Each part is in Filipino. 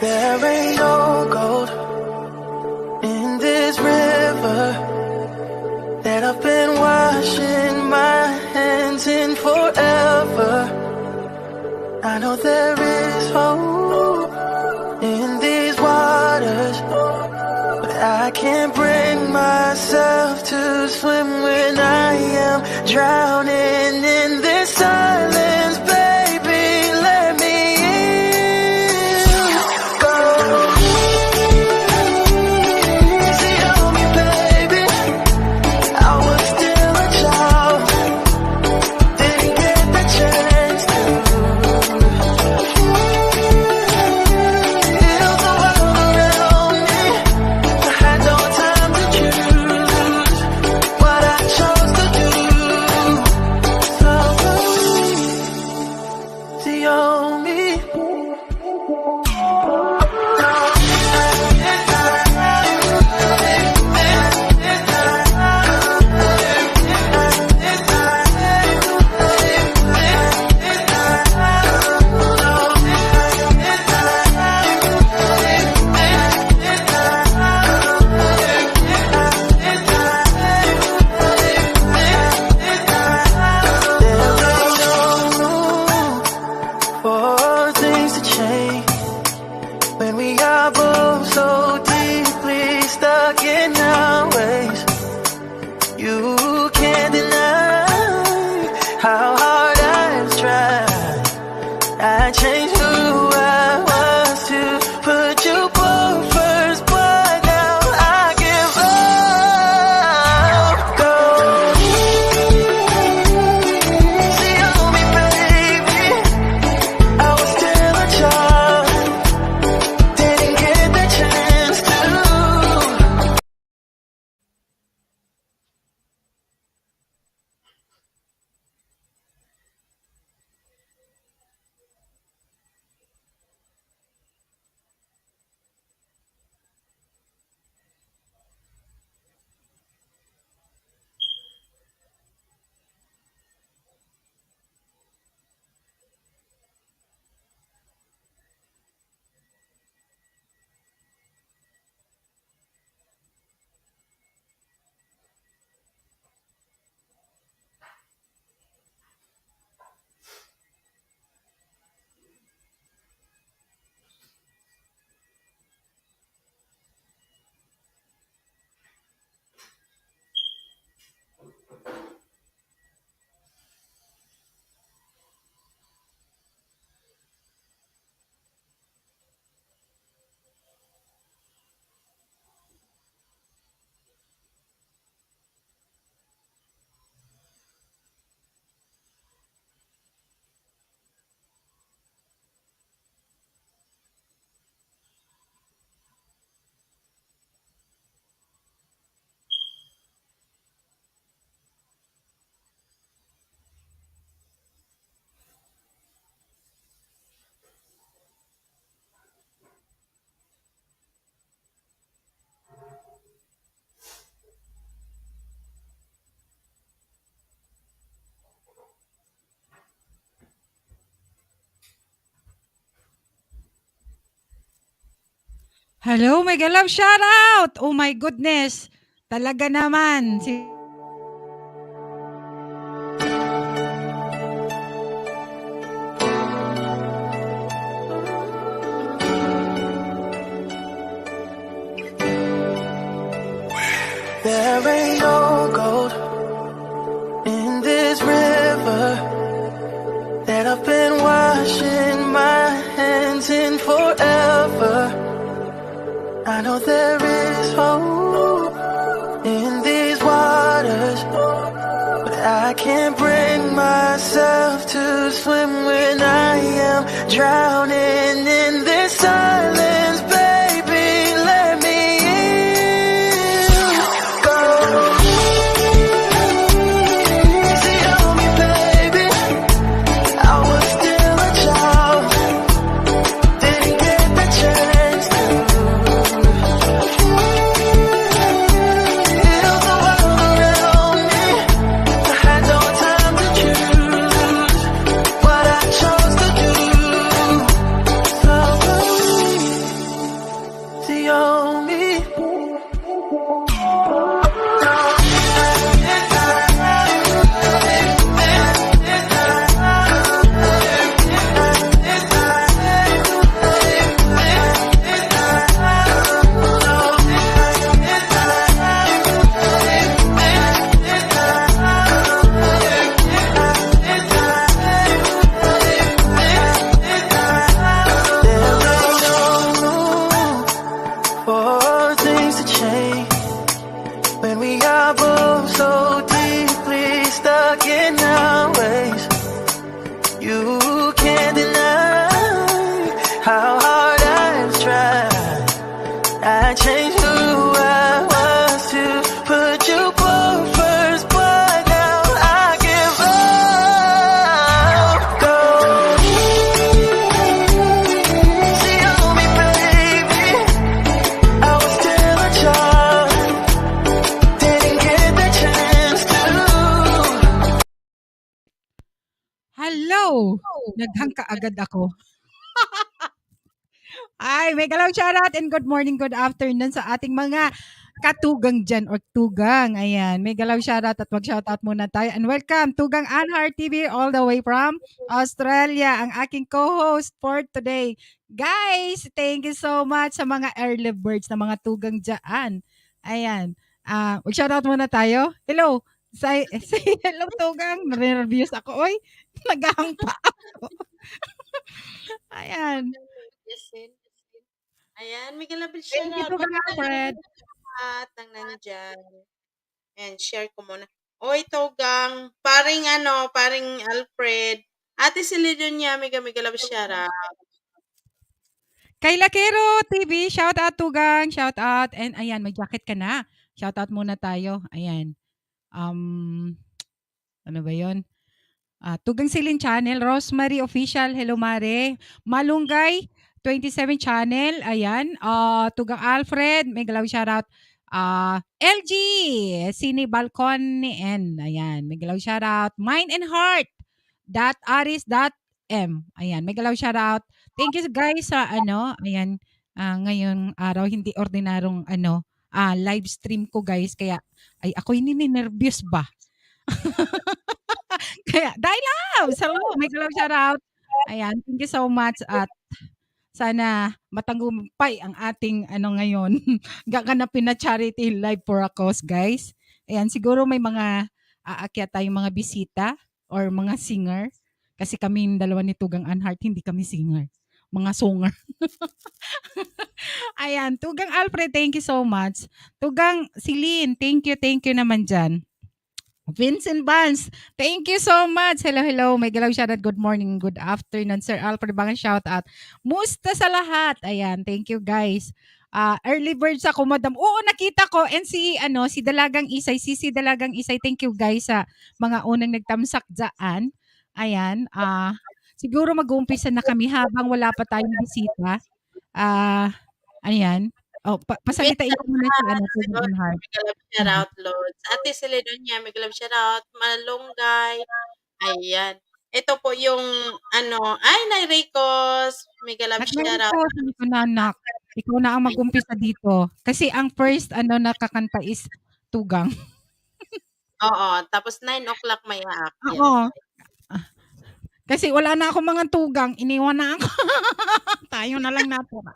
There ain't no gold in this river that I've been washing my hands in forever. I know there is hope in these waters, but I can't bring myself to swim when I am drowning in this silence. Baby, let me Hello, mega love shoutout! Oh my goodness! Talaga naman. There ain't no gold in this river that I've been washing my hands in forever. I know there is hope in these waters, but I can't bring myself to swim when I am drowning in this silence. Baby, let me I changed who I was to put you both first, but now I give up. Go. See on me, baby. I was still a child. Didn't get the chance to. Hello! Naghangka agad ako. Ay, may galaw shoutout and good morning, good afternoon sa ating mga katugang dyan or tugang. Ayan, may galaw shoutout at mag-shoutout muna tayo. And welcome, Tugang Anhar TV all the way from Australia, ang aking co-host for today. Guys, thank you so much sa mga early birds na mga tugang dyan. Ayan, mag-shoutout muna tayo. Hello, say hello, Tugang. Nare-reviews ako. Oy, naghahang pa ako. Ayan. Yasin. Ayan, may galapit Thank you, shoutout. Tugang Alfred. Lahat ng nandyan. And share ko muna. Oy, Tugang. Paring Alfred. Ate Celedonia, may galapit shoutout. Kay Lakero TV, shout out Tugang, shout out. And ayan, may jacket ka na. Shout out muna tayo. Ayan. Ano ba 'yon? Tugang Silin Channel, Rosemary Official, hello Mare. Malunggay 27 Channel, ayan. Tugang Alfred, may galaw shoutout. LG, Sini Balcony N, ayan. May galaw shoutout. Mind and Heart, .aris.m, ayan. May galaw shoutout. Thank you guys sa ayan. Ngayong araw, hindi ordinarong live stream ko guys. Kaya, ay ako nervous ba? Kaya dahil hello, may galaw shoutout. Ayan, thank you so much at sana matagumpay ang ating ngayon, gaganapin na charity live for a cause, guys. Ayan, siguro may mga aakyat tayong mga bisita or mga singer. Kasi kaming dalawa ni Tugang Anhart, hindi kami singer. Mga songer. Ayan, Tugang Alfred, thank you so much. Tugang Silin, thank you naman dyan. Vincent Vance, thank you so much. Hello. May galaw shoutout. Good morning, good afternoon, Sir Alfred Bangan shoutout. Musta sa lahat. Ayan, thank you guys. Early bird sa Madam. Oo, nakita ko. And si Dalagang Isay, si Dalagang Isay, thank you guys sa mga unang nagtamsak dyan. Ayan, siguro mag-uumpisa na kami habang wala pa tayong bisita. Ayan. Pasalitain ko muna si Tugang Anhart. May galapit shoutout, Lods. Ate Celedonia, may galapit shoutout. Malunggay. Ayan. Ito po yung Nairicos. May galapit shoutout. Sabi ko na, anak, ikaw na ang mag-umpisa dito. Kasi ang first nakakanta is Tugang. Oo, tapos 9 o'clock may aakyat. Oo. Kasi wala na ako mga tugang, iniwan na ako. Tayo na lang natira.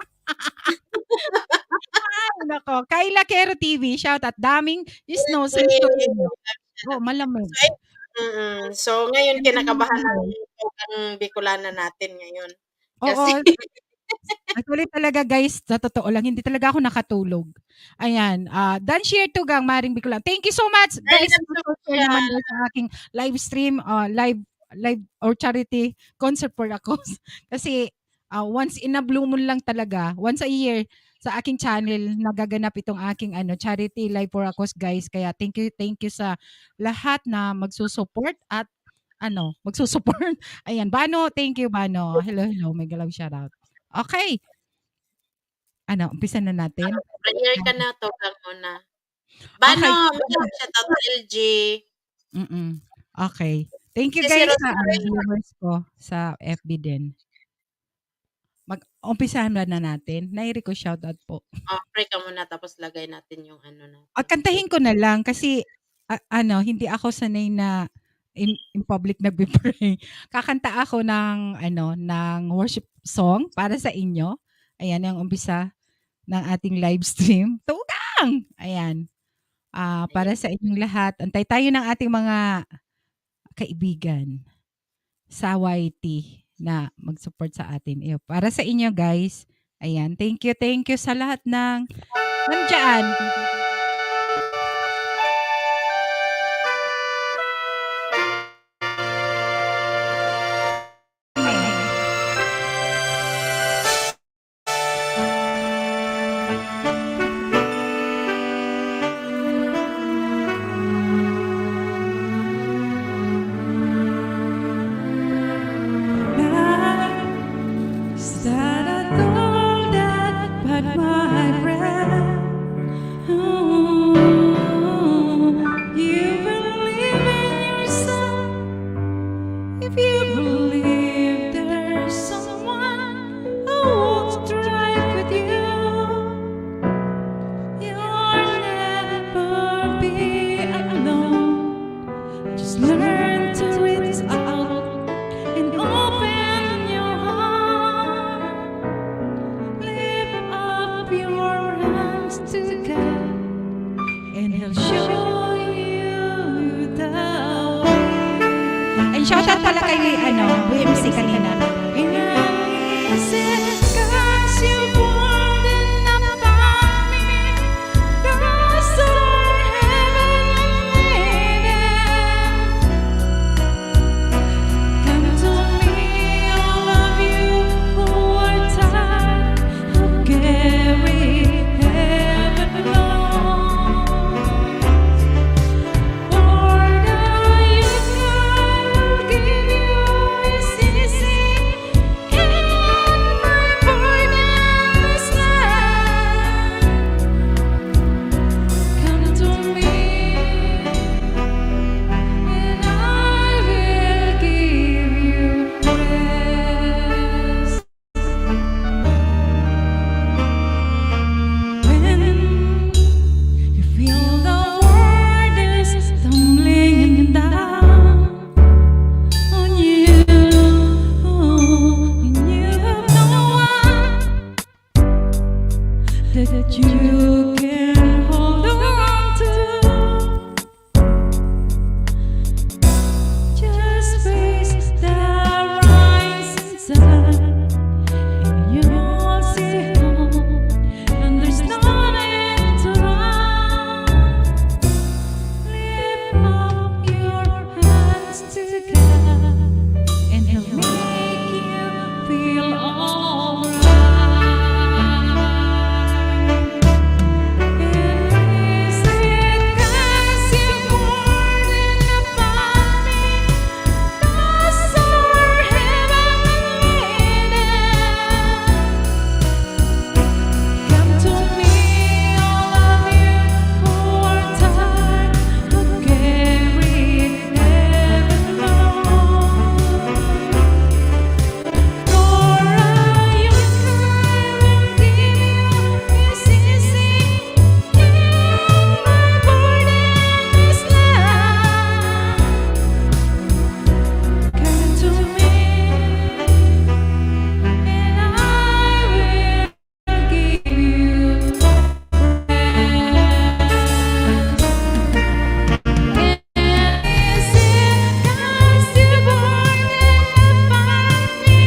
Ay, nako. Kayla Kero TV, shout out. Daming snow sa studio. Oh, malamig. So, ngayon kinakabahan ang Bicolana natin ngayon. Oo. Kasi Actually talaga guys, sa totoo lang, hindi talaga ako nakatulog. Ayan, Dan share Tugang, Maring Bicolana. Thank you so much guys. Share naman daw sa aking live stream, live or charity concert for a cause. Kasi once in a blue moon lang talaga, once a year sa aking channel nagaganap itong aking charity live for a cause guys. Kaya thank you sa lahat na magsusupport at magsusupport. Ayan, Bano, thank you Bano. Hello, may galaw shoutout. Okay. Umpisa na natin? prayer ka na, Tugang muna. Bano, may shoutout LG. Okay. Thank you Si guys sa Rosemary. viewers ko sa FB din. Umpisahan na natin. Nairi ko shoutout po. Pray ka muna tapos lagay natin yung natin. Kantahin ko na lang kasi hindi ako sanay na in public nagpe-pray. Kakanta ako ng worship song para sa inyo. Ayan ang umpisa ng ating live stream. Tugang! Ayan. Para sa inyong lahat. Antay tayo ng ating mga kaibigan sa YT na mag-support sa atin. Para sa inyo guys. Ayan. Thank you sa lahat ng nandiyan. had my breath. You believe in yourself. If you believe there's someone who walks right with you, you'll never be alone. Just learn to reach out and open your heart. Lift up your hands to God, and He'll show you the way. And shoutout pala kay BMC kanina. Is it 'cause you're born in a family? Cause our heavenly lady. Come to me, all of you who are tired of carrying heaven alone. For the yoke I will give you is easy, and my burden is light. Come to me, and I will give you rest. When you feel the world is tumbling down on you, and you have no one that you can hold on to. Just face the rising sun, and you'll see home, and there's no need to run. Lift up your hands to God, and He'll make you feel alright. Is it 'cause you're born in a family? Cause our heavenly lady. Come to me, all of you who are tired of carrying heaven alone. For a yoke I will give you is easy, and my burden is light. Come to me, and I will give you rest. Is it 'cause you're born in a family?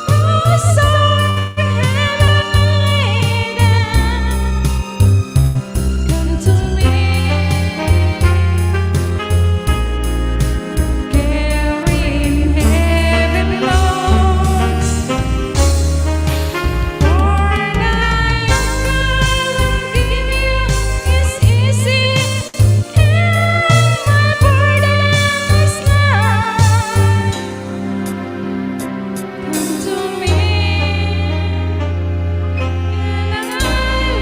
Cause our heavenly lady. Come to me, carrying heavy loads. For the yoke I will give you is easy, and my burden is light. Come to me, and I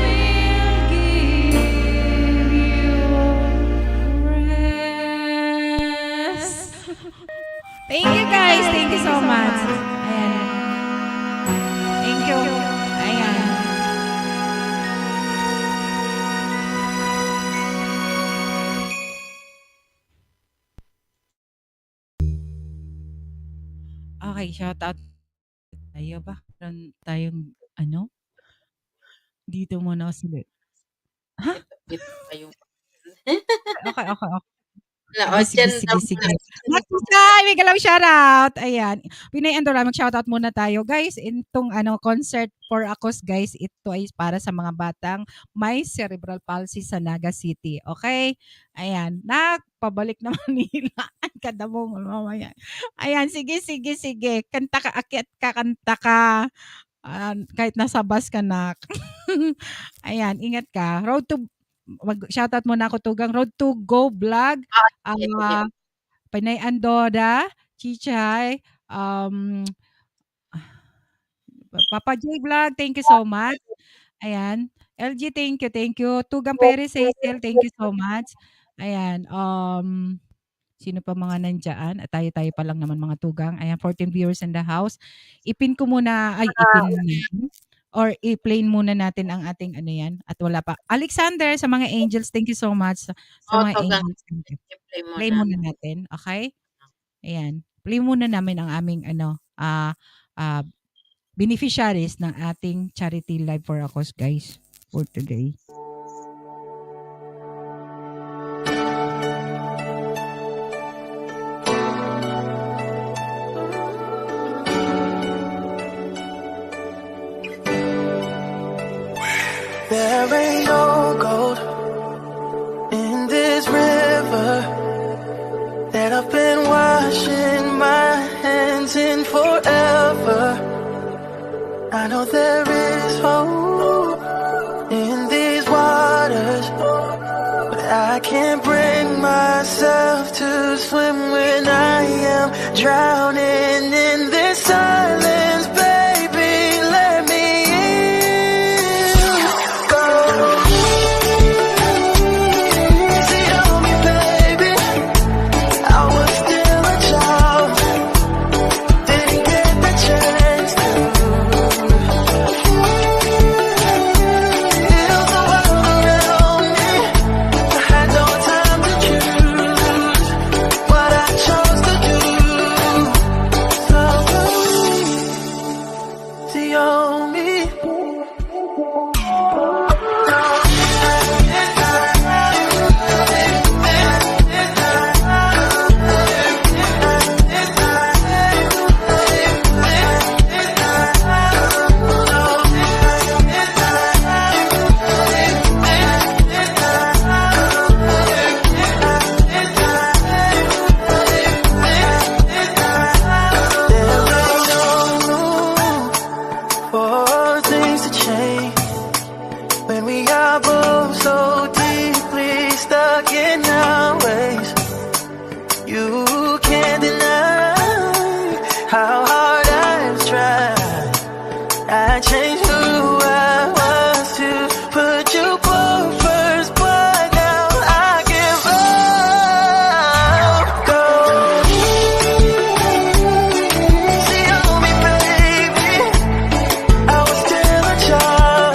will give you rest. Thank you guys. Thank you so much. Ayan. Thank you. Ayan. Okay, shout out tayo ba? Meron tayong dito muna ako sila. Ha? Ito pa yung Okay, okay, okay. o Sige, diyan sige, daw sige, muna. sige. Matisay, may galaw shoutout. Ayan. Pinay Andorra, mag-shoutout muna tayo. Guys, itong concert for Akos, guys, ito ay para sa mga batang may cerebral palsy sa Naga City. Okay? Ayan. Pabalik na Manila. Ang kadamo mo mamaya. Ayan, sige, sige, sige. Kanta ka, akyat ka, kanta ka. Kahit nasa bus ka na. Ayan, ingat ka. Shoutout muna ako, Tugang. Road to Go Vlog. Sige. Panay Andorra, Chichay, Papa J Vlog, thank you so much. Ayan. LG, thank you, thank you. Tugang Perez Hazel, thank you so much. Ayan, sino pa mga nandiyan? At tayo-tayo pa lang naman mga tugang. Ayan, 14 viewers in the house. Ipin ko muna, ay ipin natin or i-play muna natin ang ating ano yan at wala pa. Alexander, sa mga angels, thank you so much. Sa Oo, mga Tugang, angels, thank you. i-play mo Play na. muna natin, okay? Ayan. Play muna namin ang aming ano, ah, beneficiaries ng ating charity live for a cause, guys, for today. There ain't no gold in this river that I've been washing my hands in forever. I know there is hope in these waters, but I can't bring myself to swim when I am drowning in this silence. Baby, let me in. Go easy on me, baby. I was still a child, didn't get the chance to feel the world around me. I had no time to choose what I chose to do. So easy on me. For things to change when we are both so deeply stuck in our ways. You can't deny how hard I've tried. I changed who I was to put you both first, but now I give up. Go easy on me, baby. I was still a child,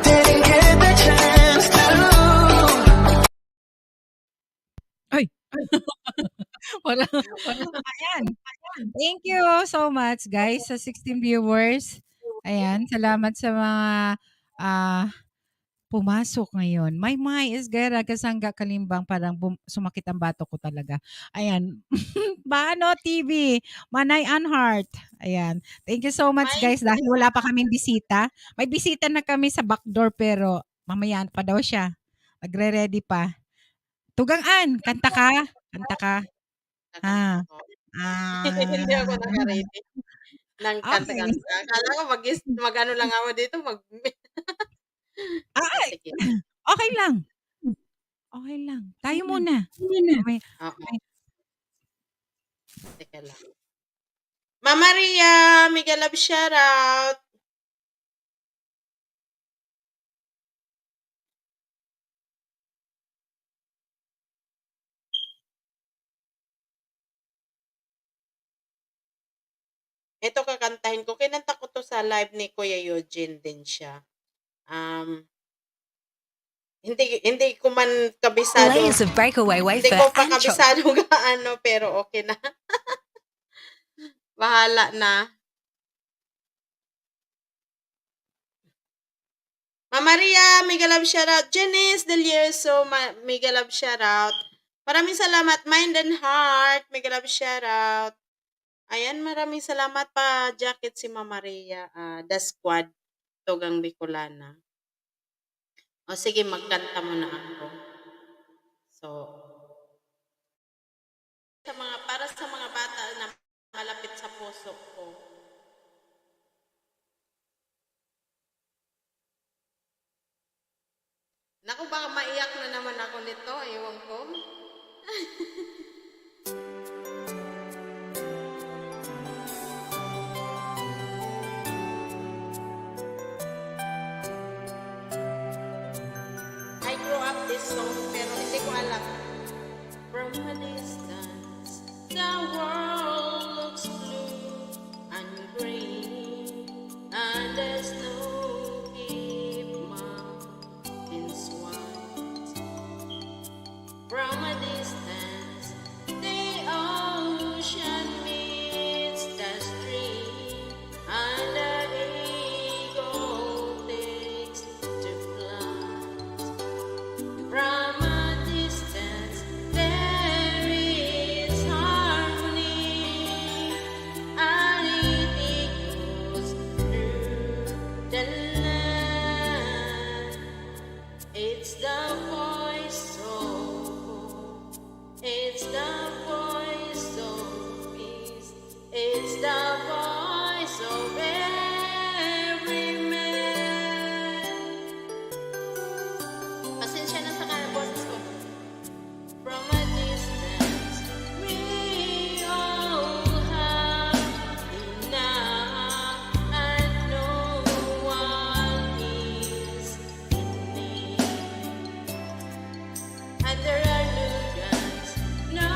didn't get the chance to. Ay! Wala, ayan. Thank you so much, guys, sa 16 viewers. Ayan, salamat sa mga pumasok ngayon. My is Gara Kasangga Kalimbang, parang sumakit ang bato ko talaga. Ayan. Bano TV, Manay Anhart. Ayan. Thank you so much, guys, dahil wala pa kaming bisita. May bisita na kami sa backdoor pero mamaya pa daw siya. Nagre-ready pa. Tugang-an, kanta ka? Kanta ka? Ah. Kakanta ko. Hindi ako Ah. naka-ready ng Okay. kanta-kanta. Akala ko mag-ano lang ako dito, Ay, sige. okay lang. Okay lang. Tayo muna. Mamaya Oo, may teka lang. Mama Maria, mega love shoutout. Ito kakantahin ko. Kinanta ko to sa live ni Kuya Eugene din siya. Hindi ko man kabisado. Layers of breakaway Hindi wafer ko pa and chocolate. kabisado gaano, pero okay na. Bahala na. Mama Maria, mega love shoutout. Janice Del Yerso, mega love shoutout. Maraming salamat, Mind and Heart, mega love shoutout. Ayan, maraming salamat pa, Jacket si Mama Maria, The Squad, Tugang Bicolana. O sige, magkanta muna ako. So, para sa mga bata na malapit sa puso ko. Naku, baka maiyak na naman ako nito. Ewan ko. the snow keep mountains white. From a distance, the ocean meets the stream, and the eagle takes to flight. From a distance, there is harmony, and it echoes through the land. It's the voice of hope. It's the voice of peace. It's the voice of every man. Pasensya na sa boses ko. From a distance, we all have enough, and no one is in need. And there are no guns, no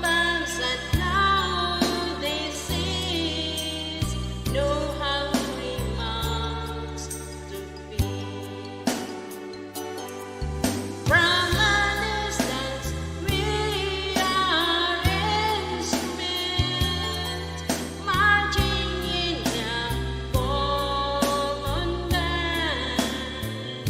bombs, and no disease, no hungry mouths to feed. From a distance, we are instruments marching in a common band,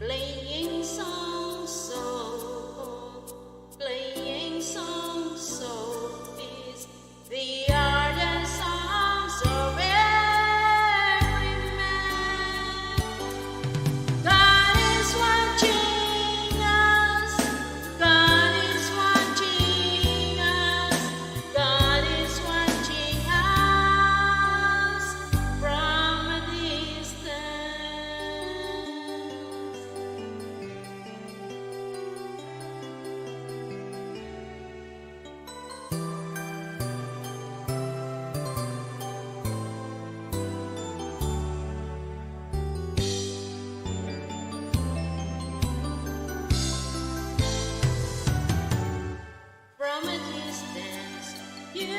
playing songs of hope, playing songs of peace. They are the songs of every man. God is watching us. God is watching us. God is watching us from a distance. From a distance, you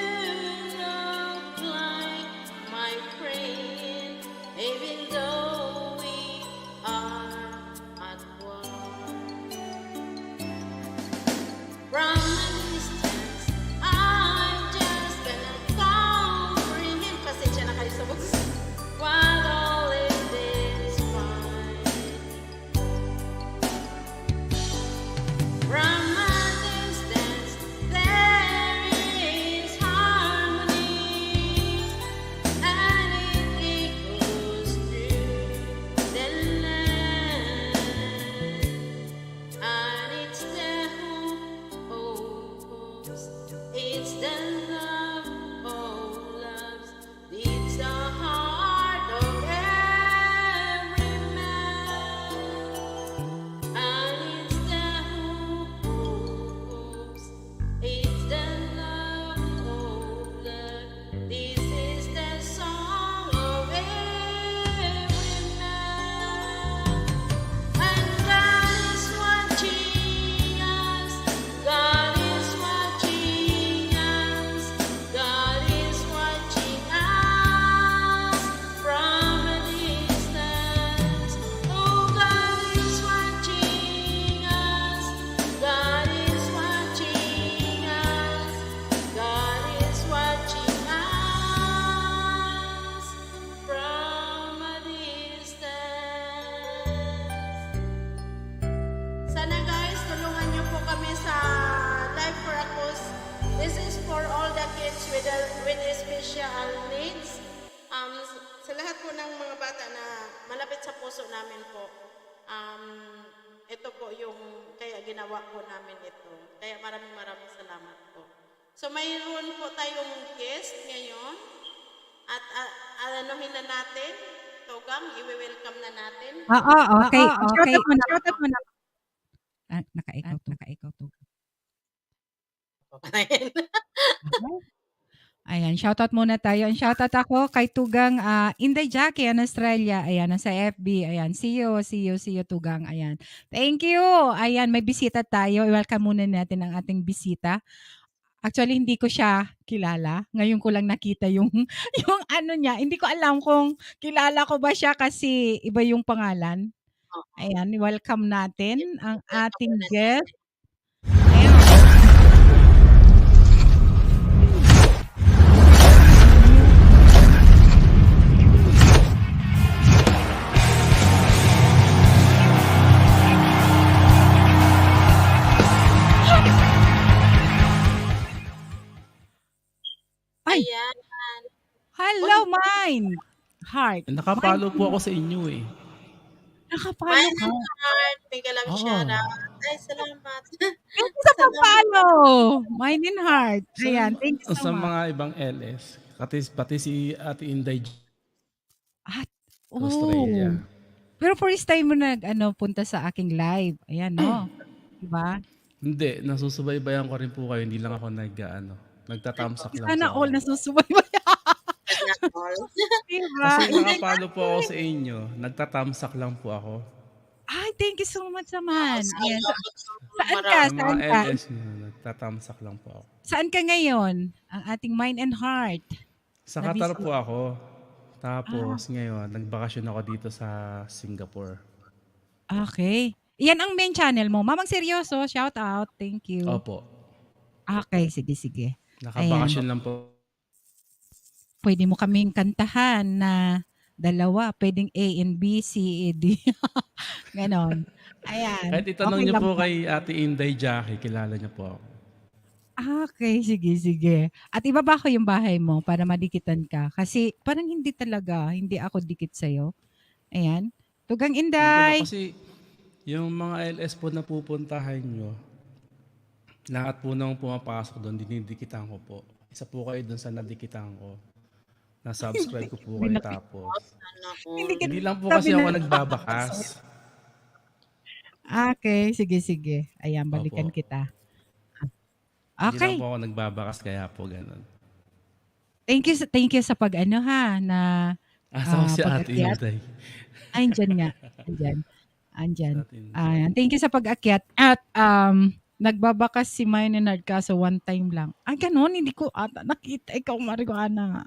look like my friend, even though we are at war. From a distance, I'm just gonna comprehend. Pasensya na kayo sa boses. What all is this fight? From a distance, there is harmony, and it echoes through the land. And it's the hope of hopes, it's the love of loves, it's the heart of every man. And it's the hope of hopes, it's the love of love. This is the song of every man. And God is watching us. God is watching us. God is watching us from a distance. Oh, God is watching us. God is watching us. God is watching us from a distance. Sana guys, tulungan niyo po kami sa Live for a Cause. This is for all the kids with special needs. Sa lahat po ng mga bata na malapit sa puso namin po. Ito po yung kaya ginawa po namin ito. Kaya maraming salamat po. So mayroon po tayong guest ngayon. At anuhin na natin. Tugang, i-welcome na natin. Oo, okay. Shout out mo na. Naka-echo to. Ayan, shoutout muna tayo. Ang shoutout ako kay Tugang Inday Jackie in Australia. Ayan, nasa FB. Ayan, see you Tugang. Ayan. Thank you. Ayan, may bisita tayo. I-welcome muna natin ang ating bisita. Actually, hindi ko siya kilala. Ngayon ko lang nakita yung yung ano niya. Hindi ko alam kung kilala ko ba siya kasi iba yung pangalan. Oo. Ayan, welcome Yes, natin ang welcome ating muna guest. natin. Ayan. Ay, Ayan. hello, Uy, mine. Heart. Mine, Nakapalo po ako sa inyo eh. nakapalo Mine ka. and Heart, mega love Oo. shoutout. Ay, salamat. Thank you sa Salamat. pagpalo. Mine and heart. Sa, Ayan, thank you so sa much. mga ibang LS. Pati si Ate Inday At, sa Australia. pero first time mo punta sa aking live. Ayan, no? Diba? Hindi, nasusubaybayan ko rin po kayo. Hindi lang ako nagtatamsak lang Sana po ako. all nasusubaybay. Sana all. Diba? Kasi nakapalo po ako sa inyo. Nagtatamsak lang po ako. Ay, thank you so much naman. Ayan. Salamat. Saan ka? Marami. Sa mga Saan ka? LS nyo, nagtatamsak lang po ako. Saan ka ngayon? Ang ating mind and heart. Sa Nabis- Qatar po ako. Ah, Tapos ngayon, nagbakasyon ako dito sa Singapore. okay. Yan ang main channel mo. Mamang seryoso. Shout out. Thank you. Opo. Okay, sige. Ayan. Nakabakasyon lang po. Pwede mo kaming kantahan na dalawa. Pwedeng A and B, C, A, D. Ganon. Ayan. Kahit itanong Okay niyo lang po kay Ate Inday Jackie, kilala niyo po ako. Okay, sige. At ibaba ko yung bahay mo para madikitan ka. Kasi parang hindi ako dikit sa'yo. Ayan. Tugang Hindi ko Inday. kasi yung mga LS po na pupuntahan nyo, lahat po nang pumapasok doon, dinidikitan ko po. Isa po kayo doon sa nadikitan ko. Na-subscribe ko po kayo tapos. Sana all. Hindi Hindi lang po sabi kasi ako na- nagbabakas. Okay, sige. Ayan, balikan Opo. kita. Hindi Okay. lang po ako nagbabakas kaya po ganun. Thank you sa na Asa ko si Ate pag-akyat. Inday. Ay, andyan nga. Andyan. Ate Inday. Ayan. Thank you sa pag-akyat. At nagbabakas si Maynard kaso one time lang. Ah, ganun. Hindi ko ata nakita. Ikaw, Marijuana.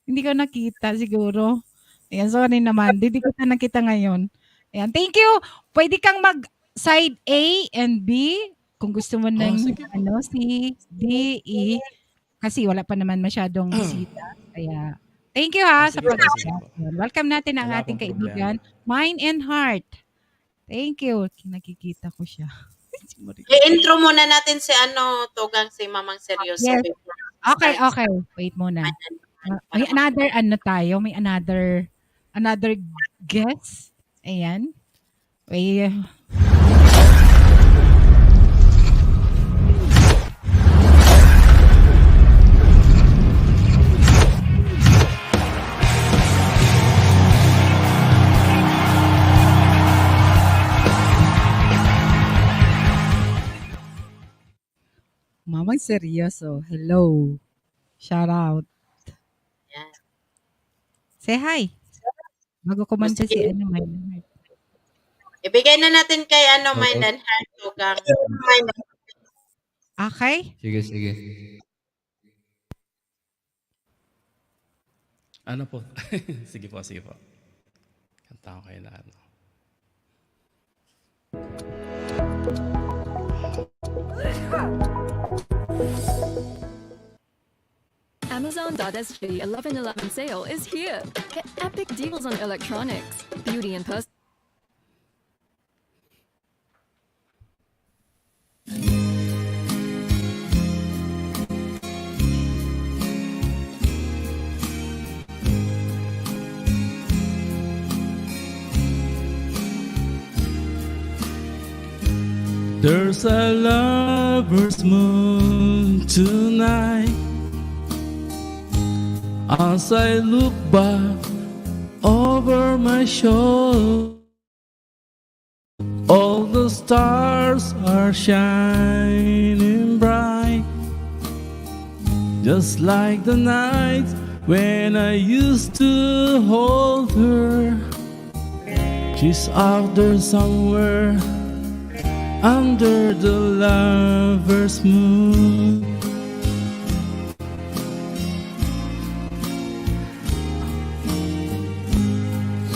Hindi ko nakita siguro. Ayan, sorry naman. Hindi ko na nakita ngayon. Ayan, thank you. Pwede kang mag side A and B kung gusto mo ng sige po. C, D, E. Kasi wala pa naman masyadong bisita. Kaya, thank you ha sa Sige po, pag-akyat. sige po. Ayan, welcome natin ang Wala ating pong kaibigan, Mind and Heart. Thank you. Nakikita ko siya. Si Marie. I-intro muna natin si Tugang, si Mamang Seryoso. Yes. before we Okay. start. Wait muna. Para May another guest. Ayan. Wait. Mamang seryoso. Hello. Shout out. Yan. Say hi. Bago kumanta si Sige. Mind. Ibigay na natin kay Mind and Heart, Tugang. Okay? Sige. Ano po? sige po. Kanta ko kayo na ano. Amazon.sg 11/11 sale is here. Get epic deals on electronics, beauty and personal. There's a lover's moon tonight. As I look back over my shoulder, all the stars are shining bright, just like the night when I used to hold her. She's out there somewhere under the lover's moon.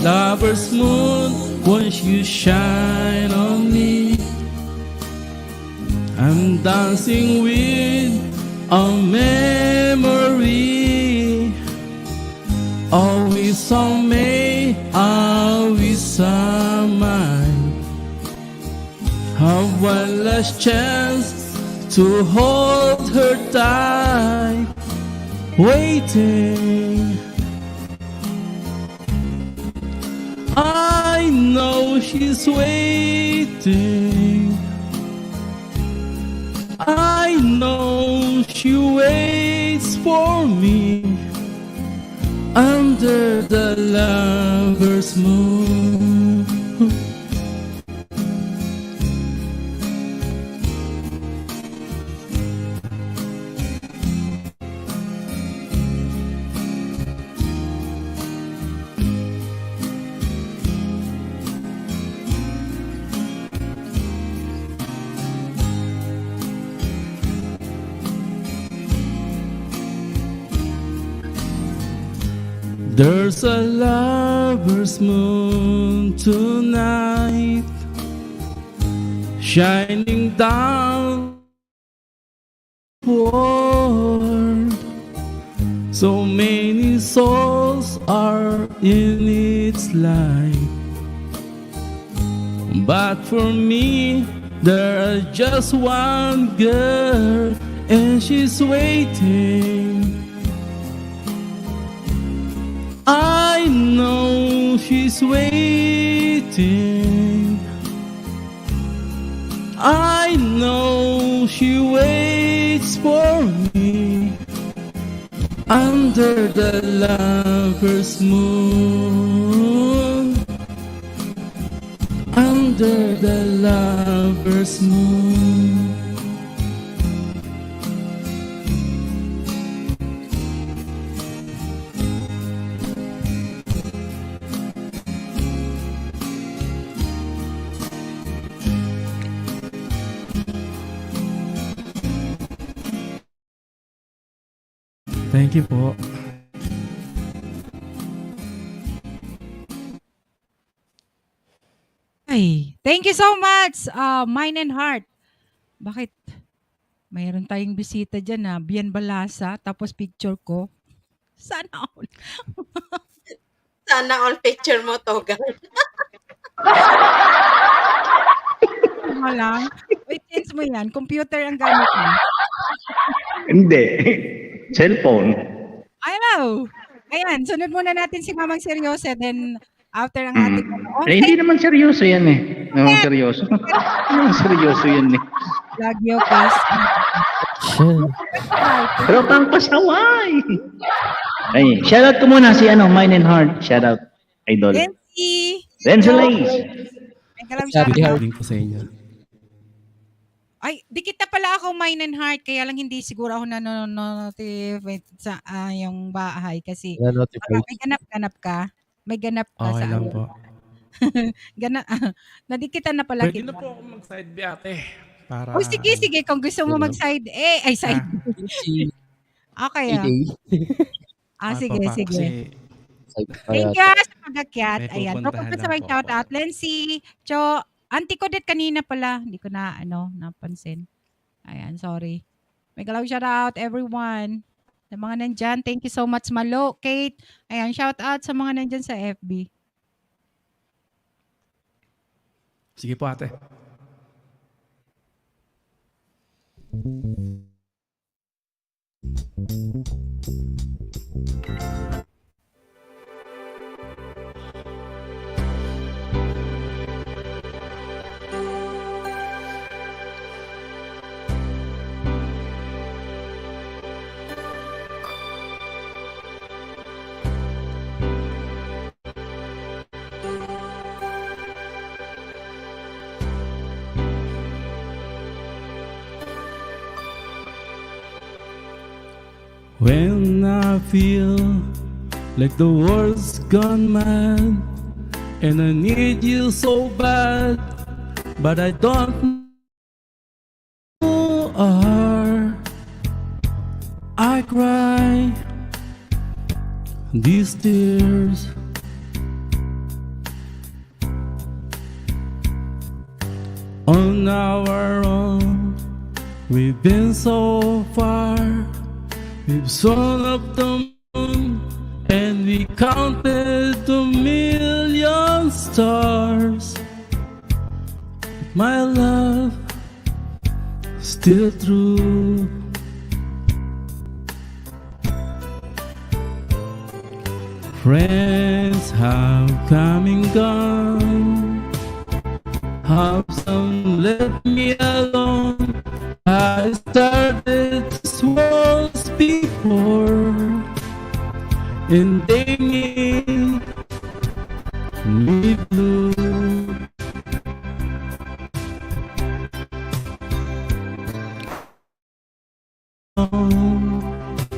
Lover's moon, won't you shine on me? I'm dancing with a memory. Always on me, always on mine. Have one last chance to hold her tight, waiting. I know she's waiting. I know she waits for me under the lover's moon. There's a lover's moon tonight, shining down world. So many souls are in its light, but for me there's just one girl, and she's waiting. I know she's waiting. I know she waits for me under the lover's moon. Under the lover's moon. Thank you po. Ay, thank you so much, Mind and Heart. Bakit mayroon tayong bisita diyan na Bian Balasa tapos picture ko? Sana all. Sana all picture mo, Tugang. Tama lang. Wait, change mo yan. Computer ang gamit mo. Hindi. Cellphone. Ayaw. Ayan, sunod muna natin si Mamang Seryoso, then after ang ating Eh, hindi naman seryoso yan eh. Naman seryoso. Naman seryoso yan eh. Lagyo face. Pero pang pasaway. Ay, shoutout ko muna si Mind and Heart. Shoutout. Idol. Nancy. Renzelais. May kalam siya. Link po sa inyo. Ay, di kita pala ako Mind and Heart, kaya lang hindi siguro ako nanonotify sa yung bahay kasi may ganap-ganap ka. May ganap ka Okay sa lang po. Nadikitan na pala Pwede kita. na po ako mag-side B ate. Para... Oh, sige. Kung gusto mo mag-side A, ay side B. Okay. Sige. Kasi Thank you sa pag-akyat. may Ayan. pupuntahan Tapos sa lang may po shout ako. out. Lency. Cho, auntie ko dit kanina pala. Hindi ko na, napansin. Ayan, sorry. May galaw shout out everyone. Sa mga nandyan, thank you so much, Malo, Kate. Ayan, shout out sa mga nandyan sa FB. sige po ate. When I feel like the world's gone mad and I need you so bad, but I don't know her, I cry these tears On our own, we've been so far. We've swung up the moon, and we counted the million stars. My love, still true. Friends have come and gone. Have some left me alone. I started this once before, and they made me blue.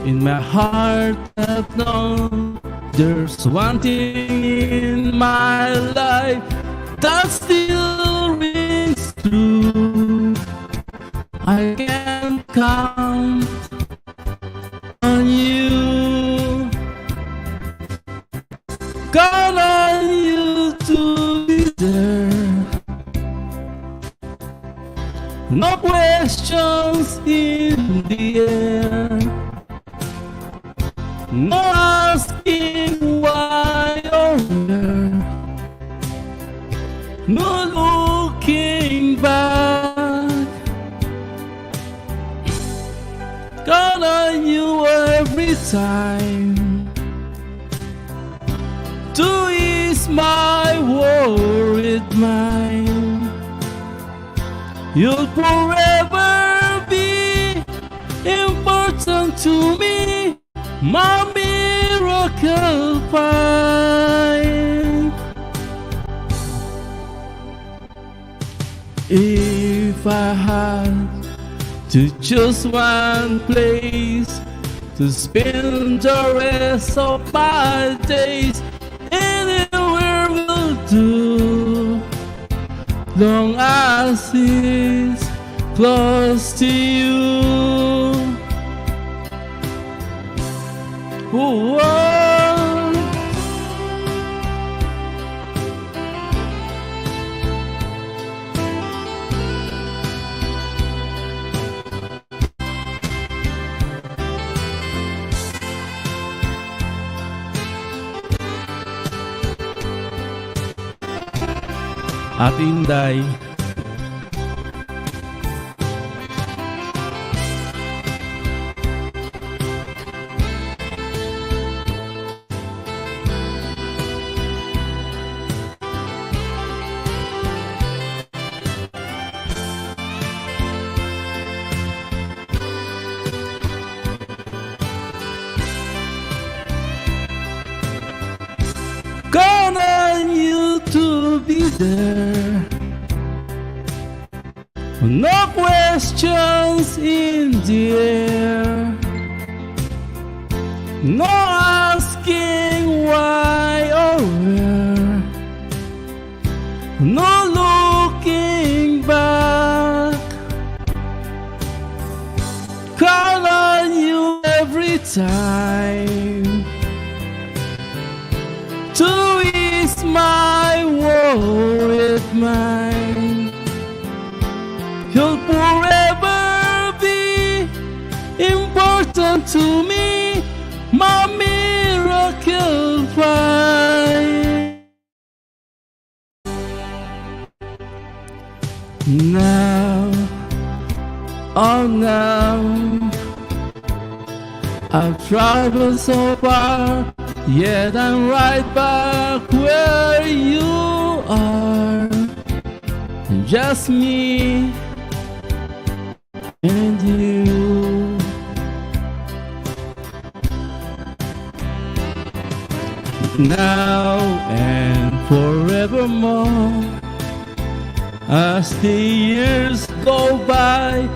In my heart I've known there's one thing in my life that still rings true. I can count on you, count on you to be there. No questions in the air, no asking why or where, no looking back. Count on you every time to ease my worried mind. You'll forever be important to me, my miracle find. If I had to choose one place to spend the rest of my days, anywhere will do, long as it's close to you. Ooh, Ate Inday, count on you to be there. No questions in the air, no asking why or where, no looking back. Count on you every time to ease my worried mind. You'll forever be important to me, my miracle find. Now, oh now, I've traveled so far, yet I'm right back where you are. Just me and you. Now and forevermore, as the years go by,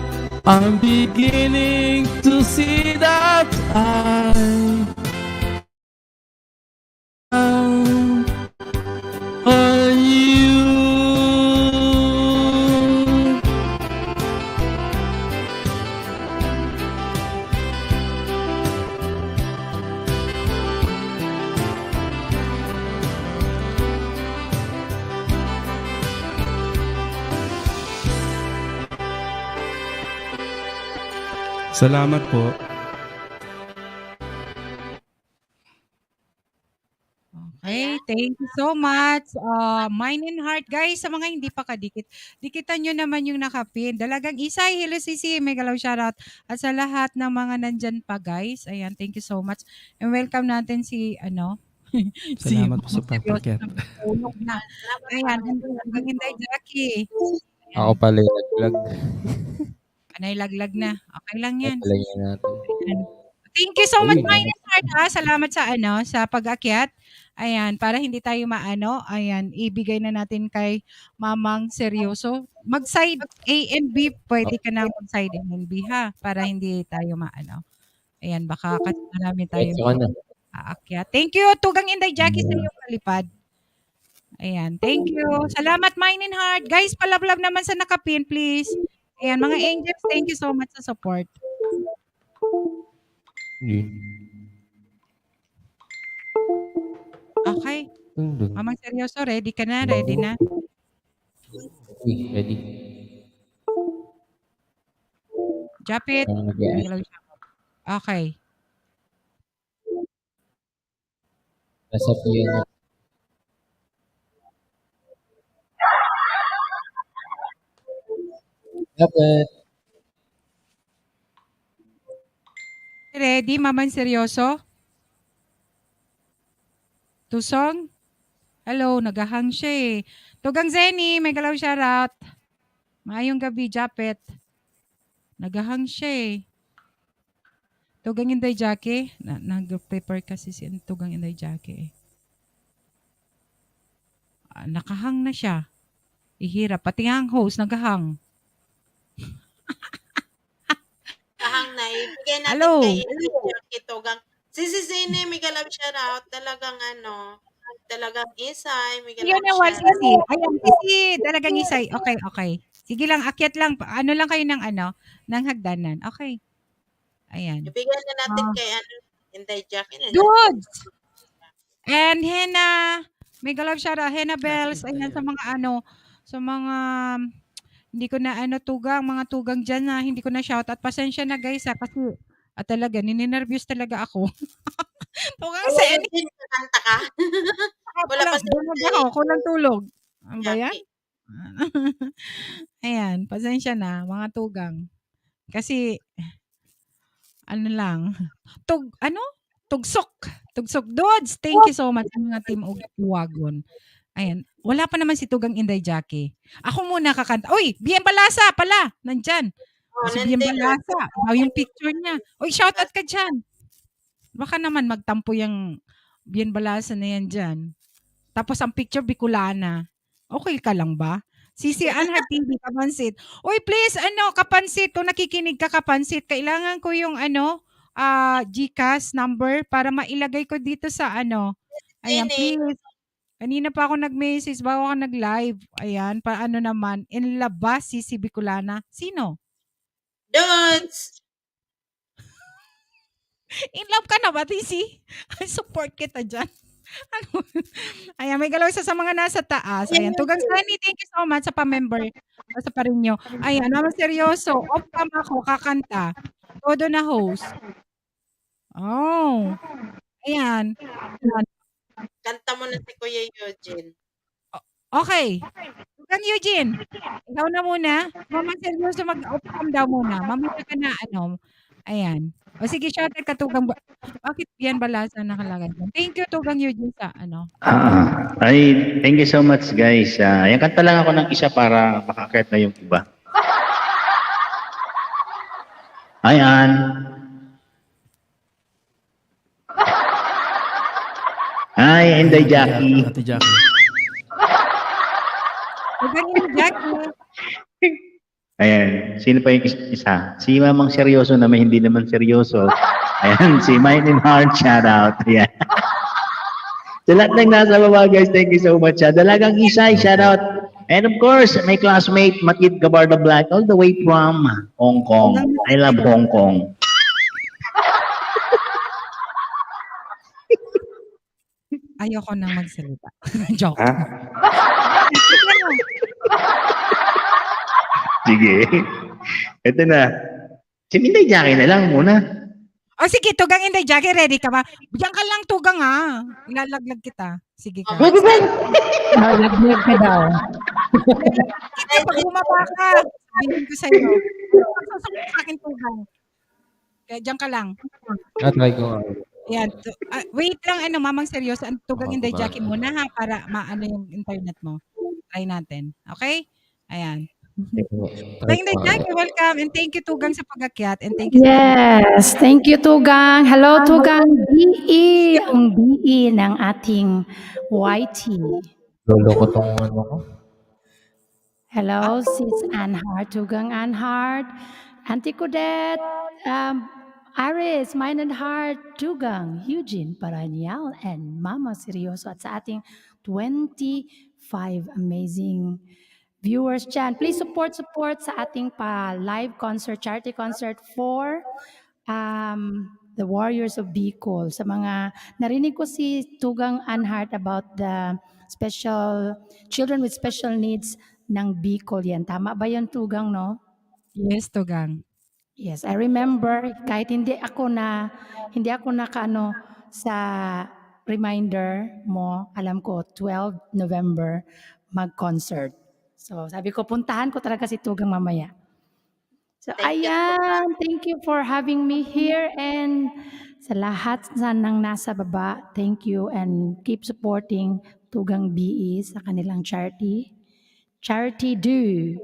I'm beginning to see that I am on you. Salamat po. Okay, thank you so much. Mind and Heart. Guys, sa mga hindi pa kadikit, dikitan nyo naman yung nakapin. Dalagang Isay, hello Sisi, may galaw shoutout. At sa lahat ng mga nandyan pa guys, ayan, thank you so much. And welcome natin si, si Salamat po sa seryoso pagpakyat. na tulog na. Salamat Ayan, po. hanggang Hinday Jackie. Ako Ayan, pala yung naglag. panay laglag na. Okay lang yan. Palagyan natin. Ayan. Thank you so much, Uy, Mind and Heart, ha. Salamat sa sa pag-akyat. Ayan, para hindi tayo ayan, ibigay na natin kay Mamang Seryoso. Mag-side A and B, pwede ka na mag-side A and B, ha, para hindi tayo Ayan, baka kasi marami tayo Diretso ka na. aakyat. Thank you, Tugang Inday Jackie sa iyong palipad. Ayan, thank you. Salamat, Mind and Heart. Guys, palablab naman sa nakapin, please. Ayan, mga angels, thank you so much sa support. Okay. Mamang Seryoso, ready ka na? Ready na? Uy, ready. Japit. Parang nag-i-ayos. Okay. Nasa piano. Dapat. Ready, Mamang Seryoso? Tusong? Hello, nagahang siya eh. Tugang Zenny, may galaw shoutout. Maayong gabi, Japet. Nagahang siya eh. Tugang Inday Jackie. Nag-prepare kasi si Tugang Inday Jackie eh. Nakahang na siya. Ihirap. Pati nga ang host, nagahang. Kahang na, ibigay natin Hello. kay Jackie Tugang. Si Zine, may galap shoutout. Talagang talagang Isay, may galap Yun na one, shoutout. Sisi. Ayan, Sisi. Talagang Isay. Okay, okay. Sige lang, akyat lang. Ano lang kayo ng hagdanan. Okay. Ayan. Ibigay na natin kay Inday Jackie. Dudes! And Hena, may galap shoutout. Hena Bells. Ayan, sa mga sa mga hindi ko na tugang, mga tugang dyan na hindi ko na shoutout. Pasensya na guys kasi talaga, ninenervyos talaga ako. Tugang sa Ay, din, kanta ka. Wala pa si Bulag ako, kulang tulog. Ano ba yan? Jackie. Ayan, pasensya na, mga tugang. Kasi, tugsok. Tugsok. Dudes, thank you so much sa mga team Uwagon. Ayan, wala pa naman si Tugang Inday Jackie. Ako muna kakanta. Uy, Bien Balasa pala, nandyan. Si Bien Balasa, yung picture niya. Uy, shoutout ka dyan. Baka naman magtampo yung Bien Balasa na yan dyan. Tapos ang picture Bicolana. Okay ka lang ba? Sisi Anhar TV, Kapansit. Uy, please, Kapansit, kung nakikinig ka, Kapansit, kailangan ko yung, GCash number para mailagay ko dito sa Ayan, please. Kanina pa ako nag-message, bago ako nag-live. Ayan, naman, inlabas Sisi Bicolana. Sino? Dudes! In love ka na ba, Sisi? Support kita dyan. Ayan, may galaw isa sa mga nasa taas. Ayan, Tugang Sunny, thank you so much sa pa-member. Sa pa rin nyo. Ayan, naman seryoso. Off cam ako, kakanta. Todo na host. Oh. Ayan. Kanta mo na si Kuya Eugene. Okay. Tugang Eugene, ikaw na muna. Mama seryoso mag-off cam daw muna. Mamaya ka na Ayan. O sige, shoutout ka Tugang. Bakit yan balasa nakalagay? Thank you Tugang Eugene sa Ay, thank you so much guys. Yan kanta lang ako ng isa para makakit na yung iba. Ayan. Hi, Inday Jackie. Ate Jackie. Tugang Inday Jackie. Ayan, sino pa yung isa? Si Mamang Seryoso na may hindi naman seryoso. Ayan, si Mind and Heart, shout out. Ayan. Sa lahat ng nasa baba guys, thank you so much. Dalagang Isay, shout out. And of course, my classmate, Matid Gabarda Black, all the way from Hong Kong. I love Hong Kong. Ayoko na magsalita. Joke. Ha? Sige. Ito na. Si Minday Jackie na lang muna. O sige, Tugang Inday Jackie, ready ka ba? Diyan ka lang, Tugang ilalaglag kita. Sige ka. Max, Laglag ka daw. Kita pag bumaba ka, sabihin ko sa'yo. Susunod sa akin, Tugang. Kaya diyan ka lang. Try ko nga. Ayan. Wait lang, Mamang seryoso. Ang Tugang Inday Tugang. Jackie muna para maano yung internet mo. Try natin. Okay? Ayan. Tugang Inday Jackie, welcome. And thank you, Tugang, sa pag-akyat. And thank you. Yes, thank you Tugang. Hello Tugang BE, ang BE ng ating YT. Lolo ko tong ano ko. Hello Sis Anhart, Tugang Anhart, Auntie Codet, Iris, Mind and Heart, Tugang, Eugene Paranyal, and Mama Seryoso at sa ating 25 amazing viewers dyan. Please support sa ating live concert, charity concert for the Warriors of Bicol. Sa mga narinig ko si Tugang Anhart about the children with special needs ng Bicol yan. Tama ba yun, Tugang, no? Yes, Tugang. Yes, I remember kahit hindi ako nakaano sa reminder mo, alam ko 12 November mag-concert. So, sabi ko puntahan ko talaga si Tugang mamaya. So, ayan, thank you for having me here and sa lahat ng nasa baba, thank you and keep supporting Tugang BE sa kanilang charity do.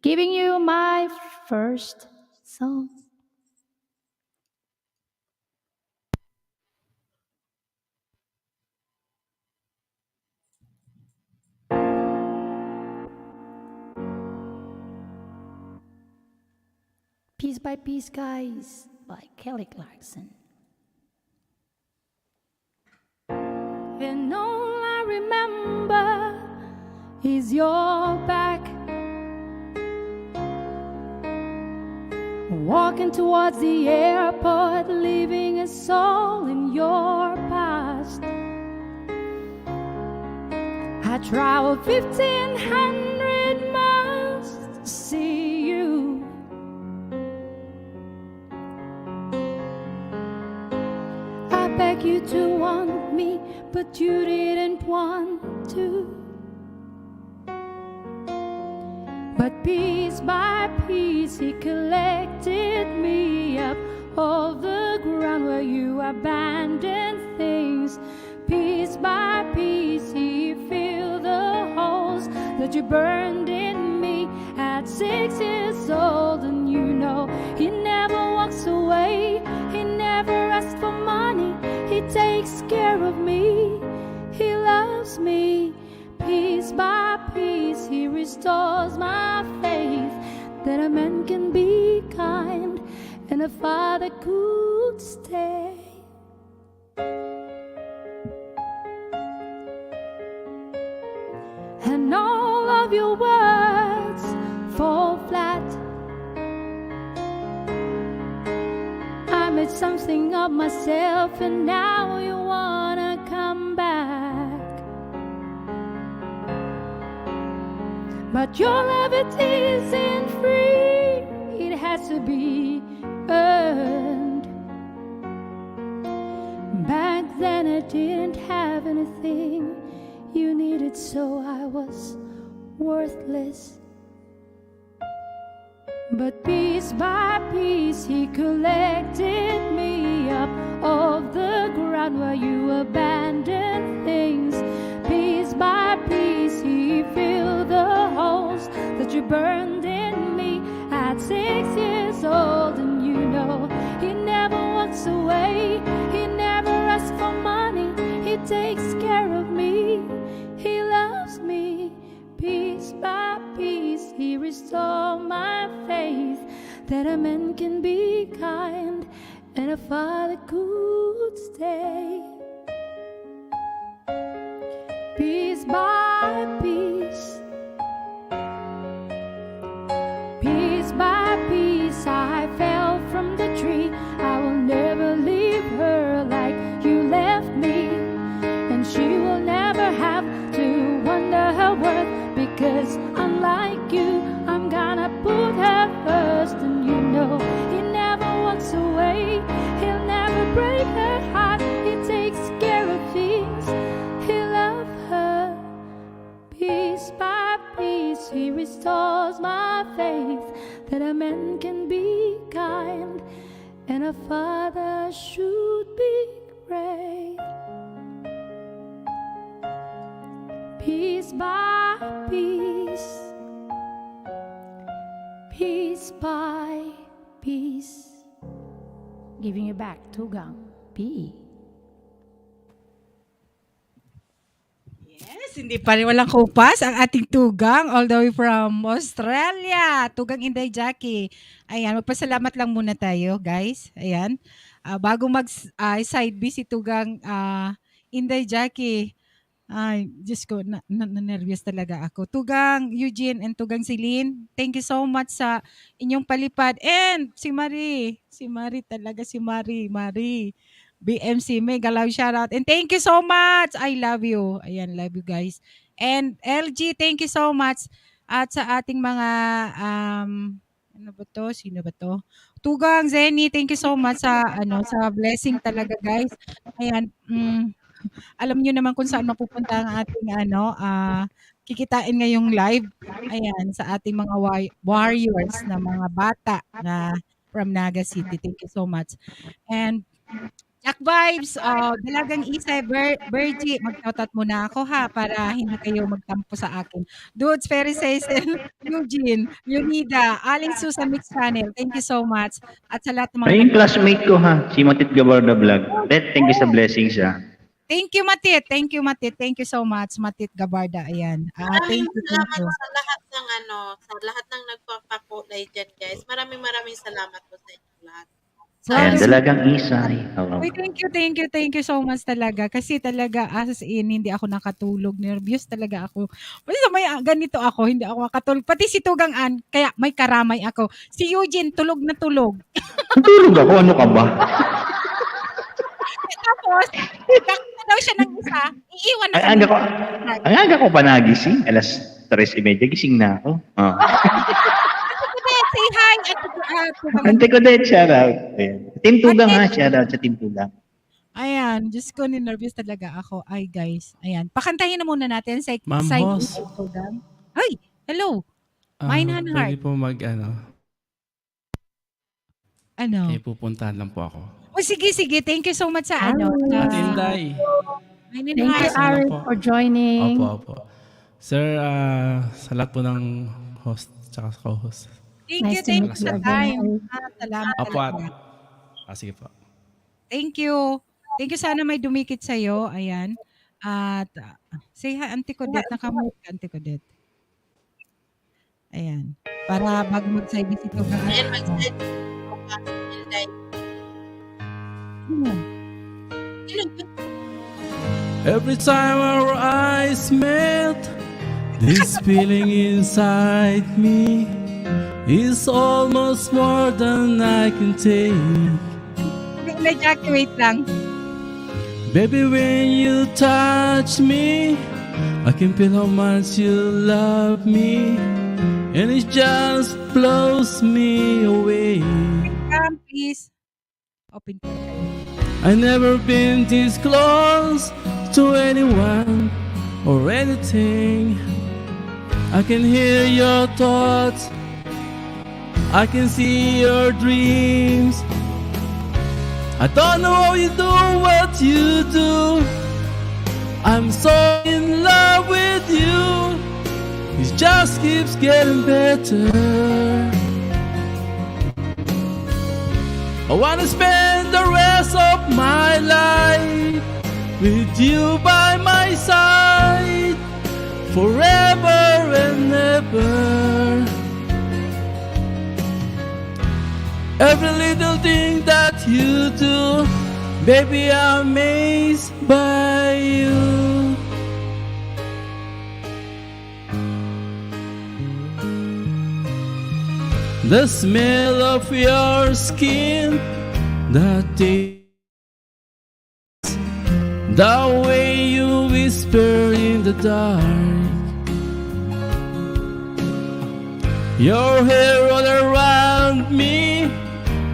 Giving you my first song. Piece by Piece, guys, by Kelly Clarkson. And all I remember is your back, walking towards the airport, leaving us all in your past. I traveled 1,500 miles to see you. I begged you to want me, but you didn't want to. But piece by piece he collected me up off the ground where you abandoned things. Piece by piece he filled the holes that you burned in me at 6 years old. And you know he never walks away, he never asks for money, he takes care of me, he loves me. Piece by piece he restores my faith that a man can be kind and a father could stay. And all of your words fall flat. I made something of myself and now you wanna come back. But your love, it isn't free, it has to be earned. Back then I didn't have anything you needed, so I was worthless. But piece by piece he collected me up off the ground where you abandoned things. Piece by piece he filled the holes that you burned in me at 6 years old. And you know he never walks away, he never asks for money, he takes care of me, he loves me. Piece by piece he restored my faith that a man can be kind and a father could stay. Piece by piece, piece by piece I fell from the tree. I will never leave her like you left me, and she will never have to wonder her worth, because unlike you I'm gonna put her first. And you know he never He restores my faith that a man can be kind and a father should be great. Piece by piece, piece by piece, giving you back Tugang P. Yes, hindi pa rin walang kupas ang ating Tugang all the way from Australia. Tugang Inday Jackie. Ayan, magpasalamat lang muna tayo, guys. Ayan. Bago mag-side B si Tugang Inday Jackie. Ay, Diyos ko, na-nervous talaga ako. Tugang Eugene and Tugang Celine, thank you so much sa inyong palipad. And si Marie talaga, si Marie. BMC, mega love shoutout. And thank you so much. I love you. Ayan, love you guys. And LG, thank you so much. At sa ating mga, ano ba to? Sino ba to? Tugang, Zenny, thank you so much sa blessing talaga guys. Ayan, alam niyo naman kung saan mapupunta ang ating kikitain ngayong live. Ayan, sa ating mga warriors na mga bata na from Naga City. Thank you so much. And Jack Vibes, Dalagang Isay, Bergie, mag-shoutout muna ako ha para hindi kayo magtampo sa akin. Dudes, Ferry Cecil, Eugene, Leonida, Aling Susan Mix Channel, thank you so much. At sa lahat ng mga... Ay, yung classmate ko ha, si Matit Gabarda Vlog. Thank you sa blessings ha. Thank you, Matit. Thank you so much, Matit Gabarda. Ayan. Maraming Thank you. salamat sa lahat ng sa lahat ng nagpapakulay dyan, guys. Maraming salamat po sa inyo lahat. Ayan, Dalagang Isay. Uy, thank you so much talaga. Kasi talaga, as in, hindi ako nakatulog. Nervous talaga ako. Basta may ganito ako, hindi ako makatulog. Pati si Tugang An, kaya may karamay ako. Si Eugene, tulog na tulog. Tulog ako, ano ka ba? Tapos, nakita daw siya ng isa, iiwan na Ang aga ko pa nagising. Alas 3:30, gising na ako. Oh. Say hi. Ante ko din, shoutout. Team Tugang ha, shoutout sa Team Tugang. Ayan, Diyos ko, nervous talaga ako. Ay, guys. Ayan, pakantahin na muna natin sa Ma'am side Host. Tugang. Ay, hello. Mine Han Heart. Pwede po Ano? pupuntahan lang po ako. Oh, sige. Thank you so much sa At Inday. Mine Han Thank you, Heart. Aris, for joining. Opo. Sir, sa lahat po ng host tsaka co-host. Nice to Thank meet you sa you time. again. Salamat Opo at. talaga. Sige po. Thank you. Thank you, sana may dumikit sa'yo. Ayan. At say hi, Auntie Codet. Nakamute ka, Auntie Codet. Ayan. Para bago mag-side si Tugang. Ayan, mag-side po ka. Every time our eyes met, this feeling inside me is almost more than I can take. Nag-evacuate lang. Baby, when you touch me, I can feel how much you love me, and it just blows me away. Come, please. Open po. I never been this close to anyone or anything. I can hear your thoughts, I can see your dreams. I don't know how you do what you do. I'm so in love with you. It just keeps getting better. I wanna spend the rest of my life with you by my side, forever and ever. Every little thing that you do, baby, I'm amazed by you. The smell of your skin, the taste, the way you whisper in the dark, your hair all around me,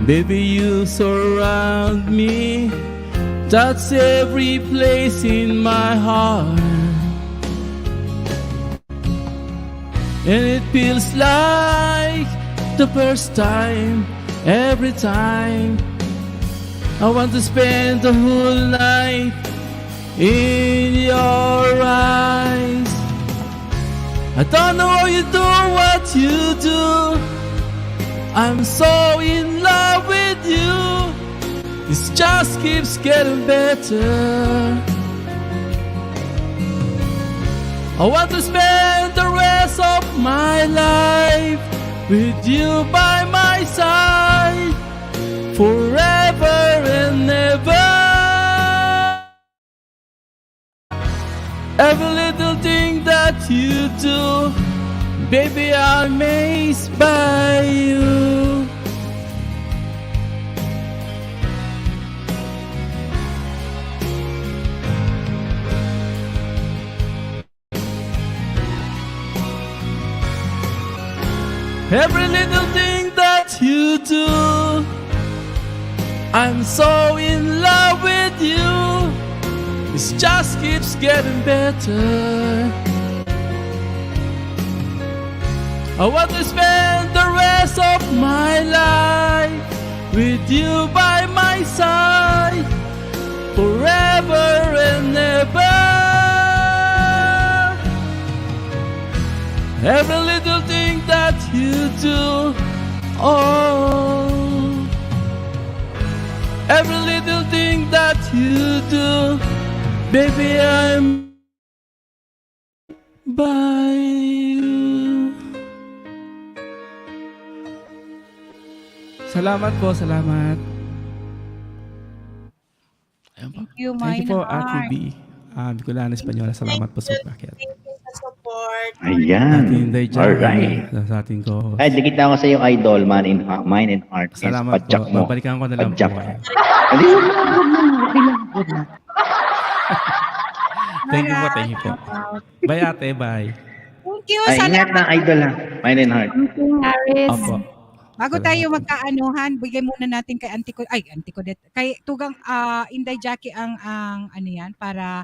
baby, you surround me. That's every place in my heart. and it feels like the first time. Every time I want to spend the whole night in your eyes. I don't know how you do what you do. I'm so in love with you. This just keeps getting better. I want to spend the rest of my life with you by my side, forever and ever. Every little thing that you do, baby, I'm amazed by you. Every little thing that you do, I'm so in love with you. This just keeps getting better. I want to spend the rest of my life with you by my side, forever and ever. Every little thing that you do, oh, every little thing that you do, baby, I'm by you. Salamat po, salamat. Ayan po. Thank you, Thank you po, Mine Ate Heart. B. Bicolana Espanyola, salamat po sa pakyat. Thank you sa support. Ate Ayan. Inday Jackie, Alright. sa ating co-host. Ay, dikit na ako sa iyong idol, mind and heart. Yes, Salamat padyak po. mo. Babalikan ko na lang po Padyak. kayo. Hindi, wag na. Okay lang. Thank you po, thank you po. Bye, ate, bye. Thank you. Ay, ingat Salamat. na idol ha. Mind and heart. Aris. Opo. Bago tayo magkaanuhan, bigay muna natin kay Auntie Codet, kay Tugang Inday Jackie ang ano yan para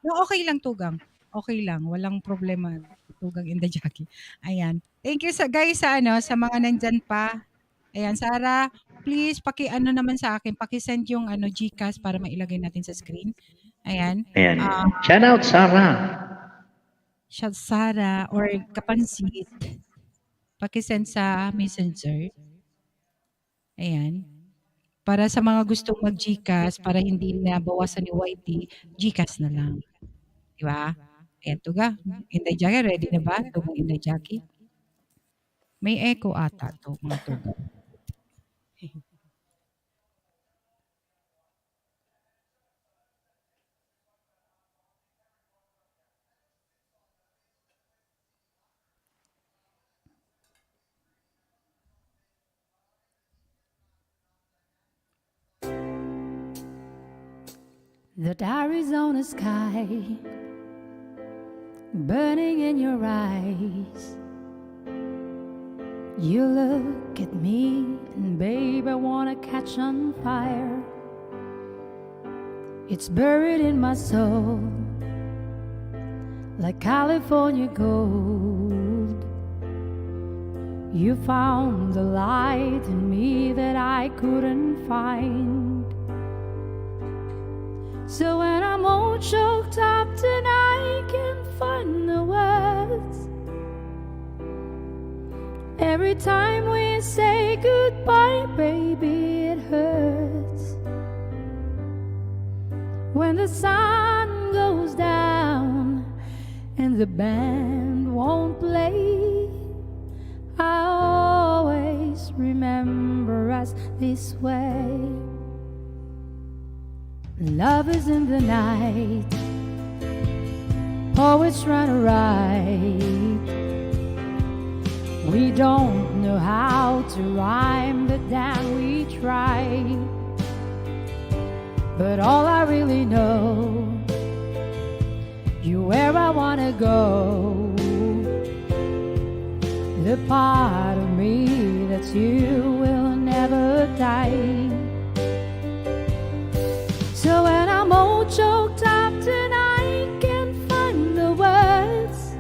no, okay lang Tugang. Okay lang, walang problema. Tugang Inday Jackie. Ayan. Thank you sa guys sa sa mga nandyan pa. Ayan, Sarah, please paki-ano naman sa akin, paki-send yung GCash para mailagay natin sa screen. Ayan. Ayan. Shout out, Sarah. Sarah or Kapansit. Paki-send sa Messenger. Ayan. Para sa mga gustong mag-GCash, para hindi na bawasan ni YT, GCash na lang. Di ba? Ayan, Tuga. Inday Jackie, ready na ba? Tugang Inday Jackie. May echo ata to, mga Tuga. The Arizona sky burning in your eyes. You look at me and babe, I wanna catch on fire. It's buried in my soul like California gold. You found the light in me that I couldn't find. So when I'm all choked up and I can't find the words, every time we say goodbye, baby, it hurts. When the sun goes down and the band won't play, I always remember us this way. Love is in the night, poets trying to write. We don't know how to rhyme, but then we try. But all I really know, you're where I wanna go. The part of me that you will never die. So when I'm all choked up and I can't find the words,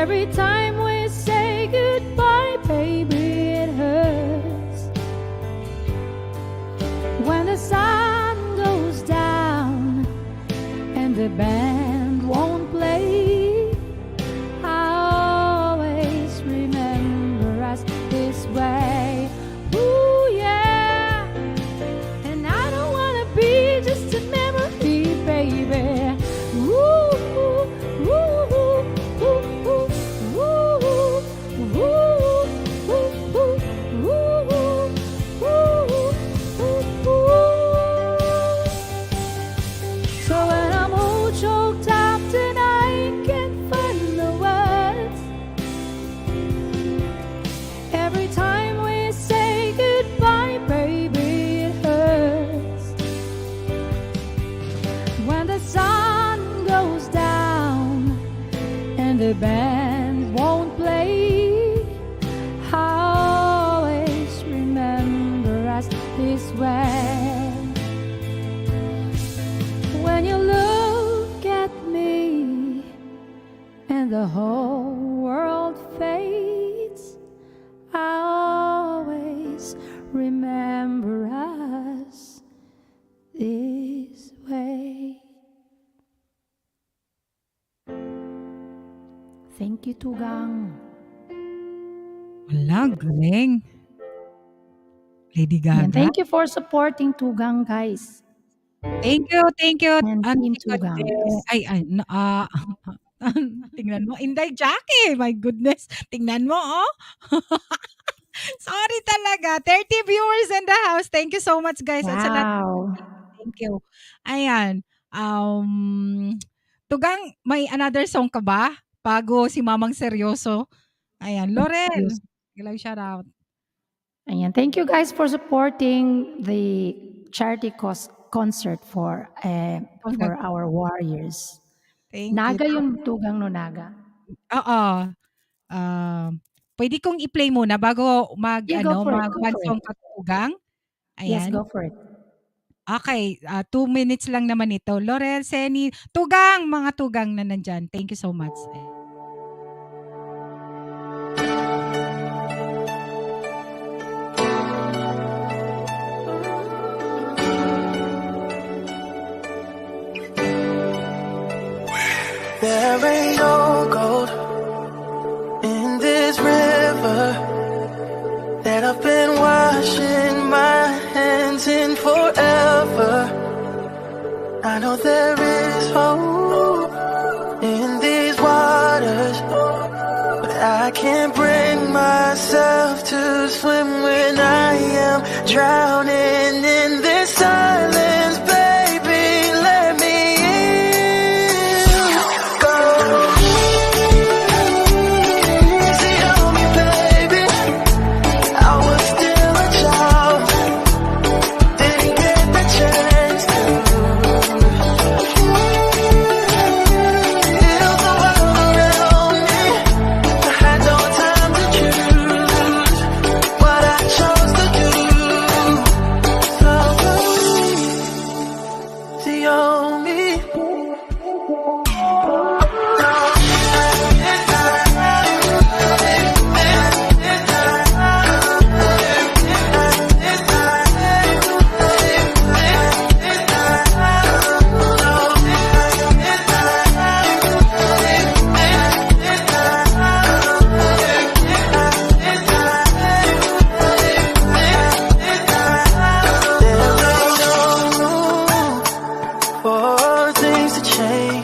Every time we say goodbye, baby, it hurts. When the sun goes down and the band won't play, I always remember us this way. Ooh, yeah. And I don't wanna be just a memory, baby. Ooh, ooh, ooh, ooh, ooh, ooh, ooh, ooh, ooh, ooh. So when I'm all choked up and I can't find the words, every time we say goodbye, baby, it hurts. When the sun goes down and the band won't play, I always remember us this way. When you look at me and the whole world fades, I always remember us this way. Thank you, Tugang. Wala, galing. Lady And Gaga. thank you for supporting Tugang, guys. Thank you, thank you. And Team Auntie Kode. Tugang. Ay, tingnan mo. Inday Jackie, my goodness. Tingnan mo, oh. Sorry talaga. 30 viewers in the house. Thank you so much, guys. At sa lahat, Wow. thank you. Ayan. Tugang, may another song ka ba? Bago si Mamang Seryoso. Ayan. Loren. Shout out. Ayan. Thank you guys for supporting the charity concert for our warriors. Thank Naga you. yung Tugang no Naga. Oo. Pwede kong i-play muna bago Yeah, go for it. Go one for song it. ka Tugang. Yes, Ayan. go for it. Okay, 2 minutes lang naman ito. Laurel, Seni, Tugang, mga Tugang na nandyan. Thank you so much. There ain't no gold in this river that I've been washing my hands in forever. I know there is hope in these waters, but I can't bring myself to swim when I am drowning in this silence. Baby, let me in. Go easy on me, baby. I was still a child, didn't get the chance to feel the world around me. I had no time to choose what I chose to do. So easy on me. For things to change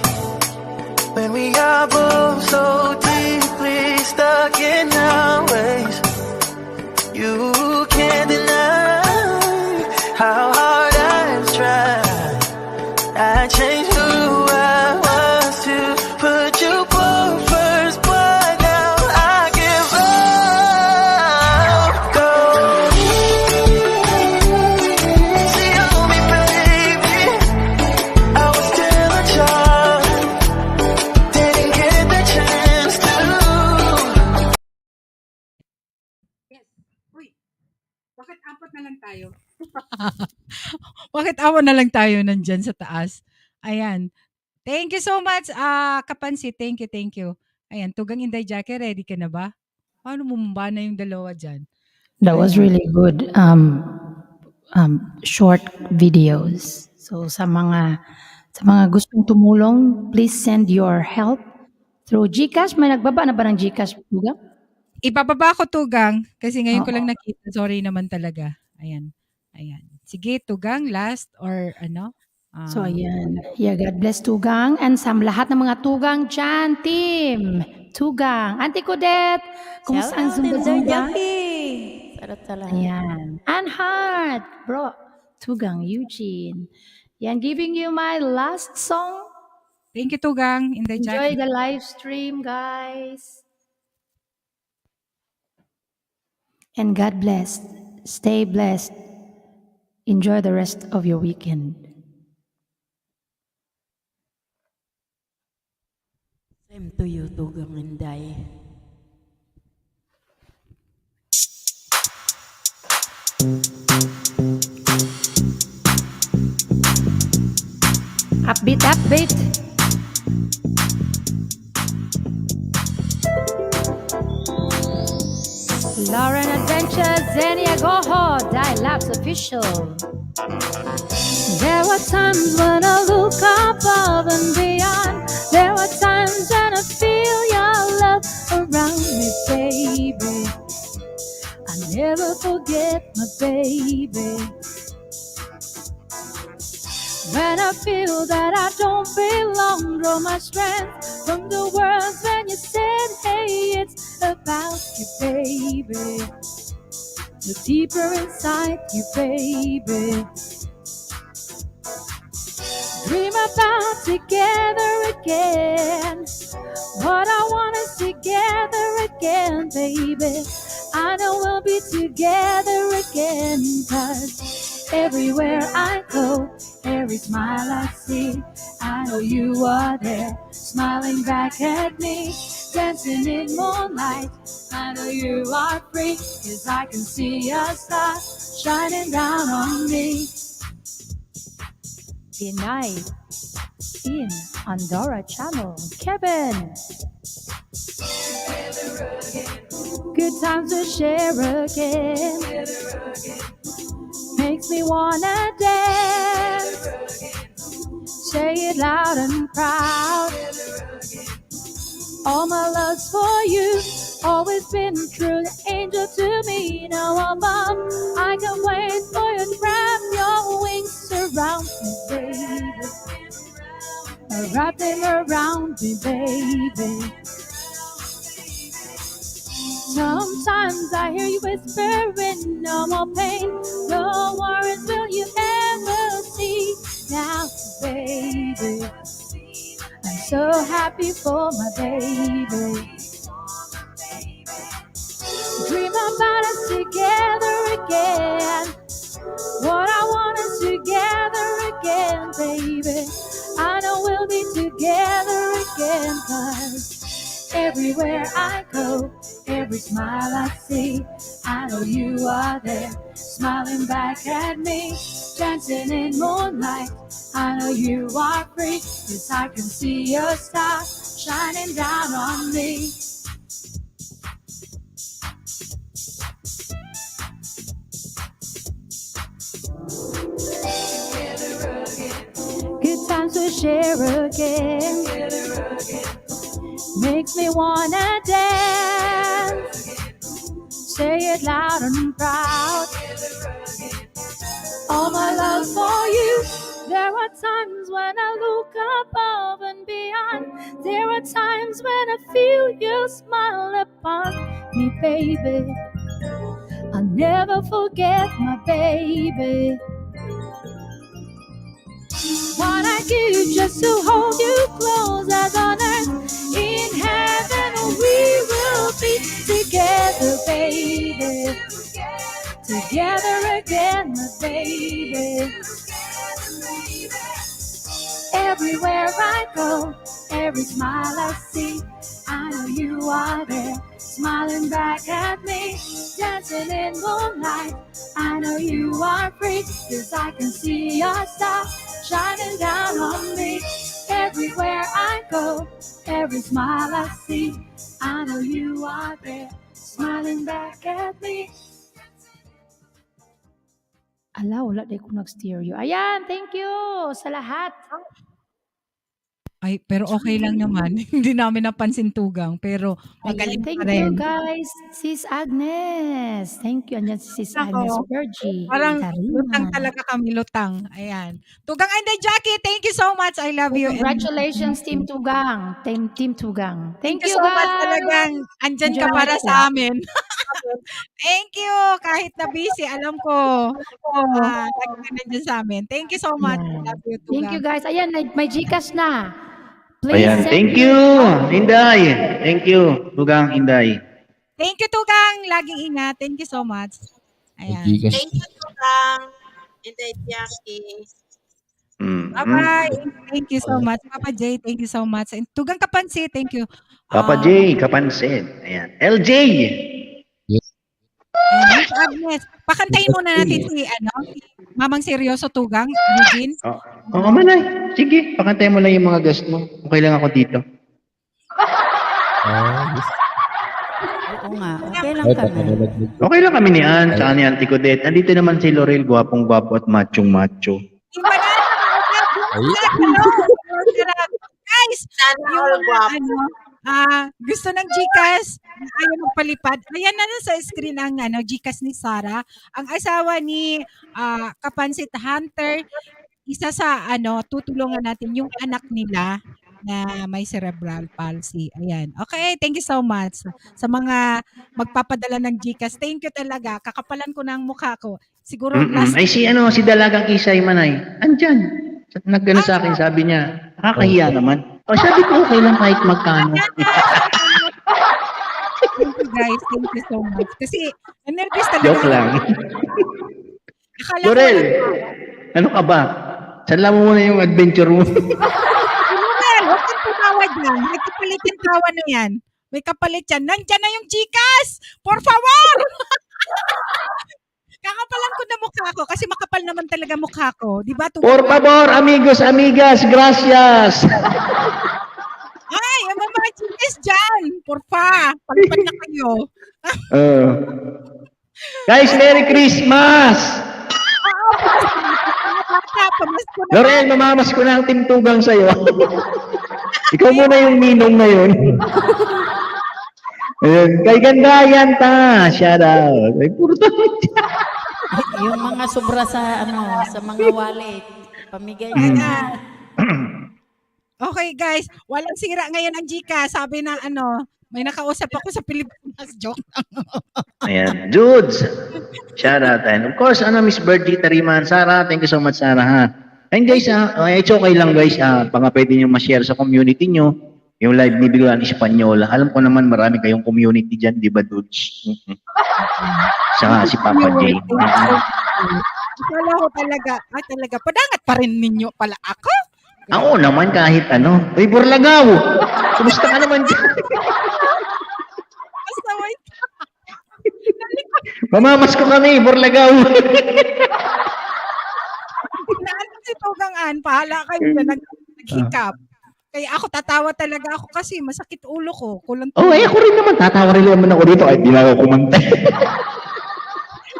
when we are both so deeply stuck in our ways. You can't deny how hard I've tried. I changed who I was to put you both first, but now I give up. Go easy on me, baby. I was still a child, didn't get the chance to. Yes. Uy, bakit apat na lang tayo? Bakit awa na lang tayo nandyan sa taas? Ayan. Thank you so much, Kapansi. Thank you, thank you. Ayan, Tugang Inday Jackie, ready ka na ba? Paano bumaba na yung dalawa dyan? That was Ayan. really good. Short videos. So sa mga gustong tumulong, please send your help through GCash. May nagbaba na ba ng GCash, Tugang? Ibababa ko, Tugang, kasi ngayon ko Oo. lang nakita. Sorry naman talaga. Ayan. Ayan. Sige, Tugang, last or ano? So ayan. Yeah, God bless Tugang and sa lahat ng mga Tugang dyan, team. Tugang. Auntie Codet, kumusta ang Zumba-Zumba? Sarap sa lahat. Ayan. And Heart, bro. Tugang, Eugene. Yan, giving you my last song. Thank you, Tugang Inday Enjoy Jackie. the live stream, guys. And God bless. Stay blessed. Enjoy the rest of your weekend. Same to you, Tugang Inday. Upbeat, upbeat. Lauren Adventures, Zenia Goho, Dialabs Official. There were times when I look above and beyond. There were times when I feel your love around me, baby. I never forget my baby. When I feel that I don't belong, draw my strength from the words when you said, hey, it's about you, baby. Look deeper inside you, baby. Dream about together again. What I want is together again, baby. I know we'll be together again, 'cause everywhere I go, every smile I see, I know you are there, smiling back at me, dancing in moonlight. I know you are free, 'cause I can see a star shining down on me. Good night in Andorra Channel, Kevin. Good times to share again. Makes me wanna dance. Say it loud and proud. All my love's for you. Always been true, the angel to me. Now above, I can wait for you to wrap your wings around me, baby. Wrap them around me, baby. Sometimes I hear you whispering, no more pain, no worries will you ever see. Now, baby, I'm so happy for my baby. Dream about us together again. What I want is together again, baby. I know we'll be together again, 'cause everywhere I go, every smile I see, I know you are there, smiling back at me, dancing in moonlight. I know you are free, 'cause I can see a star shining down on me. Good times to share again. Makes me wanna dance. Say it loud and proud. All my love for you. There are times when I look above and beyond. There are times when I feel you smile upon me, baby. I'll never forget my baby. What I give just to hold you close as on earth. In heaven we will be together, baby. Together again, my baby. Everywhere I go, every smile I see, I know you are there, smiling back at me, dancing in moonlight. I know you are free, 'cause I can see your star shining down on me. everywhere I go, every smile I see, I know you are there, smiling back at me. Ala, wala di ko nag-stereo. Ayan, thank you sa lahat. Ay, pero okay lang naman. Hindi namin napansin Tugang, pero Ayan, magaling thank pa you rin. guys. Sis Agnes. Thank you. Andyan si Sis Ako, Agnes Bergie. parang lutang Karina. talaga kami, lutang. Ayan. Tugang and Jackie, thank you so much. I love you. And Congratulations, Team Tugang. Team Tugang. thank Thank you you, so much guys. talagang andyan ka Enjoy para it. sa amin. Thank you. Kahit na busy, alam ko. Lagi ka nandyan sa amin. Thank you so much. I Ayan. love you, Thank you, Tugang. guys. Ayan, may Gcash na. Please Ayan, send thank me you, your- Inday. Thank you, Tugang Inday. Thank you, Tugang. Laging ingat. Thank you so much. Ayan. Gcash. Thank you, Tugang. And Jackie. Bye-bye. Thank you so much. Papa J, thank you so much. And Tugang Kapansi, thank you. Papa J, kapansin. Ayan. LJ. And Miss Agnes, pakantayin muna natin si Mamang Seryoso Tugang, Eugene. Oo, manay. Sige, pakantay mo lang yung mga guest mo. Okay lang ako dito. Yes. Oo nga, okay lang Ay, kami. pakinulag mo. Okay lang kami ni Ann, tsaka ni Auntie Codet. Andito naman si Laurel, gwapong-gwapo at machong-macho. Iba na, Ay. guys, Sana yung all mga guwapo. gusto ng GCash, ayaw magpalipad. Ayan na sa screen ang GCash ni Sarah. Ang asawa ni Kapansit Hunter, isa sa tutulungan natin yung anak nila na may cerebral palsy. Ayan. Okay, thank you so much. Sa mga magpapadala ng GCash, thank you talaga. Kakapalan ko na ang mukha ko. Siguro last Ay, si Dalagang Isay Manay. Andyan. Nagano sa akin, sabi niya, nakakahiya naman. O, sabi ko, okay lang kahit magkano. Thank you guys. Thank you so much. Kasi nervous talaga. Joke lang. Akala ko Laurel, ano ka ba? Sanla mo muna yung adventure mo. Laurel, huwag kang tumawa dyan. May kapalit yung tawa na yan. May kapalit yan. Nandyan na yung Gcash! Por favor! Kakapalan ko na mukha ko kasi makapal naman talaga mukha ko. Di ba? Por favor, amigos, amigas, gracias. Ay, yung mga Gcash dyan. Porfa, palipad na kayo. Guys, Merry Christmas! Pamasko na. Laurel, mamamas ko na ang Team Tugang sa'yo. Ikaw muna yung ninong na yun. Ayun. Kay ganda yan ta. Shout out. Ay, puro tayo. Yung mga sobra sa sa mga wallet, pamigay na. Okay guys, walang sira ngayon ang Gcash. Sabi ng may nakausap ako sa Pilipinas. Joke lang. Ayan. Dudes. Shout out. And of course, Miss Bertie Tariman. Sarah, thank you so much, Sarah, ha. And guys, it's okay lang, guys. Baka pwede nyo ma-share sa community nyo. Yung live ni Bicol Espanyola. Alam ko naman marami kayong community dyan, di ba, dudes? Saka si Papa J. Akala ko talaga, padangat pa rin ninyo pala ako. Ako naman kahit Uy, Burlagaw! Kumusta ka naman dyan? Basta wait. Mamamas ko kami, Burlagaw! Naano si Tugangan, pahala kayo na naghikap. Kaya ako tatawa talaga ako kasi masakit ulo ko. Kulang Ako rin naman. Tatawa rin naman ako dito. Ay, di na ako kumanta.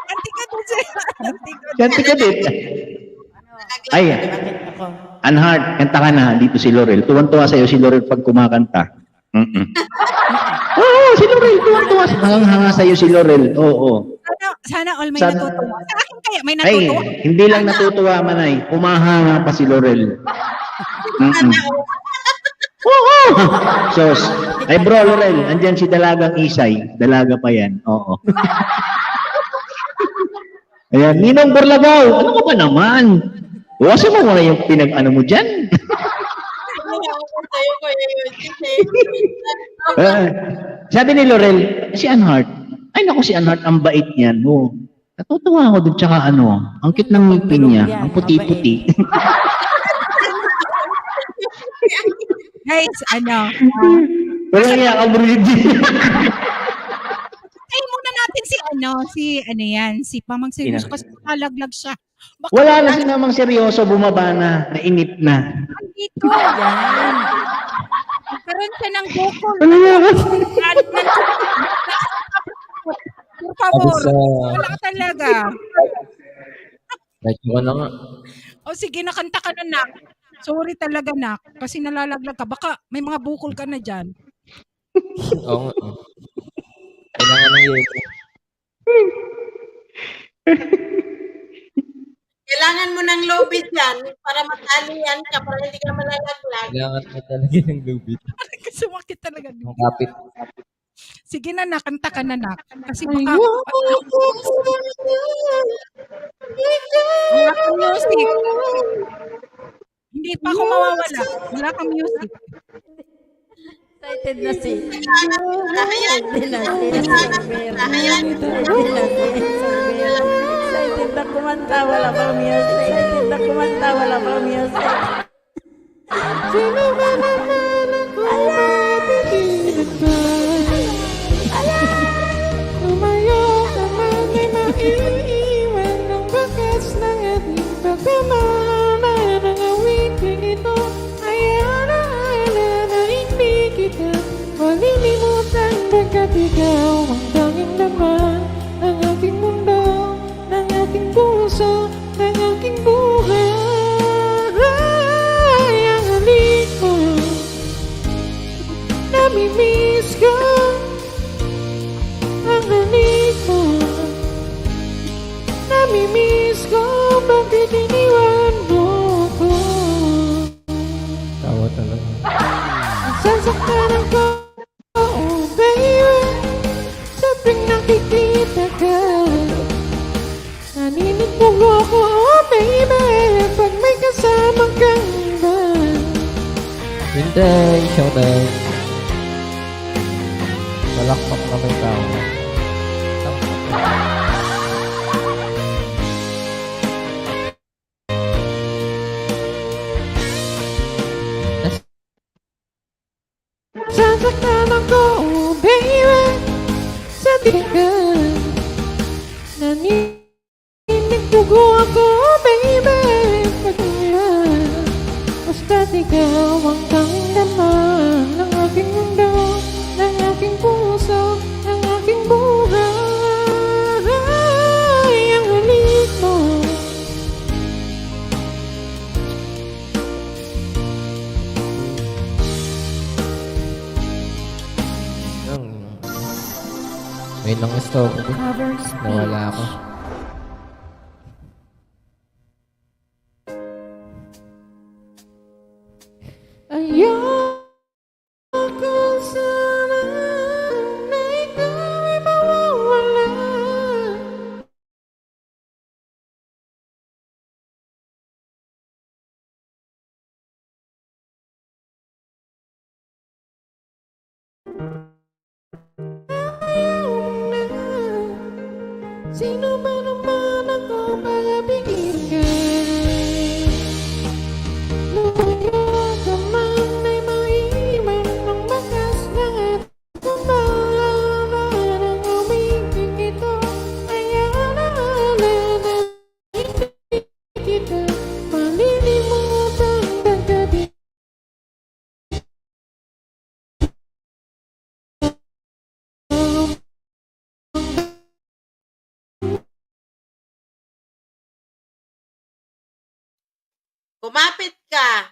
Anti ka doon siya. Ganti ka din. Ay, Bakit ako? Anhard, kanta ka na dito si Laurel. Tuwan-tuwa sa'yo si Laurel pag kumakanta. Oo, si Laurel. Tuwan-tuwa. Hangang-hanga sa'yo si Laurel. Oo. Sana all may natutuwa. Sa akin kaya may Ay, natutuwa. hindi lang natutuwa man ay. Humahanga pa si Laurel. Oo. Sos. Ay bro, Laurel, andyan si Dalagang Isay. Dalaga pa yan. Oo. Ayan, Ninong Burlagaw, ano ka ba naman? Buwasan mo muna yung pinag-ano mo dyan. Sabi ni Laurel, si Anhart, ay naku si Anhart, ang bait niyan. Oh. Natutuwa ako dun, tsaka ang cute ng ngipin niya, ang puti-puti. Guys, Wala niya, kabridge. ay muna natin si Pamang Seryoso kasi nalaglag siya. Baka Wala na si Namang Seryoso, bumaba na, nainip na. dito. Yan. Nagkaroon siya ng bukol. Ano yan? Por favor. Sabi sa... Wala ka talaga. Medyo ka na nga. O sige, nakanta ka na, nak. Sorry talaga, nak. Kasi nalalaglag ka. Baka may mga bukol ka na dyan. Oo nga. Kailangan ng yelo. Kailangan mo ng lobis yan para matalian ka, para hindi ka malalaglag. Kailangan mo talaga ng lubid. Sumakit talaga. Ang kapit. Sige na, nak. Kanta ka na, nak. Kasi baka... Wala kang music. Hindi pa ako mawawala. Wala kang music. Excited na si. Ayan. Excited na si Sorber. Excited na si Sorber. Excited na kumanta, wala pang music. Excited na kumanta, wala pang music. Sino ba naman ako mapipilin ba? Lumayo ka man ay maiiwan ng bakas ng ating pagmamahal ng awiting ito. Ayala-ala na hindi kita malilimutan pagkat ikaw ang tanging laman ng aking mundo, ng aking puso, ng aking buhay. Ang halik mo, namimiss ko. Ang halik mo, namimiss ko. Bakit iniwan mo ko? Tawa talaga. Sasaktan ako, oh baby. Sa tuwing nakikita ka, naninindig ako, oh baby. Pag may kasama kang iba. Hindi, shout out. Malakpak na may tao. Sasaktan ako, oh baby. Sa tigan, naninindig ako, oh baby. Pag ngayon, basta't ikaw ang tanging laman ng aking mundo, ng aking puso, ng aking buhay. Ang halik mo, May nang stop ko. Nawala ako. ayoko sana na ikaw ay mawawala. Ayaw mo na. Sino ba naman ako para bigyan ka? Lumayo ka man ay maiwan ng bakas na at kumahal ng umitig ito. Ayala-ala na hindi kita malilimutan pagkat Kumapit ka.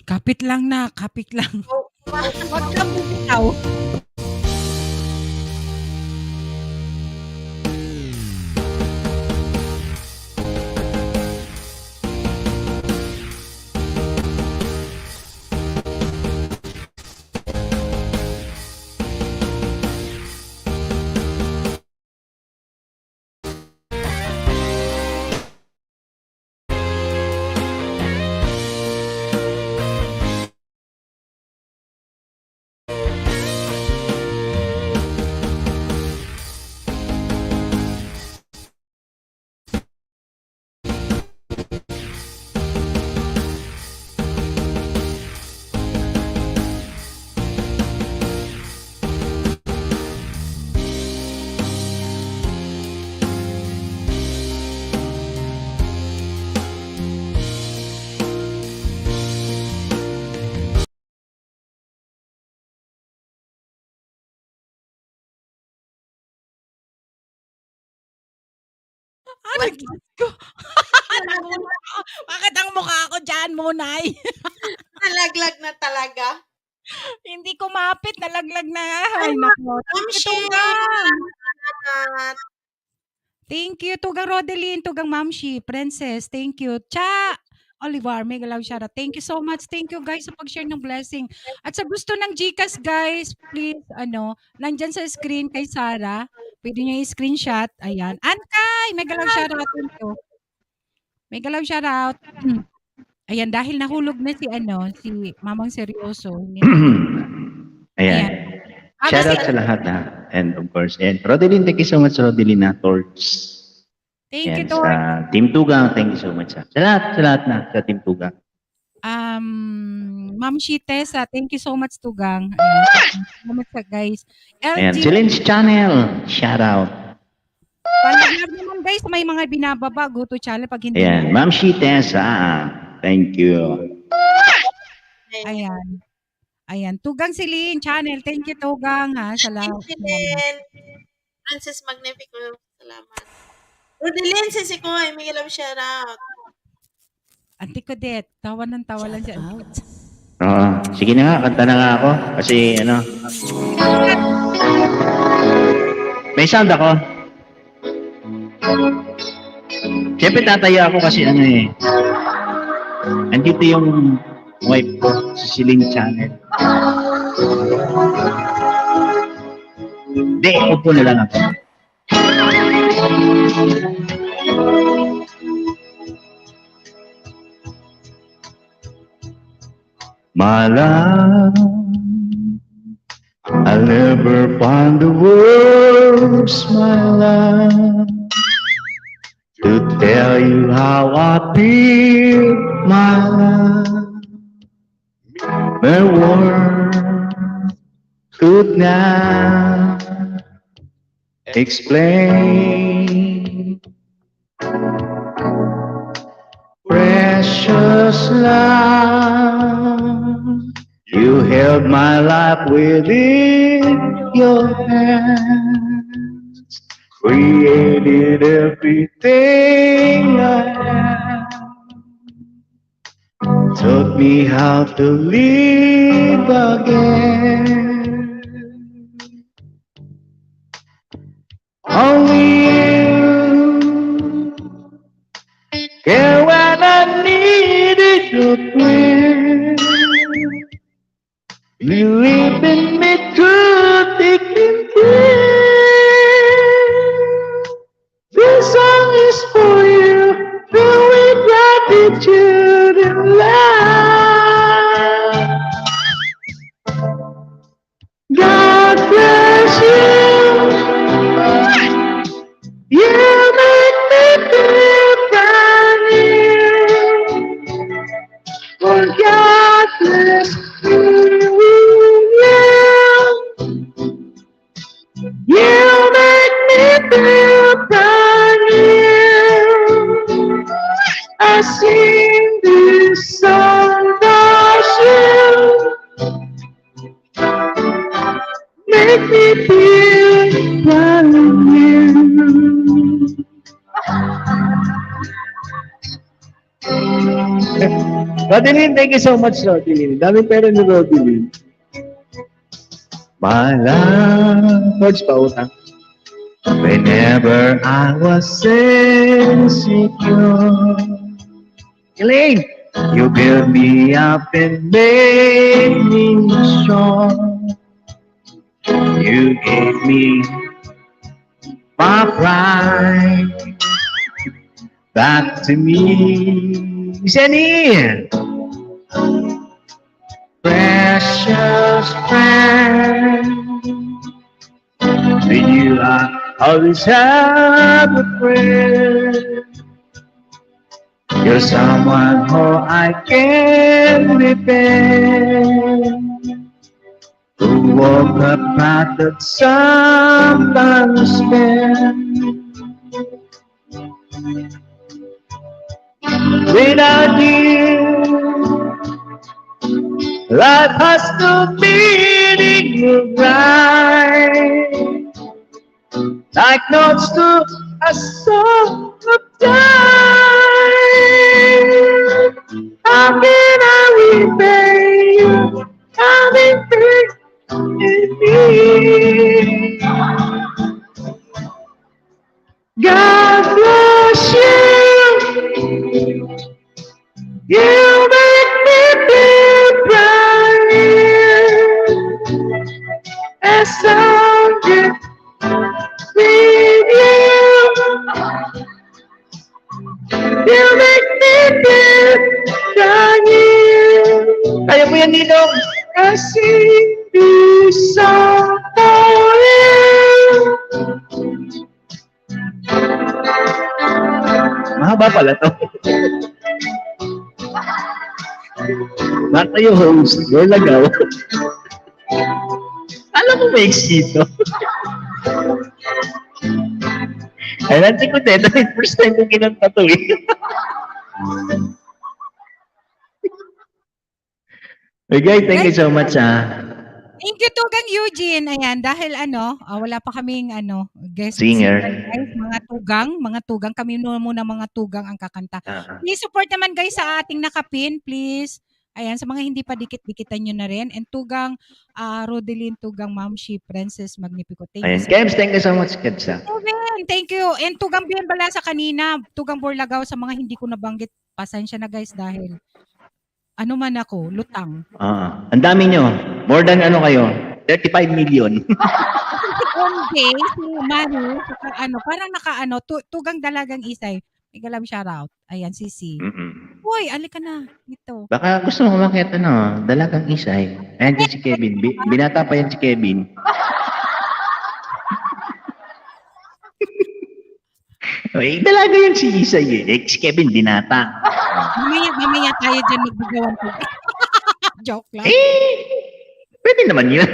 Kapit lang, nak. Kapit lang. Oh, Huwag kang bumitaw. Ay, Diyos ko. Nagulat ako. Bakit ang mukha ko dyan, Monay? Nalaglag na talaga. Hindi kumapit, nalaglag na. Ay, Ay, nako. Ma'am Thank you, Shi, Tugang. salamat. Thank you, Tugang Rodeline, Tugang Mamshi, Princess. Thank you. Cha! Olivar, mega love shout out. Thank you so much. Thank you guys sa pag-share ng blessing. At sa gusto ng GCash guys, please, nandyan sa screen kay Sarah. Pwede niyo i-screenshot. Ayan. Ankay, mega love shout out. Thank you. Mega love shout out. Ayan, dahil nahulog na si Mamang Seryoso. Hindi na. Ayan. Shout out sa lahat ha. And of course, and Rodeline, thank you so much, Rodeline na Torch. Thank you, Sa Tor. Team Tugang, thank you so much ha. Sa lahat na, sa Team Tugang. Ma'am Tessa, thank you so much, Tugang. Ayan. Salamat sa guys. Ayan, LG, Challenge Channel, shout out. palaglag naman guys, may mga binababa, go to channel pag hindi Ayan, Ma'am Tessa, thank you. Ayan. Ayan, Tugang Celine channel. Thank you, Tugang ha. Salamat. Francis Magnifico, salamat. Rodeline, sisi ko, may love shout out. Auntie Codet, tawa ng tawa lang siya. Oo, sige na nga, kanta na nga ako. Kasi may sound ako. Siyempre tataya ako kasi andito yung wife ko, si Celine Channel. Hindi, upo na lang ako. My love, I'll never find the words, my love, to tell you how I feel, my love. The words could not explain. Precious love, you held my life within your hands, created everything I am, taught me how to live again. Only you care when I needed your friend. Believe in me through thick and thin. This song is for you, filled with gratitude and love. God bless you. You make me feel brand new. For God bless you. You make me feel brand new. I sing this song for you. Make me feel brand new. Rodeline, thank you so much, Rodeline. Daming pera ni Rodeline. My love, George Pautang. Whenever I was insecure, Elaine, you built me up and made me strong. You gave me my pride back to me. Jenny, precious friend, with you I always have a friend. You're someone who I can depend, who walk the path that sometimes spend. Without you, life has no meaning to ride. Like notes to a song of time. How can I repay you? How in me? God bless you. You make me feel bright. As I'm with you, you make me feel bright. Kaya mo yan, Ninong. I sing this song for you. Mahaba pala to. Not tayo host, girl lagaw. Alam mo may eksito. Ay, nanti ko din. First time kong kinanta to eh. Hey guys, thank you so much Thank you, Tugang Eugene. Ayan, dahil wala pa kaming guest singer. Guys, mga tugang. Kami muna mga tugang ang kakanta. Please support naman guys sa ating nakapin, please. Ayan, sa mga hindi pa dikit-dikitan nyo na rin. And Tugang, Rodeline Tugang, Mamshi, Princess Magnifico. Thank you. Kebs, thank you so much, Kebs. Thank you. And Tugang Bien Balasa kanina, Tugang Borlagaw sa mga hindi ko nabanggit. Pasensya na guys dahil ano man ako, lutang. Ang dami nyo. More than kayo? 35 million. Okay, si Manu, parang Tugang Dalagang Isay. May galam shoutout. Ayan, Sisi. Hoy, alika na. Dito. Baka gusto mo umakyat Dalagang Isay. Ayan din si Kevin. Binata pa yan si Kevin. Dalaga yan si Isay eh. Si Kevin, binata. Mamaya tayo dyan magbigawan ko. Joke lang. Pwede naman yun.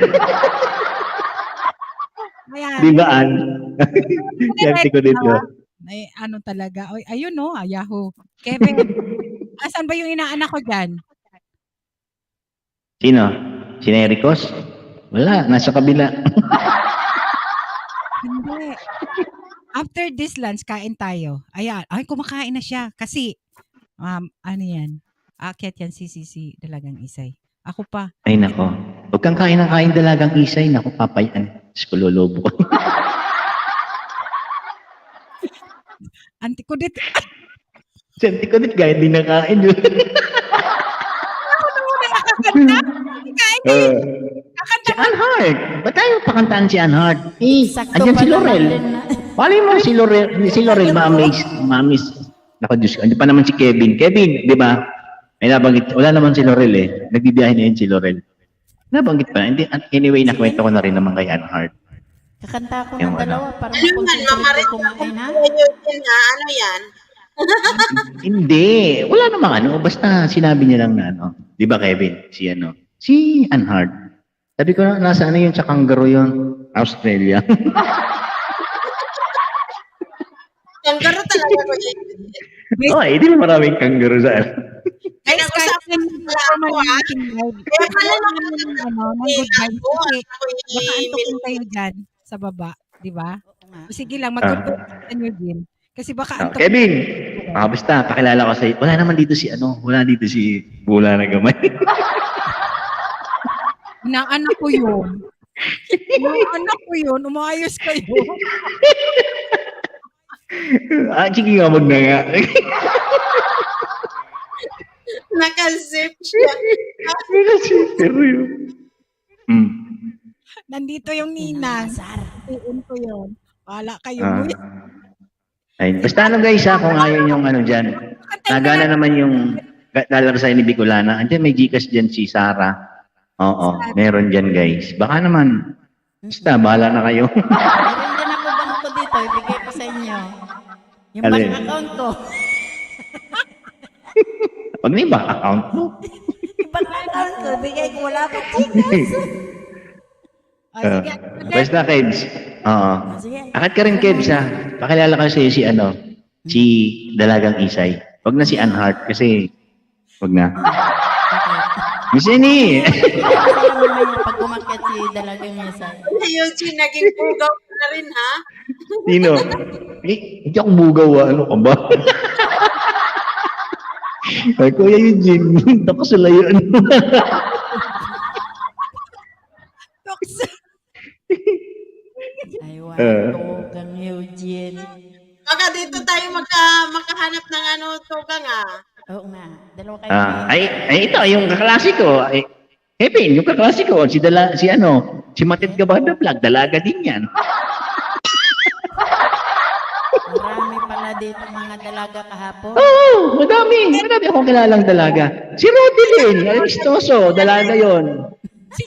Di ba, Ann? Siyempre ko dito. Ay, talaga. Oy, ayun Yahoo. Kevin, asan ba yung inaanak ko dyan? Sino? Si Nericos? Wala, nasa kabila. Hindi. After this lunch, kain tayo. Ayan. Ay, kumakain na siya. Kasi, yan? Aakyat yan si Dalagang Isay. Ako pa. Ay, nako. Huwag kang kain ng kain Dalagang Isay. Nako, papayan. Skulolobo ko. Auntie ko dito. Si Auntie ko dito, gaya din nakain yun. Ako na muna nakakanta. Kain kayo. Si Anhart. Ba't tayo pakantaan si Anhart? Andyan si Laurel. Pali mo si Laurel, ma-amaze. Naku, Diyos ko. Hindi pa naman si Kevin. Kevin, di ba? May nabanggit. Wala naman si Laurel eh. Nagbibiyahe na yun si Laurel. Nabanggit pa. Anyway, nakwento ko na rin naman kay Anhart. Kakanta ko ng dalawa para Mamarit kumain ha? Ano yan? Hindi. Wala namang Basta sinabi niya lang na Di ba, Kevin? Si Anhart. Sabi ko, nasa yun sa kangaroo yun? Australia. Kangaroo talaga ko yun. Hindi mo maraming kangaroo saan. Ay, nag-usapan pala ako Kaya pala good vibes. Baka antukin kayo dyan sa baba. Di ba? Sige lang, mag-good vibes nyo din. Kasi baka antukin. Kevin! Basta, pakilala ko sa'yo. Wala naman dito si Bula na Gamay. Inaanak ko yun. Umayos kayo. Sige nga, wag na nga. Naka-zip siya. Pero yun. Nandito yung ninang. Iyon ko yun. Wala kayo. Basta guys kung ayaw yung dyan. Nagana naman yung lalabasan ni Bicolana. Andiyan may Gcash dyan si Sarah. Oo, meron dyan guys. Baka naman, basta, bahala na kayo. Meron din ako bangko dito, ibigay ko sa inyo. Yung bank account ko. Pag may bank account mo. Yung bank account ko, ibigay ko, wala pa Gcash. Basta, Kebs. Akit ka rin, Kebs, ha. Pakilala ka sa'yo si Dalagang Isay. Wag na si Anhart, kasi, wag na. Miss Eni! Pag umakyat si Dalagang Isay. Eugene, naging pugaw na rin, ha? Sino? Hindi ako bugaw, ano ka ba? Ay, Kuya Eugene, tapos sila yun. Ay, wow, kang Eugene. Baka dito tayo makahanap ng tugang Oo nga, dalawa kayo. Ito, yung kaklase ko. Hepin, yung kaklase ko, si Matid Gabada Vlog, dalaga din yan. Marami pala dito mga dalaga kahapon. Oo, madami akong kilalang dalaga. Si Rodelyn, Aristoso, dalaga yon. Si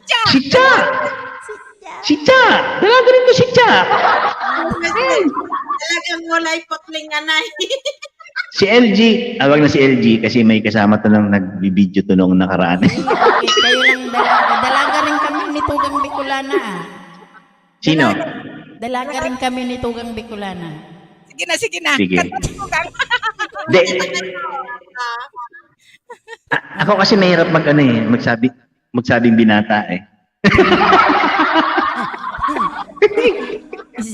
Cha, dalaga rin ko si Cha. Talagang walay potling anay. Si LG, wag na si LG kasi may kasama to nang nagbibideo to nung nakaraan. Okay, kayo lang dalaga. Dalaga rin kami ni Tugang Bicolana. Sino? Dalaga rin kami ni Tugang Bicolana. Sige na. Sige. Kanta si Tugang. Hindi. Ako kasi mahirap magsabing binata eh.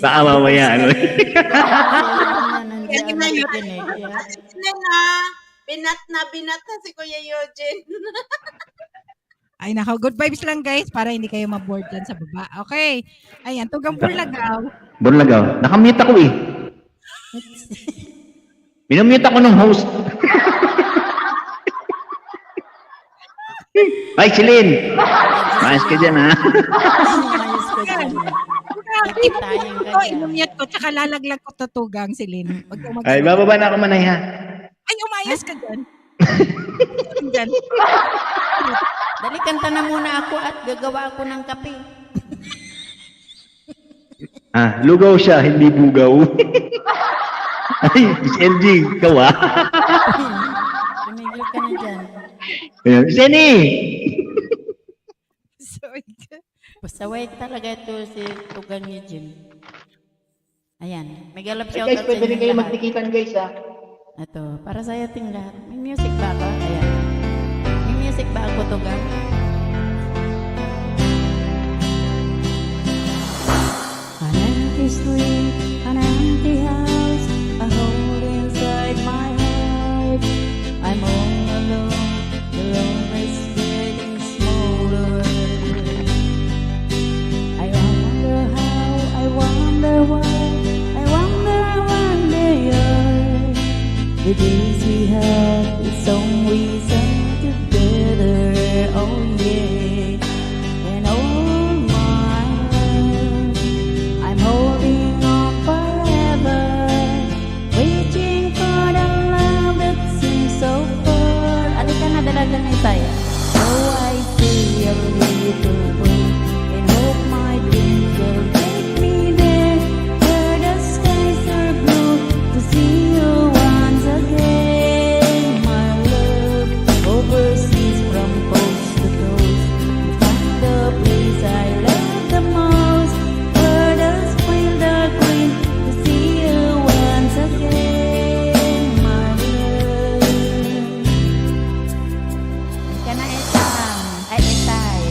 Baka mamaya Binat na si Kuya Eugene. Ay, nako. Good vibes lang, guys, para hindi kayo maboard dyan sa baba. Okay. Ayan, Tugang Burlagaw. Nakamute ako eh. Minumute ako ng host. Ay, Celine! Maayos ka dyan, ha? Ayos ko dyan. Tayang ka dyan. Inumute ko, tsaka lalaglag ko to Tugang, Celine. Ay, bababa na ako manay, ha? Ay, umayos ka dyan. Dyan. Dali, kanta na muna ako at gagawa ako ng kape. Lugaw siya, hindi bugaw. Ay, Miss LG, ikaw Tumigil ka na dyan. Seni! Pasaway talaga ito si Tugang Eugene. Ayan, may galap Hey shoutout guys, pwede rin kayo lahat. magtikitan guys, ha? Ito, para sa ating lahat. May music ba ako? Ayan. May music ba ako, Tugang? An empty street, an empty house, a hole inside my heart. I'm all alone, the room is getting smaller. I wonder how, I wonder why, I wonder when they are. The days we had, the song we sang together, oh yeah. And all my love, I'm holding on forever, waiting for the love that seems so far. Alika na, dalaga na tayo. So I see a little boat and hope my dreams will take me there, where the skies are blue, to see you once again. My love, overseas from coast to coast, to find the place I love the most, where the spring the green, to see you once again. My love. Can I etay?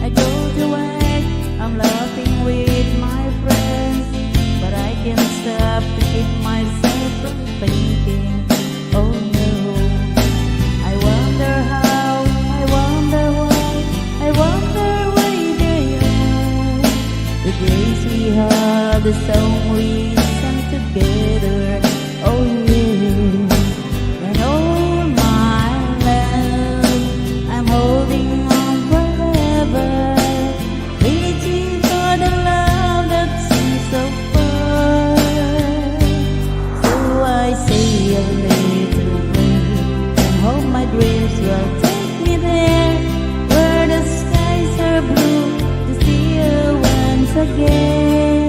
I go to work, I'm laughing with my friends, but I can't stop to keep myself from thinking, oh no. I wonder how, I wonder why, I wonder why they are. The days we had, the song we sang together, oh yeah. And all my love, I'm holding on forever, reaching for the love that seems so far. So I say a little prayer and hope my dreams will take me there, where the skies are blue, to see you once again.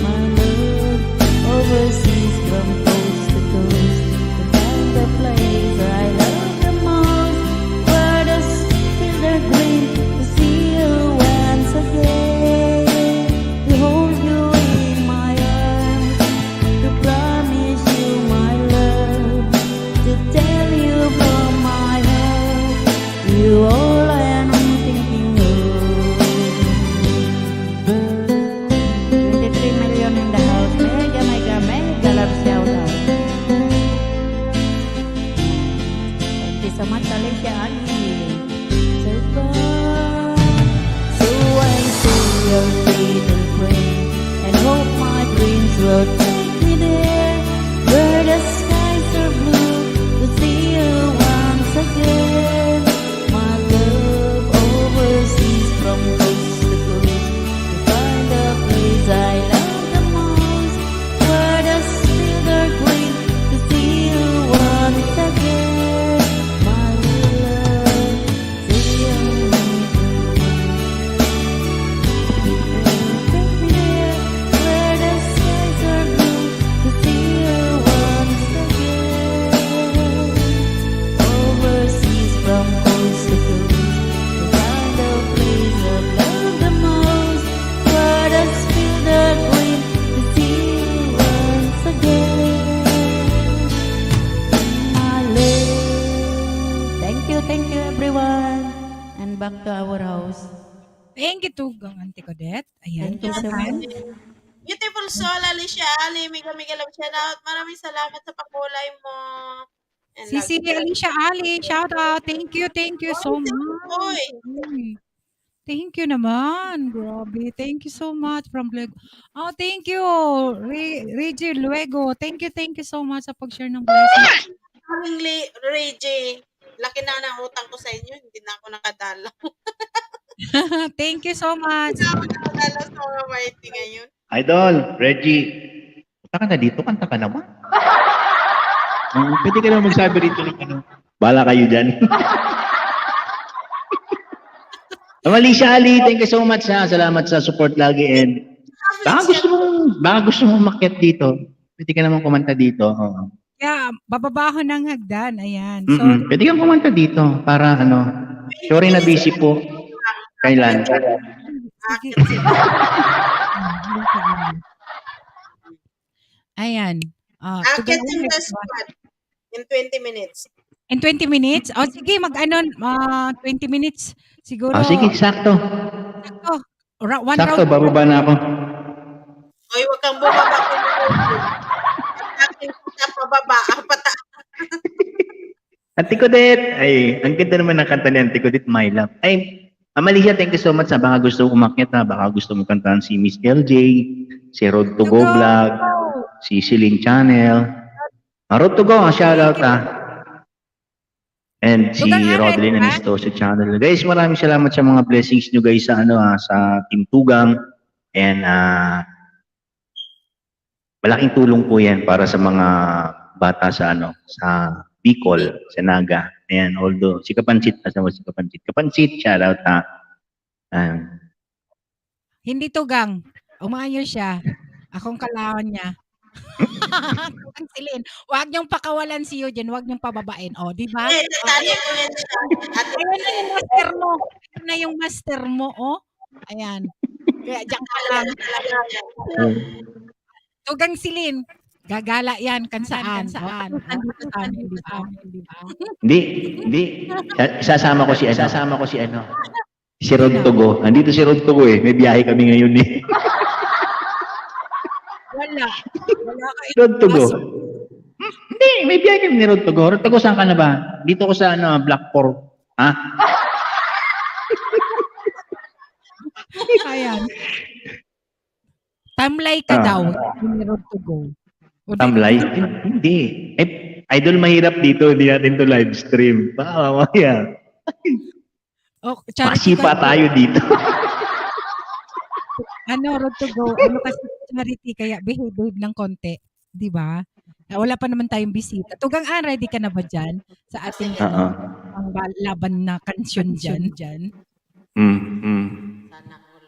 My love, overseas from coast to coast, to find the place I love the most, where the fields are green, to see you once again, to hold you in my arms, to promise you my love, to tell you from my heart, you all I'm thinking of. 23 million everyone. And back to our house. Thank you, Tugang Auntie Odette. Ayan. Thank you so much. Beautiful soul, Alicia Ali. Mega love shout out. Maraming salamat sa pakulay mo. And Si Alicia Ali, shout out. Thank you so much. Uy, Uy, thank you naman. Grabe. Thank you so much from Lego. Oh, thank you. Reggie Luego. Thank you so much sa pag-share ng blessing. Reggie. Laki na ng utang ko sa inyo. Hindi na ako nakadala. Thank you so much. Hindi na ako nakadala sa mga mighty ngayon. Idol, Reggie, punta ka na dito, kanta ka naman. Pwede ka naman magsabi rito ng ano. Bala kayo dyan. Alicia Ali, thank you so much ha. Salamat sa support lagi and baka gusto mong makiat dito. Pwede ka naman kumanta dito. Oo. Yeah, bababa ako ng hagdan. Ayan. So, Pwede kang kumanta dito para ano. Sorry na busy po. Kailan? sige. Ayan. Akit yung the squad in 20 minutes. In 20 minutes? O sige, 20 minutes. Siguro. Sige, sakto. Sakto. One Sakto, round. bababa na ako. Oy, wag kang bumaba. Akin kita pababa. Ate Codet. Ay, ang ganda naman ng kanta ni Ate Codet, My Love. Ay, Amalia, thank you so much. Baka gusto mo umakyat na. Baka gusto mo kantahan si Miss LJ, si Road to Go Vlog, si Celine Channel. Road to Go, shoutout And si Rodlin and Istosio Channel. Guys, maraming salamat sa mga blessings nyo guys sa sa Team Tugang. And malaking tulong po yan para sa mga bata sa sa Bicol, sa Naga. Ayan, although si Kapansit, Kapansit, shoutout Hindi Tugang. Umayo siya. Akong kalawan niya. Tugang Silin. Huwag niyong pakawalan si Eugene. Huwag niyong pababain. O, di ba? Tatali ko yan siya. Ayan na yung master mo. Ayan na yung master mo. O. Ayan. Kaya diyan ka lang. Tugang Silin. Gagala yan kan saan. Nandito sa amin, di ba? Hindi. Sasama ko si si Rod Togo. Andito si Rod Togo eh. May biyahe kami ngayon eh. Wala Rod Togo. Hindi, may biyahe kami ni Rod Togo. Rod Togo, saan ka na ba? Dito ko sa Blackport. Ha? Ayan. Tamlay ka daw. Ni Rod Togo. Tamlay? Hindi. Idol, mahirap dito. Hindi natin to live stream. Baka mamaya. Masipa tayo dito. Rod to go. Kasi charity, kaya behave ng konti. Di ba? Wala pa naman tayong bisita. Tugang, ready ka na ba dyan? Sa ating ang laban na kansyon dyan. Sana all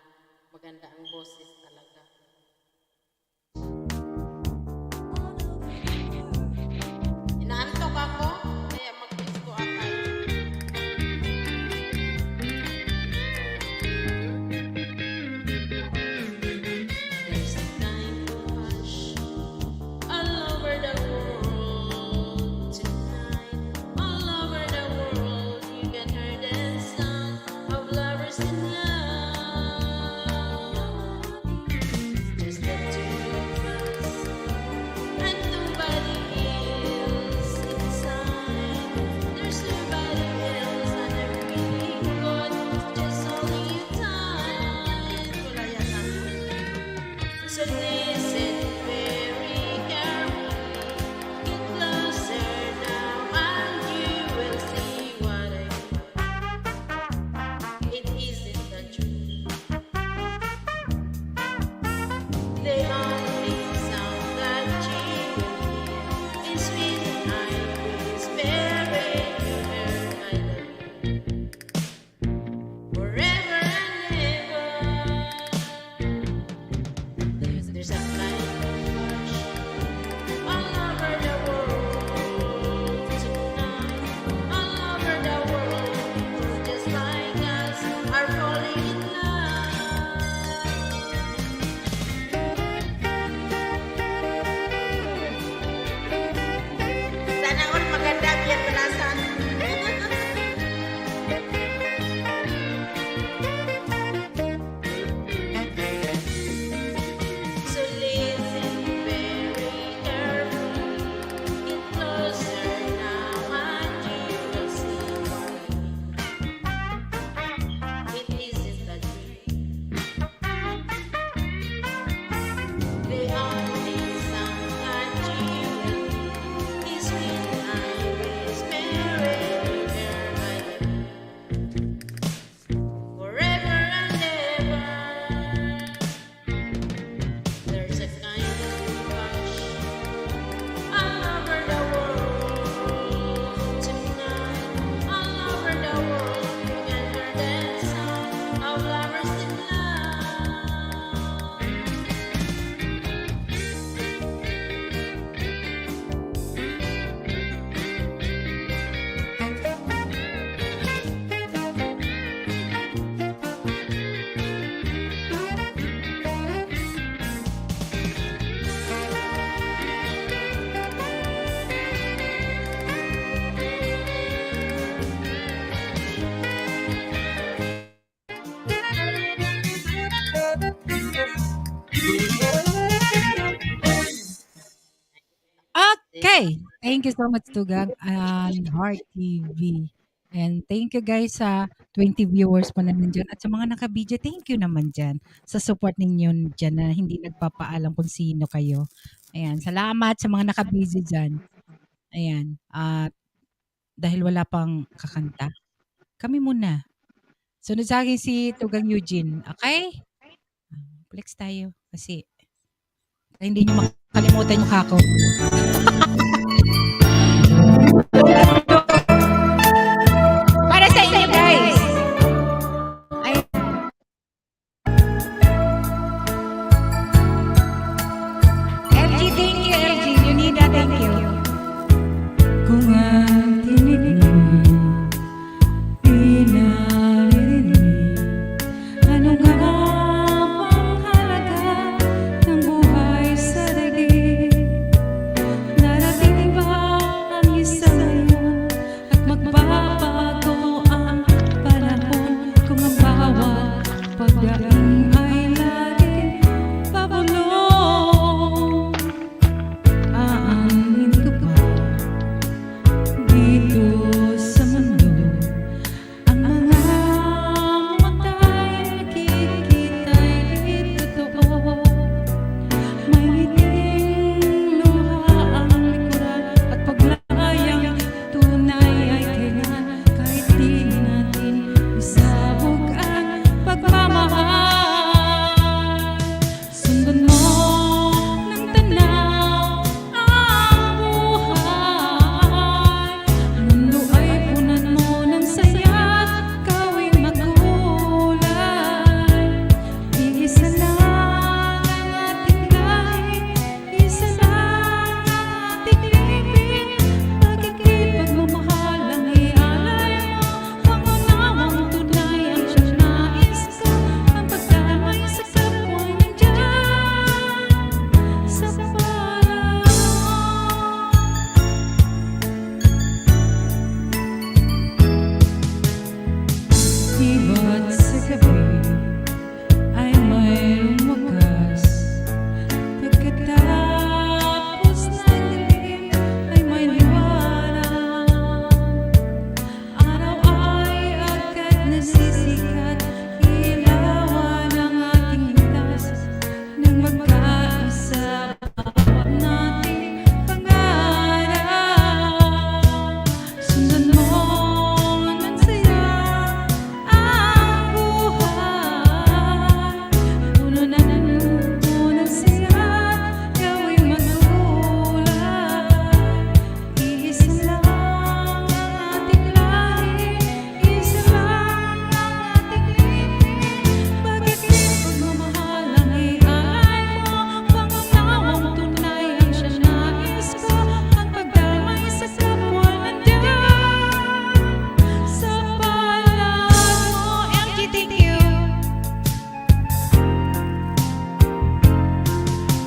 maganda ang boses talaga. Inaantok ako, kaya mag-disco atay. There's a kind of hush all over the world tonight. All over the world, you can hear the sound of lovers in love. Okay. Thank you so much, Tugang and Heart TV. And thank you guys sa 20 viewers pa na nandyan. At sa mga naka-video, thank you naman dyan sa support ninyo dyan na hindi nagpapaalam kung sino kayo. Ayan, salamat sa mga naka-busy dyan. Ayan, at dahil wala pang kakanta, kami muna. Sunod sa akin si Tugang Eugene. Okay? Flex tayo kasi hindi nyo makalimutan yung kako. Para sa inyo, guys. Ay. LG, thank you, LG. Unida, thank you. Kung ang tinig mo pinaririnig, ano nga bang halaga ng buhay sa daigdig? Darating ba ang isang ngayon at magbabago ang panahon kung ang bawat pagdaing ay laging pabulong? Aanin ko ba dito sa mundo ang mga mata'y nakikita'y totoo? May ngiting luha ang likuran at paglayang tunay ay kailan kahit di natin isabog ang pagmamahal. Sundan mo ng tanaw ang buhay. Mundo ay punan mo ng saya at gawing magkulay. Iisa lang ang ating lahi, isa lang ang ating libing. Bakit di pagmamahal ang ialay mo? Pangunawang tunay ang siyang nais ko. Ang pagdamay sa kapwa'y nandyan sa palad mo. Iba't sa gabi ay mayroong wagas. Pagkatapos ng dilim ay may liwanag. Araw ay agad nasisikat, ilawan ang ating landas. Nang magkaisa bawat nating pangarap. Sundan mo ng saya ang buhay. Puno na ng saya, gawing magkulay. Iisa lang ang ating lahi, isa lang ang ating libing. Bakit di pagmamahal ang ialay mo? Pangunawang tunay ang siyang nais ko. Ang pagdamay sa kapwa nandyan sa palad mo. LG, thank you.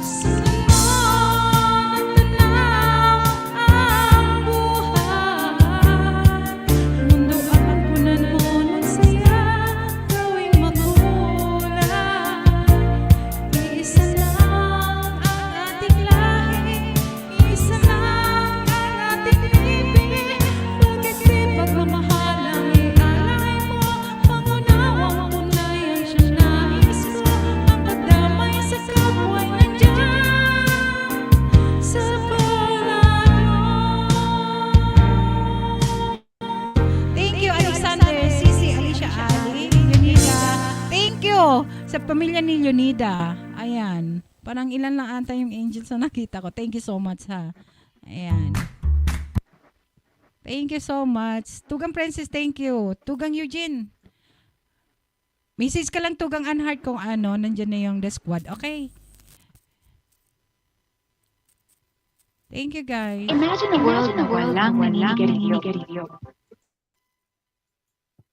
Sundan mo ng tanaw ang buhay. Mundo at punan mo ng saya, gawing magkulay. Iisa lang ang ating lahi, isa lang ang ating libing. Bakit di pagmamahal ang ialay mo? Pangunawang tunay ang siyang nais ko. Ang pagdamay sa kapwa'y nandyan sa palad mo. Thank you, Alexander, Sisi, Alicia, Ali, Leonida. Thank you sa pamilya ni Leonida. Ayan. Parang ilan lang ata yung angels na nakita ko. Thank you so much, ha. Ayan. Thank you so much. Tugang Princess, thank you. Tugang Eugene. Message ka lang Tugang Unheart kung ano, nandyan na yung The Squad. Okay? Thank you, guys. Imagine a world na walang naninigarilyo.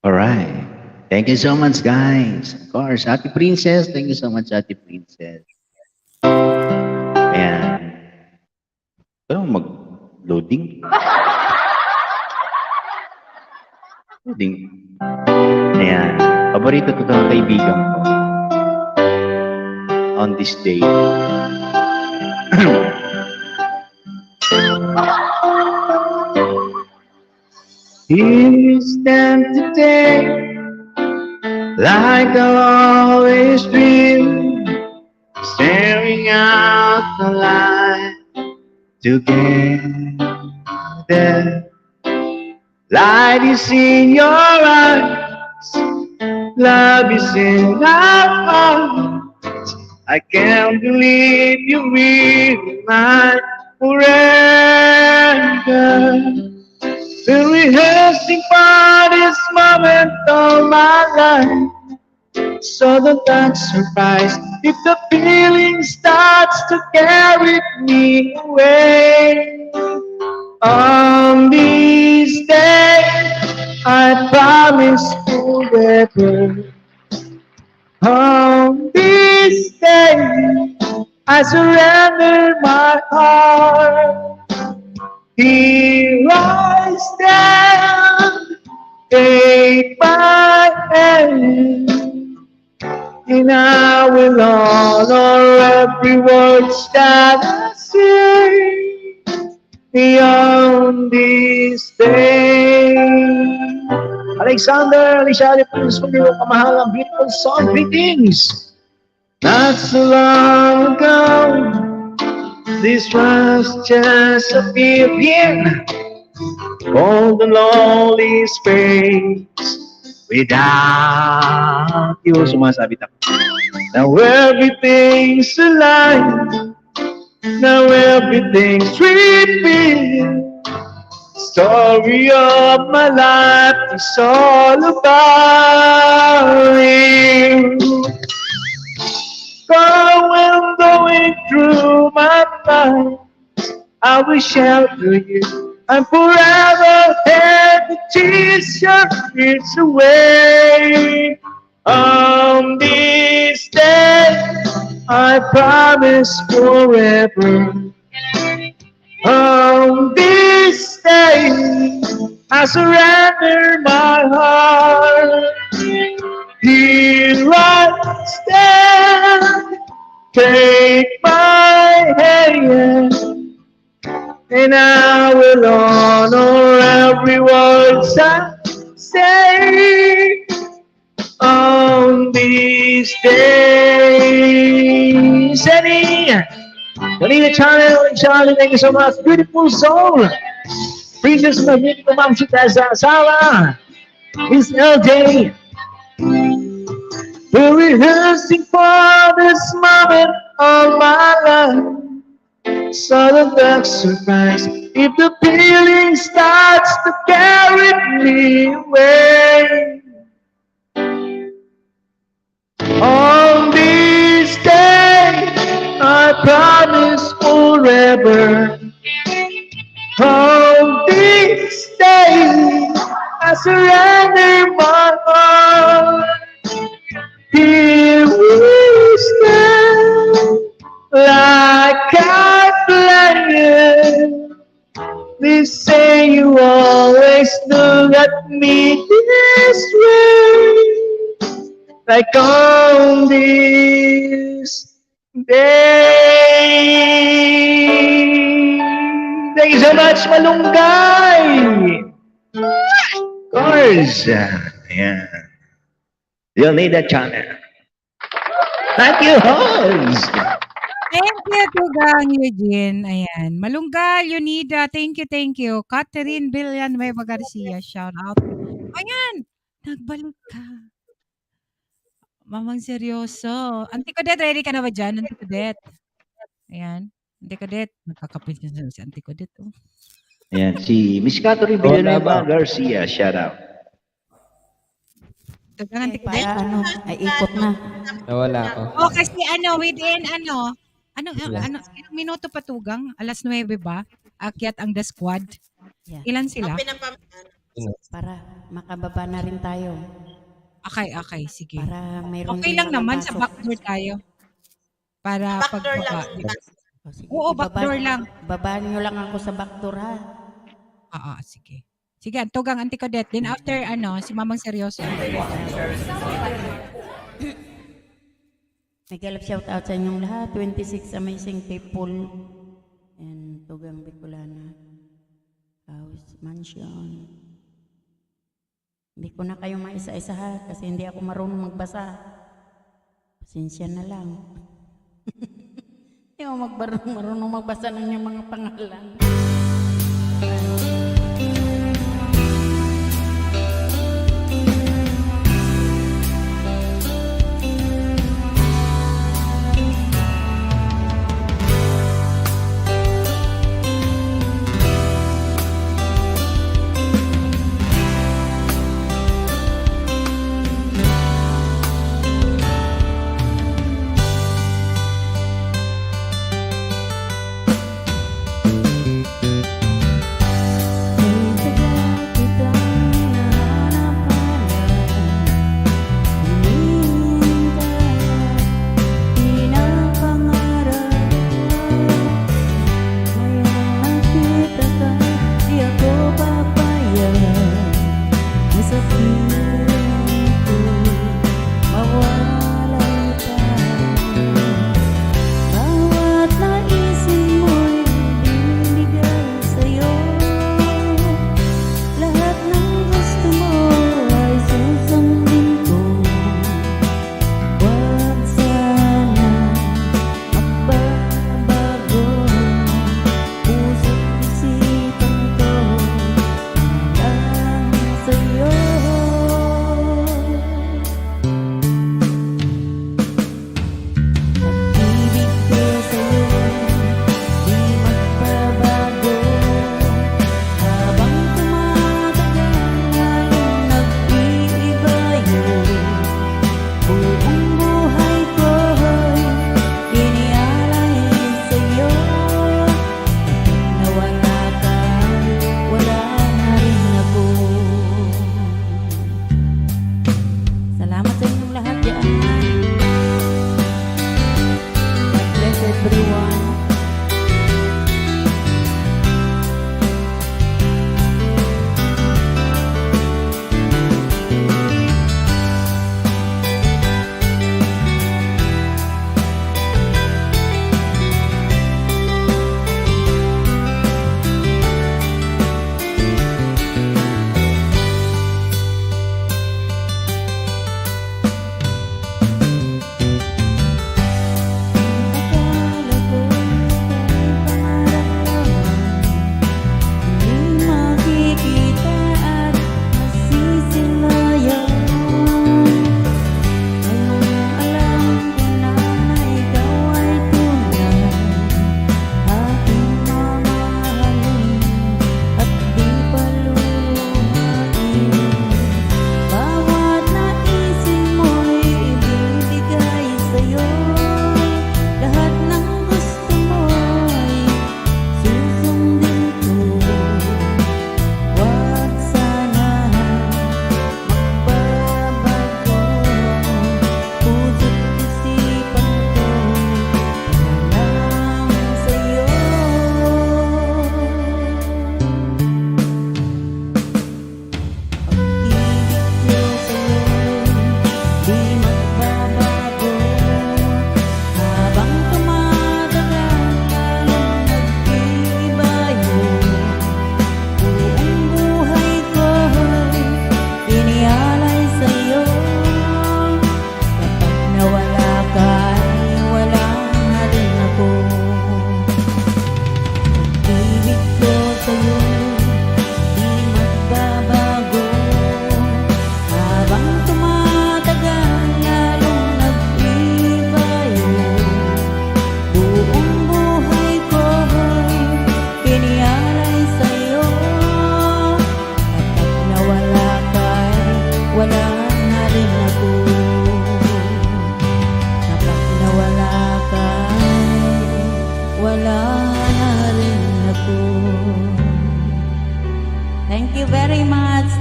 Alright. Thank you so much, guys. Of course, Ate Princess. Thank you so much, Ate Princess. Ayan. Pero mag-loading. Loading. Ayan. Paborito ko ng kaibigan ko. On this day. Here we stand today, like I always dreamed, staring out the light together. Light is in your eyes, love is in our hearts. I can't believe you really mine forever. Been rehearsing for this moment all my life, so that I'm surprised if the feeling starts to carry me away. On this day, I promise forever. On this day, I surrender my heart. Here I stand, take my hand, and I will honor every word that I say beyond this day. Alexander, Alicia, please for your kamahalang beautiful song. Greetings. Not so long ago, this was just a period, cold and lonely space without you. Sumasabit ako. Now everything's alive. Now everything's revealed. Story of my life is all about you. Going through my mind, I will shelter you. I'm forever there to tease your fears away. On this day, I promise forever. On this day, I surrender my heart. Here I stand, take my hand, and I will honor every word I say on this day. Jenny, Janina Charlie, thank you so much. Beautiful soul. Princess Magnifico, Ma'am Chita Sala. Miss LJ. We're rehearsing for this moment all my life. So the surprise if the feeling starts to carry me away. On this day, I promise forever. On this day, I surrender my heart. Here we stand, like I planned. They say you always look at me this way, like on this day. Thank you so much, Malunggay. Of course. Yeah. You'll need that channel. Thank you, host. Thank you, Tugang Eugene. Ayan. Malunggal, Yunida. Thank you. Catherine Villanueva Garcia. Shout out. Ayan. Nagbalik ka. Mamang seryoso. Auntie Codet, ready ka na ba dyan? Auntie Codet. Ayan. Auntie Codet. Nagkakapit na si Auntie Codet. Oh. Ayan, si Miss Catherine Villanueva Garcia. Shout out. Tugang Auntie Codet. Para ano, ay ikot na. Nawala ako. Oh, kasi within ilang minuto pa Tugang? Alas 9 ba? Akyat ang The Squad. Yeah. Ilan sila? Para makababa na rin tayo. Okay, sige. Para mayroon Okay din lang naman sa makapasok. backdoor tayo. Para Backdoor pagbaba. lang. O, sige, Oo, backdoor lang. Babaan nyo lang ako sa backdoor ha. Sige. Sige, Tugang Auntie Codet. Then after si Mamang Seryoso. Nag-alap shout out sa inyong lahat. 26 amazing people. And Tugang Bicolana. Mansion. Hindi ko na kayo maisa-isa kasi hindi ako marunong magbasa. Pasensya na lang. Hindi ako marunong magbasa ng yung mga pangalan.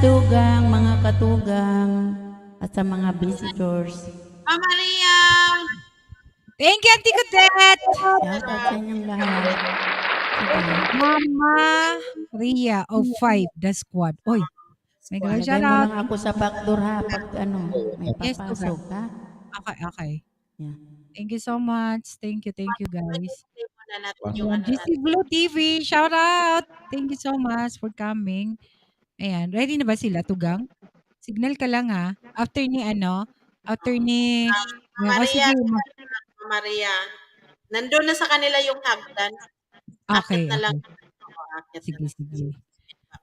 Tugang, mga katugang, at sa mga visitors. Maria! Thank you, Auntie Kudet! Shout out sa inyong lahat. Sige. Mama Ria of 5, the squad. Oy, may galaw Lagay shout mo out. lang ako sa backdoor ha, pag may Yes, papasok ha. Okay, okay. Yeah. Thank you so much. Thank you guys. na natin yung Ayan, ano GC natin. Blue TV, shout out! Thank you so much for coming. Ayan, ready na ba sila, Tugang? Signal ka lang ha. After ni, Ma'am Maria, sige, Ma'am Maria. Nandun na sa kanila yung hagdan. Akit okay, na lang. okay. Oo, akit na Sige, lang. sige.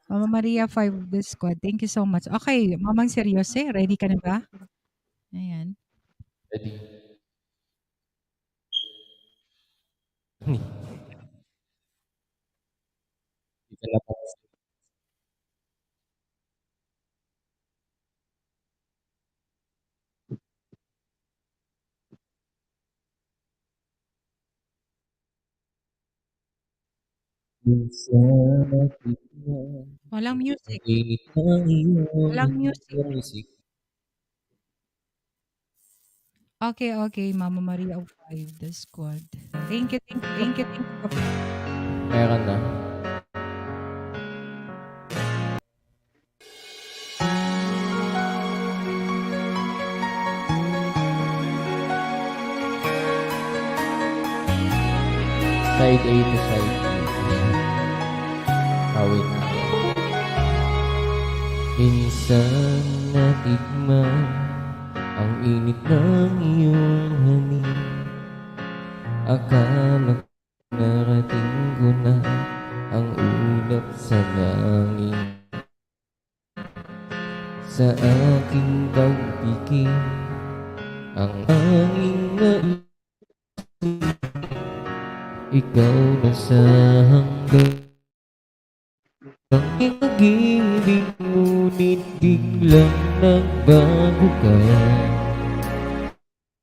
Mama Maria 5 the squad. Thank you so much. Okay, Mamang Seryoso, ready ka na ba? Ayan. Ready. Hindi ka labas. Minsan natignan Walang ang music. init ng iyong Walang music. music. Okay, okay. Mama Maria of 5 the squad. Thank you, thank you, thank you, thank you. Meron na. Side A to side B. Awit na yan. Minsan natigman ang init ng iyong hangin. Akala ko narating ko na ang ulap sa langit. Sa aking pagpikit ang hangin na ikaw na sa hanggang ang pag-ibig, ngunit biglang nagbago ka.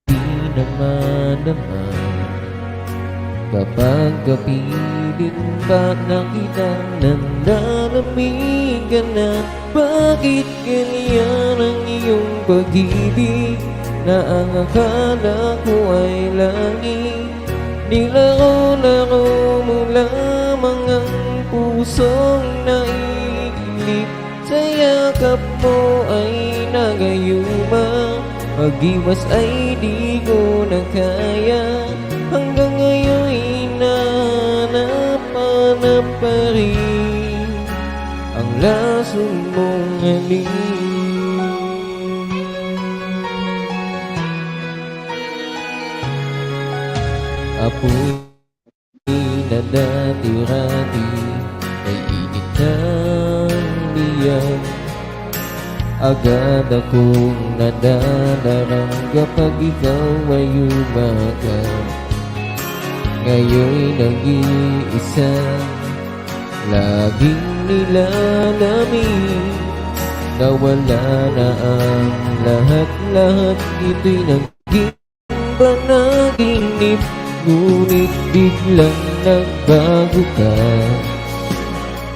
Di naman kapag kapilit pa na kitang nanlalamig ka na. Bakit ganyan ang iyong pag-ibig na ang akala ko ay langit? Nilaro-laro mo lamang ang pusong naiiglip. Sa yakap mo ay nagayuma, mag-iwas ay di ko na kaya. Hanggang ngayon hinanap-hanap pa rin ang lason mong halik. Apoy na dati-rati ay init ng diyan. Agad akong nadadarang kapag ikaw ay umagat. Ngayon'y nag-iisa, laging nilalamig. Nawala na ang lahat-lahat, ito'y naging panaginip. Ngunit biglang nagbago ka,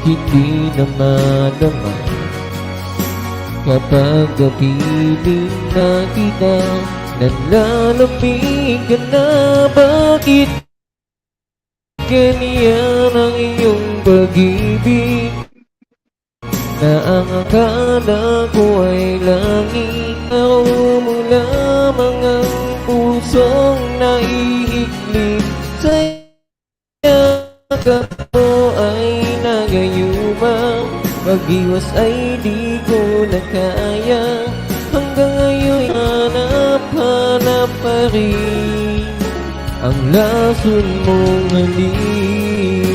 hindi na madama kapag kapiling na kita. Nanlalamig ka na, bakit ganyan ang iyong pag-ibig na ang akala ko ay langit? Ako mo lamang ang pusong naiiglip. Sa yakap mo ay nagayuma, mag-iwas ay di ko na kaya. Hanggang ngayon hanap-hanap pa rin ang lason mong halik.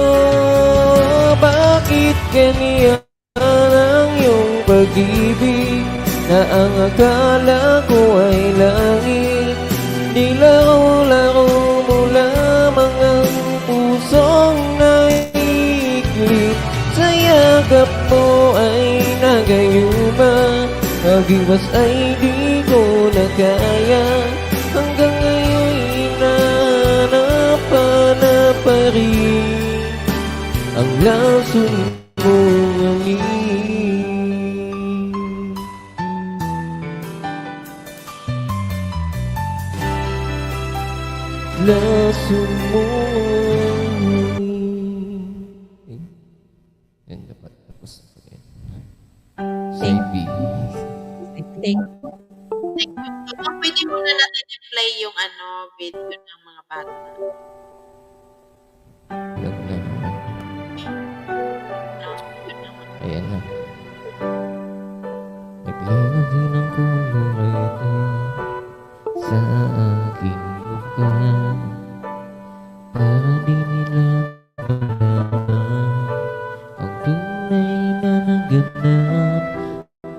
Oh, bakit ganyan ang iyong pag-ibig na ang akala ko ay langit? Nilaro-laro mo lamang ang pusong naiiglip. Sa yakap mo ay nagayuma, mag-iwas ay di ko na kaya. Hanggang ngayon hinanap-hanap pa rin ang lason mong halik. Lason mong halik. Yan dapat tapos ko yan. Side B. Thank Pwede muna natin i-play yung video ng mga bata. Lag na naman. Ayan na. Naglalagay ng kolorete sa aking buka para di nila malaman ang tunay na naganap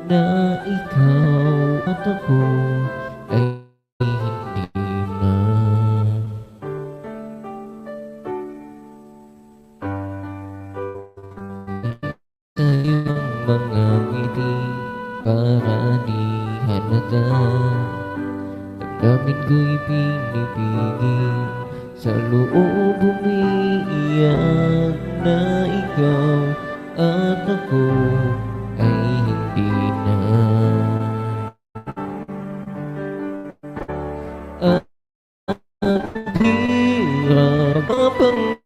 na ikaw at ako ay hindi na. Sa'yo ang mga ngiti para di halata. Damdamin ko'y pinipigil, sa loob umiiyak na ikaw at ako ay hindi na. At hirap mapang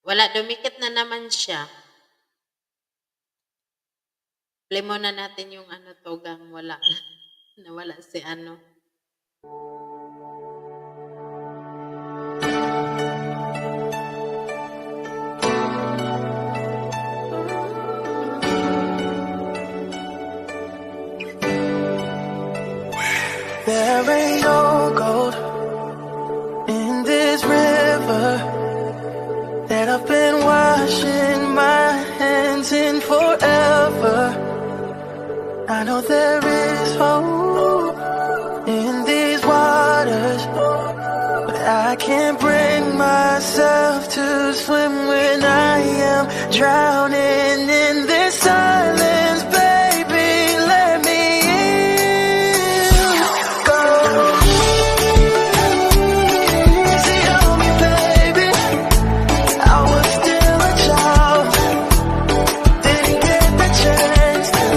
Wala, dumikit na naman siya. Play muna natin yung Tugang. Wala. Nawala si There ain't no gold in this river that I've been washing my hands in forever. I know there is hope in these waters, but I can't bring myself to swim when I am drowning in this silence, baby. Let me in. Go easy on me, baby. I was still a child, didn't get the chance to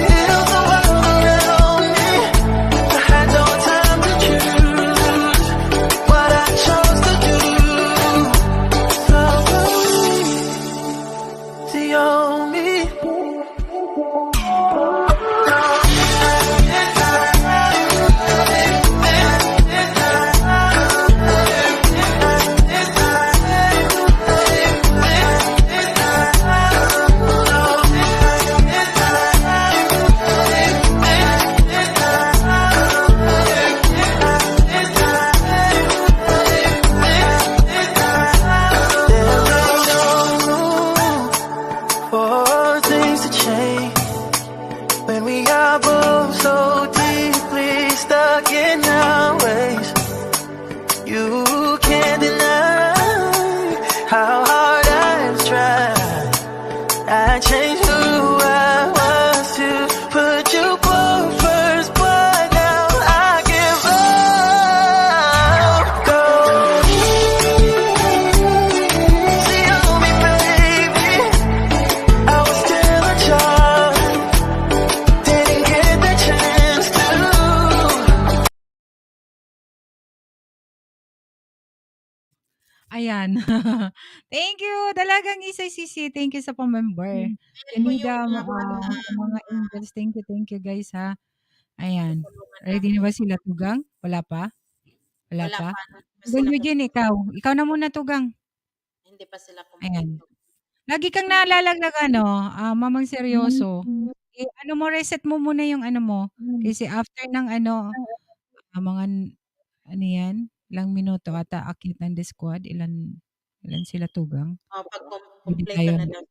feel the world around me. I had no time to choose what I chose to do. So easy on me. For things to change when we are both so deeply stuck in our ways. You can't deny how hard I've tried. I changed who I was to put you both first, but now I give up. Go easy on me, baby. I was still a child, didn't get the chance to. Ayan. Thank you. Dalagang Isay Sisi. Thank you sa pamember. Janida, mga angels. Thank you guys ha. Ayan. Ready na ba sila Tugang? Wala pa? Wala Wala pa? pa. Hindi pa Tugang sila Eugene, ikaw. Ikaw na muna Tugang. Hindi pa sila Ayan. kumain. Lagi kang nalalaglag mamang seryoso. Ano mo, reset mo muna yung mo. Kasi after ng mga ano yan, ilang minuto ata akit ng the squad. Ilan sila Tugang? Pag Pwede complete ka tayo. na daw.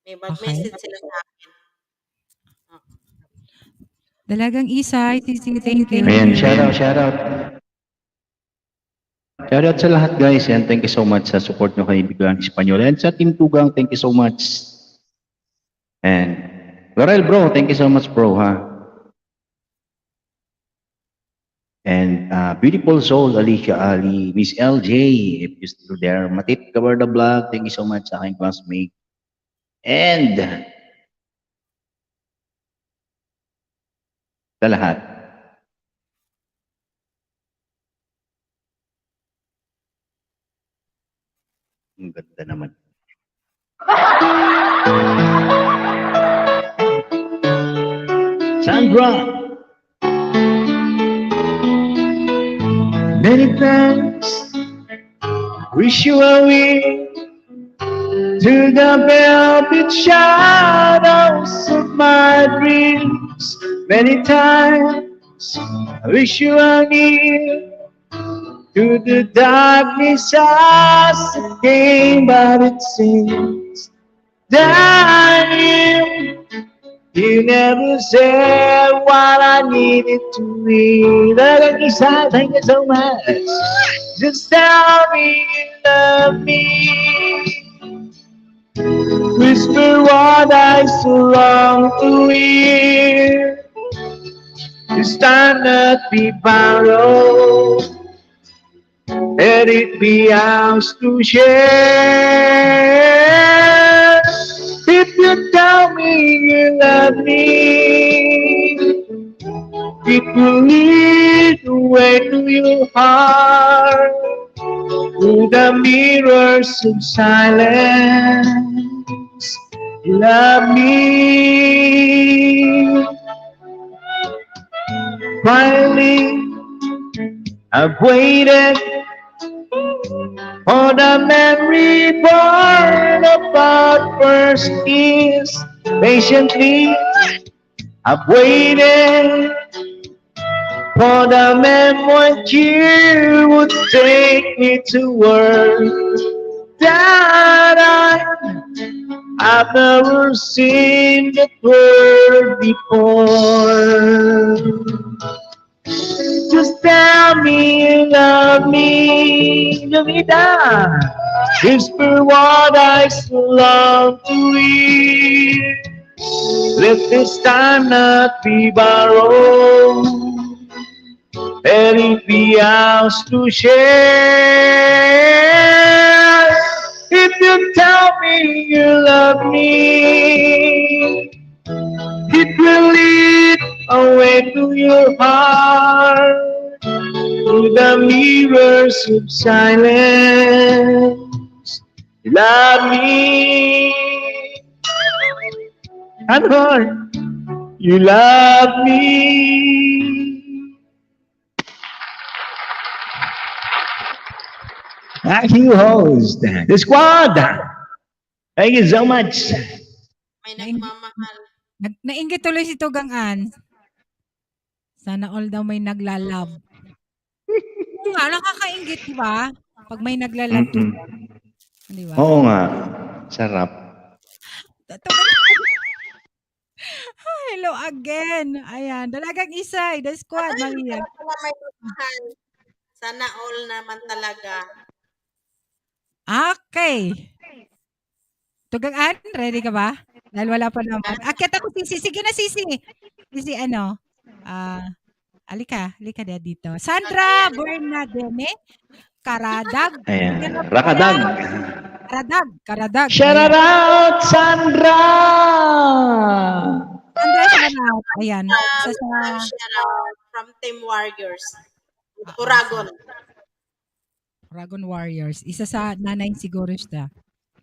May mag-message sila sa akin. Dalagang Isay, Sisi, thank you. Ayan, shout out, shout out. Shoutout sa lahat guys, and thank you so much sa support nyo kay Biglang Espanyol. And sa Team Tugang, thank you so much. And Laurel bro, thank you so much bro ha. And Beautiful Soul, Alicia Ali, Miss LJ, if you're still there, Matip Cover the Vlog, thank you so much sa aking classmate. And sa lahat. Ang ganda naman. Sandra! Many thanks, wish you a week to the velvet shadows of my dreams. Many times, I wish you a near to the darkness as it came, but it seems that you never said what I needed to hear. Thank you so much. Just tell me you love me. Whisper what I so long to hear. This time not be borrowed. Let it be ours to share. If you tell me you love me, it will lead the way to your heart, through the mirrors of silence. You love me. Finally, I've waited for the memory born of our first kiss. Patiently, I've waited for the moment you would take me to work that I've never seen that word before. Just tell me you love me, Lumida. Whisper what I so long to hear. Let this time not be borrowed. Let it be ours to share. If you tell me you love me, it will lead away to your heart, through the mirrors of silence. You love me. And heart, you love me. Thank you, host. The squad. Thank you so much. May nagmamahal. Nainggit tuloy si Tugang Ann. Sana all daw may naglalab. Oo nga, nakakainggit, di ba? Pag may naglalab to. Di ba? Oo nga. Sarap. Hello again. Ayan, dalagang isa. The squad, Maria. Wala may mahal. Sana all naman talaga. Okay. Tugang Ann, ready ka ba? Dahil wala pa naman. Akyat ako, Sisi. Sige na, Sisi. Sisi, ano? Alika dito. Sandra Bernadene, Karadag. Ayan. Rakadag. Karadag. Shout Ayan. out, Sandra! Sandra, shout out. Ayan. Isa sa... Shout out from Team Warriors. Uragon. Uragon Warriors. Isa sa nanay siguro siya.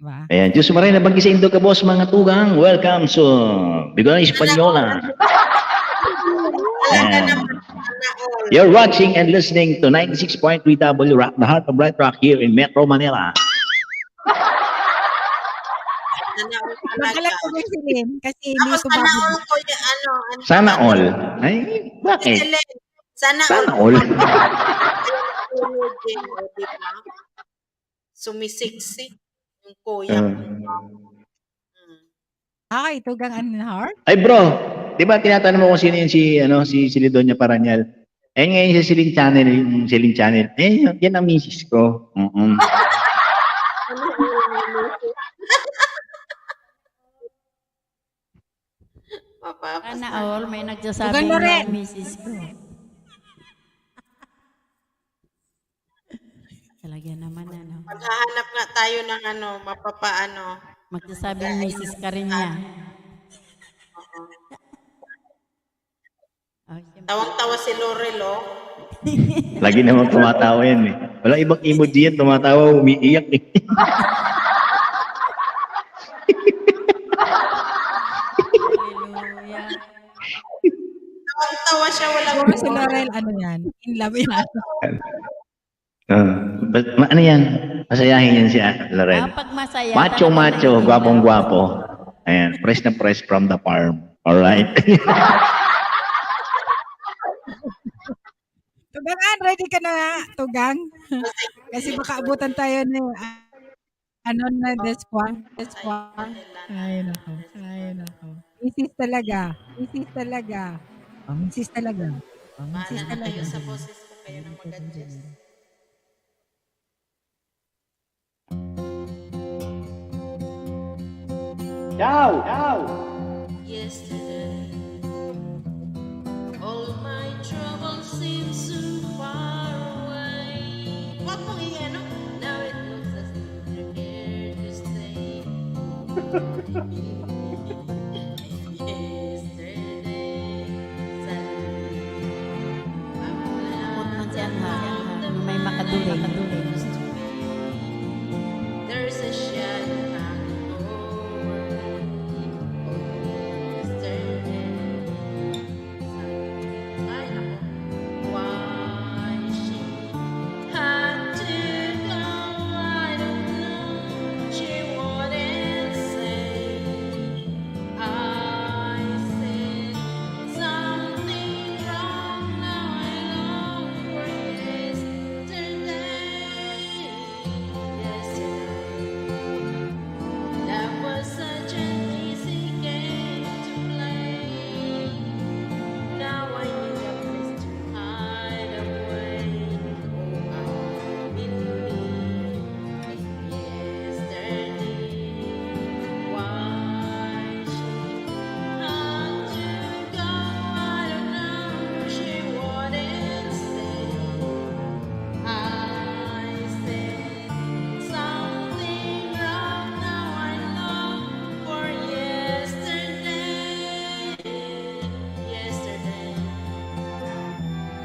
Diba? Ayan, Diyos maray na bagi sa Indo ka, boss, mga tugang. Welcome so Bicol Espanyola. You're watching and listening to 96.3 W Rock, the heart of Bright Rock here in Metro Manila. Magalang ko si Lynn kasi hindi ko sana all ko yung ano. Sana all? Ay, bakit? Sana all. Sumisiksi yung kuya ko. Okay, Tugang Ann Heart. Ay bro, di ba tinatanong mo kung sino yun si Lidonia Paranyal? Eh, ngayon sa Siling Channel, yung Siling Channel, yan ang misis ko. Ano yung Sana Mapapasal. all may nagsasabing Tugang na rin. misis ko. Talaga naman ano. Maghahanap nga tayo ng mapapaano. Magsasabing misis ka rin niya. Oh, siyempre. Tawang-tawa si Laurel, oh. Lagi naman tumatawa yan eh. Wala ibang emoji yan, tumatawa, umiiyak eh. Hallelujah. Tawang-tawa siya, walang Siguro si Laurel, ano yan? In love yan. Ano yan? Masayahin yan si Lorel. Pag masaya, Macho-macho, talagang gwapong-gwapo. Ayan, fresh na fresh from the farm. Alright? Tugang, ready ka na nga, Tugang? Kasi baka abutan tayo ng na despa. Ay, nako. Ay, nako. Misis talaga. Misis talaga. Oh, misis talaga. Oh, misis Bahala na talaga. kayo sa boses ko, kayo na mag-adjust. Yesterday, all my troubles seem so far away. Wag mong now it looks as if you're here to stay. Yesterday, suddenly, Takot man si Anha. May makaduli. there's a shadow hanging over me. Yesterday, ay nako, why she had to go, I don't know. She wouldn't say. I said something wrong. Now I long for yesterday. That was such an easy game to play. Now I need a place to hide away. Oh, I believe in yesterday. Why she had to go, I don't know. She wouldn't stay. I said something wrong. Now I long for yesterday. Yesterday,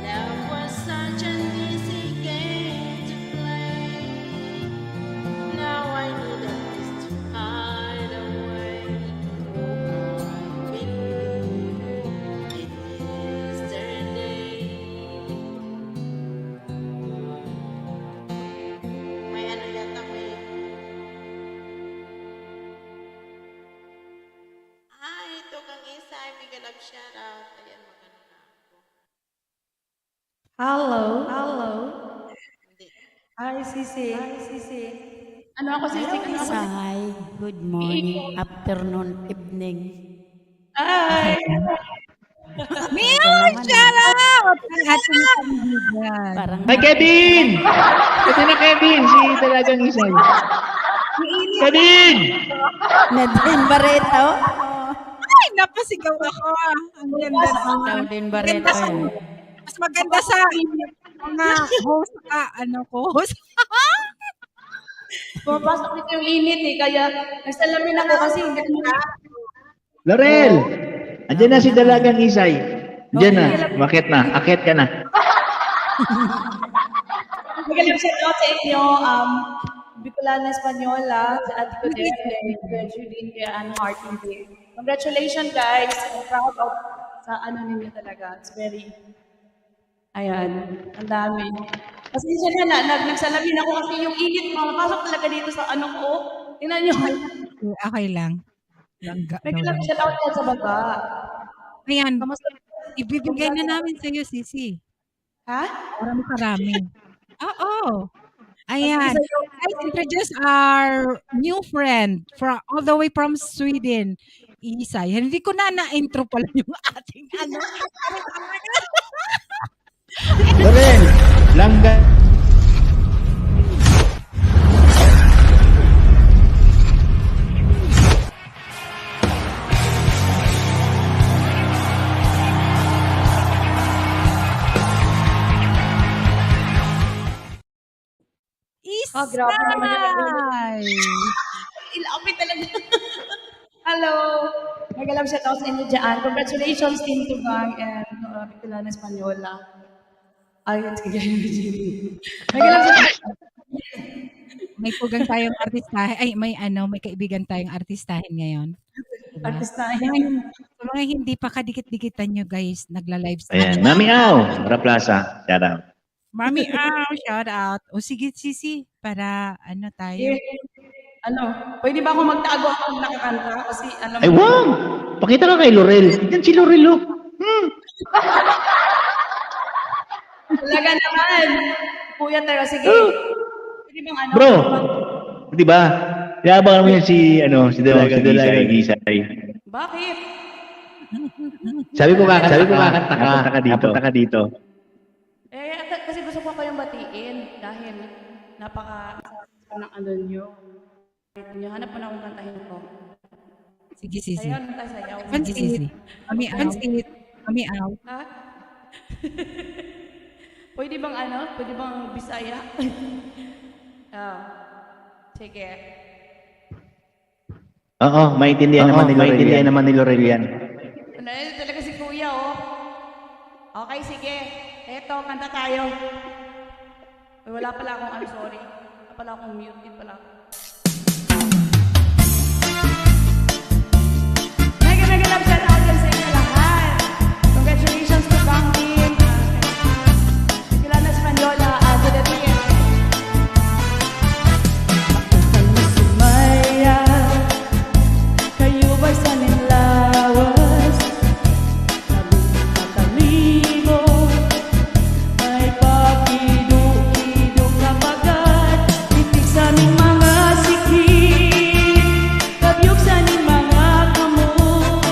love was such an easy game to play. Now I need a place to hide away. Oh, I believe in yesterday. May yata may... ito kang isa. May galap shoutout. Ayan, magano na ako. Hello. Hindi. Hi, Sisi. Ano ako, Sisi? Hello, Isay. Good morning, afternoon, evening. Hi. Meow! Shout out! Ang ating kaibigan. Parang Ay, Kevin! Ito na Kevin, si talagang isay. Kevin! Nadine Barreto. Ay, napasigaw ako. Ang ganda naman. Nadine Barreto Ganda sa- yan. Mas maganda sa mga host host. Pumapasok dito yung init kaya nagsalamin ako kasi hindi ko Laurel! Andiyan na si dalagang isay. Andiyan na, makit na, akit ka na. Magaling siya daw sa inyo, Bicolana Española, sa Ate ko din, kay Julie, kay Anne Martin din. Congratulations guys, I'm proud of sa ninyo talaga. It's very, ayan, ang dami. Kasi siya nagsalamin ako kasi yung init, mapasok talaga dito sa ko. Tingnan nyo. Okay lang. May galang siya daw sa baba. Ayan, Kamusta? ibibigay na namin sa iyo, Sisi. Ha? Marami. Oo. Ayan. Let's introduce our new friend all the way from Sweden. Isay. Hindi ko na na-intro pala yung ating Lorel, langga. Grabe naman yung Isay! ilapit talaga. Hello! Magalang shoutout sa inyo dyan. Congratulations, Team Tugang and Bicolana Española. Ayun, sige. Magalang shoutout. May tugang tayong artistahin. Ay, may kaibigan tayong artistahin ngayon. Diba? Artistahin. Sa mga hindi pa kadikit-dikitan nyo guys, nagla-live Ayan, Mami Au, Raplaza, shout out. Mami, shout out. O sige, Sisi, para tayo. Pwede ba ako magtago ako nakakanta? Kasi alam Ay, wow! Pakita ka kay Lorel. Tignan si Lorel, oh. Talaga naman. Kuya tayo, sige. Pwede bang Bro, di ba? Yabang mo yan si Dalaga Gisay. Bakit? Sabi ko kakanta ka dito. Kasi gusto ko kayong batiin dahil napaka ng nyo. Hanap mo na akong kantahin ko. Sige, Sisi. Sayaw. Sisi. Mami, Mami, Ha? Pwede bang Bisaya? Sige. Oo, maintindihan naman ni Lorel yan. Talaga si Kuya, oh. Okay, sige. Eto, kanta tayo. Ay, wala pala akong sorry. Wala pala akong muted pala ako. Mega love shout out yan sa inyo lahat. Congratulations to Bang Team. Bicolana Española, to the team. Sumaya, kayo ba'y saning lawas? Mataligo, may pakiduk-iduk na bagat. Itik sa aming mga sikip, kabyog sa aming mga kamot.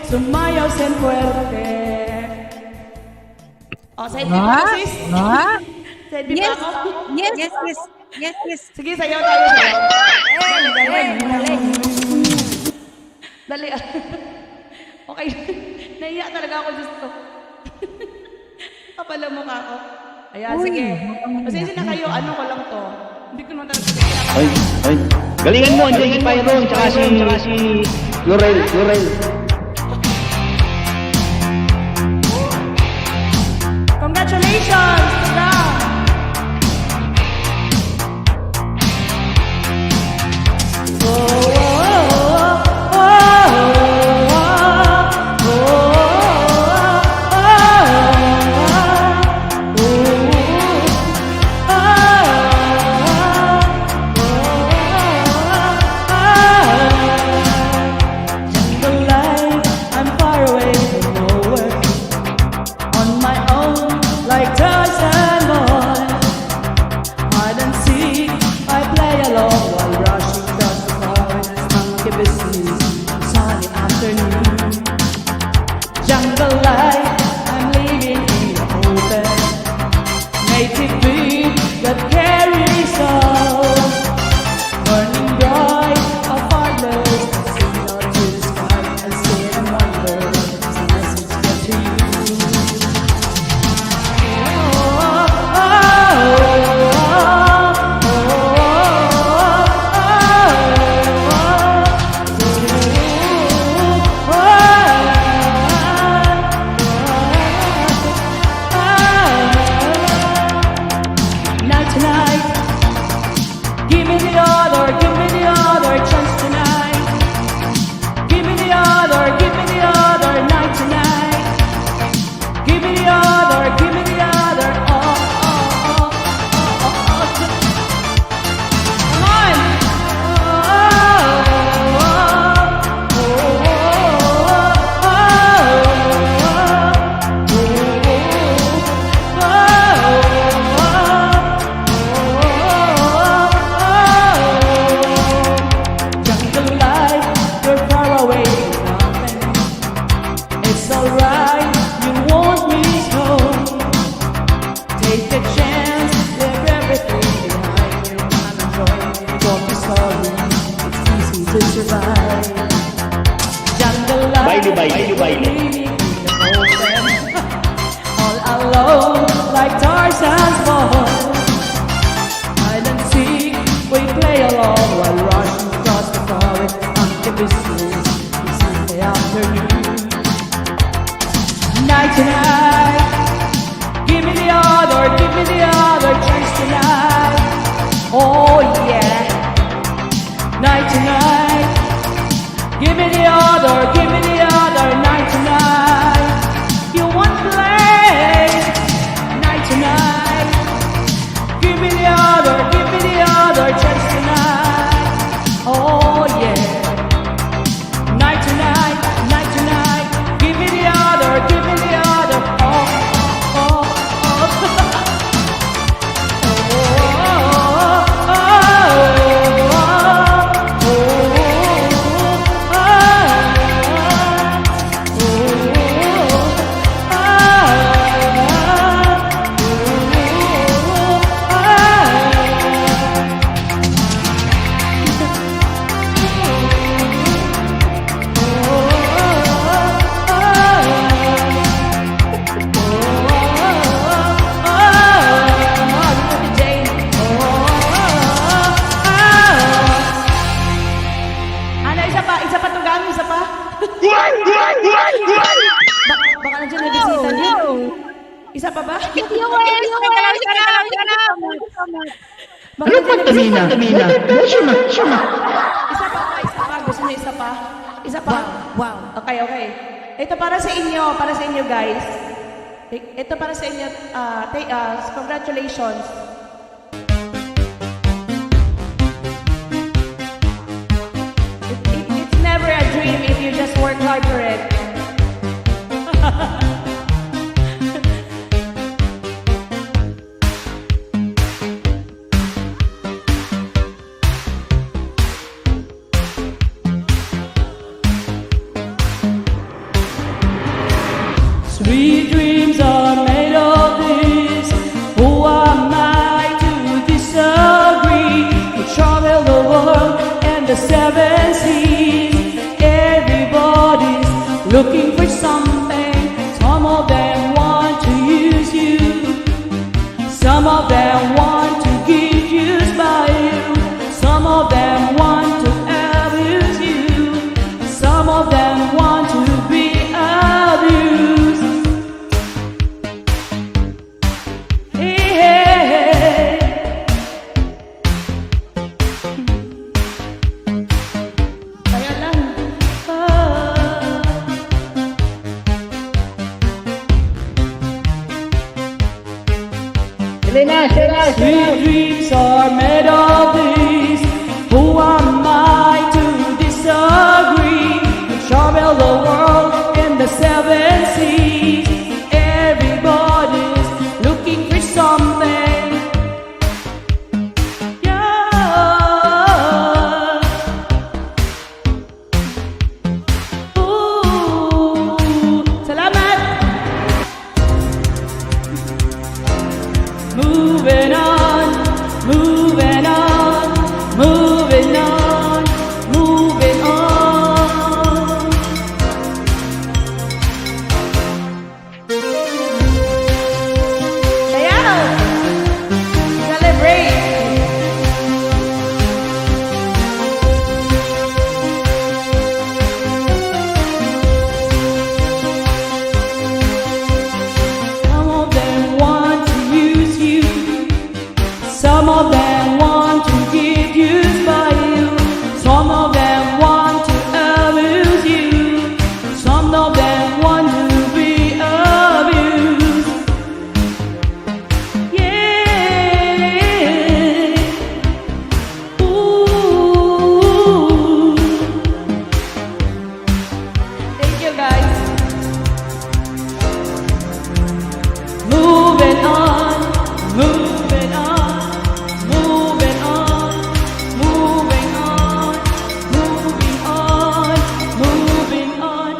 sumayaw sen fuerte. O, sa hindi pa ako, sis. Sa hindi pa ako. Yes. Sige, sayaw tayo. Galing. Dali. Okay. Naiya talaga ako, Diyos ko. Kapala mukha ko. Ayan, sige. Pasensya na kayo, ano ko lang to. Hindi ko naman talaga Ay. Galingan mo, Angelina Pyron, tsaka si Lorel. Congratulations to them. Jungle life, I'm far away from nowhere. On my own, like Tarzan boy. Hide and seek, I play along while rushing across the forest. Monkey business, sunny afternoon. Jungle life, I'm living in the open. Native beat that carries on. Burning bright, a farmers signal to the sky and sit and wonder. Some message get to you. Night tonight, give me the other chance tonight. Give me the other night tonight. Give me the other, oh. Come on. Jungle life, you're far away from nothing. It's alright, you want me so. Take a chance, leave everything behind you and enjoy. Don't be sorry, it's easy to survive. Jungle life, Baile. living in the open. All alone, like Tarzan's boy. Hide and seek, we play along while rushing across the forest. Monkey business, it's in the afternoon. Night tonight, give me the other chance tonight. Oh yeah. Night tonight, give me the other night tonight. You want to play? Night tonight, give me the other chance tonight. Oh yeah. Night tonight, give me the other, oh. Ano, isa pa Tugang, isa pa? Baka nandiyan na bisita niyo. Isa pa ba? Ano pa, Tamina? Siya na. Isa pa. Gusto niyo isa pa? Isa pa? Wow. Okay. Ito para sa inyo guys. Ito para sa inyo, congratulations. It's never a dream if you just work hard for it. Sweet dreams are made of this. Who am I to disagree? We travel the world and the seven seas. Everybody's looking for something. Some of them want to use you. Some of them want to get used by you. Some of them want to abuse you. Some of them want to be abused. Hey, kaya lang. Sweet dreams are made of this. Who am I to disagree? We travel the world in the seven seas. Everybody's looking for something. Yeah. Ooh, salamat. Moving on, moving on, moving on, moving on. Sayaw! Celebrate! Some of them want to use you. Some of them want to get used by you. Some of them want to abuse you. Some of them want to be abused. Yeah. Ooh. Thank you, guys. Moving on, moving on, moving on, moving on, moving on, moving on.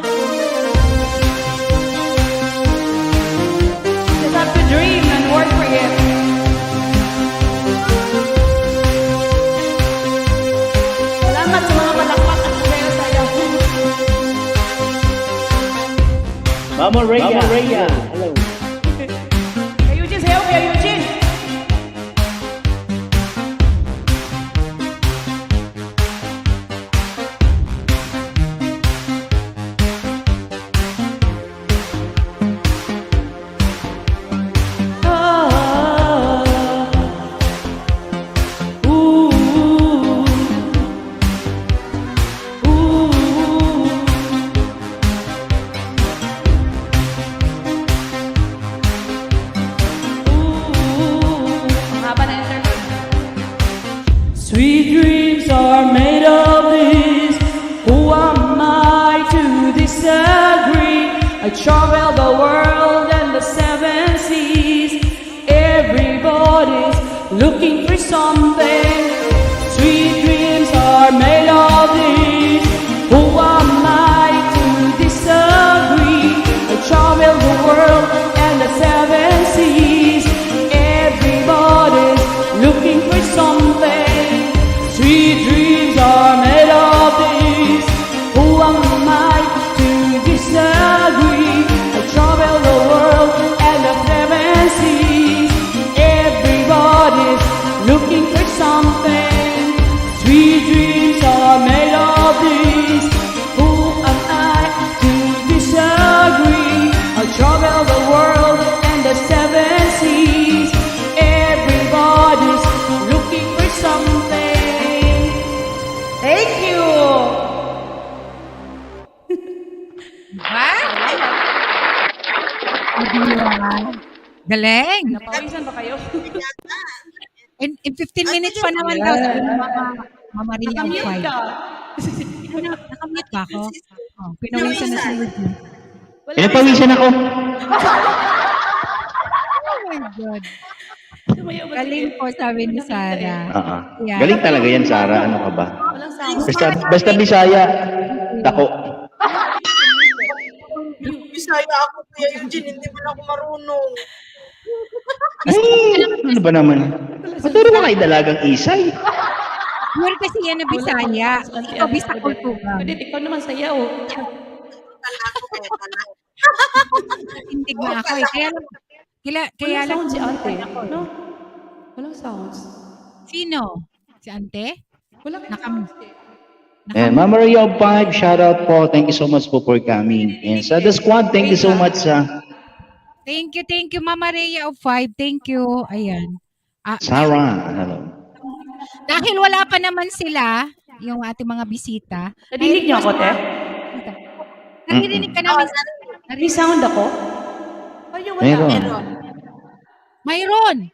Just have to dream and work for it. Salamat sa mga palakpak at sayo-sayo. Mama Rhea. Hello. Kay Eugene, sayaw kay Eugene. Sweet dreams are made of this. Who am I to disagree? I travel the world and the seven seas. Everybody's looking for something. Sweet dreams are made of this. Who am I to disagree? I travel the world and the seven seas. Everybody's looking for something. Sweet dreams are made of this. Who am I to disagree? I travel the world and the seven seas. Everybody's looking for something. Sweet dreams are made of this. Who am I to disagree? I travel the world and the seven seas. Everybody's looking for something. Thank you. Galing. Napawisan ba kayo? In 15 minutes pa naman daw. Sabi ni Mama Rhea ang Nakamute five. ka. Nakamute ba ako? Oh, pinawisan na si Eugene. Pinapawisan ako. Oh my God. Tumayo ba Galing si- po, sabi ni Sarah. Yeah. Galing talaga yan, Sarah. Ano ka ba? Walang sound. Basta Bisaya. Dako. Bisaya ako, Kuya Eugene, hindi mo na ako marunong. Ay, ano ba naman? Maturo ka kay dalagang isay. Pure kasi yan na Bisaya. Ikaw Bisakol Tugang. Odette, ikaw naman sayaw. Kala ko, kala. Tindig na ako eh. Kaya Walang lang sound si ate. tindig ako eh. No? Walang sounds. Sino? Si Ante? Wala kayong Nakam sounds eh. And Mama Maria of 5, shout out po. Thank you so much po for coming. And sa The Squad, thank you so much sa Thank you, Mama Rhea of 5. Thank you. Ayan. Sarah. Hello. Dahil wala pa naman sila, yung ating mga bisita. Nadinig niyo ako, te? Naririnig ka namin. May sound ako? Ay, wala. Meron. Mayroon.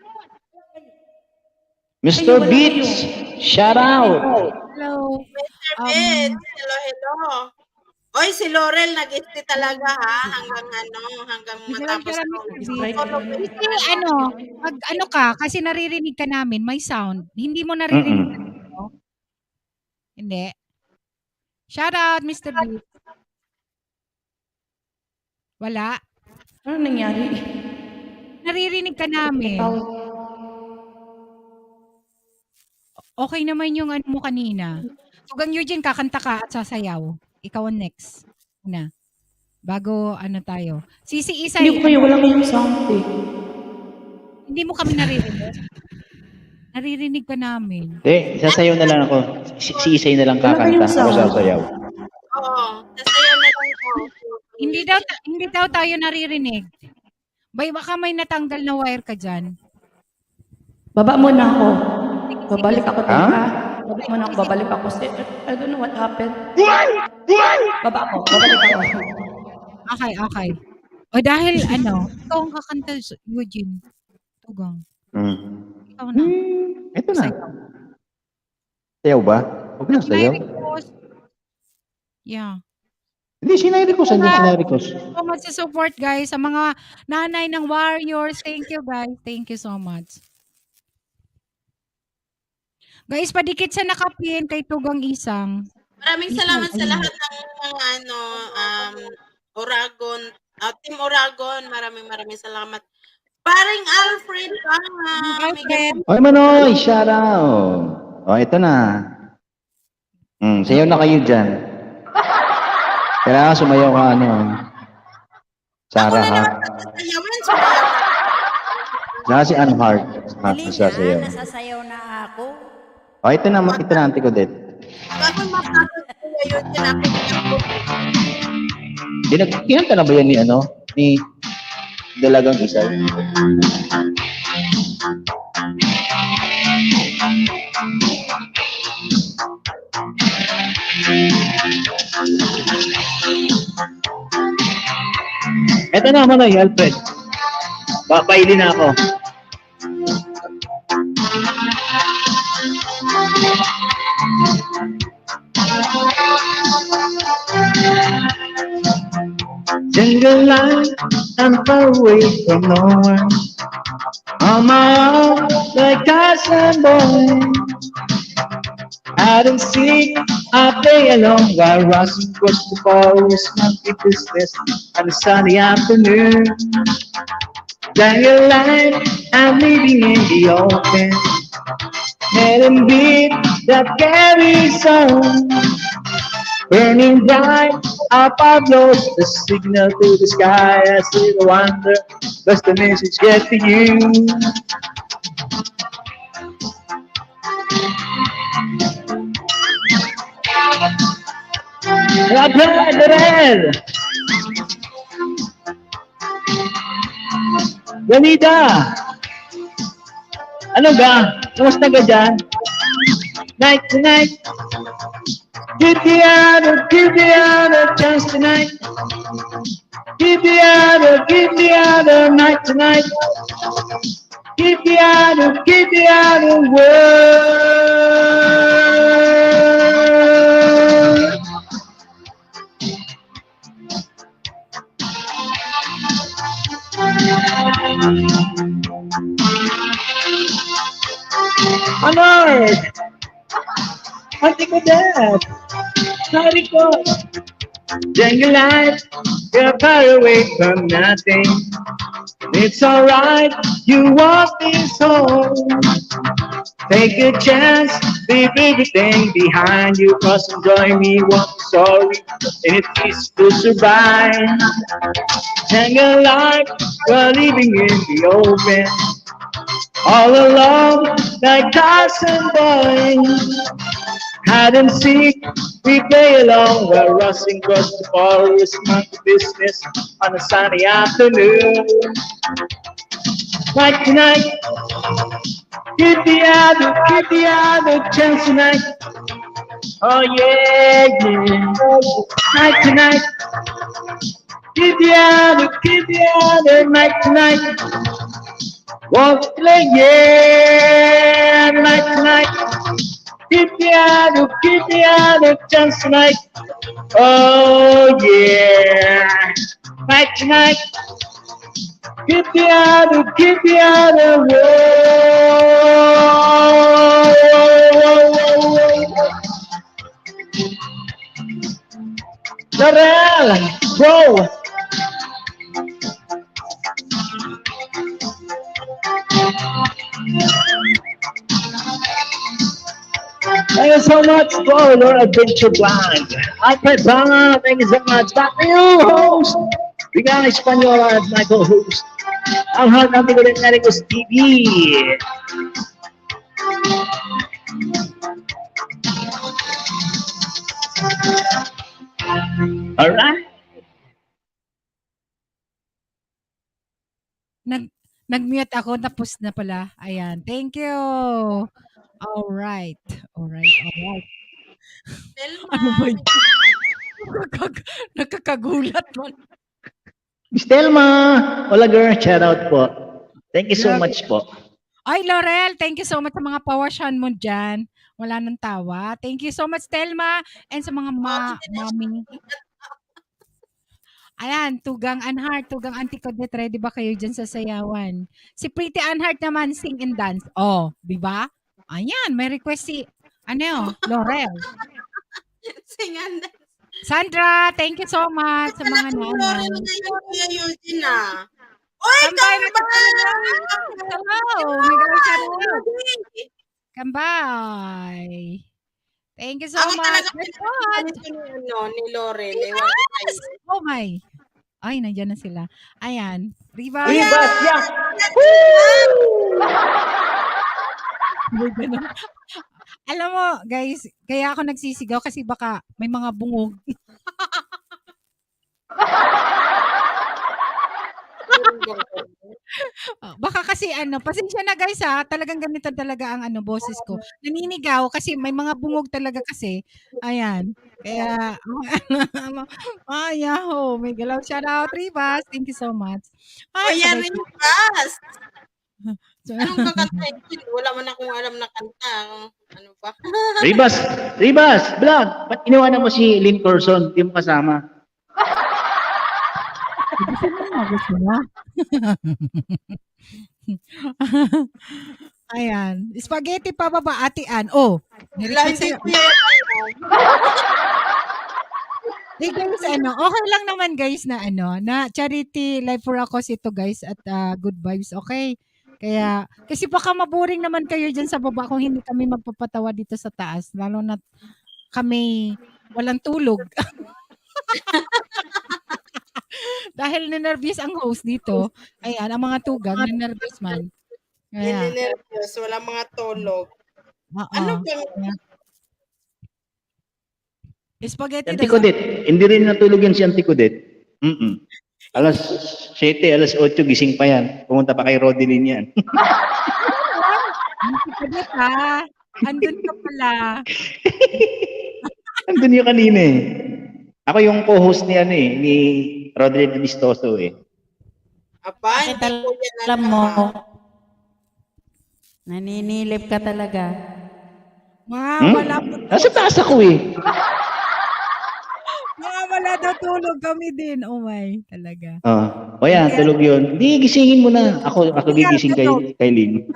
Mr. Beats, shout out. Hello. Mr. Bits, hello. Oy, si Laurel nag-stay talaga ha, hanggang matapos Kasi pag ano ka, kasi naririnig ka namin, may sound. Hindi mo naririnig. No? Hindi. Shout out, Mr. Beat. Wala. Ano nangyari? Naririnig ka namin. Okay naman yung ano mo kanina. Tugang Eugene, kakanta ka at sasayaw. Ikaw ang next. Na. Bago ano tayo. Sisi Isay. Hindi ko kayo, wala kayong sound eh. Hindi mo kami naririnig. Naririnig ka namin. Sasayaw na lang ako. Si Isay na lang kakanta. Ako sasayaw. Oo, sasayaw na lang ko. Hindi daw tayo naririnig. Baka may natanggal na wire ka dyan. Baba muna ako. Babalik ako, Ha? Baba muna ako, babalik ako. I don't know what happened. Baba ako, babalik ako. Okay. O dahil ikaw ang kakanta, Eugene. Tugang. Ikaw na. Ito na. Sayaw ba? Huwag na sayaw. Yeah. Hindi, sinay-request. Hindi sinay-request. So much sa support, guys. Sa mga nanay ng Warriors. Thank you, guys. Thank you so much. Guys, padikit sa nakapin kay Tugang Isang. Maraming salamat sa lahat ng mga Oragon, Team Oragon. Maraming salamat. Paring Alfred Alfred. Oy, Manoy, shout out. O, ito na. Sayaw na kayo dyan. Kailangan sumayaw ka, Sarah, ha? Saka si Anhart. Sasayaw. Nasasayaw na ako. O, ito na, Auntie Odette. Bago mapagod ko yun, Kinanta na ba yan ni Dalagang Isay? Eto na, Manoy, Alfred. Papaili na ako. Single life, I'm far away from no one. On my own, like a boy. I don't seek, I play along while rushing across the forest, monkey business on a sunny afternoon. Single life, I'm living in the open. Let beat that carries on. Burning bright, up blows the signal to the sky. I still wonder, does the message get to you? La Darrell! Ganita! Ano ga? Kamusta ka dyan? Night to night. Give the other chance tonight. Give the other night tonight. Give the other world. Honor! Auntie Odette! Sorry ko! Jungle life, you're far away from nothing. It's alright, you walk this home. Take a chance, leave everything behind you. Cause enjoy me, walk sorry, and it is to survive. Jungle life, we're living in the open. All alone, like cats and boys. Hide and seek, we play along while rushing across the forest, monkey business on a sunny afternoon. Like tonight, give the other chance tonight. Oh yeah, yeah. Like tonight, give the other night tonight. Won't play, yeah, like tonight. Give the other chance tonight. Oh yeah, night tonight. Give the other whoa. Darrell, bro. Thank you so much for your adventure plan. Alfred Bang, thank you so much. Back to you, host. Bigyan Espanyola at my co-host. Ang heart natin ko rin Naricos TV. Alright. Nag-mute ako, tapos na pala. Ayan, thank you. Alright. Alright. Telma. Ano ba yun? Nakakagulat man. Miss Telma, hola girl, shout out po. Thank you so much po. Ay, Laurel, thank you so much sa mga pawasyan mo dyan. Wala nang tawa. Thank you so much, Telma. And sa mga mami. Ayan, Tugang Anhart, Tugang Anticodet, ready ba kayo dyan sa sayawan? Si Pretty Anhart naman, sing and dance. Oh, di ba? Ayan, may request si, Laurel. Sing and dance. Sandra, thank you so much sa mga Laurel nanay. ngayon, Kuya Eugene ah. Oy, Kambay! Kambay! Hello! May gawin siya rin. Kambay! Thank you so Ako much. talaga ni Laurel. Ewan ko Yes! sa'yo. Oh my! Ay, nandiyan na sila. Ayan. Riva. Ribas, yeah! Alam mo, guys, kaya ako nagsisigaw kasi baka may mga bungog. Baka kasi pasensya na guys ha, talagang ganito talaga ang boses ko. Naninigaw kasi may mga bungog talaga kasi. Ayan. Kaya, yaho, may galaw. Shout out, Rivas. Thank you so much. Ay, Kuya sabay ko. Rivas! Anong kakantahin ko? Wala man akong alam na kanta. Ano ba? Ribas, vlog. Ba't iniwanan mo si Lynn Corson? Hindi mo kasama. Gusto mo? Ayan. Spaghetti pa baba, Ate Ann. Oh. Wala, hindi ko yan. Hey guys, okay lang naman guys na na charity life for a cause ito guys at good vibes, okay? Kaya, kasi baka maboring naman kayo dyan sa baba kung hindi kami magpapatawa dito sa taas, lalo na kami walang tulog. Dahil ninervyos ang host dito, ayan, ang mga tugang, ninervyos man. Kaya, Ninervyos, wala mga tulog. Ano ba? Spaghetti Anticodet, hindi rin natulog yan si Anticodet. Alas 7, alas 8, gising pa yan. Pumunta pa kay Rodelin yan. Anticodet ha. Andun ka pala. Andun yung kanina eh. Ako yung co-host ni ni Rodelin Vistoso eh. Aba, hindi ko yan Alam mo, naninilip ka talaga. Wala po. Nasa taas ako eh. Wala daw tulog kami din. Oh my, talaga. O yan, tulog yun. Hindi, gisingin mo na. Ako gigising kay Lynn.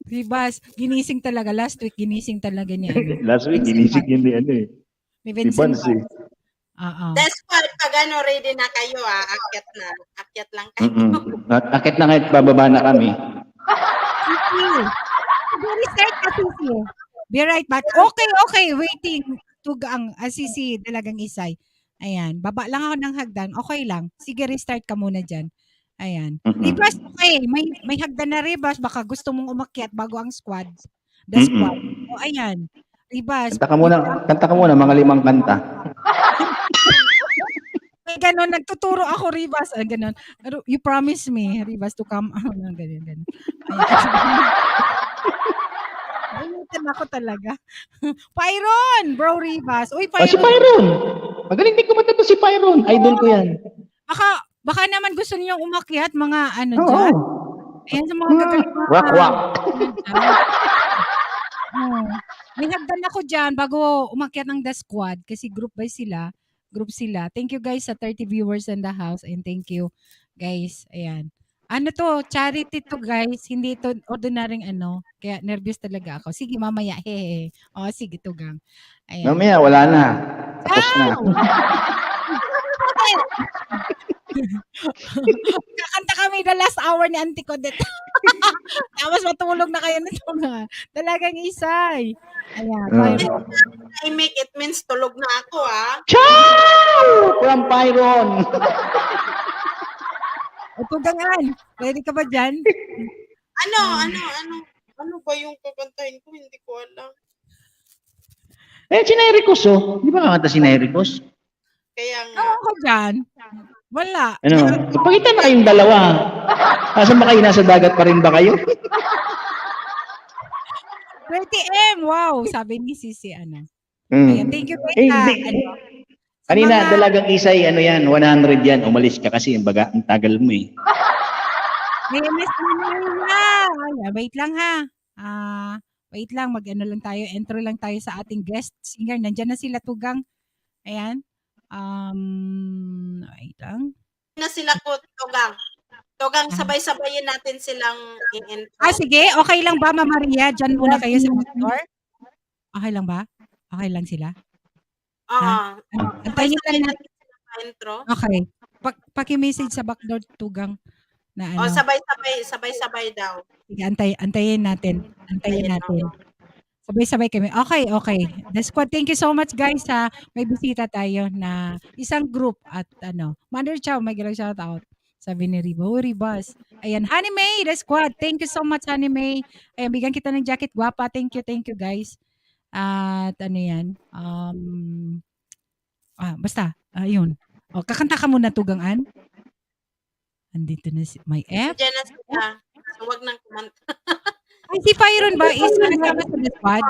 Ribas, ginising talaga. Last week, ginising talaga ni ano. Last week, Vincent ginising Vaz. yun ni ano eh. Ni Ni Vincent Vance eh. Vaz. Oo. That's why, pag ready na kayo, akyat na. Akyat lang kayo. At akit na kahit bababa na kami. Sisi. Very start ka, Sisi. Be right back. Okay. Waiting. Tugang. Sisi, dalagang isay. Ayan. Baba lang ako ng hagdan. Okay lang. Sige, restart ka muna dyan. Ayan. Ribas, okay. May hagdan na Ribas. Baka gusto mong umakyat bago ang squad. The squad. O, ayan. Ribas. Kanta ka muna, mga 5 kanta. May ganon, nagtuturo ako, Ribas. Ganon. You promise me, Ribas, to come. Ganon. Ayun ako talaga. Pyron, bro Ribas. Uy, Pyron. Si Pyron. Magaling din kumanta to si Pyron. Idol ko yan. Baka naman gusto niyo umakyat mga ano Oo. dyan. Ayan sa mga gagaling mga. Rock. May hagdan ako dyan bago umakyat ng The Squad kasi group sila. Thank you guys sa 30 viewers in the house and thank you guys. Ayan. Ano to, charity to guys, hindi to ordinaryong ano. Kaya nervous talaga ako. Sige mamaya, hehe. O sige Tugang. Ayan. Mamaya, wala na. Tapos na. Kakanta kami the last hour ni Auntie Codet. Tapos matulog na kayo nito nga. Talagang isay. Ayan. I make it means tulog na ako, Ciao! From Pyron. Tugangan. Ready ka ba dyan? Ano ba yung kakantahin ko? Hindi ko alam. Si Nairicos, oh. Di ba kakanta si Nairicos? Kaya nga. Ako dyan. Wala. Pakita na kayong dalawa. Asan ba kayo? Nasa dagat pa rin ba kayo? 30M. Wow. Sabi ni Sisi, ano. Ayan, thank you guys. Kanina, dalagang isay, 100 yan. Umalis ka kasi, ang tagal mo eh. May MS na. Wait lang ha. Wait lang, mag-ano lang tayo. Intro lang tayo sa ating guest singer. Nandyan na sila, Tugang. Ayan. Wait lang. Na sila ko, Tugang. Sabay-sabayin natin silang i-intro. Sige. Okay lang ba, Mama Maria? Diyan muna kayo sa backdoor. Okay lang ba? Okay lang sila? Antayin lang natin intro. Okay. Paki-message sa backdoor Tugang na ano. Sabay-sabay daw. Sige, antayin natin. Sabay-sabay kami. Okay. The Squad, thank you so much guys ha. May bisita tayo na isang group at Mother Chow, may galang shout out. Sabi ni Riba, Ribas. Ayan, Honey May, The Squad. Thank you so much, Honey May. Ayan, bigyan kita ng jacket. Guwapa. Thank you guys. At ano yan? Basta, ayun. Kakanta ka muna, Tugangan. Andito na may F. Diyan na sila. Huwag nang kumanta. Ay, si Pyron ba? Is kasama sa The Squad?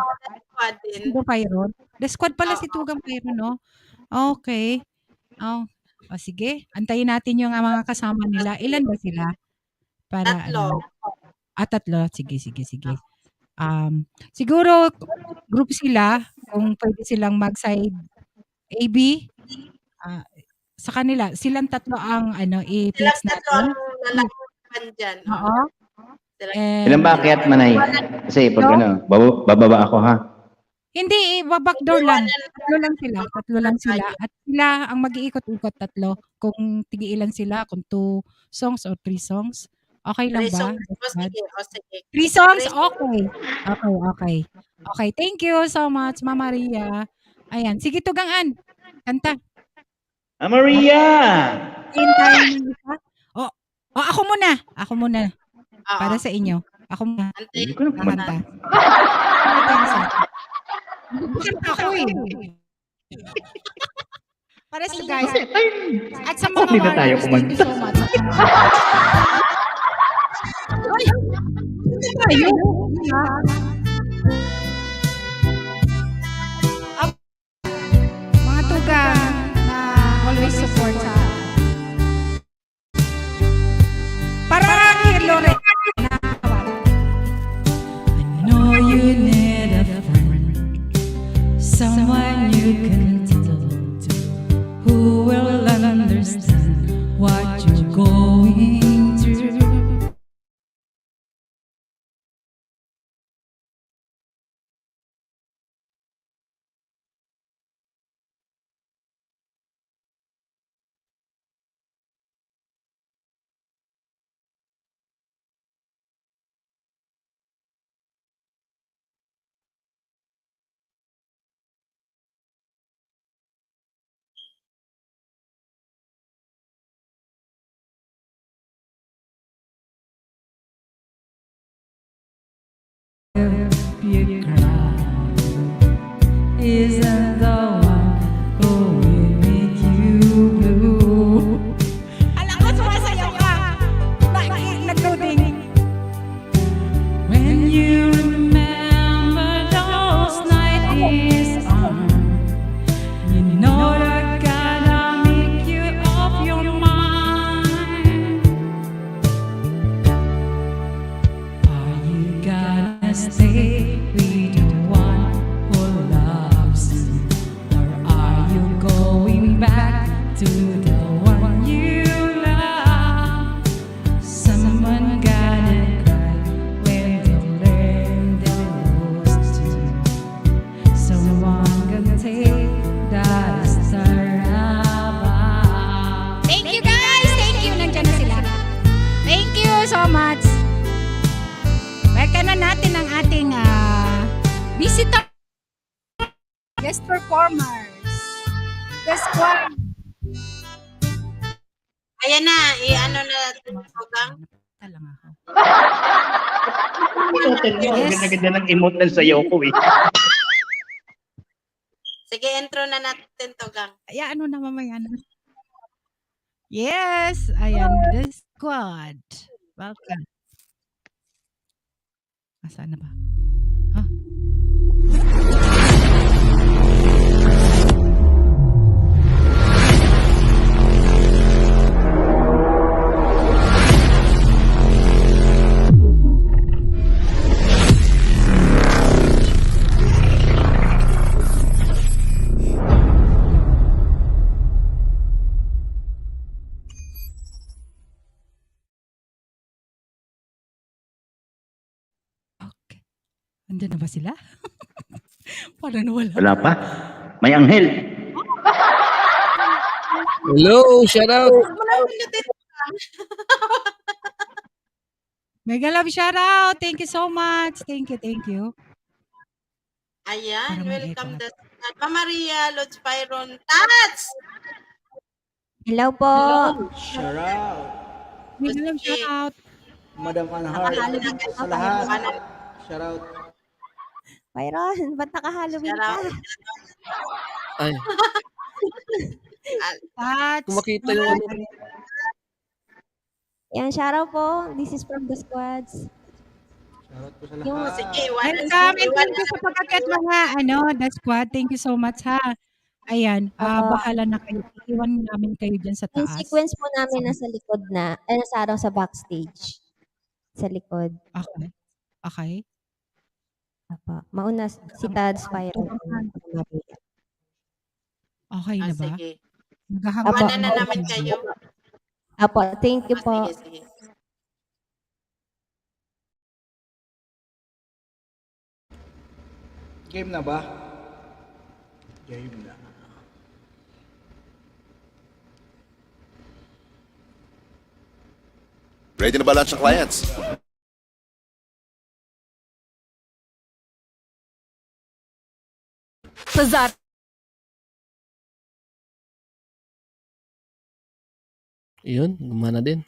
Squad din. Si Pyron? The Squad pala si Tugang Pyron, no? Okay. Sige. Antayin natin yung mga kasama nila. Ilan ba sila? Para, tatlo. Sige. Siguro, group sila. Kung pwede silang mag-side AB. Sa kanila, silang tatlo ang i-fix natin. Silang tatlo ang lalaki dyan. Oo. Ilan ba akyat manay? Kasi pag bababa ako ha. Hindi, backdoor lang. Tatlo lang sila. At sila ang mag-iikot-ikot tatlo. Kung tigi-ilan sila, kung 2 songs or 3 songs. Okay lang ba? 3 songs? Okay. Okay, thank you so much, Mama Maria. Ayan, sige Tugangan. Kanta. Maria! Ako muna. Para sa inyo. Ako muna. Hindi ko na kumanta. Ako eh. Para sa guys. At sa mga Hindi na tayo kumanta. Thank you so much. Ay! Hindi tayo. Mga Tugang na always support sa parang Loretta. I know you need a friend, someone you can talk to, who will understand what you're going to the one you love. Someone gotta cry when they learn the most. Someone gonna take the star above. Thank you guys! Thank you! Nandiyan na sila. Thank you so much. Welcome na natin ang ating visitor guest performers. The squad. Ayan na, i-ano na natin yung Tugang. Lang ako. Ang ganda-ganda ng emote ng sayo ko eh. Sige, intro na natin Tugang. Ay, ano na mamaya na. Yes, ayan, the squad. Welcome. Asaan na ba? Ha? Andiyan na ba sila? Parang nawala. Wala pa. May anghel. Hello, shout out. Mega love shout out. Thank you so much. Thank you, thank you. Ayan, Parang may welcome echo. the Mama Maria, Lods Pyron, Tats! Hello po. Shout out. Mega love shout out. Madam Anhart. Sa lahat. Shout out. Byron, ba't naka-Halloween ka? Ay, Tats. kung makita yung ano. Yan, shoutout po. This is from the squads. Shout out po sa Yung, lahat. Sige, Welcome and thank you sa pagkagat mga the squad. Thank you so much ha. Ayan, bahala na kayo. Iwan namin kayo dyan sa yung taas. sequence po namin nasa likod na, nasa araw sa backstage. Sa likod. Okay. Okay. Apa. Mauna si Tad Spyro. Okay na ba? Sige. Maghahaba. Iwanan na namin kayo. Apo, thank you po. Sige, sige. Game na ba? Game na. Ready na ba lahat sa clients? Pazar. Yun, gumana din.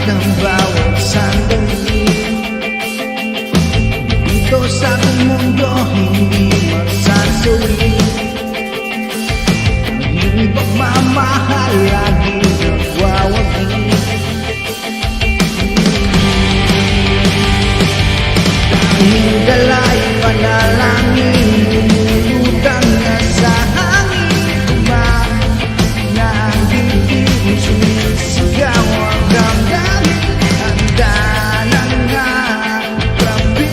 ng bawat sandali. Dito sa aking mundo hindi magsasawi. Ang pagmamahal laging nagwawagi. Tanging dalay panalangin, lumulutang na sa hangin. Na ang dibdib sumisigaw ang damdamin. Handa na nga ang gabi.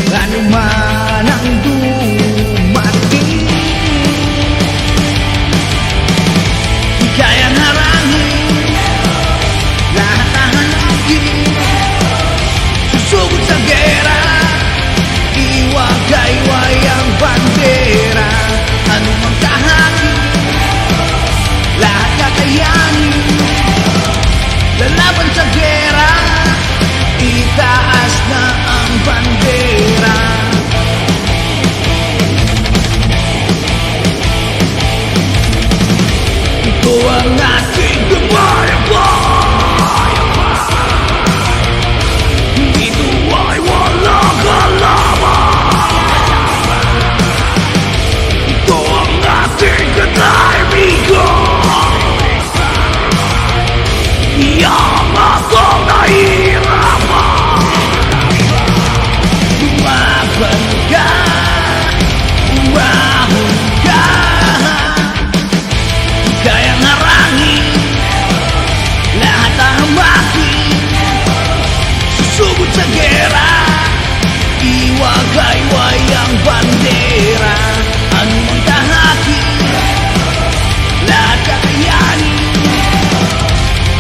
Ano man ang dumating, di kayang harangin lahat ang hanapin. Susugod sa gera, iwagayway ang bandera. Ano mang kahanin, lahat kakayanin. Lalaban sa gera, itaas na ang bandera. Ito ang ating gabay. Dito ay walang kalaban. Ito ang ating katahimikan. Yaman kong nahihirapan. Lumaban ka, umahon ka. Di kayang harangin lahat ang hamakin. Susugod sa gera, iwagayway ang bandera. Ano mang tahakin, lahat kakayanin.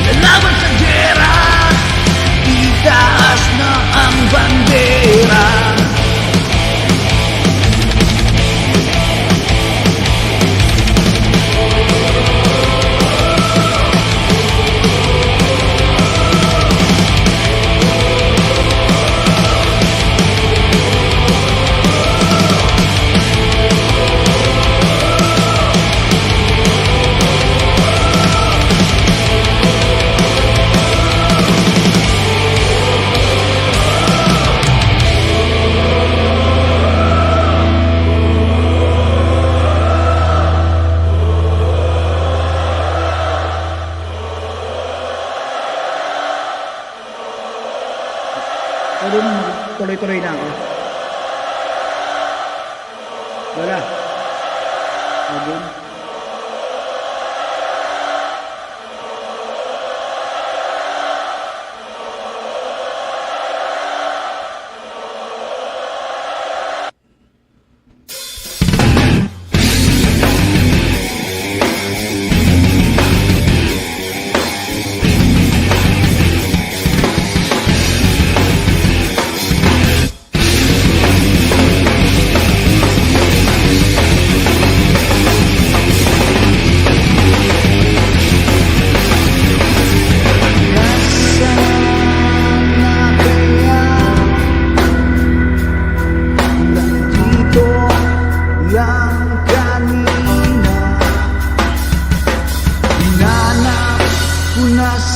Lalaban sa gera, itaas na ang bandera. Pwede mo tuloy-tuloy na ako. Wala. Again.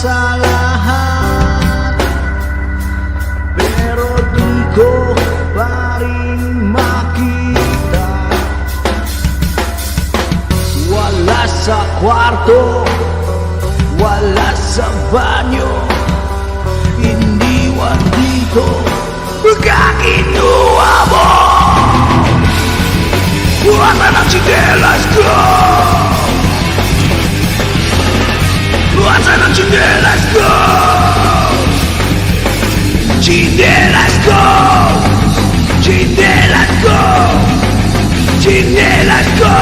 Sa lahat, pero di ko pa rin makita. Wala sa kwarto, wala sa banyo, iniwan dito kakinuha mo. Asan ang tsinelas ko? Asan ang tsinelas ko? Tsinelas ko! Tsinelas ko! Tsinelas ko!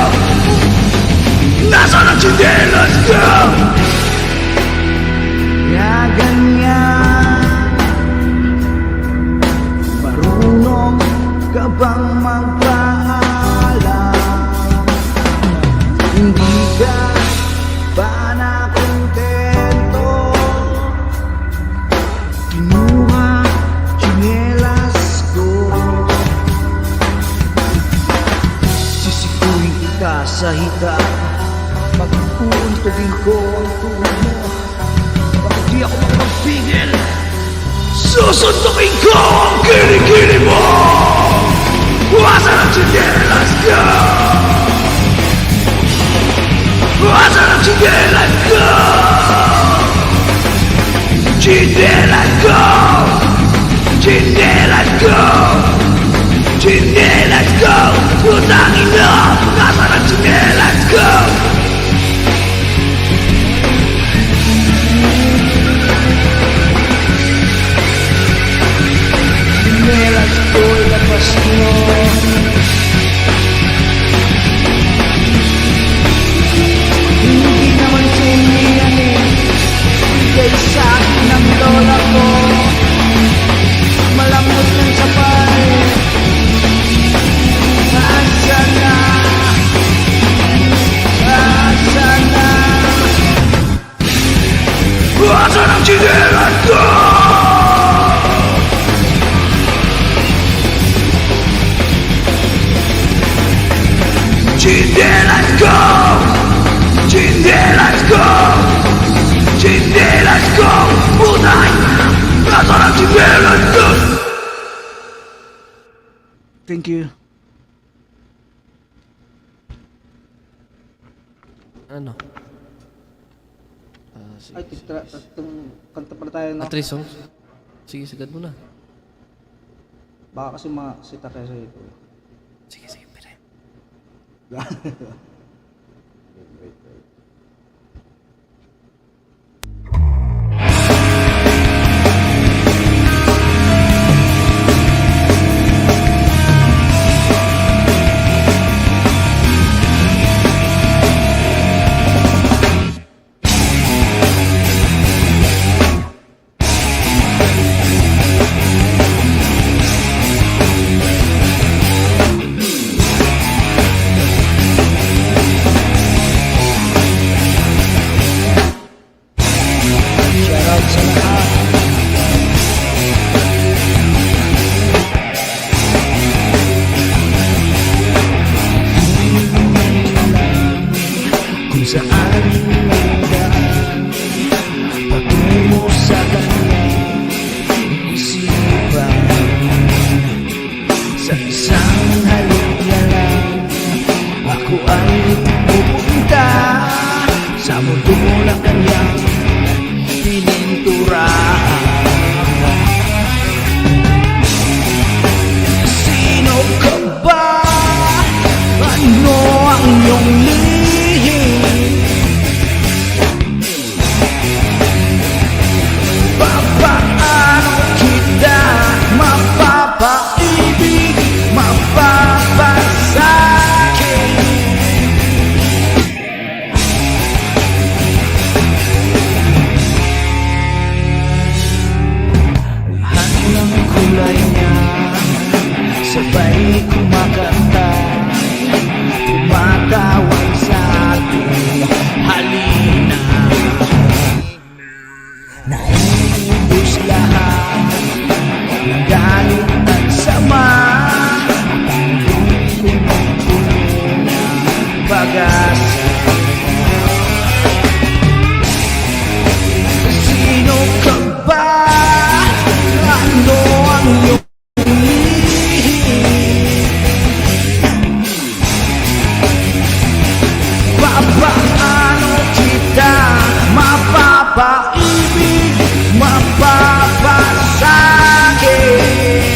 Nasaan ang tsinelas ko? Kaya ganyan, marunong ka bang magpaalam? Hindi ka ba nakontento? Kinuha tsinelas ko. Sisikuin kita sa hita, magpuuntugin ko ang tuwa mo. tigil. Susuntukin ko ang kilikili mo. Asan ang tsinelas ko? Asan ang tsinelas ko? Tsinelas ko! Tsinelas ko! Tsinelas ko! Putang ina! Asan ang tsinelas ko? Tsinelas ko, ilabas mo. Hindi naman sinihan eh. Bigay sa akin ng lola ko. Malambot ng sapay. Asa na? Asa na? Asa ng tsinelas ko? Tsinelas ko! Tsinelas ko! Tsinelas ko! Putay! Asa ng tsinelas ko? Thank you. Ano? Ay, tatlong kanta pala tayo, no? 3 songs? Sige, sagad mo na. Baka kasi masita kayo sa ito. Sige, pire. Wait. Shoutout sa lahat. Kung saan magdaan patungo sa kanyang isipan. Sa isang halik na lang ako ay pupunta sa mundo na kanyang pininturahan. Sino ka ba? Ano ang iyong lihim? Papaano kita mapapaibig, mapapasakit? Lahat ng kulay niya sabay kumakanta, tumatawag sa ating halina. Naibus lahat ng galit at sama, punong-puno ng pag-asa. Sino ka ba? Ano ang iyong papaano kita mapapaibig, mapapasakit?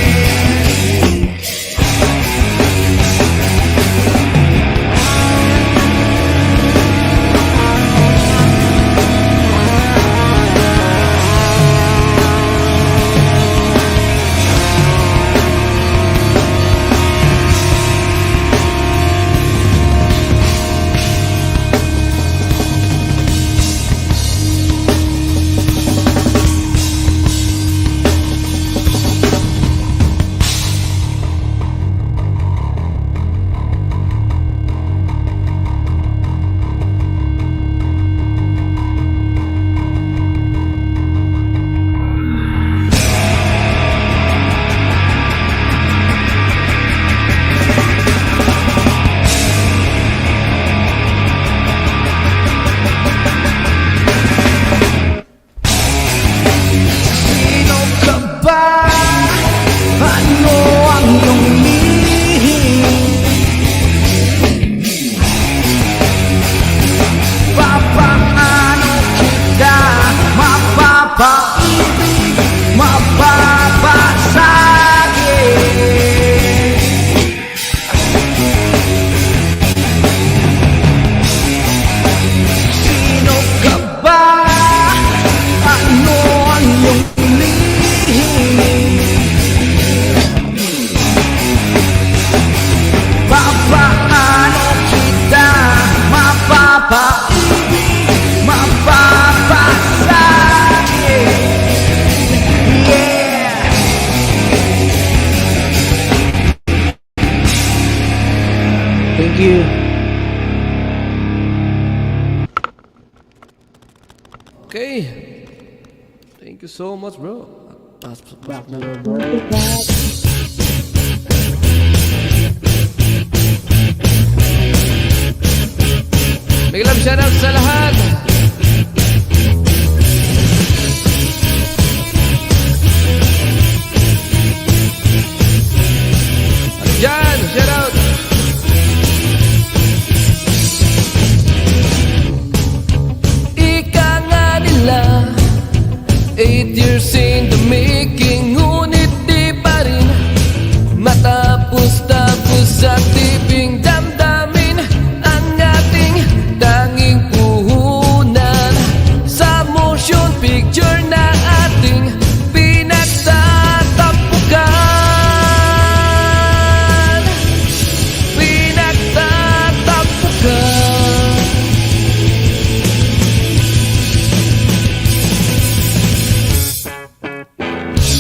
Okay. Thank you so much, bro. Back na. Big love shoutout sa lahat. Jan, shoutout. Ika nga nila 8 years in the making, ngunit di pa rin matapos-tapos sa tiping damdamin ang ating tanging puhunan sa motion picture na ating pinagtatapukan.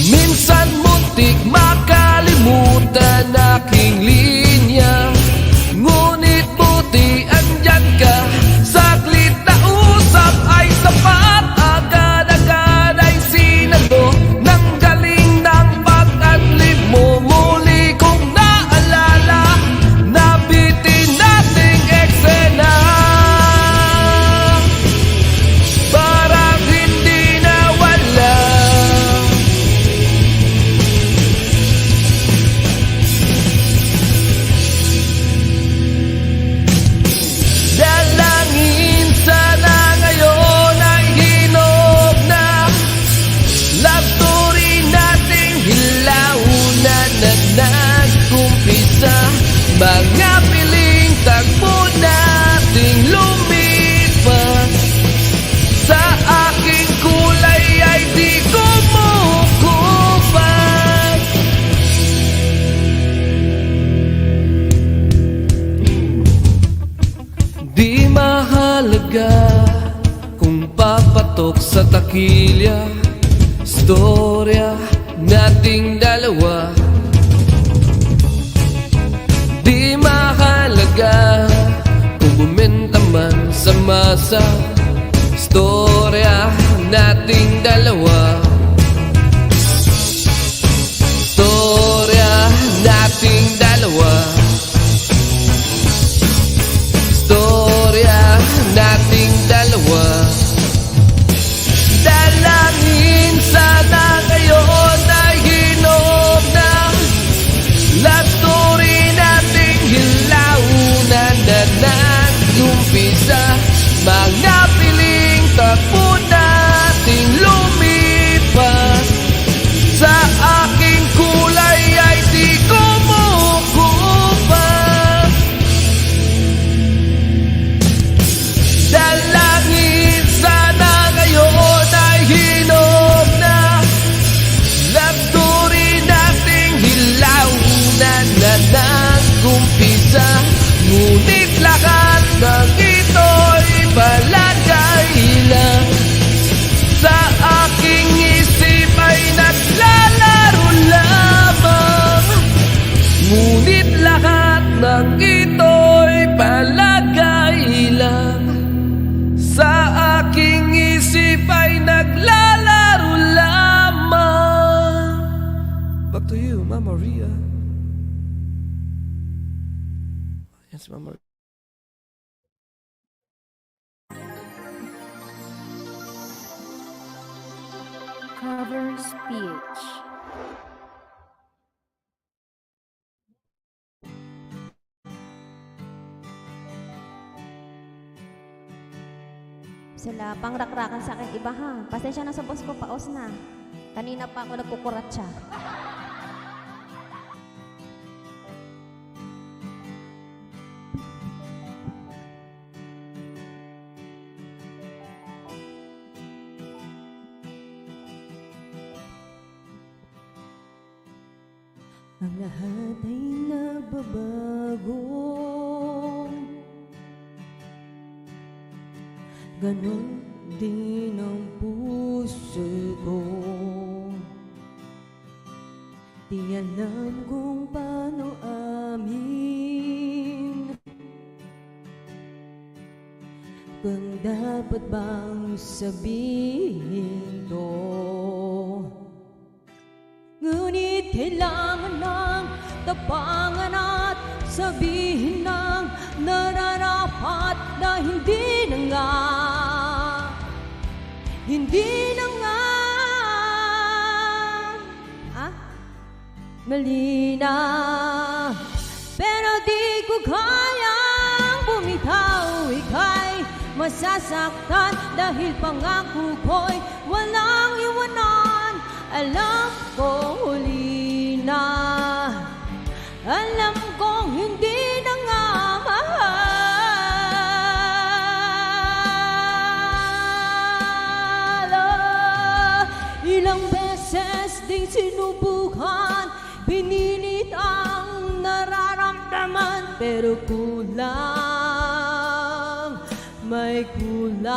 Minsan muntik makalimutan aking linya, ngunit buti andyan ka. Saglit na usap ay sapat, agad-agad ay sinagot. Nang galing ng pag-adlib mo, muli kong naalala, nabitin nating eksena. Parang hindi nawala. Dalangin sana ngayon ay hinog na love story nating hilaunan na nag-umpisa. Mga piling tagpo nating lumipas, sa aking kulay ay di kumukupas. Di mahalaga kung papatok sa takilya, storya nating dalawa. Di mahalaga kung bumenta man sa masa, storya nating dalawa. Storya nating dalawa. Storya nating dalawa. Dalangin sana ngayon ay hinog na love story nating hilaunan na nag-umpisa. Mga piling takbo nating lumipas, sa aking kulay ay di kumukupas. Dalangin sana ngayon ay hinog na love story nating hilaunan na nag-umpisa. Ngunit lahat ng ito'y palagay lang, sa aking isip ay naglalaro lamang. Ngunit lahat ng ito'y palagay lang, sa aking isip ay naglalaro lamang. Back to you, Mama Maria. Yes, Mama. Cover speech. Sila pang rakrakan sa akin iba ha. Pasensya na sa boss ko, paos na. Kanina pa ako nagkukurat siya. Ang lahat ay nagbabago, ganon din ang puso ko. Di alam kung paano amin, kung dapat bang sabihin to? Ngunit kailangan ng tapangan at sabihin ng nararapat na hindi na nga, hindi na nga mali na. Pero di ko kayang bumitaw, ika'y masasaktan dahil pangako ko'y walang iwanan. Alam ko huli na, alam kong hindi na nga mahal. Ilang beses ding sinubukan, pinilit ang nararamdaman, pero kulang, may kulang.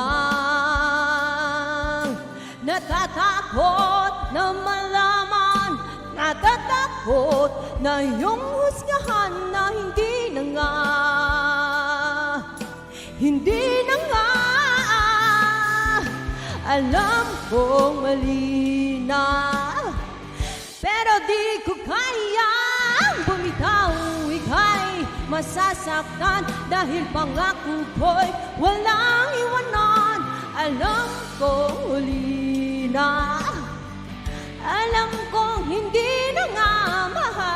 Natatakot na malaman, natatakot na iyong husgahan na hindi na nga, hindi na nga. Alam kong mali na, pero di ko kayang bumitaw, ika'y masasaktan dahil pangako ko'y walang iwanan. Alam ko huli na, alam kong hindi na nga mahal.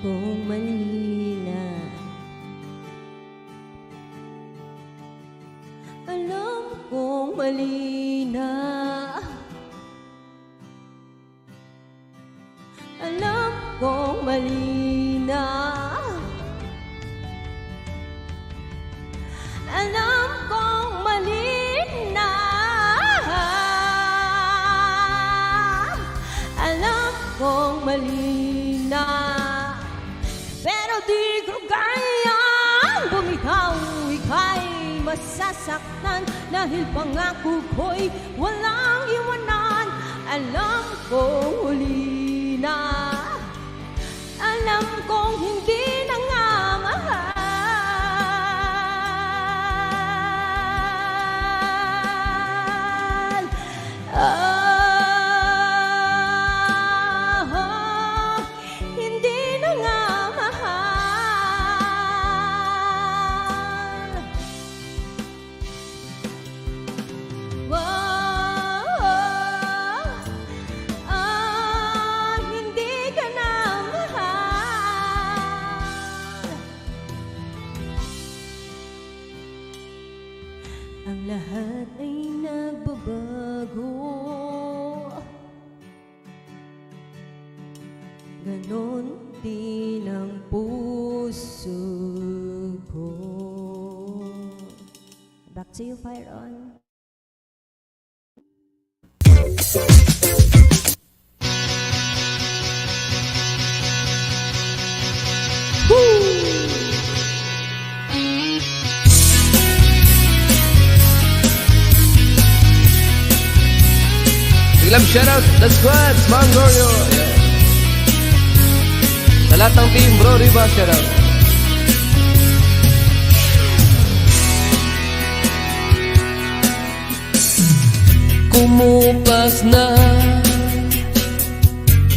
Kung mali na, alam kong mali na, alam kong mali na, alam kong mali na, alam kong mali na. Pero di ko kayang bumitaw, ika'y masasaktan dahil pangako ko'y walang iwanan. Alam kong huli na, alam kong hindi na nga mahal. Hindi na nga mahal. Hindi ka na mahal. Ang lahat ay nagbabago, ganon din ang puso ko. Back to you, Fire On. Big love shoutout, the squad, Mangorio. Yeah. Sa lahat ng team, bro, Riva, shoutout. Kumupas na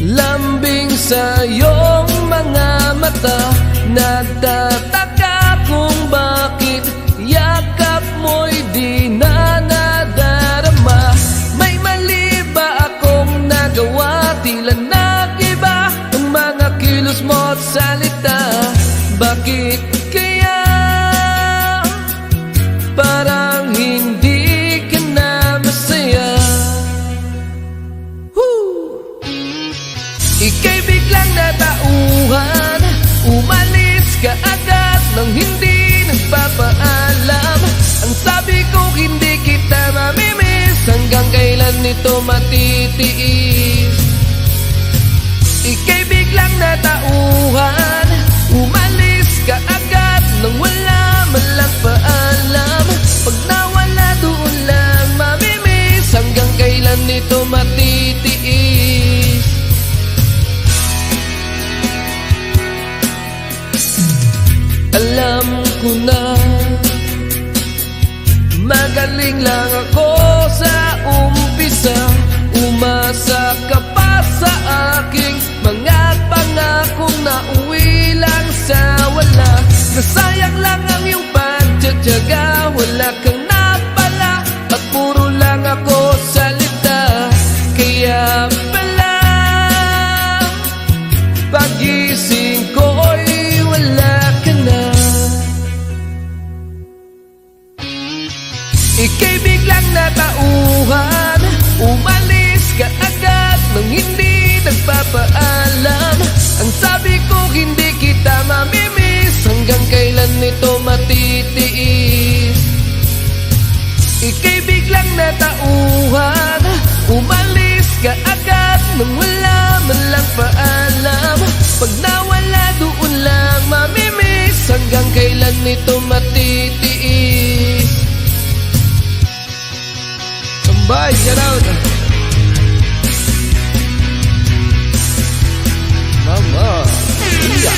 lambing sa iyong mga mata, nagtataka kung bakit yakap mo'y di na nadarama. May mali ba akong nagawa? Tila nag-iba ang mga kilos mo at salita. Bakit kaya parang hindi ka na masaya? Ika'y biglang natauhan, umalis ka at nito matitiis. Ika'y biglang natauhan, umalis ka agad nang wala man lang paalam. Pag nawala doon lang mamimiss, hanggang kailan nito matitiis. Alam ko na magaling lang ako sa umpisa, umasa ka pa sa aking mga pangakong nauwi lang sa wala. Nasayang lang ang iyong pagtsatsaga, wala kang napala at puro lang ako salita. Kaya pala pagising ko'y wala ka na. Ika'y biglang natauhan, umalis ka agad nang hindi nagpapaalam. Ang sabi ko hindi kita mamimiss, hanggang kailan nito matitiis. Ika'y biglang natauhan, umalis ka agad nang wala man lang paalam. Pag nawala doon lang mamimiss, hanggang kailan nito matitiis. Bye, shout out. Mama. Yeah.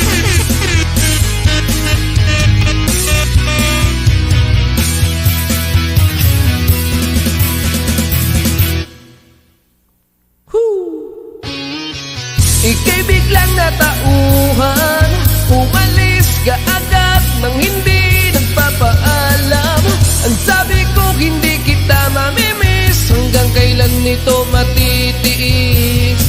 Ika'y biglang natauhan, umalis ka agad nang hindi nagpapaalam. Ang sabi ko hindi kita mamimiss, hanggang kailan nito matitiis.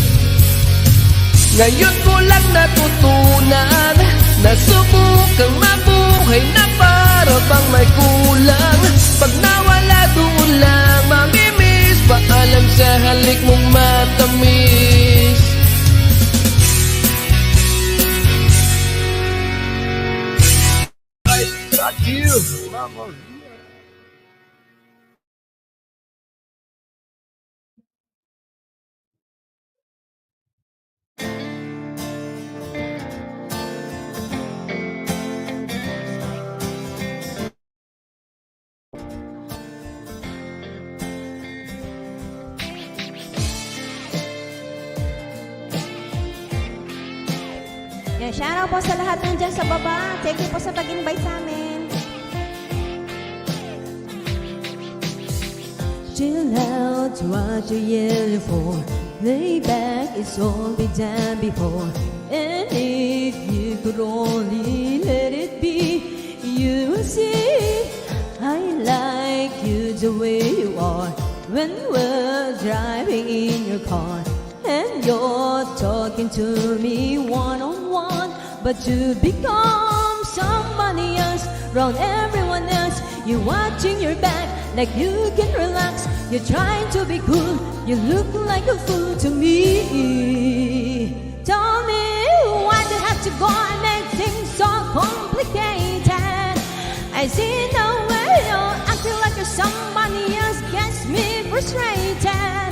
Ngayon ko lang natutunan na subukang mabuhay na para bang may kulang. Pag nawala doon lang mamimiss, paalam sa halik mong matamis. I got you, mama. Yeah, shoutout po sa lahat nandyan sa baba. Thank you po sa pag-invite sa amin. Chill out, what you yelling for? Lay back, it's all been done before. And if you could only let it be, you will see I like you the way you are. When we're driving in your car and you're talking to me one-on-one, but you become somebody else, round everyone else. You're watching your back like you can relax. You're trying to be cool, you look like a fool to me. Tell me, why do you have to go and make things so complicated? I see no way you're acting like you're somebody else, gets me frustrated.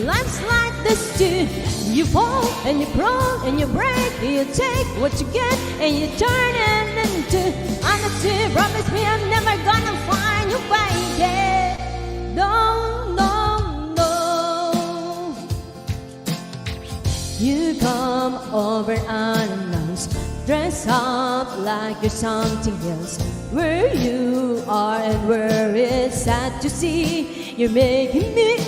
Life's like this too. You fall and you crawl and you break. You take what you get and you turn it into honesty. Promise me I'm never gonna find you fake. No, no, no. You come over unannounced, dress up like you're something else. Where you are and where it's sad to see, you're making me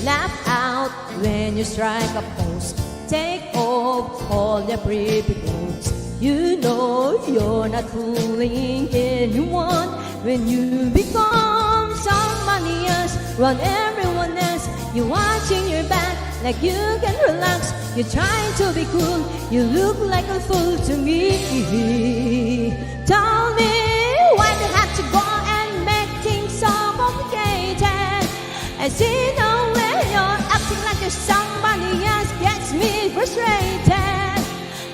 laugh out when you strike a pose. Take off all your pretty clothes. You know you're not fooling anyone when you become somebody else, run everyone else. You're watching your back like you can relax. You're trying to be cool, you look like a fool to me. Tell me, why do you have to go and make things so complicated? I see no way you're acting like you're somebody else, gets me frustrated.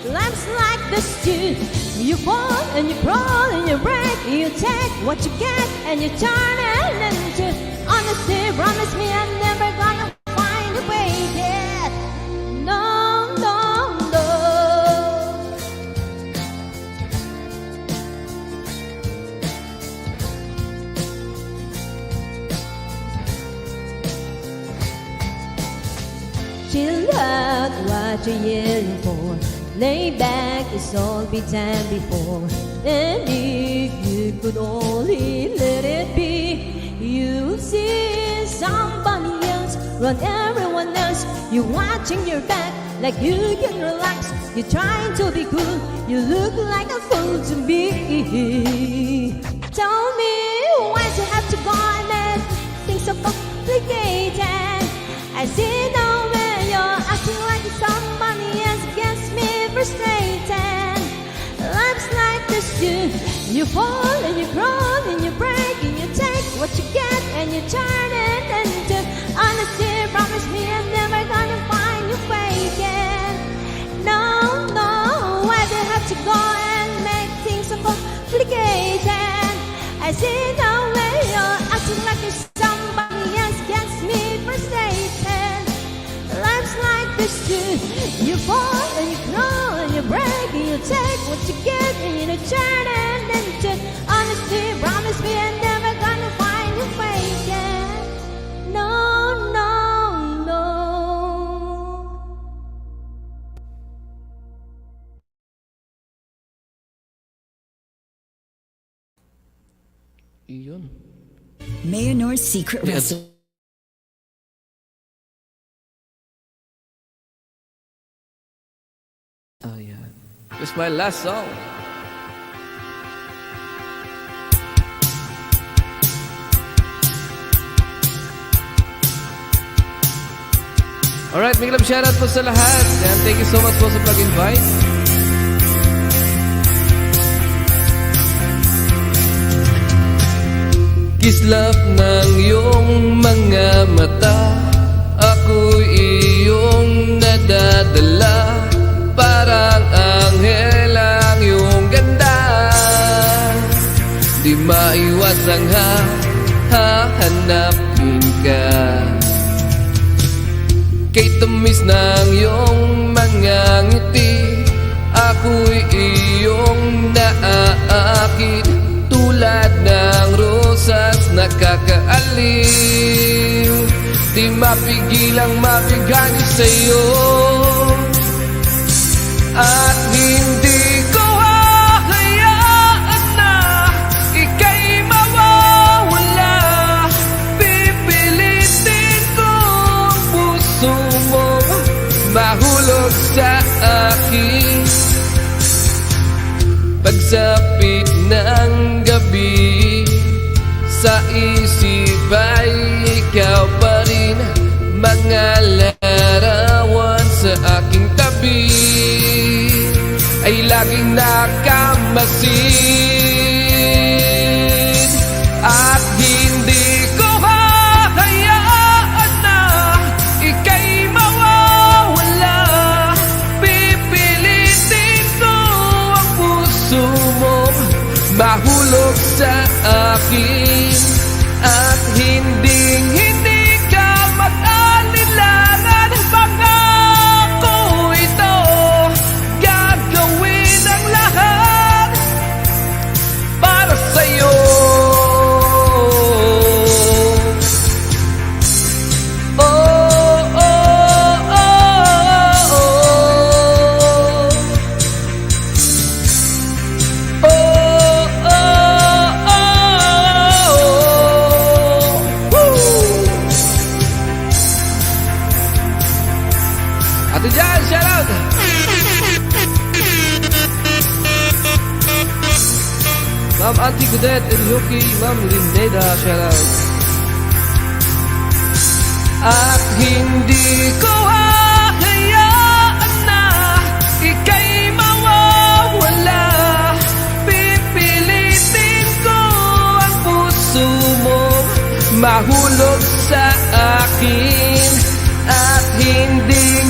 Life's like this too. You fall and you crawl and you break. You take what you get and you turn it into honesty. Promise me I'm never gonna gonna find a way yet. No, no, no. Chill out, what you're yelling for. Lay back, it's all been done before. And if you could only let it be, you'll see somebody else run everyone else. You're watching your back like you can relax. You're trying to be cool, you look like a fool to me. Tell me, why do you have to go and make things so complicated? I see now when you're acting like somebody else gets me frustrated. Life's like this, you fall and you crawl and you break and you take what you get and you turn it into honesty. Promise me I'm never gonna find you faking. No, no, why do you have to go and make things so complicated? I see now when you're acting like somebody else gets me frustrated. Life's like this too. You fall and you crawl and you break and you take what you get and you turn it into honesty. Promise me I'm never gonna find you faking. No, no, no. Iyon. Mayonor's secret recipe. Oh yeah. This is my last song. Alright, big love shoutout po sa lahat. And thank you so much po sa pag-invite. Kislap ng iyong mga mata, ako'y iyong nadadala. Parang anghel ang iyong ganda, di maiwasang hahanapin ka. Kay tamis ng iyong mga ngiti, ako'y iyong naaakit. Tulad ng rosas nakakaaliw, di mapigilang mapigani sa'yo. At hindi ko hahayaan na ika'y mawawala. Pipilitin ko ang puso mo mahulog sa akin. Pagsapit ng gabi, sa isip ay ikaw pa rin. Mga larawan sa aking tabi ay laging nakamasid. At hindi ko hahayaan na ika'y mawawala. Pipilitin ko ang puso mo mahulog sa akin. At hindi ka mag-alilangan. Pangako ito, gagawin ang lahat para sa'yo. Oh, oh, oh, oh. Oh, oh, oh. Woo! Ate Jan, shout out! Ma'am Auntie Godet and Yuki, Ma'am Lineda, shout out. At hindi ko hahayaan na ika'y mawawala. Pipilitin ko ang puso mo mahulog sa akin. At hindi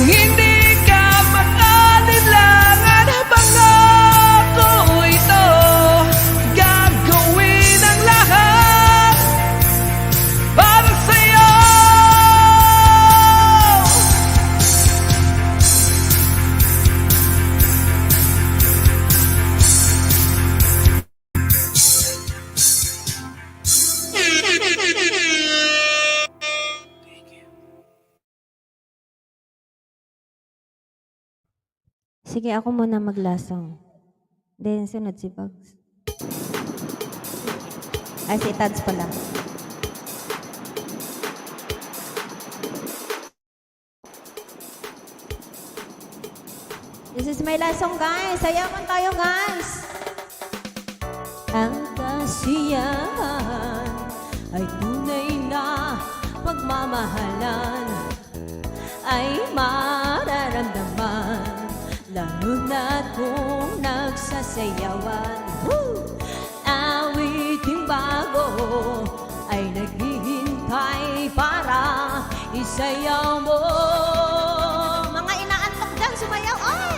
ka mag-alilangan. Pangako ito, gagawin ang lahat para sa'yo. Sige, ako muna maglasong. Then, sunod si Bugs. Ay, si Tads pala. This is my last song, guys. Sayawan tayo, guys. Ang kasiyahan ay tunay na pagmamahalan ay mararamdaman lalo na kung nagsasayawan. Awiting bago ay naghihintay para isayaw mo. Mga inaantok dyan, sumayaw, ay!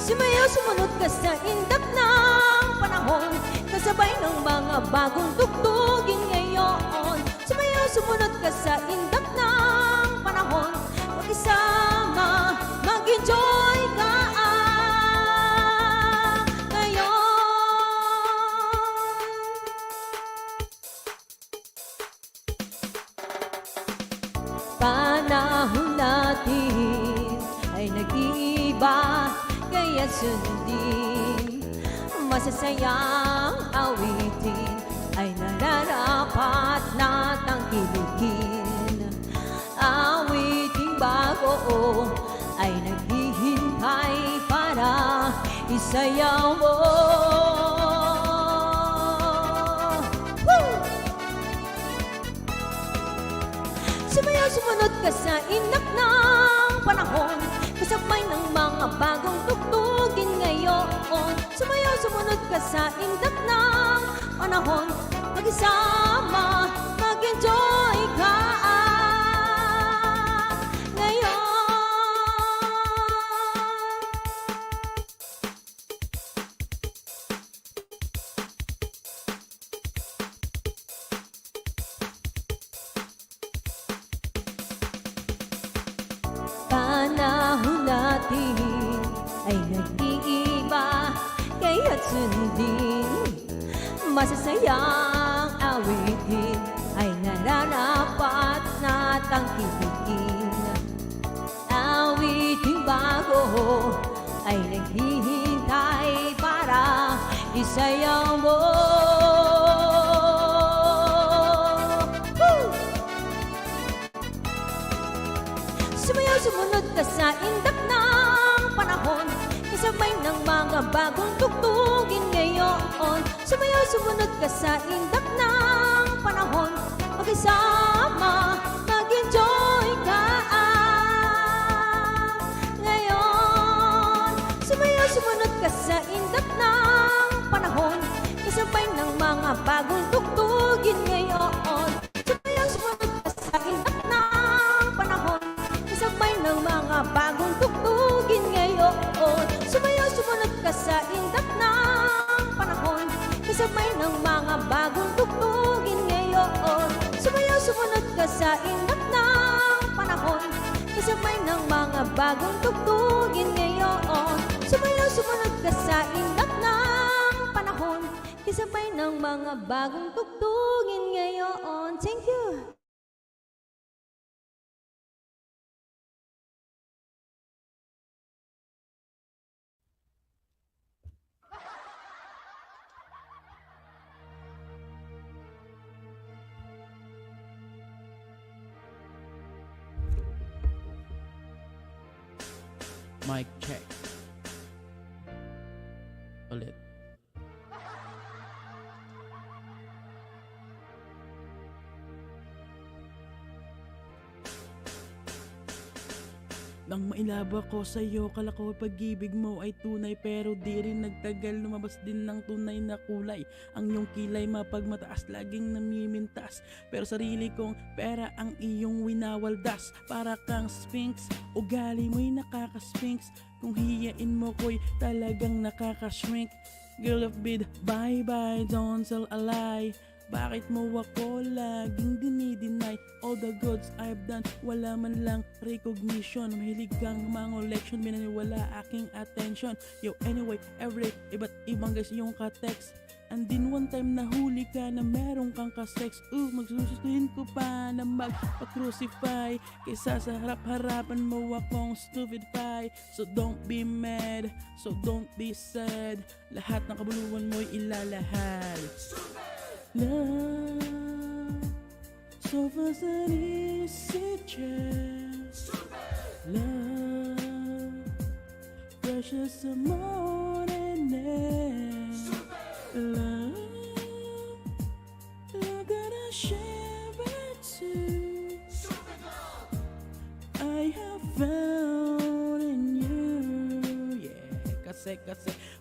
Sumayaw, sumunod ka sa indap ng panahon, kasabay ng mga bagong tugtugin ngayon. Sumayaw, sumunod ka sa indap ng panahon, mag-isama, mag-enjoy ka ngayon. Panahon natin ay nag-iiba, kaya sundin masasayang awitin ay nararapat na tangkilikin. Awiting bago ay naghihintay para isayaw mo. Sumayaw, sumunod ka sa indak ng panahon, kasabay ng mga bagong tugtugin ngayon. Sumayaw, sumunod ka sa indak ng panahon, mag-isama, mag-enjoy ka ngayon. Panahon natin ay nag-iiba, kaya't sundin masasayang awitin ay nararapat na tangkilikin. Awiting bago ay naghihintay para isayaw mo. Sumayaw, sumunod ka sa indak ng panahon, kasabay ng mga bagong tugtugin ngayon. Sumayaw, sumunod ka sa indak ng panahon, mag-isama, mag-enjoy ka ngayon. Sumayaw, sumunod ka sa indak ng panahon, kasabay ng mga bagong tugtugin ngayon. Sumayaw, sumunod ka sa indak ng panahon, kasabay ng mga bagong tugtugin ngayon. Sumayaw, sumunod ka sa indak ng panahon, kasabay ng mga bagong tugtugin ngayon. Sumayaw, sumunod ka sa indak ng panahon, kasabay ng mga bagong tugtugin ngayon. Sumayaw, sumunod ka sa indak ng panahon, kasabay ng mga bagong tugtugin ngayon. Thank you. Mic check. Ulit. Nang mailaba ko sa'yo, kala ko pag-ibig mo ay tunay, pero di rin nagtagal, lumabas din ng tunay na kulay. Ang iyong kilay mapagmataas, laging namimintas, pero sarili kong pera ang iyong winawaldas. Para kang sphinx, ugali mo'y nakaka-sphinx, kung hiyain mo ko'y talagang nakaka-shrink. Girl of bid, bye bye, don't tell a lie. Bakit mo ako laging dinideny? All the goods I've done, wala man lang recognition. Mahilig kang mangoleksyon, binaniwala aking attention. Yo, anyway, everyday, iba't ibang guys yung ka-text. And then one time nahuli ka na meron kang ka-sex, magsusustuhin ko pa na magpa-crucify kaysa sa harap-harapan mo akong stupid pie. So don't be mad, so don't be sad, lahat ng kabuluhan mo'y ilalahad. Love, so fast and easy just love, precious morning love, love that I share it too. I have found in you. Yeah, kasi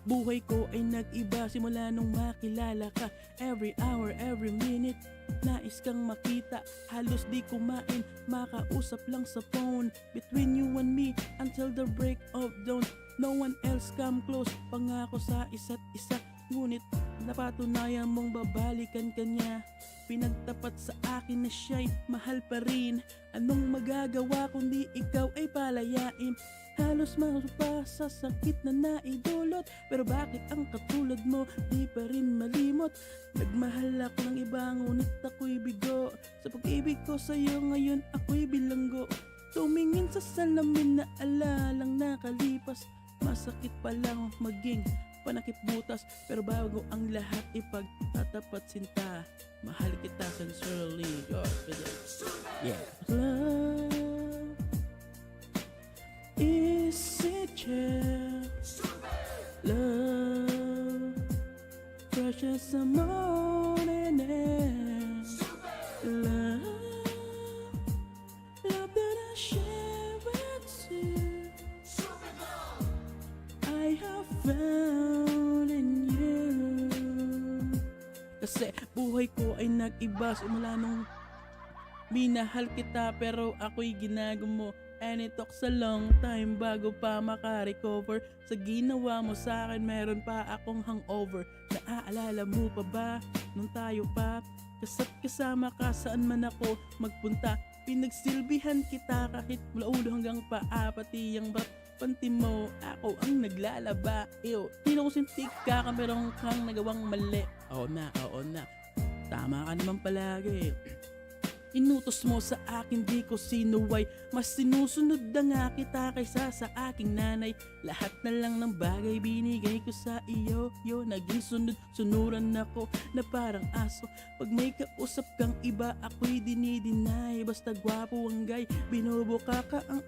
buhay ko ay nag-iba simula nung makilala ka. Every hour, every minute, nais kang makita. Halos di kumain, makausap lang sa phone. Between you and me until the break of dawn. No one else come close, pangako sa isa't isa. Ngunit napatunayan mong babalikan ka niya. Pinagtapat sa akin na siya'y mahal pa rin. Anong magagawa kundi ikaw ay palayain? Halos masupa sa sakit na naidulot, pero bakit ang katulad mo di pa rin malimot? Nagmahal ako ng iba ngunit ako'y bigo. Sa pag-ibig ko sa'yo ngayon ako'y bilanggo. Tumingin sa salamin na alalang nakalipas. Masakit pa lang maging panakip butas, pero bago ang lahat ipagtatapat sinta. Mahal kita sincerely, yeah. Love is it just love, precious morning love, love that I share with you. I have found in you. Kasi buhay ko ay nag-iba simula nung minahal kita, pero ako'y ginagamo. And it took a long time bago pa makarecover. Sa ginawa mo sa akin meron pa akong hangover. Naaalala mo pa ba nung tayo pa kasa't kasama ka saan man ako magpunta? Pinagsilbihan kita kahit mula ulo hanggang paa, pati ang panty mo ako ang naglalaba. Tino ko sintik ka meron kang nagawang mali. Oo na, tama ka naman palagi. Inutos mo sa akin di ko sinuway, mas sinusunod na nga kita kaysa sa aking nanay. Lahat na lang ng bagay binigay ko sa iyo, naging sunuran ako na parang aso. Pag may kausap kang iba ako'y dinidinay, basta gwapo ang gay, binubuka ka ang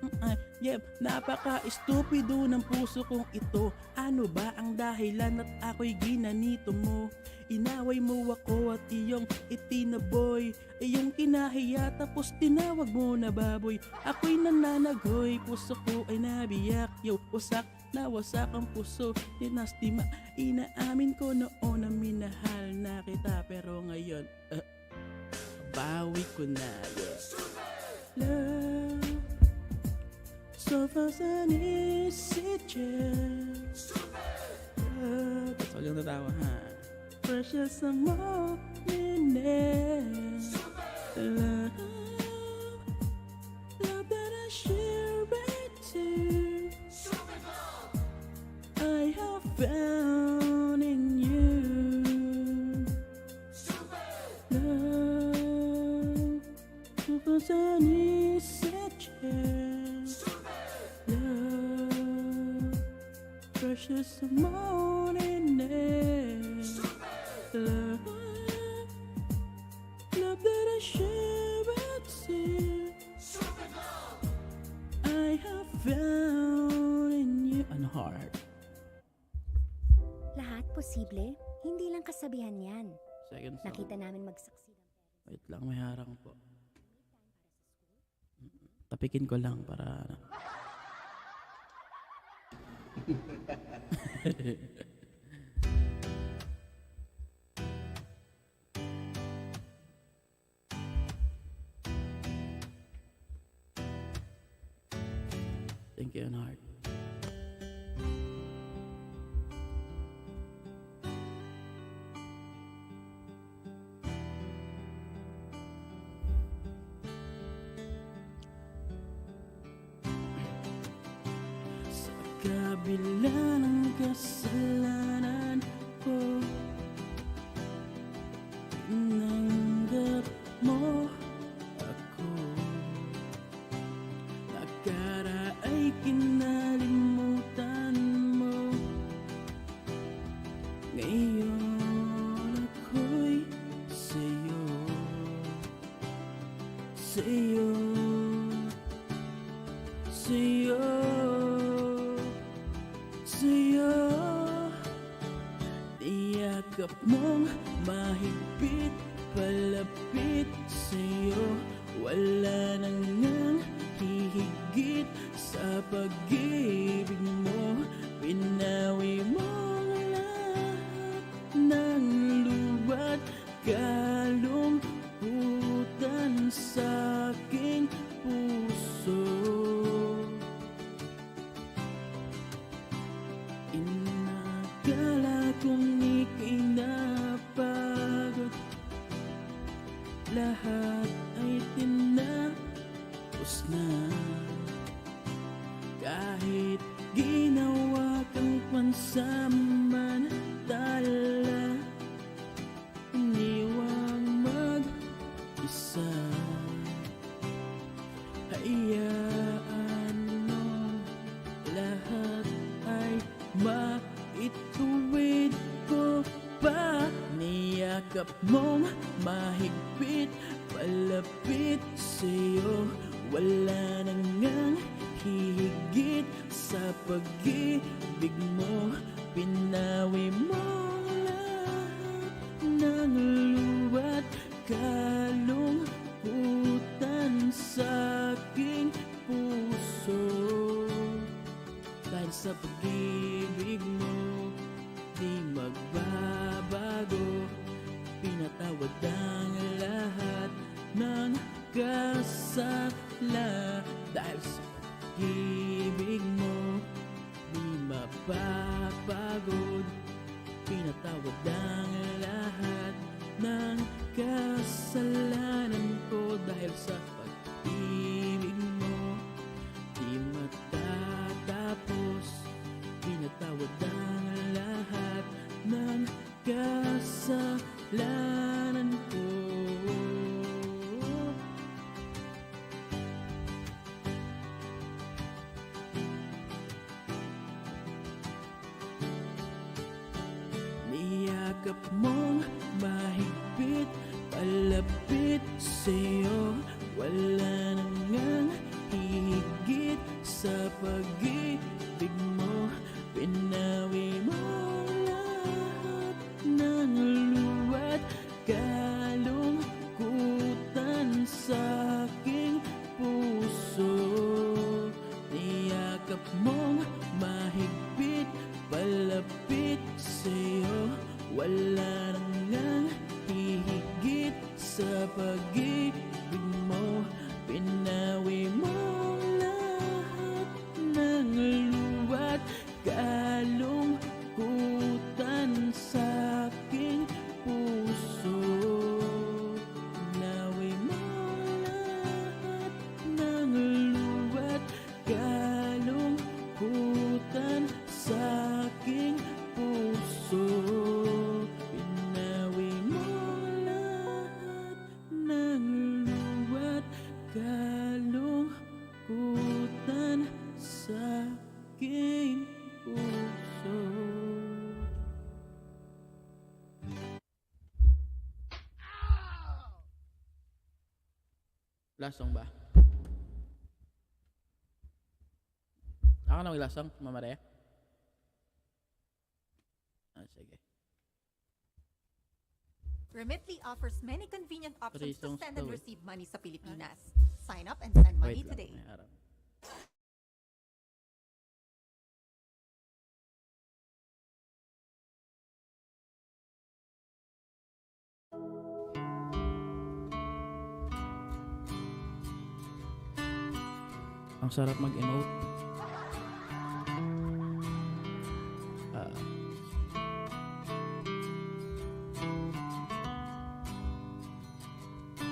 napaka-estupido ng puso kong ito. Ano ba ang dahilan at ako'y ginanito mo? Inaway mo ako at iyong itinaboy, iyong kinahiya tapos tinawag mo na baboy. Ako'y nananagoy, puso ko ay nabiyak, wasak na wasak ang puso, dinastima. Inaamin ko noon na minahal na kita, pero ngayon bawi ko na, Love, so fast and easy just love. Tapos walang tatawa ha. Precious morning love, love that I share with you. I have found in you. Love, focus on easy chance. Love, precious morning love, love that I share with you. I have found in you. Ano heart? Lahat posible, hindi lang kasabihan yan. Second song. Nakita namin magsaksi. Wait lang, may harang po. Tapikin ko lang para thank you, Heart. Sa kabila ng kasalanan ko, Niyakap mong mahigpit, palapit sa'yo. Wala nang ngang hihigit sa pag-ibig mo. Pinawi mo lahat ng lubat, kalungkutan sa aking puso. Inakala kong ika'y napagod, lahat ay tinapos na. Kahit ginawa kang pansamantala, iniwang mag-isa. Hayaan mo lahat ay maituwid ko pa. Niyakap mong mahigpit, palapit sa'yo. Wala nang ngang hihigit sa pag-ibig mo. Pinawi mo lahat ng lubat, kalungkutan sa aking puso. Dahil sa pag-ibig mo, di magbabago. Pinatawad ang lahat ng kasala. Dahil sa pag-ibig mo, di mapapagod. Pinatawad ang lahat ng kasalanan ko. Dahil sa pag-ibig mo, di matatapos. Pinatawad ang lahat ng kasalanan ko. Niyakap mong mahigpit, palapit sa'yo. Wala nang ngang hihigit sa pag-ibig mo. Pinawi mo lahat ng luwat, kalungkutan sa aking puso. Niyakap mong mahigpit, palapit sa'yo. Wala nang ngang hihigit sa pag-ibig mo. Pinawi mo lahat ng luwat, kalungkutan sa aking puso. Pinawi mo lahat ng luwat, kalungkutan sa aking puso. Pinawi mo lahat ng luwat, kalungkutan sa aking puso. Last song ba? Ako na mag-last song, Mama Rhea? Sige. Remitly offers many convenient options to songs send daw and eh. receive money sa Pilipinas. Sign up and send money Wait lang, today. may harap. Ang sarap mag-emote.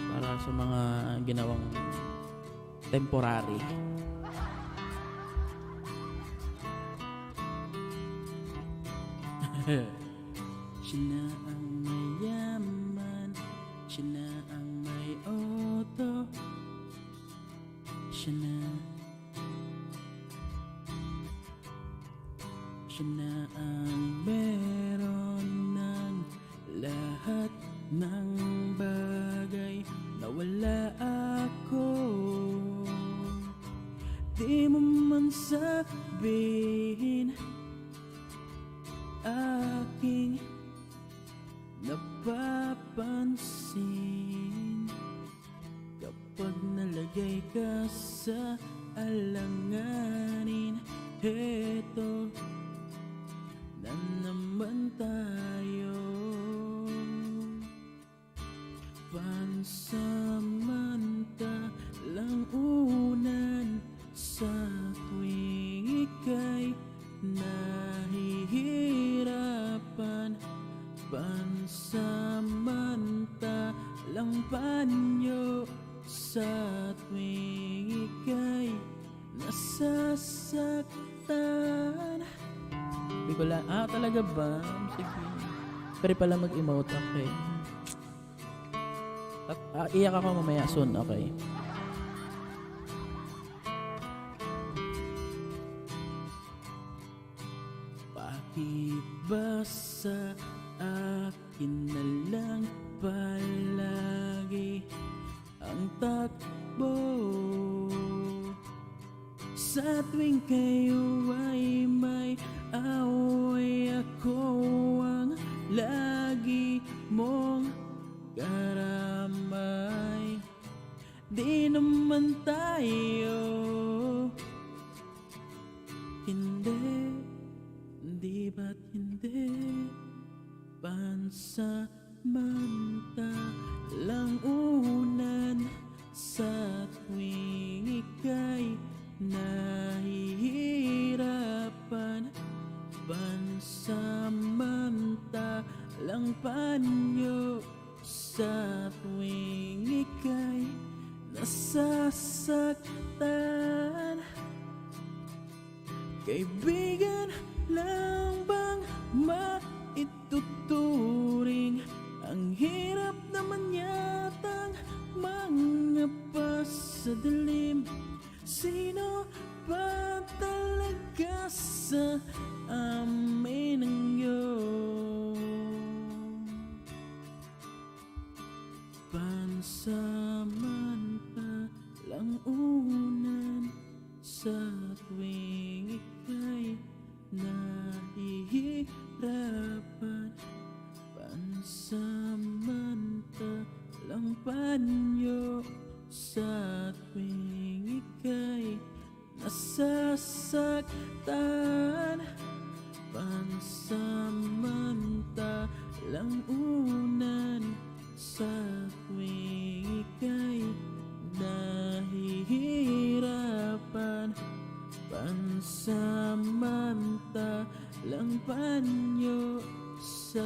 Para sa mga ginawang temporary. Siya na ang mayaman, siya na ang may auto, siya na ang meron ng lahat ng bagay na wala ako. Di mo man sabihin aking sa alanganin. Heto na naman tayo, pansamantalang unan sa tuwing ika'y nahihirapan, pansamantalang panyo sa tuwing ika'y nasasaktan. Bicolan, talaga ba? Sige. Pero pala mag-emote, okay. Iyak ako mamaya soon, okay. Bakit ba sa akin na lang palagi ang takbo? Sa tuwing kayo ay may away, ako ang lagi mong karamay. Di naman tayo, hindi ba't hindi, pansamantalang unan sa tuwing ika'y nahihirapan, pansamantalang panyo sa tuwing ika'y nasasaktan. Kaibigan lang bang maituturing? Ang hirap naman yatang mga pasadilim. Sino ba talaga sa amin ang iyong pansamantalang unan sa tuwing ika'y nahihirapan, pansamantalang panyo sa tuwing ika'y nasasaktan, pansamantalang unan sa tuwing ika'y nahihirapan, pansamantalang panyo sa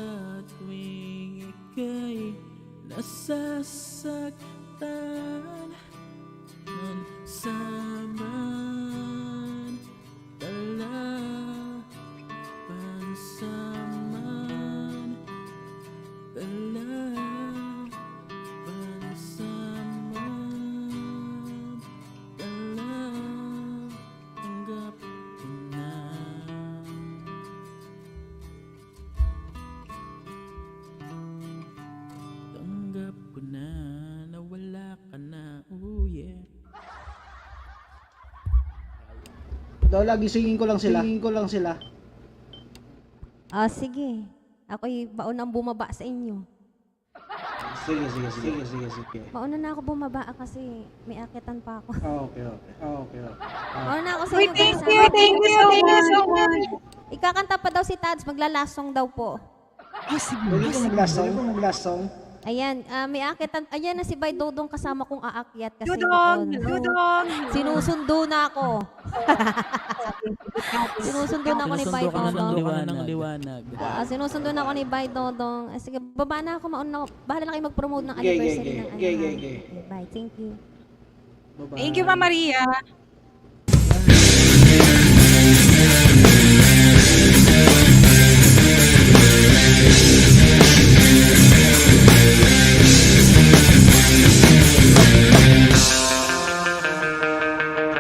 tuwing ika'y nasasaktan. Pansamantala, pansamantala, pansamantala, tanggap ko na. Tanggap ko na, nawala ka na, oh yeah. Lola, gisingin ko lang sila. Sige. Ako'y baunang bumaba sa inyo. Sige. Mauna na ako bumaba kasi may akitan pa ako. Okay. Mauna na ako sa inyo. Thank you so much. Ikakanta pa daw si Tads, maglalasong daw po. Pwede ko maglasong. Ayan, may akitan. Ayan na si Bay Dodong kasama kong aakyat kasi Dudong! sinusundo na ako. Sinusundo na ako ni Bay Dodong. Liwanag. Sinusundo na ako ni Bay Dodong. Sige, baba na ako. Mauna ako. Bahala na kayo mag-promote ng anniversary ng ano. Okay, bye. Thank you. Bye-bye. Thank you, Ma'am Maria.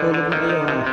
Tulog na kayo, ha?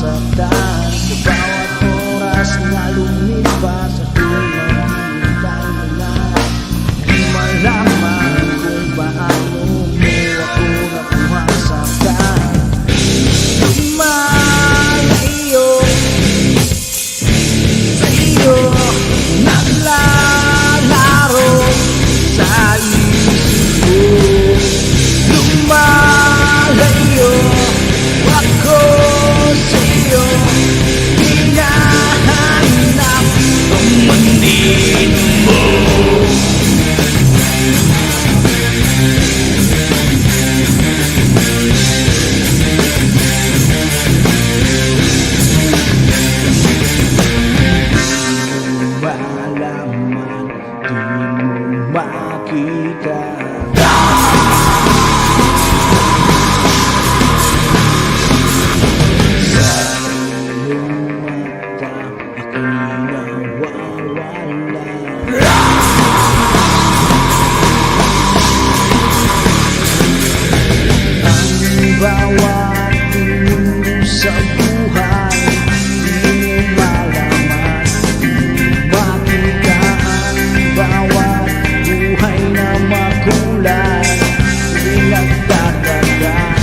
masaktan sa bawat oras na lumipas. Ako'y naghihintay mo na di malaman kung paano mo ako nakuha saktan. Lumalayo sa'yo, naglalaro sa isip ko. Lumalayo ako sa'yo, hinahanap ang paningin mo. Malaman, di mo makita. Sa iyong mata ako'y nawawala. Ang bawat minuto sa buhay di mo malaman, di mo makita. Ang bawat buhay na makulay pinagdadagan,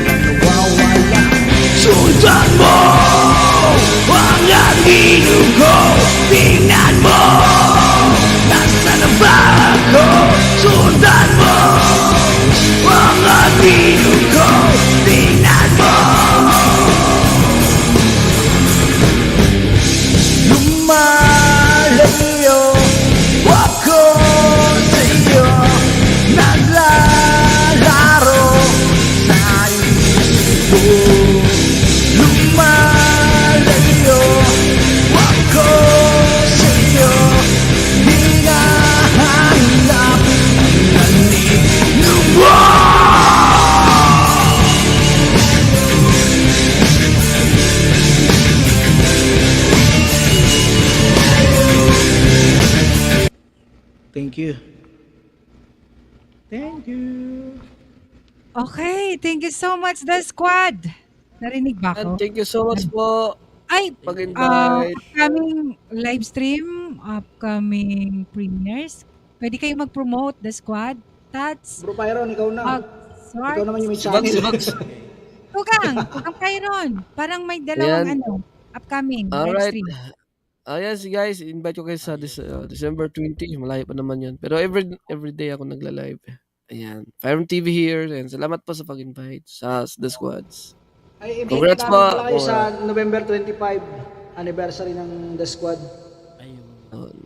nawawala. Sundan mo ang anino ko, tingnan mo nasaan na ba ako. Sundan mo ang anino ko, tingnan mo. Lumalayo ako sa'yo, naglalaro sa isip ko. Lumalayo ako sa'yo, hinahanap ang anino mo. Thank you. Thank you. Okay, thank you so much, The Squad. Narinig ba ako? Thank you so much po. Ay, Pag-invite. upcoming live stream, upcoming premieres. Pwede kayo mag-promote, The Squad. Tats. Bro Byron, ikaw na. Sorry. Ikaw naman yung may Si Bugs, si channel. Bugs. Tugang Kyron. Parang may dalawang Ayan. upcoming live Alright. stream. Ayan, guys, invite ko kayo sa December 20. Malayo pa naman yun. Pero every day ako nagla-live. Ayan. Fire TV here. And salamat po sa pag-invite sa The Squads. Ay, Congrats invite po. namin pala kayo sa November 25 anniversary ng The Squad.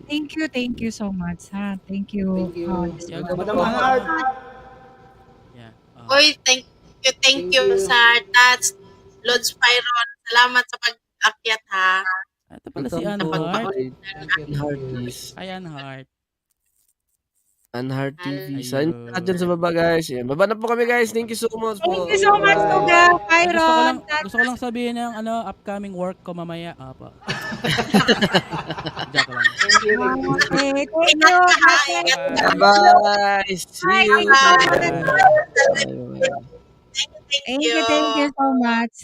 Thank you so much, ha. Thank you. Thank you. The Squad. Madam Art. Oy, thank you, Sir Tats, Lods Pyron. Salamat sa pag-akyat, ha. Ito pala si Anhart. Hi, Anhart. Anhart TV. Sa Ayun. dyan sa baba, guys. Ayan. Baba na po kami, guys. Thank you so much po. Thank you so much, Tugang Kyron. Gusto ko lang sabihin ng upcoming work ko mamaya. Apa. Joke lang. Okay, thank you. Bye-bye. See you. Thank you so much.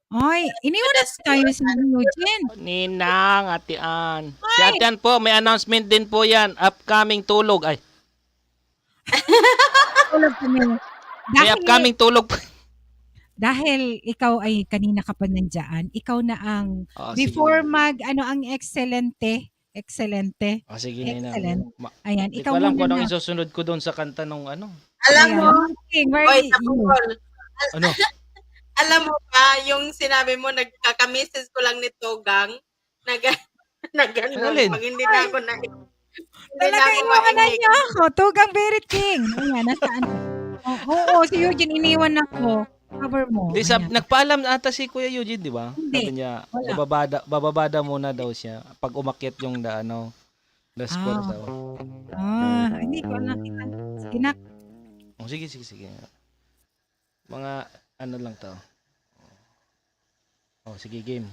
Oy, iniwan na tayo si Eugene. Ninang, Ate Ann. Si Ate Ann po, may announcement din po yan. Upcoming tulog. Ay, Tulog kami. may upcoming tulog po. Dahil ikaw ay kanina ka pa nandiyan, ikaw na ang Sige. before ang excelente. Sige, Ninang. Excellent. Ayan, Hindi ikaw ko alam muna kung anong na. isusunod ko doon sa kanta nung ano. Alam Ayan, mo, King, where oy, are you? tapos, Ano? alam mo ba, yung sinabi mo, nagkakamisis ko lang ni Tugang, na gano'n, Alin? pag hindi na ako na, hindi na Talaga ako iniwanan mainig. niya ako. Tugang Berit King. Ayan, nasaan? Oo, si Eugene iniwan ako. Cover mo. Di, nagpaalam ata si Kuya Eugene, di ba? Hindi. Sabi niya, Wala. bababada muna daw siya pag umakyat yung the score daw. Hindi ko nakita. Sige na. Oh, sige. Mga ano lang to. Oh, sige, game.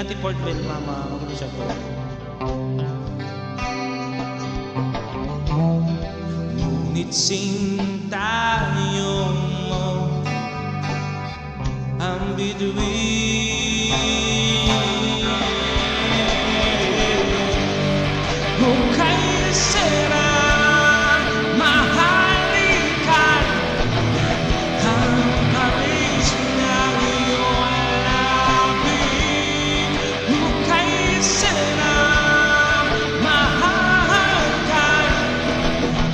Ate Fort Bell, mama, maganda siya to. Ngunit sinta mo ang bituin. Hukay sira, mahalikan ang paris ng iyong labi. Hukay sira, mahalikan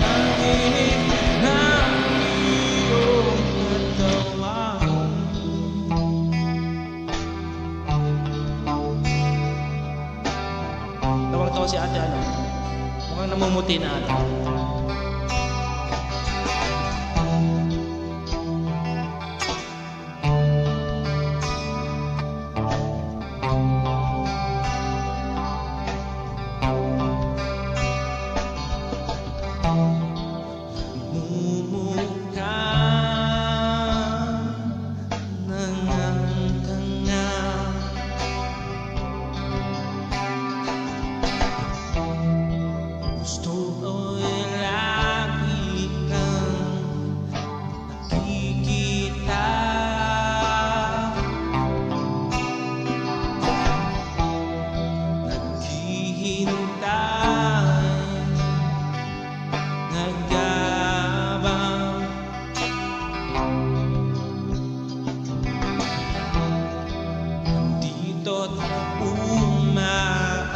ang init ng iyong katawan. Tawag-tawa si ate, ano? Mukhang namumuti na ate. Mumukha ng ang tanga. Gusto ko'y lagi kang nakikita. Naghihintay, nag-aabang. Nandito't umaasa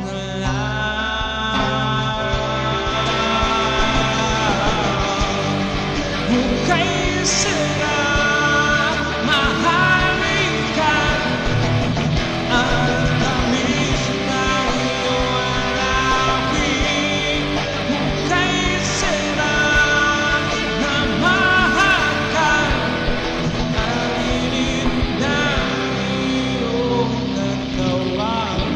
na lang. Hukay sila, mahalikan ang tamis ng iyong labi. Hukay sila, na mahakan ang init ng iyong katawan.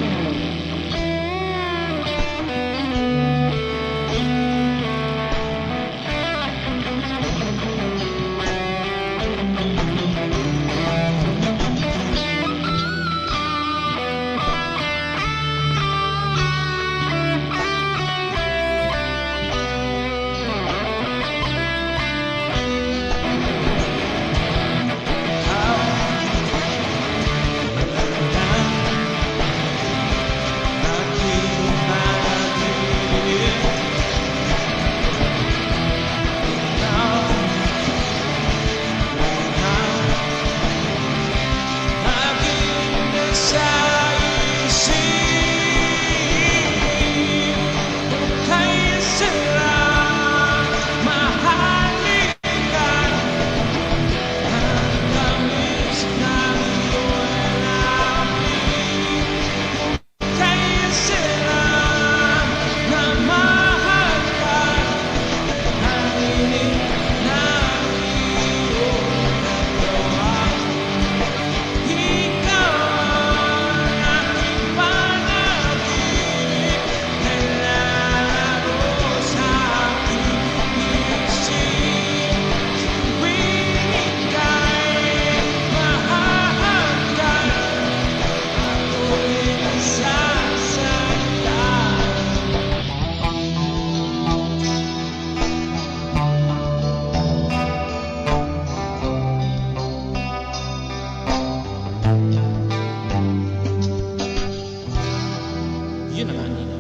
Yun ang kanina.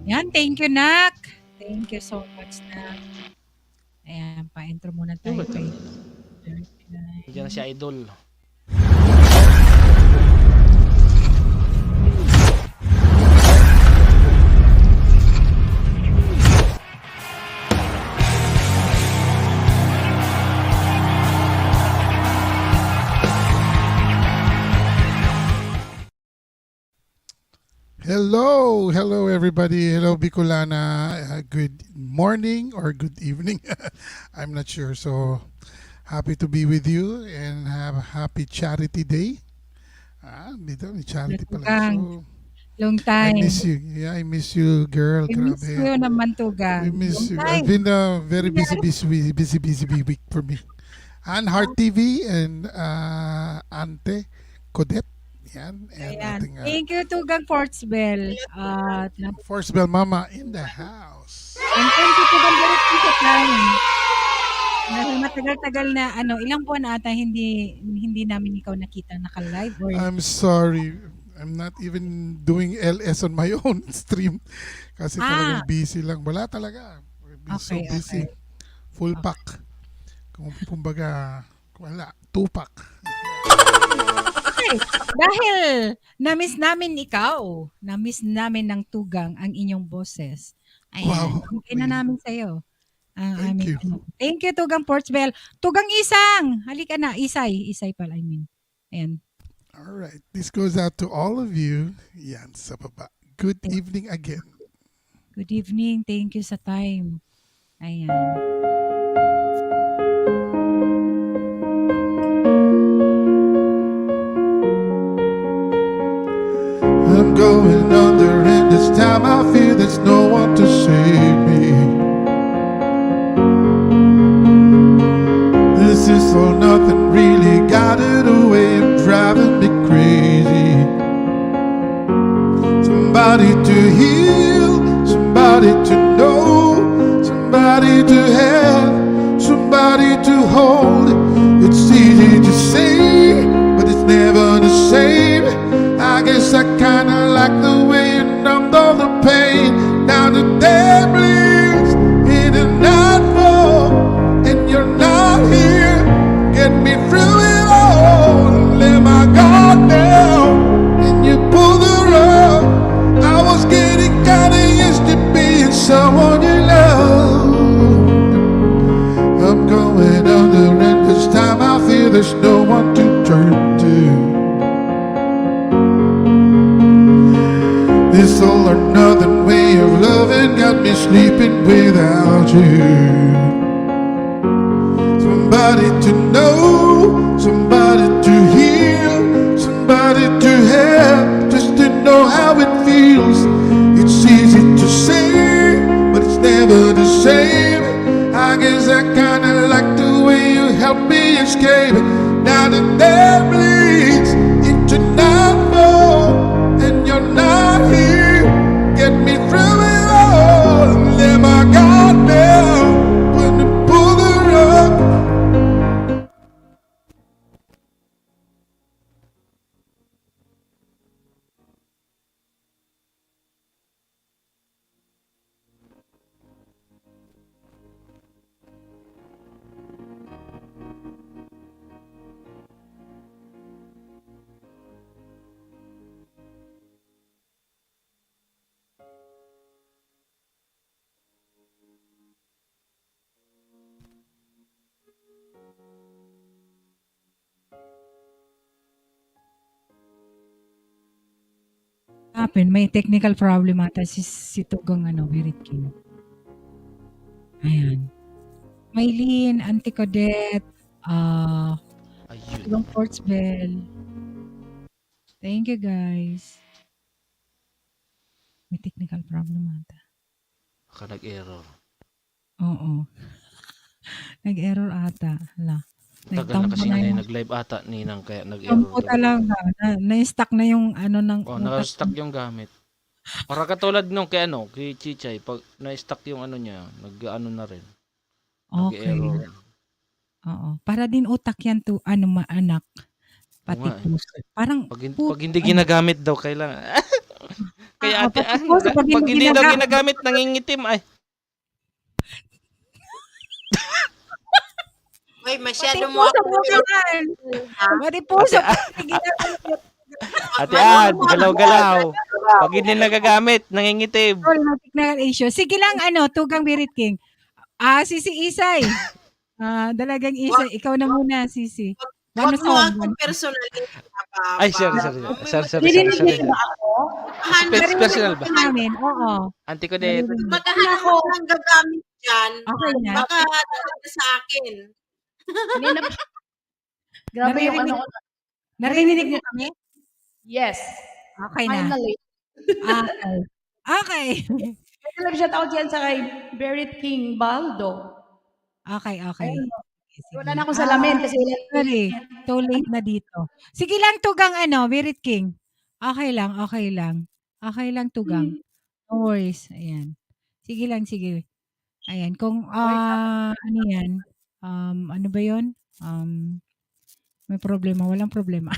Yan, thank you, Nak. Thank you so much, Nak. Ayan, pa-intro muna tayo kay Diyan si Idol. Hello everybody. Hello Bicolana. Good morning or good evening. I'm not sure. So happy to be with you and have a happy charity day. Dito may charity pala. So long I time. miss you. Yeah, I miss you, girl. I miss Grabe. you naman, Tugang. I miss Long you. time. I've been a very busy week for me. Han Heart TV and Ante Codet. Yan. And Ayan. ating Thank you, Tugang Portsbell. Force Bell Mama in the house. And thank you, Tugang Portsbell sa time. Dahil matagal-tagal na, ilang buwan ata hindi namin ikaw nakita naka-live or I'm sorry. I'm not even doing LS on my own stream. Kasi talagang busy lang. Wala talaga. We've been so busy. Full pack. Kung kumbaga, wala. Tupak. Okay. Dahil na-miss namin ikaw, na-miss namin ng Tugang ang inyong boses. Ayan. Wow. Okay na namin sa'yo. Thank you. Thank you, Tugang Portsbell. Tugang Isang! Halika na. Isay pala, I mean. Ayan. All right. This goes out to all of you. Yan sa baba. Good evening again. Good evening. Thank you sa time. Ayan. I'm going under and this time I feel there's no one to save me. This is all nothing really got it away of driving me crazy. Somebody to heal, somebody to know, somebody to have, somebody to hold. It's easy to say, but it's never the same. I guess I kinda like the way you numbed all the pain. Now the day bleeds in a nightfall, and you're not here. Get me through it all. Let my guard down, and you pull the rug. I was getting kinda used to being someone you love. I'm going under, and this time I feel there's no one to turn to. This all or nothing way of loving got me sleeping without you. Somebody to know, somebody to heal, somebody to have, just to know how it feels. It's easy to say, but it's never the same. I guess I kinda like the way you help me escape. Now the day bleeds into nightfall, and you're not here. Get me through it all, and let my guard down when you pull the rug. Happen, may technical problem ata si Tugang Birit King. Ayan. Maylene, Auntie Codet, Ayun. Tugang Portsbell. Thank you, guys. May technical problem ata. Baka nag-error. Oo. Nag-error ata. Hala. Tagal na kasi nag-live ata ninang kaya nag-error. Tampo talaga. Na-stuck na yung ng naka-stuck yung gamit. Para katulad nung kay Chichay, pag na-stuck yung niya, nag-ano na rin. Okay. Nag-error. Oo. Para din utak yan to anak. Pati puso. Parang pag hindi ginagamit daw kailangan. Kaya ate, pag hindi daw ginagamit nangingitim ay. Uy, masyado mo ako. Pati puso. Ate galaw-galaw. Pag hindi nagagamit, nangingitim. Technical issue. Sige lang, Tugang Birit King. Sisi Isay. Dalagang Isay. Ikaw na muna, Sisi. Huwag mo akong personally. Ay, sorry. Personal ba? Oo. Auntie Codet. Maghahanap ako ng gagamit dyan. Okay na. Baka talaga sa akin. Grabe yung Narinig niyo kami? Yes. Okay na. Finally. Okay. Shout out yan sa kay Berit King Baldo. Okay. sige. Wala na akong salamin kasi Sorry, too late na dito. Sige lang Tugang Birit King. Okay lang, okay lang. Okay lang Tugang. No worries, ayan. Sige lang, sige. Ayan, kung, ano yan, ano ba yun? May problema, walang problema.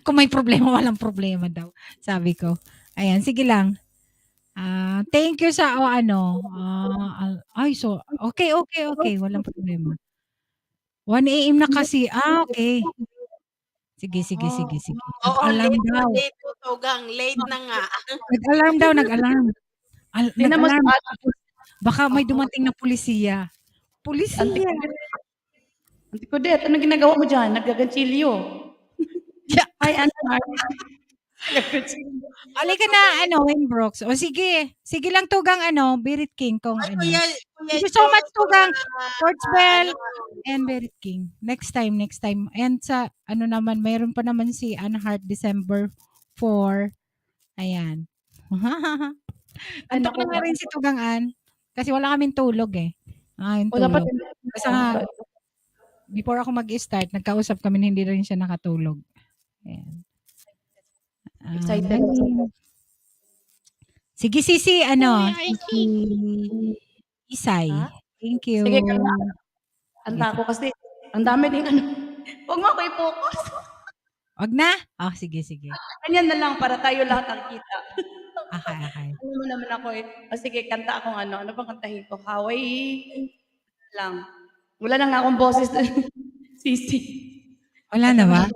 Kung may problema, walang problema daw, sabi ko. Ayan, sige lang. Thank you sa okay, okay, okay, walang problema. 1 AM na kasi. Okay. Sige, sige, sige, sige. Oo, Nag-alarm late na daw. late to, Tugang. Late na nga. Nag-alarm daw, nag-alarm. Tingnan mo sa Nag-alarm. akin. Baka may dumating na pulisiya. Antik Pulisiya. Auntie Kudet, anong ginagawa mo dyan? Naggaganchilyo. Hi, Auntie Mark. Naggaganchilyo. Halika na, Winbrooks. O sige. Sige lang Tugang, Birit King kung Ay, ano. Kuya Thank you so much Joe, Tugang, Torch Bell, ano, and Birit King. Next time, next time. And sa naman, mayroon pa naman si Heart December 4. Ayan. Ay, Antok naku. na nga rin si Tugang kasi wala kaming tulog eh. Yung O, dapat, tulog. Basta nga, before ako mag-start, nagkausap kami na hindi rin siya nakatulog. Ayan. excited. Ayun. Sige, Sisi, Sisi Isay. Ha? Thank you. Sige, kanta ko kasi ang dami din Huwag mo ako i-focus. Wag na? Sige, sige. Ganyan na lang para tayo lahat ang kita. Okay, okay. Alam mo naman ako eh. Sige, kanta akong ano. Ano bang kantahin ko? Hawaii lang. Wala na nga akong boses. Sisi. Wala na ba?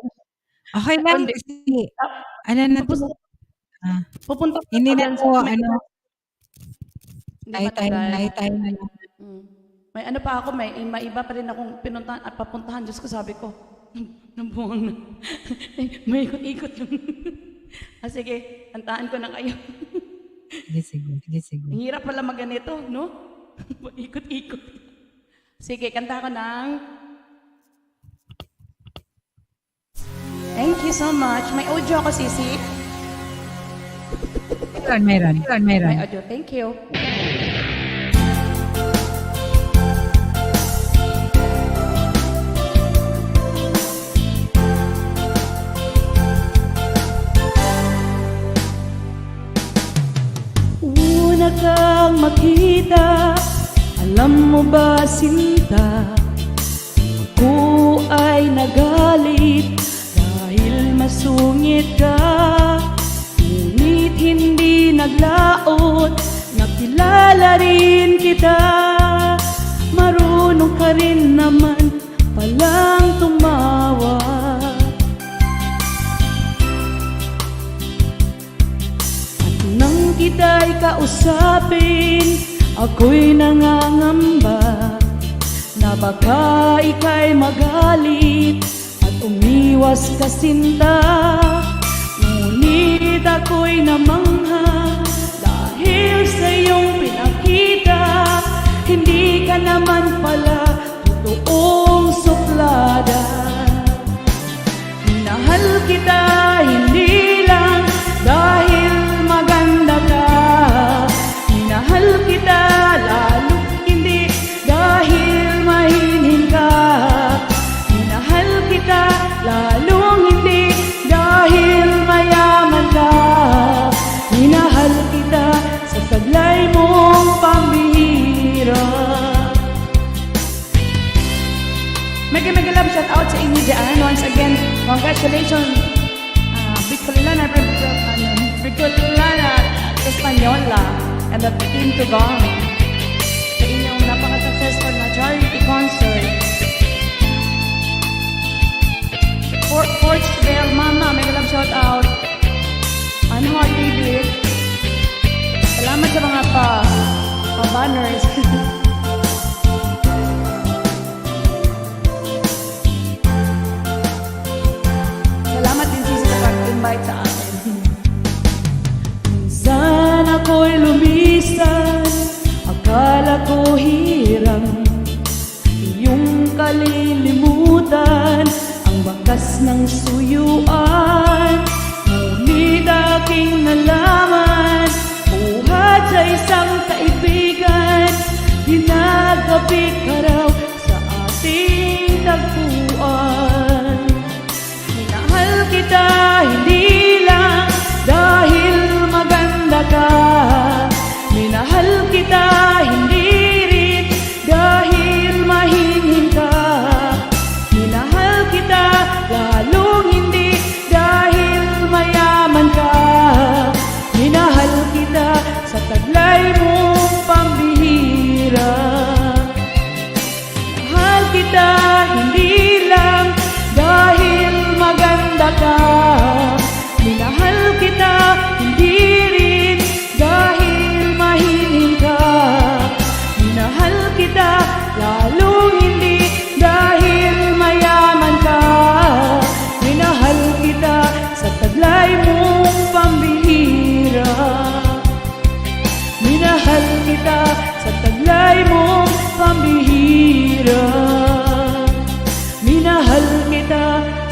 Okay lang Hindi. kasi na to? Pupunta Hindi na dyan po, Hindi tayo na lang. May ano pa ako, may iba pa rin akong pinuntahan at papuntahan. Diyos ko, sabi ko, nabuwang na. May ikot-ikot lang. Sige, kantaan ko na kayo. Sige. Ang hirap pala maganito, no? Ikot-ikot. Sige, kanta ko ng... Thank you so much. May audio ako, Sisi. Meron. May audio. Thank you. Una kang makita, alam mo ba sinta, ako ay nagalit dahil masungit ka. Ngunit hindi naglaot, nakilala rin kita. Marunong ka rin naman palang tumawa. At nang kita'y kausapin, ako'y nangangamba na baka ika'y magalit at umiwas ka sinta. Ngunit ako'y namangha dahil sa iyong pinakita. Hindi ka naman pala totoong suplada. Minahal kita hindi lang dahil maganda ka. Minahal kita lalo hindi dahil mahihin ka. Minahal kita lalong hindi dahil mayaman ka. Minahal kita sa taglay mong pambihira. Mega love shout out sa inyo dyan. Once again, congratulations Bicolana Española and the team Tugang sa inyong napaka-successful na charity concert. Porch Bell Mama, mega love shout out. Heart TV. Salamat sa mga pa-banners. Salamat din Sisi sa pag-invite sa akin. Minsan ako'y lumisan, akala ko hirang iyong kalilimutan ang bakas ng suyuan. Ngunit aking nalaman, buhat sa isang kaibigan, ginagapit ka raw sa ating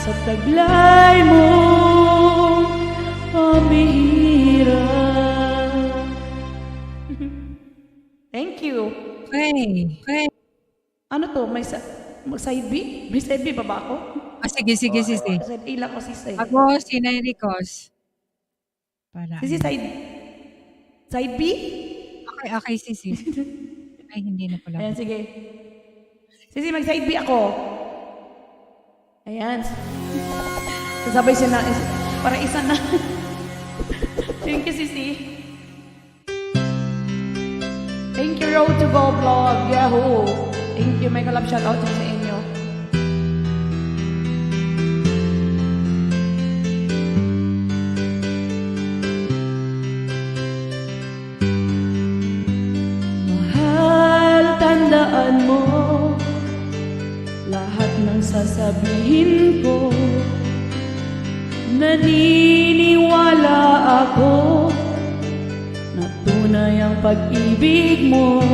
sa taglay mo, pamihira. Thank you. Okay. Ano to? Side B? May side B pa ba ako? Sige. Side A lang kasi side. Ako, si Nairicos. Para. Sisi, side B? Okay, Sisi. Ay, hindi na pala. Ayan, sige. Sisi, mag-side B ako. Ayan. Sasabay siya na, para isa na. Thank you, Sisi. Thank you, Road to Go Vlog. Yahoo! Thank you, may kalab shoutout sa inyo. Mahal, tandaan mo lahat ng sasabihin ko. Naniniwala ako na tunay ang pag-ibig mo.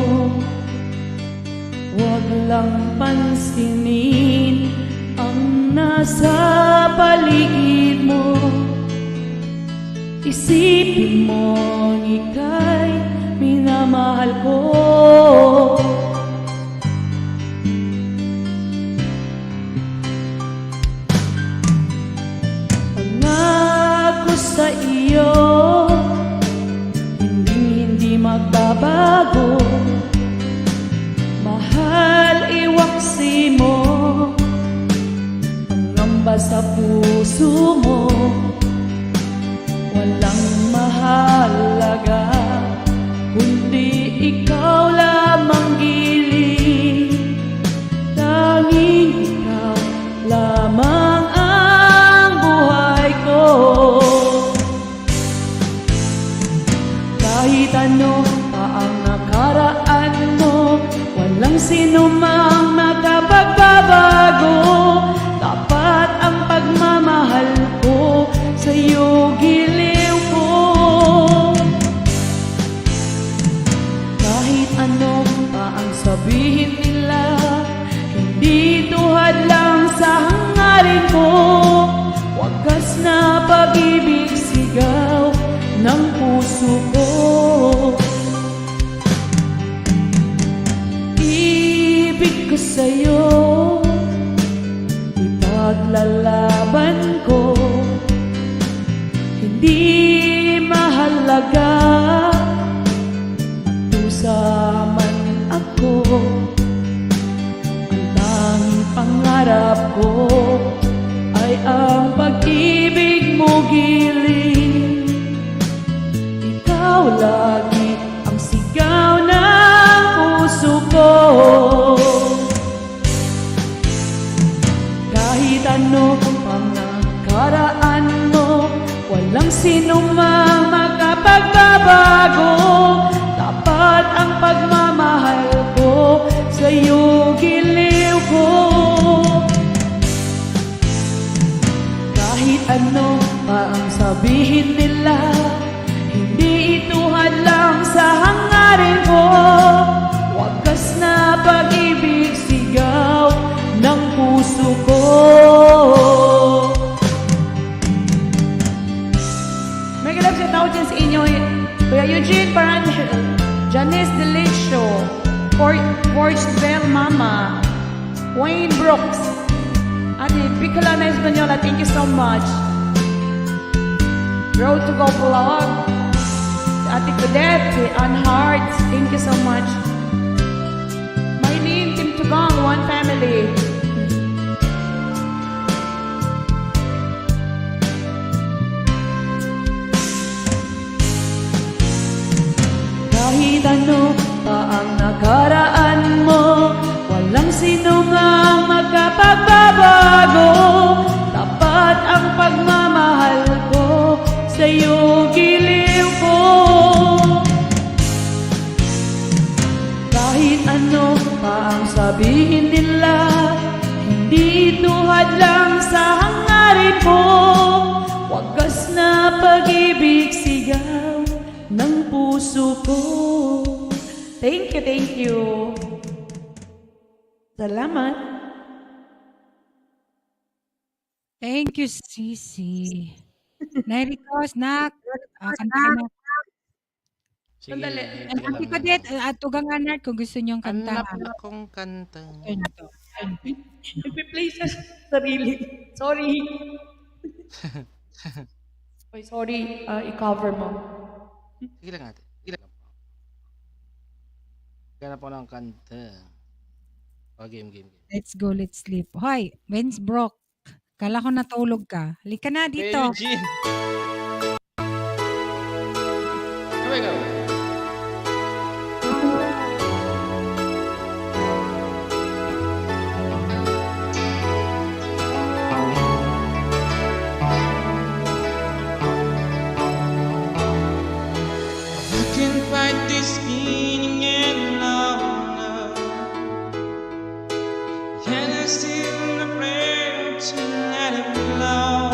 Huwag lang pansinin ang nasa paligid mo. Isipin mo ika'y minamahal ko. Pangako sa iyo, hindi magbabago. Mahal, iwaksi mo pangamba sa puso mo. Walang mahalaga kundi ikaw lamang giling. Tanging ikaw lamang ang buhay ko. Kahit ano pa ang nakaraan mo, walang sino mang makapagbabago. Tapat ang pagmamahal ko sa'yo, giliw ko. Kahit ano pa ang sabihin nila, hindi tuhad lang sa hangarin ko. Wagas na pag-ibig sigaw ng puso ko. Ibig ko sa'yo, ipaglalaban ko. Hindi mahalaga tusaman ako. Ang tanging pangarap ko ay ang pag-ibig mo, giling. Ikaw lagi ang sigaw ng puso ko. Kahit ano pang nakaraan mo, walang sino mang makapagbabago. Tapat ang pagmamahal ko sa'yo, giliw ko. Kahit ano pa ang sabihin nila, hindi ituhad lang sa hangarin ko. Wagas na pag-ibig sigaw ng puso ko. May galap siya tao dyan sa inyo. Kuya Eugene Paranjo, Janice Delicio, Porchbel Mama, Wayne Brooks, Ate Bicolana Española, thank you so much. Road to Go Vlog, Ate Cadet, Ann Hart, thank you so much. My name, Team Tugang, One Family. Kahit ano pa ang nakaraan mo, walang sino mang magkapagbabago. Tapat ang pagmamahal ko sa'yo, giliw ko. Kahit ano pa ang sabihin nila, hindi tuhad lang sa hangarin ko. Wagas na pag-ibig sigaw ng puso ko. Thank you. Salamat. Thank you, Sisi. Nai-request, nak. Kanta ka na. Sige, Sandali. teka lang. Ate Claudette, Tugang Anart kung gusto niyong Hanap kantahan. akong kanta. Nagpe-play sa sarili. Sorry. Oy, sorry. I-cover mo. Sige lang ate. Sige lang. Hanap ako ng kanta. Game. Let's go, let's sleep. Hoy, Vince Brock. Kala ko natulog ka. Halika na Kaya dito. Eugene. Ano ikaw? I can fight this feeling any longer, and I'm still afraid to let it flow.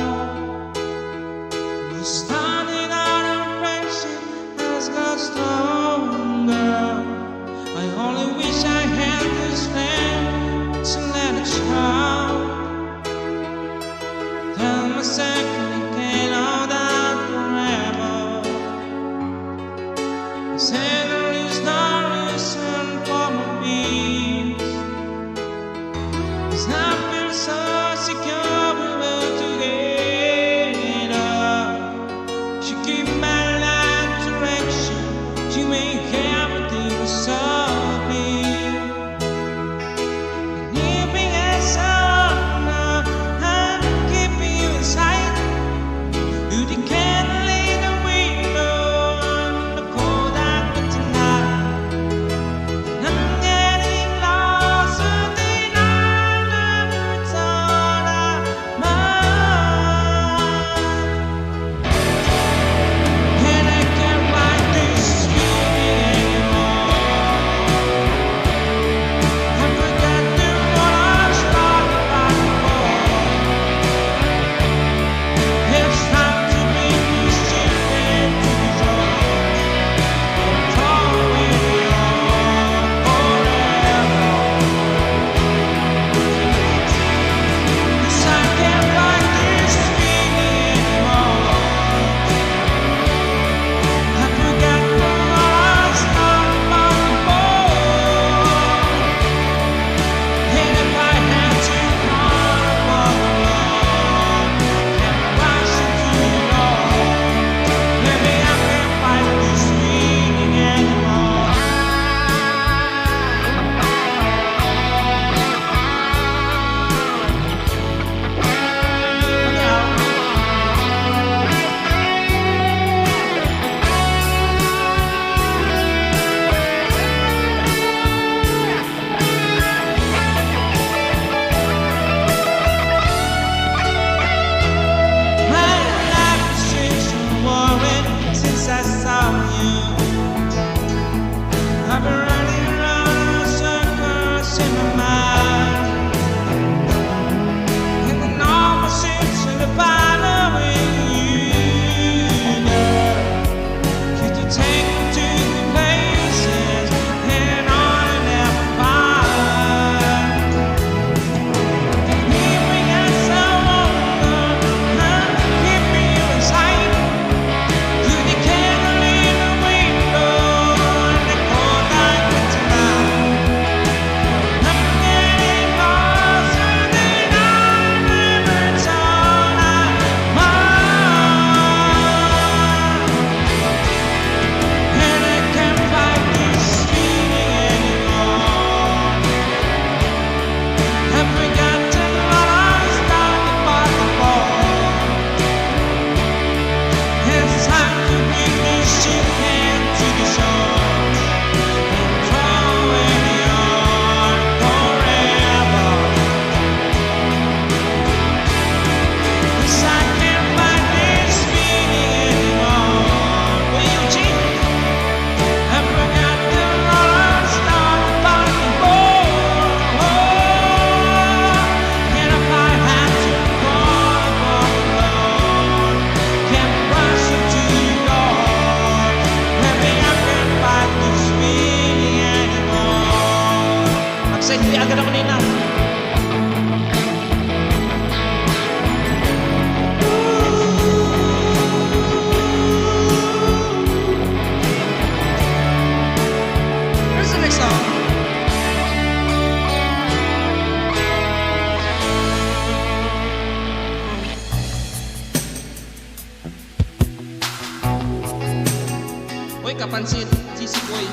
napansin, Sisi Boy.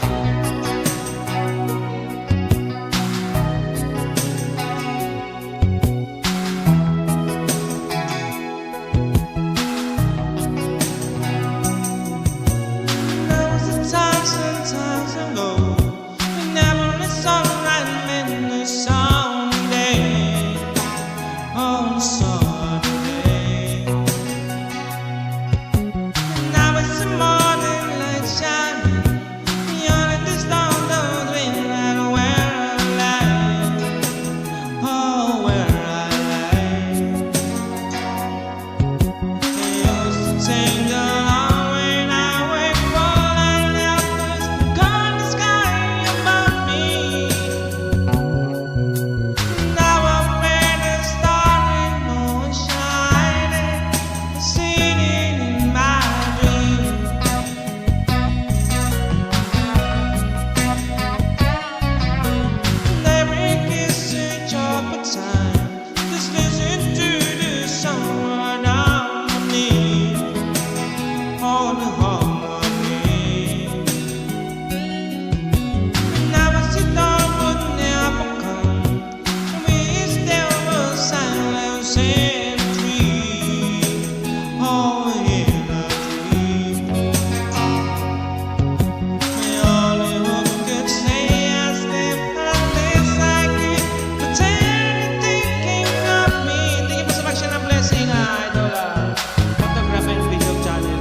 There was a time sometimes ago whenever the sunlight meant the someday on a Saturday. And now it's the morning light shining beyond the stars don't ring right where I lie. Oh, where I lie. It used to take a long way now wait for light after gone the sky above me. Now I'm ready starting on shining, singing in my dream. Every kiss is chocolate time. Just listen to the someone harmony, all the harmony. Never sit down would never come. We still will silence and dream. Oh, in a dream. The only one who could say I stay this like it. Pretend thinking of me. Thank you po sa pag-share ng blessing, idol. Photograph and video channel.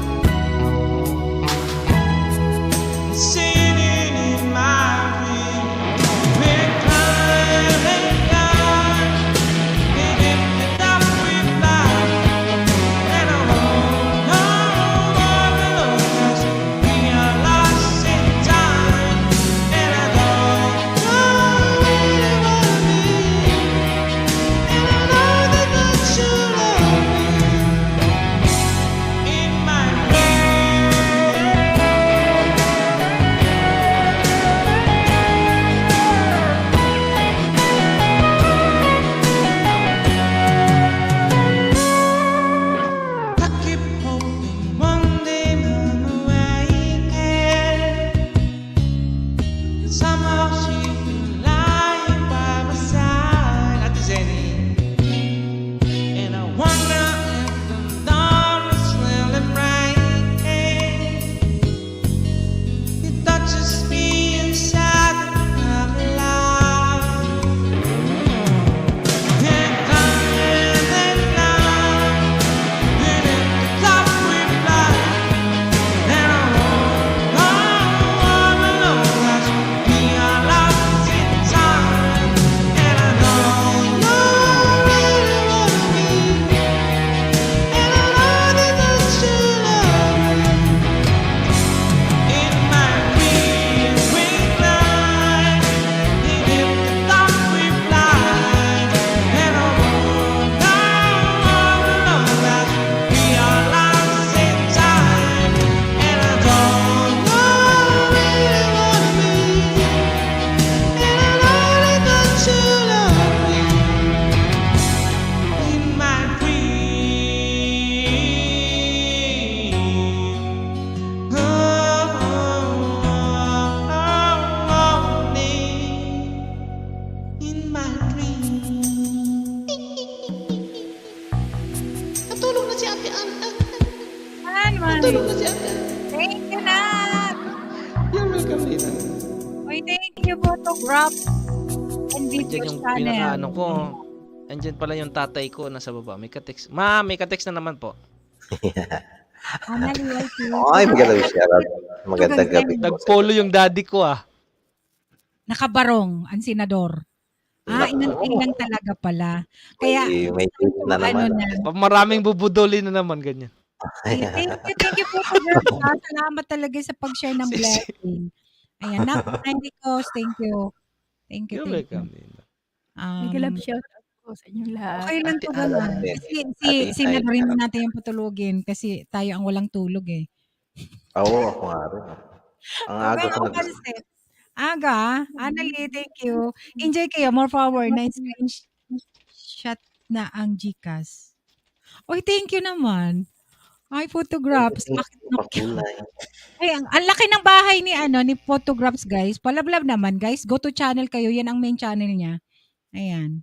Singing in my dream. We're climbing down. And if the top we fly. And I won't know what below us. We are lost in time. And I don't know really what it means. And I know that you love me in my I keep hoping one day Mama will care. Somehow she will lie by my side at the zenith. And I wonder if the dawn is really bright. It touches me inside of love. And coming and now, and at the top we fly. And I won't go alone as we are lost in time. And I don't know really what it means. And I know that you love me in my dreams we fly. And at the top we fly. And I won't go alone as we are lost in time. And I don't know really what it means. And I know that you love me in my dream. In my dream. Natulog na si Ate Anta. Natulog na si Ate Anta. Thank you, Nat. You're welcome, Nina. Uy, thank you, photograph and video Andyan yung channel. pinakaano ko. Andyan pala yung tatay ko nasa baba. May ka-text. Ma, may ka-text na naman po. Ay, magandang shoutout. Magandang gabi po. Nag-follow yung daddy ko Nakabarong, ang senador. Inang talaga pala. Kaya, May date na naman. Maraming bubudoli na naman, ganyan. thank you, photograph. Salamat talaga sa pag-share ng blessing. Ayan, Nikos, thank you. Thank you, You're thank you. welcome, Nina. Nag-love shoutout po sa inyong lahat. Okay lang to ganun. Kasi sinadarin natin yung patulogin kasi tayo ang walang tulog eh. Oo, ako nga rin. Ang aga ko Aga, Annalie, thank you. Enjoy kayo, more power. Nice screenshot na ang GCash. Oy, thank you naman. Ay, photographs. Bakit Pakulay. Ay, ang laki ng bahay ni ni Photographs, guys. Palablab naman, guys. Go to channel kayo. Yan ang main channel niya. Ayan.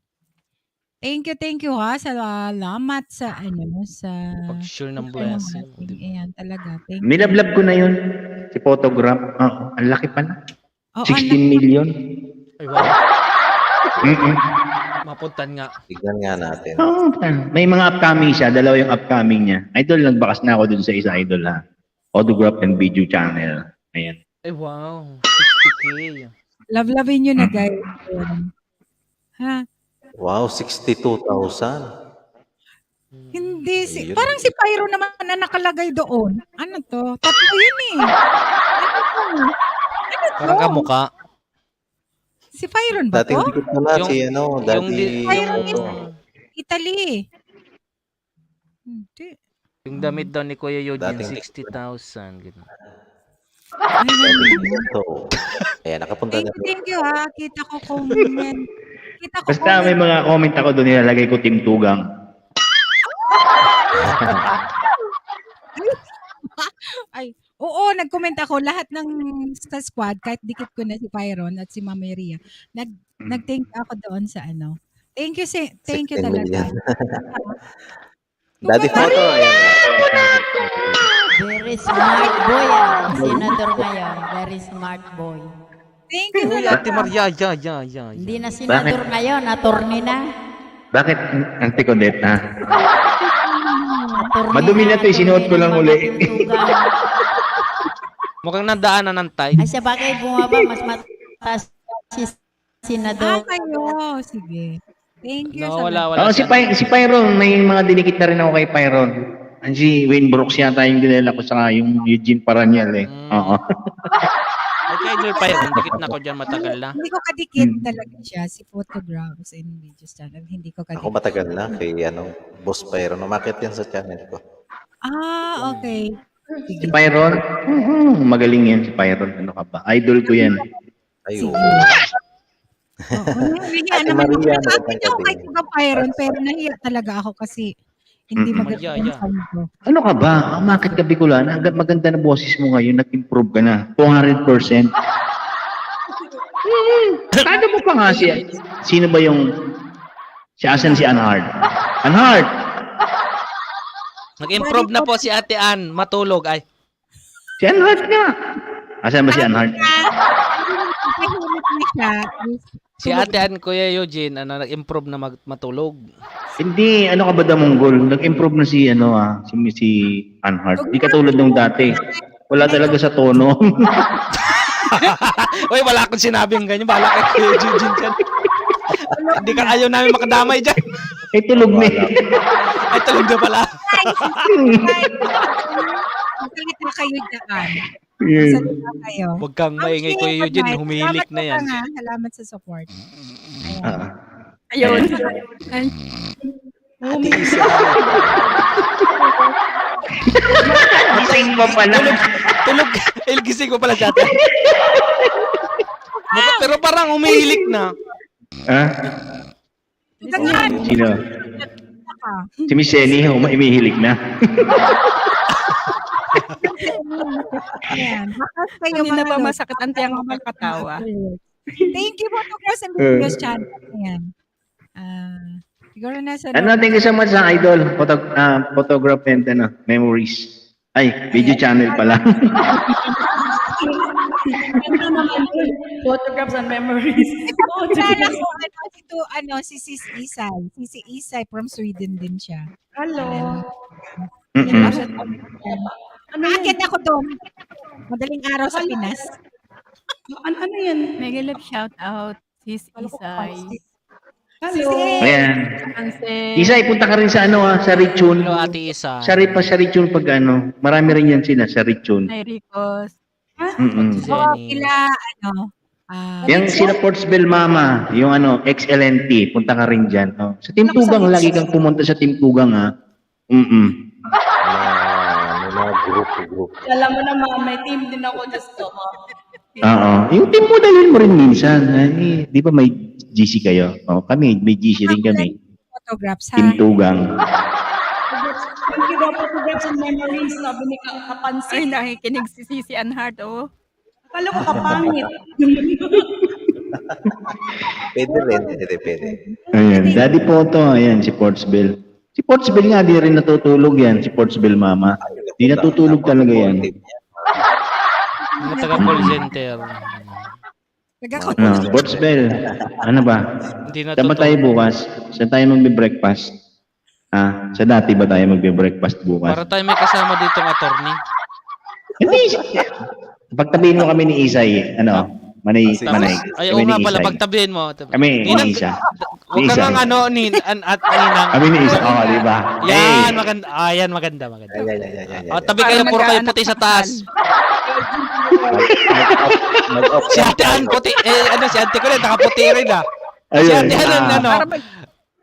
Thank you ha. Salamat sa Pag-share ng pag-share ng blessing. blessing. Ayan, talaga. Thank you. Minablab ko na yun. Si photograph. Oo, ang laki pala. Oo, 16 million. Ay, wow. Mm-mm. Mapuntan nga. Tignan nga natin. Oo, may mga upcoming siya. Dalawa yung upcoming niya. Idol, nagbakas na ako dun sa isa idol ha. Photograph and video channel. Ayan. Ay, wow. 60K. Love-lovin nyo na, guys. Ayan. Ha? Wow, 62,000. Hindi. Ayun. Parang si Pyro naman na nakalagay doon. Ano to? Tatlo yun eh. Ano to? Parang kamukha. Si Pyron ba Dating to? dikit pala si Pyron is Italy. Hindi. Yung damit daw ni Kuya Eugene, Dating 60,000. Ganun. Ay, ganun. So, ayan, nakapunta na. Thank you ha. Kita ko comment. Basta may mga comment ako doon, nilalagay ko Team Tugang. Ay, oo, nag-comment ako. Lahat ng sa squad, kahit dikit ko na si Pyron at si Mama Maria, nag-thank ako doon sa Thank you, thank you 16 talaga. million. Daddy photo, ayan. Very smart boy senador ngayon. Very smart boy. Thank you Uy, Ate Maria, ya. Hindi na senador ngayon, attorney na. Bakit, Auntie Codet, ha? Attorney Madumi na to, sinuot ko lang uli. Mukhang nadaanan ng tay. Ay, siya bagay bumaba, mas mataas si senador. Kayo. Sige. Thank you. No, wala. Oo, si Pyron, may mga dinikit na rin ako kay Pyron. Si Wayne Brooks yata yung dinala ko sa yung Eugene Paraniel eh. Oo. Okay, Idol pa yun. Dikit na ko dyan, matagal na. Hindi ko kadikit talaga siya, si Photographs and Videos channel. Hindi ko kadikit. Ako matagal na kay Boss Pyro. Umakit yan sa channel ko. Ah, okay. Si Pyron, magaling yan si Pyron. Ano ka ba? Idol ko yan. Ayun. Nahiya naman ako. Nakakit ako kay Tugang Pyron, pero nahiya talaga ako kasi hindi maganda yung sound ko. Ano ka ba? Umakit ka Bicolan. Hanggang maganda na boses mo ngayon. Nag-improve ka na. 200%. Paano mo pa nga siya? Sino ba yung... Asan si Anhard? Anhard! Nag-improve na po si Ate Ann. Matulog ay. Si Anhard nga. Asan ba si Anhard? Si Ate Ann, Kuya Eugene, nag-improve na matulog. Hindi, ano ka ba da Monggol? Nag-improve na si si Anhard. Hindi katulad nung dati. Wala talaga sa tono. Uy, wala akong sinabing ganyan. Bahala kay Kuya Eugene dyan. Hindi ka ayaw namin makadamay dyan. Ay, tulog na. Ay, tulog na pala. Salita kayo dyan. Yeah. Salita kayo. Huwag kang maingay, Kuya Eugene. Humihilik na yan. Salamat sa support. Ayun. Gising mo pala. Tulog. Gising ko pala dati. Pero parang humihilik na. Ha? Sino? Si Miss Jenny, umihilig na. Ayan. Hindi na ba masakit ang tiyang makakatawa? Thank you, Photographs and Videos channel. Ayan. Siguro nasa... Thank you so much sa Idol. Photograph and memories. Ay, video channel pala. Photographs and memories. Kilala ko, si Sis Isay. Si Isay from Sweden din siya. Hello. Akit ako doon. Madaling araw sa Pinas. Ano yan? Mega love shout out. Sis Isay. Hello. Ayan. Isay, punta ka rin sa sa Richun. Hello, Ate Isa. Sa Richun pag marami rin yan sila sa Richun. Hi, Ricos. Yung sila Portsville Mama, yung XLNT, punta ka rin dyan. Sa Team Tugang, lagi kang pumunta sa Team Tugang ha. May mga group. Alam mo naman, may team din ako gusto mo. Oo. Yung team mo dalhin mo rin minsan. Di ba may GC kayo? Kami, may GC rin kami. Photographs, ha? Team Tugang. Thank you photographs and memories, sabi ni Ay, Kapansin. nakikinig si Sisi Anhart, oh. Akala ko kapangit. Pwede rin, pwede. Ayan, Daddy Poto, ayan, si Portsville. Si Portsville nga, di rin natutulog yan, si Portsville Mama. Di natutulog talaga yan. Mga taga-call center. Portsville, ano ba? Hindi Saan ba tayo natutulog. bukas? Saan tayo magbe-breakfast? Sa dati ba tayo magbe-breakfast bukas? Para tayo may kasama ditong attorney. Hindi. Pagtabihin mo kami ni Isay, Manay. Ay, Kami oo nga ni pala, Isay. pagtabihin mo. Kami ni Isa. Huwag ka nga at ninang. Kami ni Isa, di ba? Yan, maganda. Yan, maganda. Tabi kayo, puro kayo puti sa taas. Si Ate Ann, puti. Si Ate ko rin, nakaputi rin Si Ayun. Ate Ann,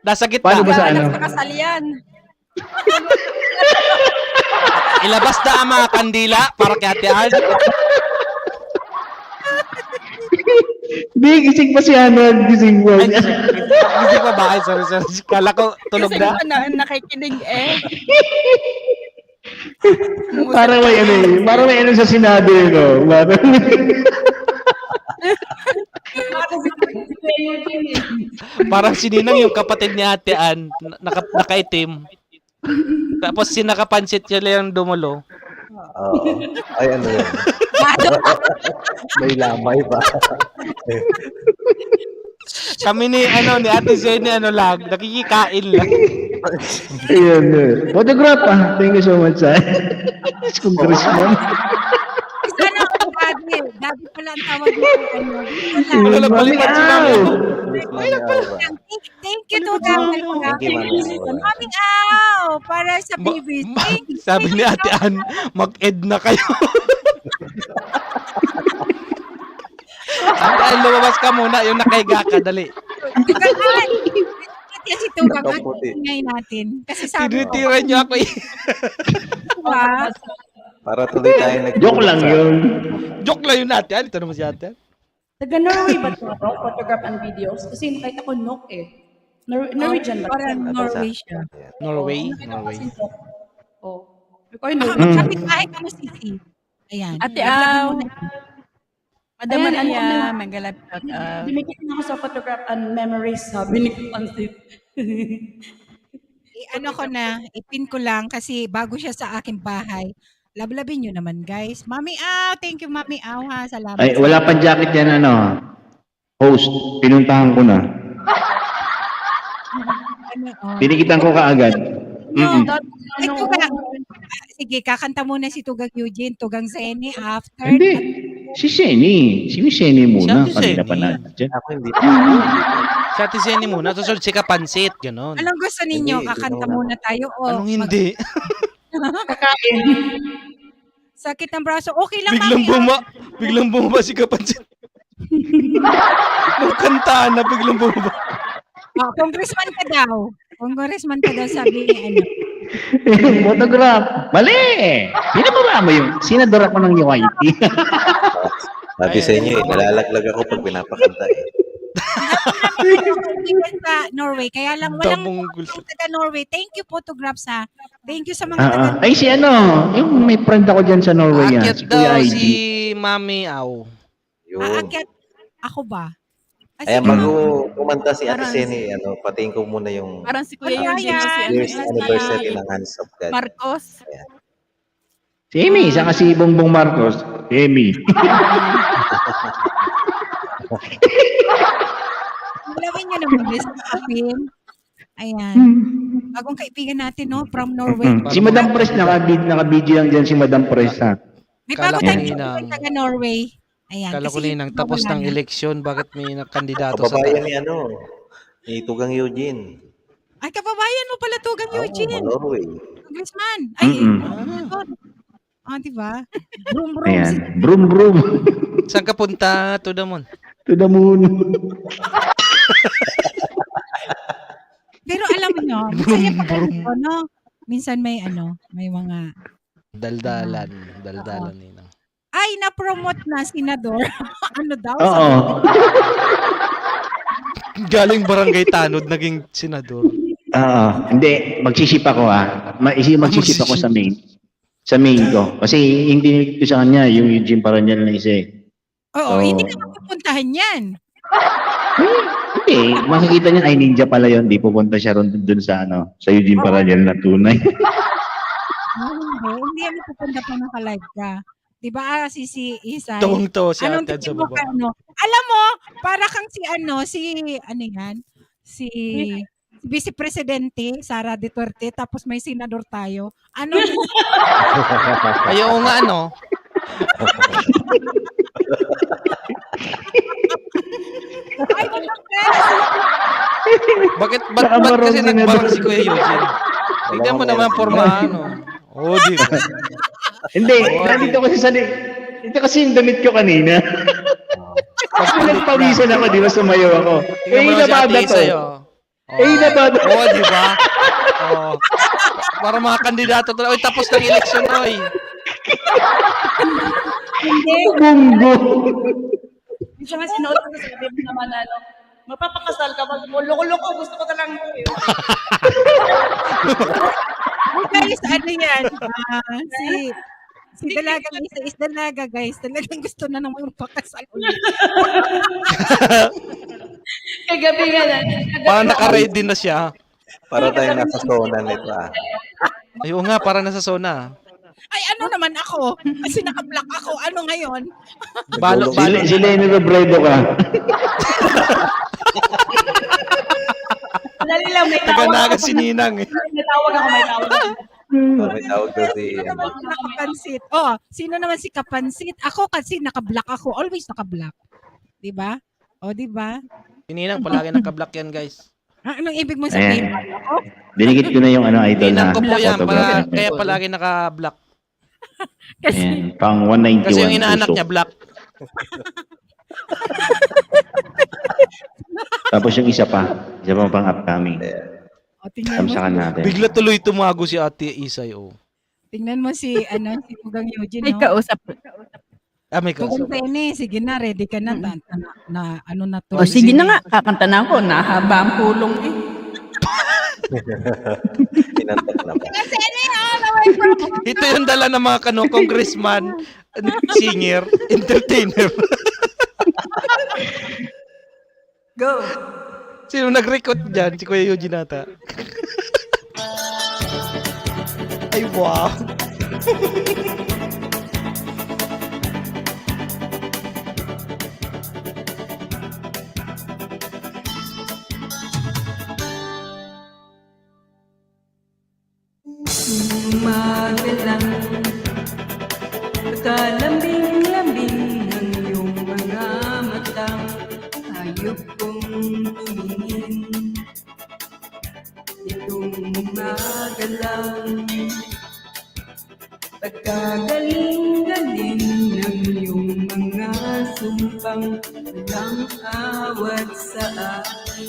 nasa gitna. Paano ba sa Kasalian. Ilabas na ang mga kandila para kay Ate Ann. Hindi, gising pa si Anand. Gising pa. Gising pa ba? Ay, sorry. Kala ko tulog Kasi na. nakikinig eh. Parang may ano sa sinabi, no? Parang sininang yung kapatid ni Ate Ann, nakaitim. Tapos sinakapansit niya lang dumulo. Oo. Ay, ano yun? May lamay pa. Kami ni Ate Jenny lang, nakikikain lang. Ayun. Photograph, Thank you so much, Congressman. Sana ako, Daddy pala ang tawag mo. Wala lang palipad si Mami. Thank you, Tugang. Mami Au, para sa babies. Sabi ni Ate Ann, mag-ed na kayo. Ate Ann, lumabas ka muna, yung nakahiga ka, dali. Si Tugang, ngayon natin. Kasi sabi ko, tinitira niyo ako Para tuloy tayo Joke lang yun. Joke lang yun, Ate Ann. Ito naman si Ate Ann. Taga Norway ba ito? Photograph and videos? Kasi nakita ko Nok eh. Norwegian ba? Parang Norway siya. Norway. Oh. Ikaw yung Norwegian. Kapit-bahay ka mo, Sisi. Ayan. Ate Au. Madam Ayan, Maria, Mangalab shout out. Dumikit na ako sa photograph and memories, sabi ni Kapansin. Ipin ko lang kasi bago siya sa aking bahay. Lablabin nyo naman, guys. Mami Au, thank you, Mami Au, ha. Salamat. Ay, wala pa jacket yan, host. Pinuntahan ko na. Pinikitan ko kaagad. Ay, Tugang. Sige, kakanta muna si Tugang Eugene, Tugang Zeni, after. Hindi. Si Seni. Si Seni muna. Si Ate Kanina pa Seni. natin dyan. Ako hindi. Si Ate Jenny muna, susunod si Kapansit, gano'n. Anong gusto ninyo? Kakanta muna tayo o Anong hindi? Kakain. Sakit ng braso. Okay lang, Mami Au. Biglang bumaba si Kapansit. Nung kantaan na biglang bumaba. Congressman ka daw. Congressman ka daw, sabi ni Photograph. Mali! Pinababa mo yung senador ako ng UIT. Sabi sa inyo nalalaglag ako pag pinapakanta sa Norway. Kaya lang walang taga Norway. Thank you, photographs, ha. Thank you sa mga taga Ay, yung may friend ako dyan sa Norway yan. Aakyat daw si Mami Au. Aakyat. Ako ba? Ayan, bago kumanta si Ate Seni, patingin ko muna yung Parang si Kuya Eugene, years anniversary ng Hands of God. Marcos. Ayan. Si Amy, saka si Bongbong Marcos. Amy. Alawin nyo naman, guys, sa kapin. Ayan. Bagong kaibigan natin, no? From Norway. Si Madam Pres, naka-video lang dyan si Madam Pres, ha? May Kala bago ko tayong ninang. kaibigan taga Norway. Ayan. Kala ko kasi ninang, tapos wala ng na. eleksyon, bakit may kandidato sa Kababayan ni Tugang Eugene. Ay, kababayan mo pala, Tugang Eugene. Norway. Congressman. Ay, diba? Brum, brum. Ayan. Brum, brum. Saan ka punta, to the moon? To the moon. Pero alam mo nyo, masaya pa ganito, no? Minsan may mga... Daldalan ninang. Ay, na-promote na senador. Ano daw? Oo. Galing barangay Tanod, naging senador. Hindi, magsisip ako magsisip ako sa main. Sa main ko. Kasi hindi ko sa kanya yung Eugene Paranyal na isa eh. Oo, So, hindi ka mapupuntahan yan. hindi, makikita niya ay ninja pala yun. Di pupunta siya ron dun sa sa Eugene Paranyal na tunay. Hindi yan mapupunta pa naka-live ka. Diba si Isay? Tuwang-tuwa si Anong ate tingin sa mo baba. Alam mo, para kang si Vice Presidente Sara Duterte, tapos may senador tayo. Ano? Ayaw nga, ano? Ay, Bakit kasi nagbarang si Kuya Eugene? Tignan mo naman pormahan, di ba? Hindi, nandito kasi ito kasi yung damit ko kanina. Kasi nagpawisan ako, di ba, sumayaw ako. Inabada to. Inabada. Di ba? Para mga kandidato to. Tapos ng eleksyon, Hindi. Bunggo. Isa nga sinuot ko sa sabi mo naman mapapakasal ka, loko-loko, gusto ko talang guys, yan? Si Dalagang Isa is Dalaga, guys. Talagang gusto na naman pakasal ulit. Kagabi nga na. Parang naka-ready na siya. Para tayo nasa zona nito Ayun nga, para nasa zona. Ay, ano naman ako? Kasi naka-block ako. Ano ngayon? Balo. Si Lenny Robredo ka. Dali lang, may tawag Taga-naga si Ninang. May tawag ako. May tawag daw si Sino naman si Nakapansit? Sino naman si Kapansit? Ako kasi naka-block ako. Always naka-block. Diba? Diba? Si Ninang palagi naka-block yan, guys. Anong ibig mo sabihin? Dinikit ko na yung idol Ninang na ko po yan, photograph. kaya palagi naka-block. Ayan, pang 191 Kasi yung inaanak puso. niya, black. Tapos yung isa pa pang upcoming. Samsakan natin. Bigla tuloy tumago si Ate Isay, Tingnan mo si Tugang Eugene, May kausap. May kausap. Tugang Penny, sige na, ready ka na. Na to. O sige na nga, kakanta na ako. Nahaba ang pulong eh. Pinantok na ba? Ito yung dala ng mga congressman, singer, entertainer. Go! Sino nag-record dyan? Si Kuya Eugene ata. Ay, wow! Magalang pagkalambing-lambing ng iyong mga matang hayop kong tumingin. Itong magalang pagkagaling-galing ng iyong mga sumpang walang awat sa akin.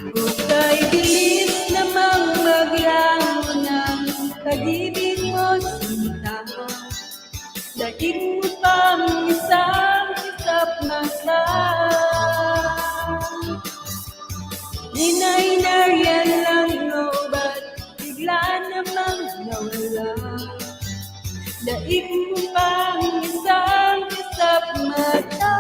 Kukay bilis namang maglango ng pag-ibig mo sinta. Daig mo pang isang kisap mata. Inay-nariyan lang no, ba't bigla namang nawala? Daig mo pang isang kisap mata.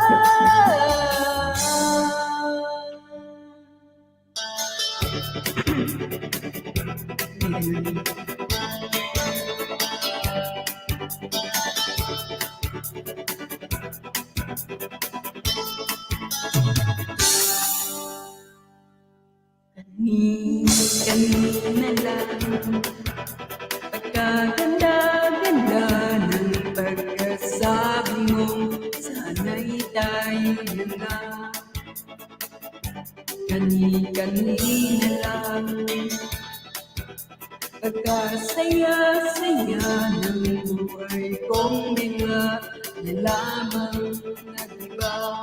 Kanina lang pagkaganda-ganda ng pagkasabi mong sana'y tayo na. Kanina lang pagkasaya-saya ng buhay kong bigla na lamang nag-iba.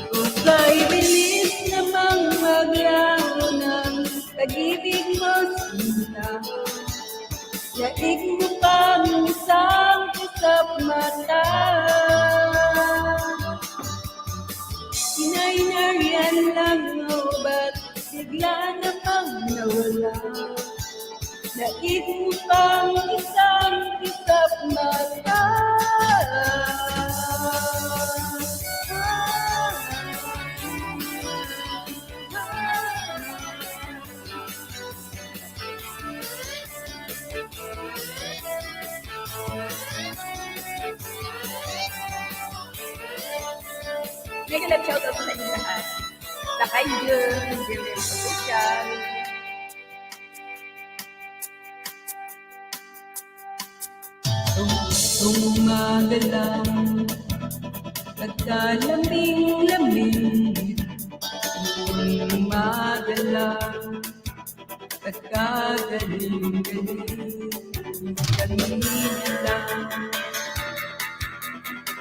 Kukay bilis namang maglango ng pag-ibig mo sinta. Daig mo pang isang kisap mata. lang, oh, ba't bigla namang nawala? Daig mo pang isang kisap mata. Mega love shoutout sa inyo lahat. Sa kay Jun, Jimmy Official. Umaga lang, nagkalaming-lamig. Umaga lang, nagkagaling-galing. Kanina lang,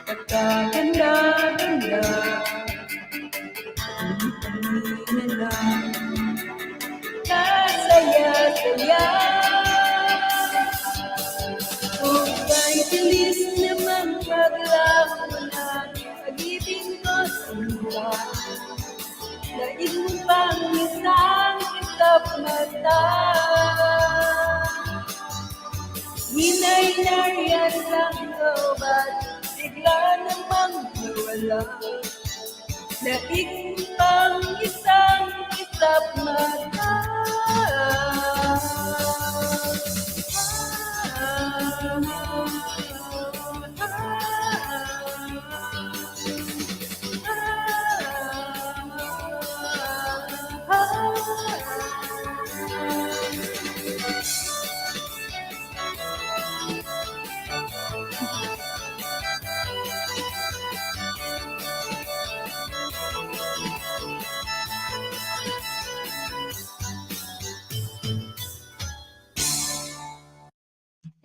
nagkaganda-ganda. Kanina lang, nasaya-saya. Kung ba'y bilis naman paglako ng pag-ibig ko sa lupa, daig mo pang isang kitap mata. Hinay-nayan lang ko, ba't bigla namang nawala? Daig mo pang isang kitap mata.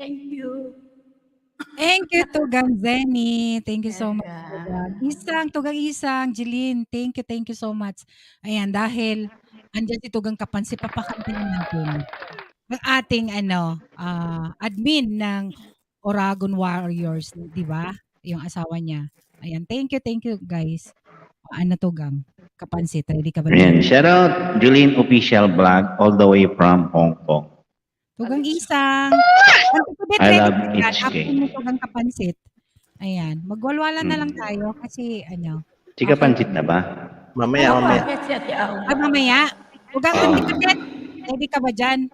Thank you. Thank you, Tugang Zenny. Thank you so much, Tugang Isang, Jeline, thank you so much. Ayan, dahil andiyan si Tugang Kapansi, papakantahin natin ang ating admin ng Oragon Warriors, 'di ba? Yung asawa niya. Ayan, thank you guys. Tugang Kapansit, ready ka ba Ayan, dyan? shout out Julene Official Vlog all the way from Hong Kong. Tugang Isang. I love After HK. mo Tugang Kapansit. Ayan, magwalwala na lang tayo kasi Chika pansit na ba? Mamaya, mamaya. mamaya. Tugang Kapansit, ready ka ba dyan?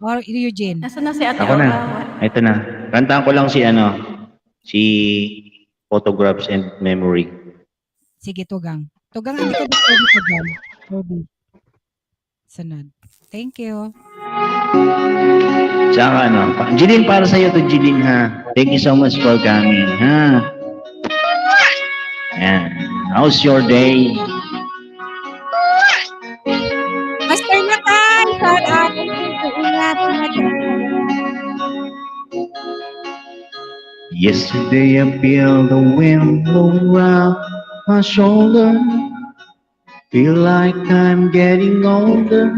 Or Eugene? Nasaan na si Ate Ako na. Awa? Ito na. Kantaan ko lang si Photographs and Memory. Sige, Tugang. Tugang, hindi ka ready ka dyan. Ready. Sunod. Thank you. Tsaka Jeline, para sa'yo to Jeline ha. Thank you so much for coming ha. Ayan. How's your day? Master na kay! Shout out! Ingat! Yesterday I feel the wind blow around my shoulder. Feel like I'm getting older.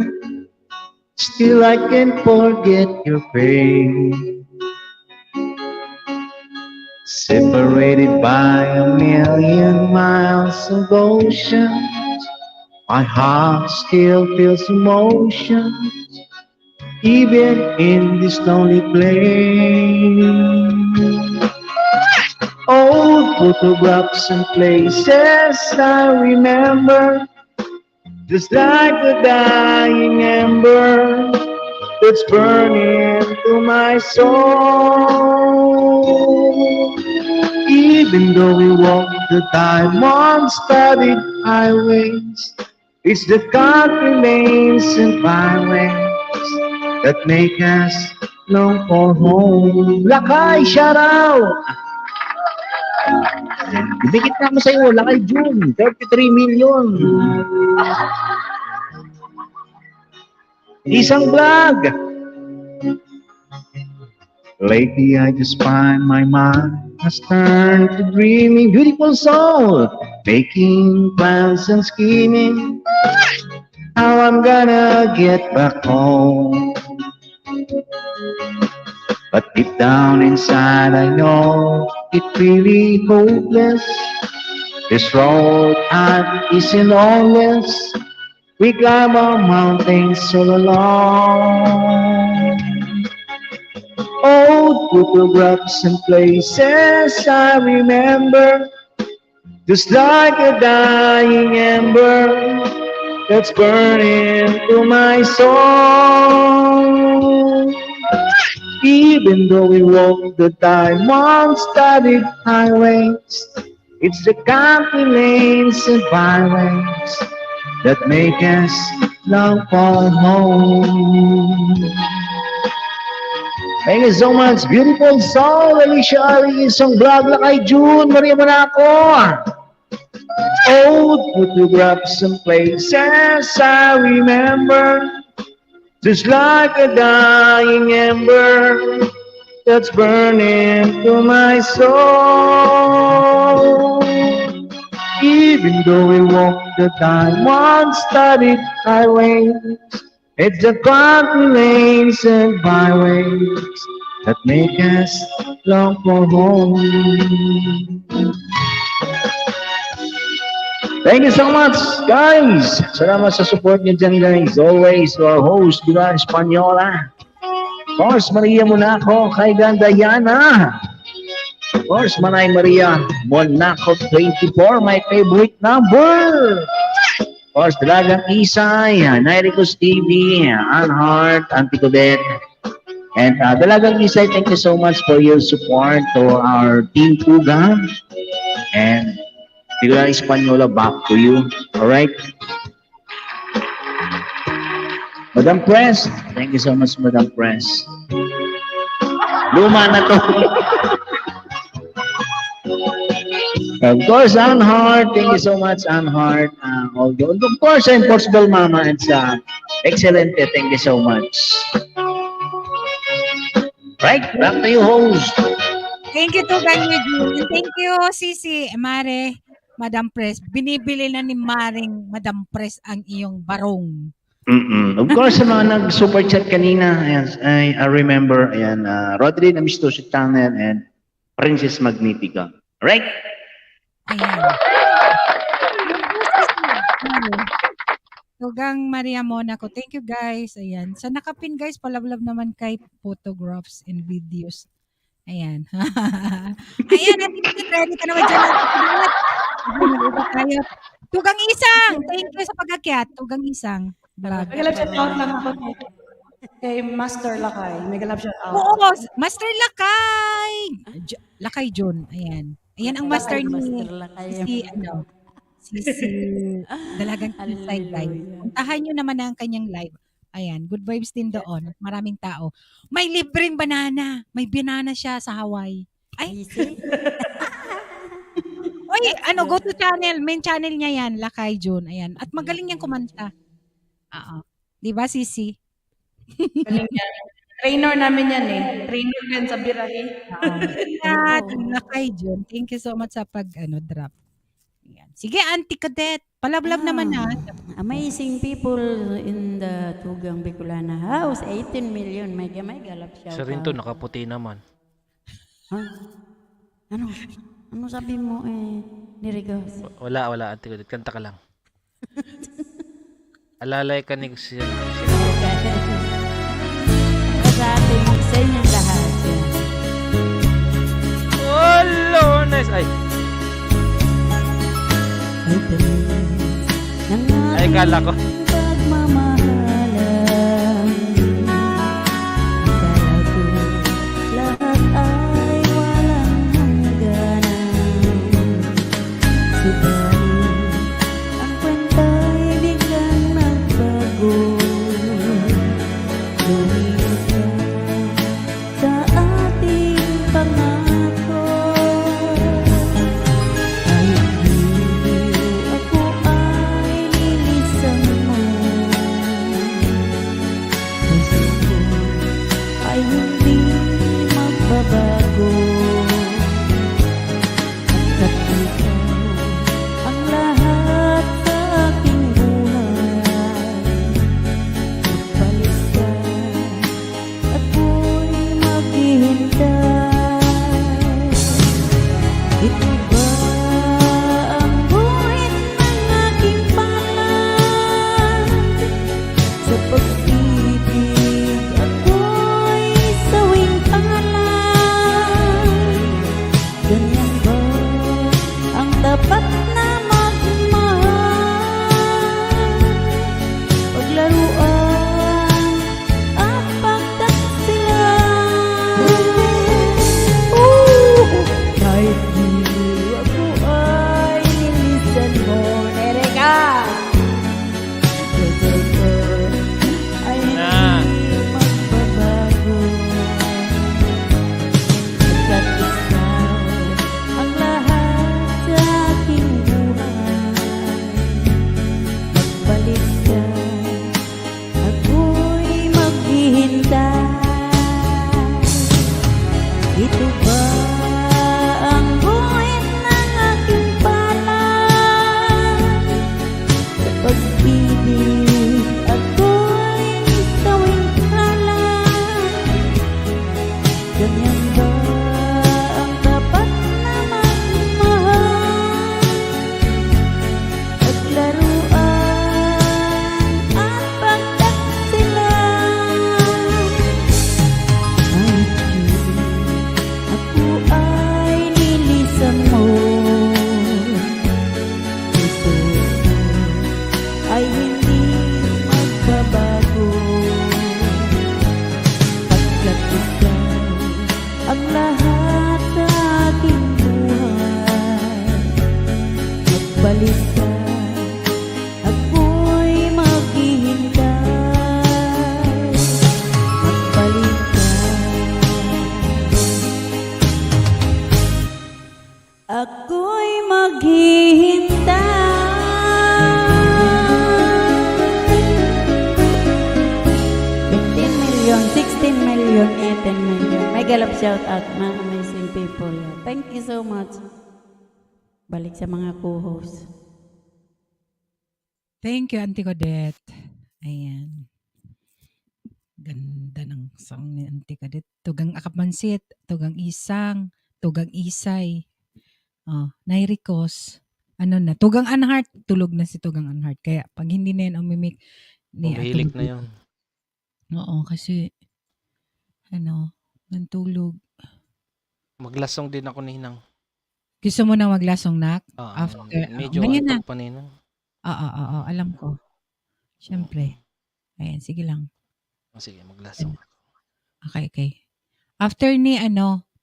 Still I can't forget your face. Separated by a million miles of ocean, my heart still feels emotion, even in this lonely place. Old photographs and places I remember, just like the dying ember that's burning to my soul. Even though we walk the diamond-studded highways, it's the country lanes and byways that make us long for home. Lakay, shout out! Dikit na mo sa'yo, Lakay June, 33 million. Isang vlog. Lately I just find my mind has turned to dreaming, beautiful soul, making plans and scheming how I'm gonna get back home. But deep down inside I know it's really hopeless. This road isn't always. We climb our mountains all along. Old photographs and places I remember, just like a dying ember that's burning to my soul. Even though we walk the diamond-studded highways, it's the country lanes and byways that make us long for home. Thank you so much, beautiful soul, Alicia Ali, isang vlog na kay June, Maria Monaco. Old photographs and places I remember, just like a dying ember that's burning to my soul. Even though we walk the diamond-studded highways, it's the country lanes and byways that make us long for home. Thank you so much, guys. Salamat sa support niyo dyan, guys. Always to our host, Diba Espanyola. Of course, Maria Monaco, kay Gandayana. Of course, Manay Maria Monaco 24, my favorite number. Of course, Dalagang Isay, Nairicos TV, Anhart, Anticodet. And Dalagang Isay, thank you so much for your support to our Team Tugang. And Diba Espanyola, back to you. Alright? Madam Press, thank you so much, Madam Press. Luma na to. Of course, Anhart, thank you so much, Anhart. Of course, Impossible Mama, it's excelente, thank you so much. Right, back to you, host. Thank you, Tugang Eugene. Thank you, Sisi, Mare, Madam Press. Binibili na ni Maring Madam Press ang iyong barong. Of course, sa mga nag-super chat kanina, ayan, I remember, ayan, Rodri Amistoso Channel and Princess Magnifica. Right? Ayan. Tugang Maria Monaco. Thank you, guys. Ayan. Sa nakapin, guys, palablab naman kay photographs and videos. Ayan. Ayan, ready ka naman dyan. Tugang Isang! Thank you sa pag-akyat. Tugang Isang. Vlog. May galap shout out lang ako kay Master Lakay. May galap shout out. Oo, Master Lakay! Lakay John. Ayan. Ayan ang master ni si Dalagang Isay Live. Puntahan nyo naman ang kanyang live. Ayan, good vibes din doon. Maraming tao. May libreng banana. May banana siya sa Hawaii. Ay, oy, go to channel. Main channel niya yan, Lakay John. Ayan. At magaling niyang kumanta. Oo. Di ba, Sisi? Galing yan. Trainer namin yan eh. Trainer yan sa birahe. Lakay John. Thank you so much sa drop. Ayan. Sige, Auntie Cadet. Palablab naman na. Amazing people in the Tugang Bicolana house. 18 million. May galap shout Siya rin to, nakaputi naman. Ano sabi mo Nirigos? Wala, Ate Cadet. Kanta ka lang. Alalay ka ni siya. Sa inyong lahat. Oh, nice. Ay, kala ko. Pagmamahalan, akala ko lahat ay walang hangganan. Subalit, ang kwenta'y biglang nagbago. Lumiit ka sa ating pangako. Kahit hindi ako ay nilisan mo, million, 18 million. Mega love shout out, mga amazing people. Yeah. Thank you so much. Balik sa mga co-host. Thank you, Auntie Codette. Ayan. Ganda ng song ni Auntie Codette. Tugang akapansit, tugang isang, tugang isay. Oh, nairikos. Ano na, tugang unheart, tulog na si tugang unheart. Kaya pag hindi na yan umimik, ni Umihilik na yun. Oo, kasi nantulog. Maglasong din ako, Ninang. Gusto mo na maglasong nak? Oo, After, medyo ngayon na. antok pa, Ninang. Oo, alam ko. Siyempre. Ayan, sige lang. Sige, maglasong. Okay. After ni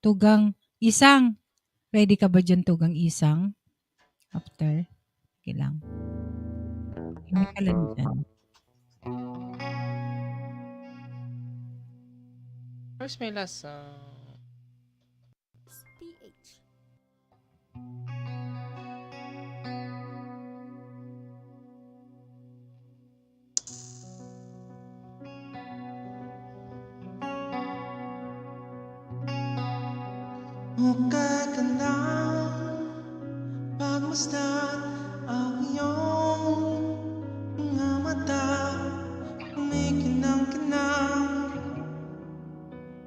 tugang isang. Ready ka ba dyan, tugang isang? After. Okay lang. Hindi ka lang dyan. Where's my last PH. Hukay ka na pagmasdan ang iyong mga mata. Kumikinang-kinang,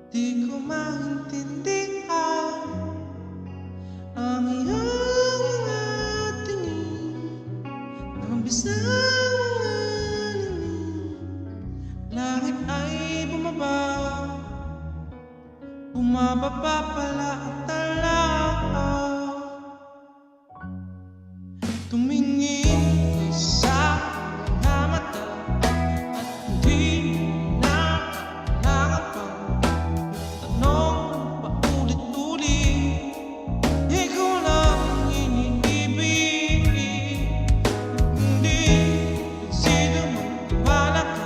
di ko maintindihan ang iyong mga tingin. Nabisang mga ningning, langit ay bumababa pala ang talaga. Tumingin sa mga mata at hindi na kailangan pang tanong paulit-ulit. Ikaw lang iniibig, hindi sino magtiwala ka.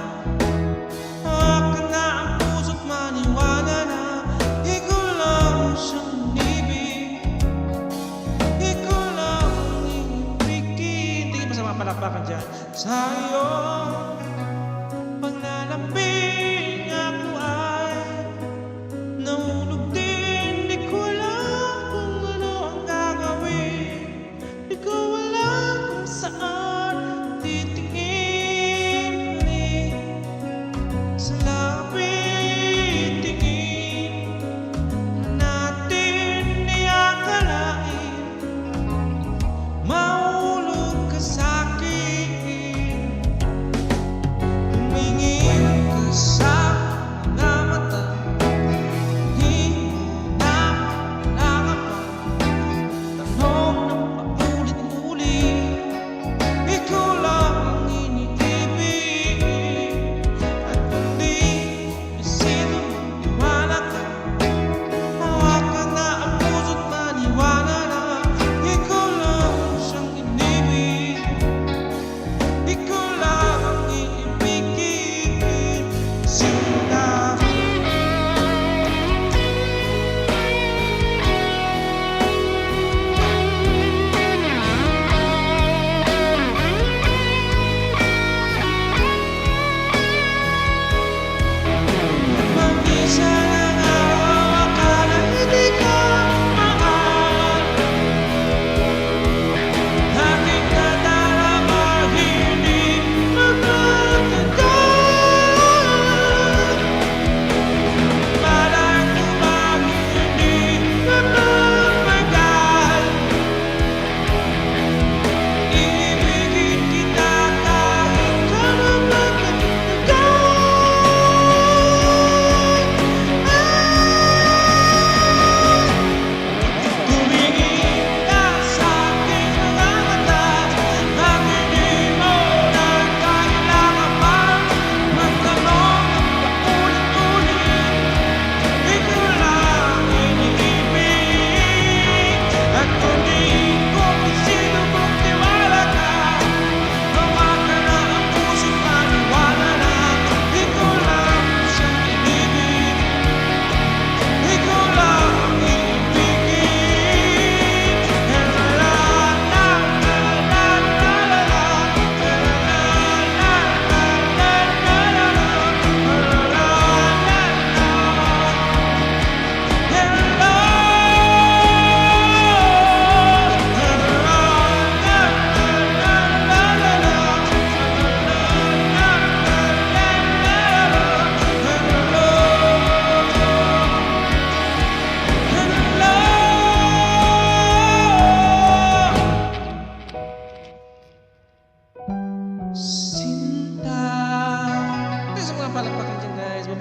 Hawak ka na ang puso't maniwala na ikaw lang siyang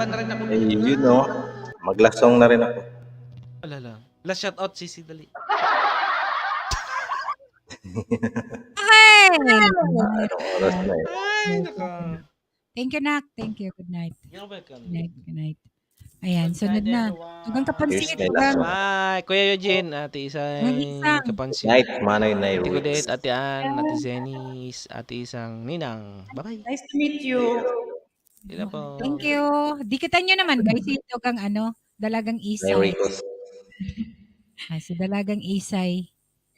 kinakabahan na rin ako. Eh, yun no. Maglasong na rin ako. Alala. Last shoutout, Sisi, dali. Okay! Anong oras na eh? Ay, naka. Thank you, Nak. Thank you. Good night. You're welcome. Good night. Good night. Ayan, sunod na. Tugang kapansit. Here's my last Tugang. one. Bye, Kuya Eugene, Ate Walang Isang isang. Kapansit. Night, Manay Nay Ate Roots. Godet, Ate Ann, Ate Zenis, Ate Isang Ninang. Bye-bye. Nice to meet you. Sila po. Thank you. Dikitan nyo naman, guys. Si Tugang Dalagang Nay Isay. Ricos. Si Dalagang Isay.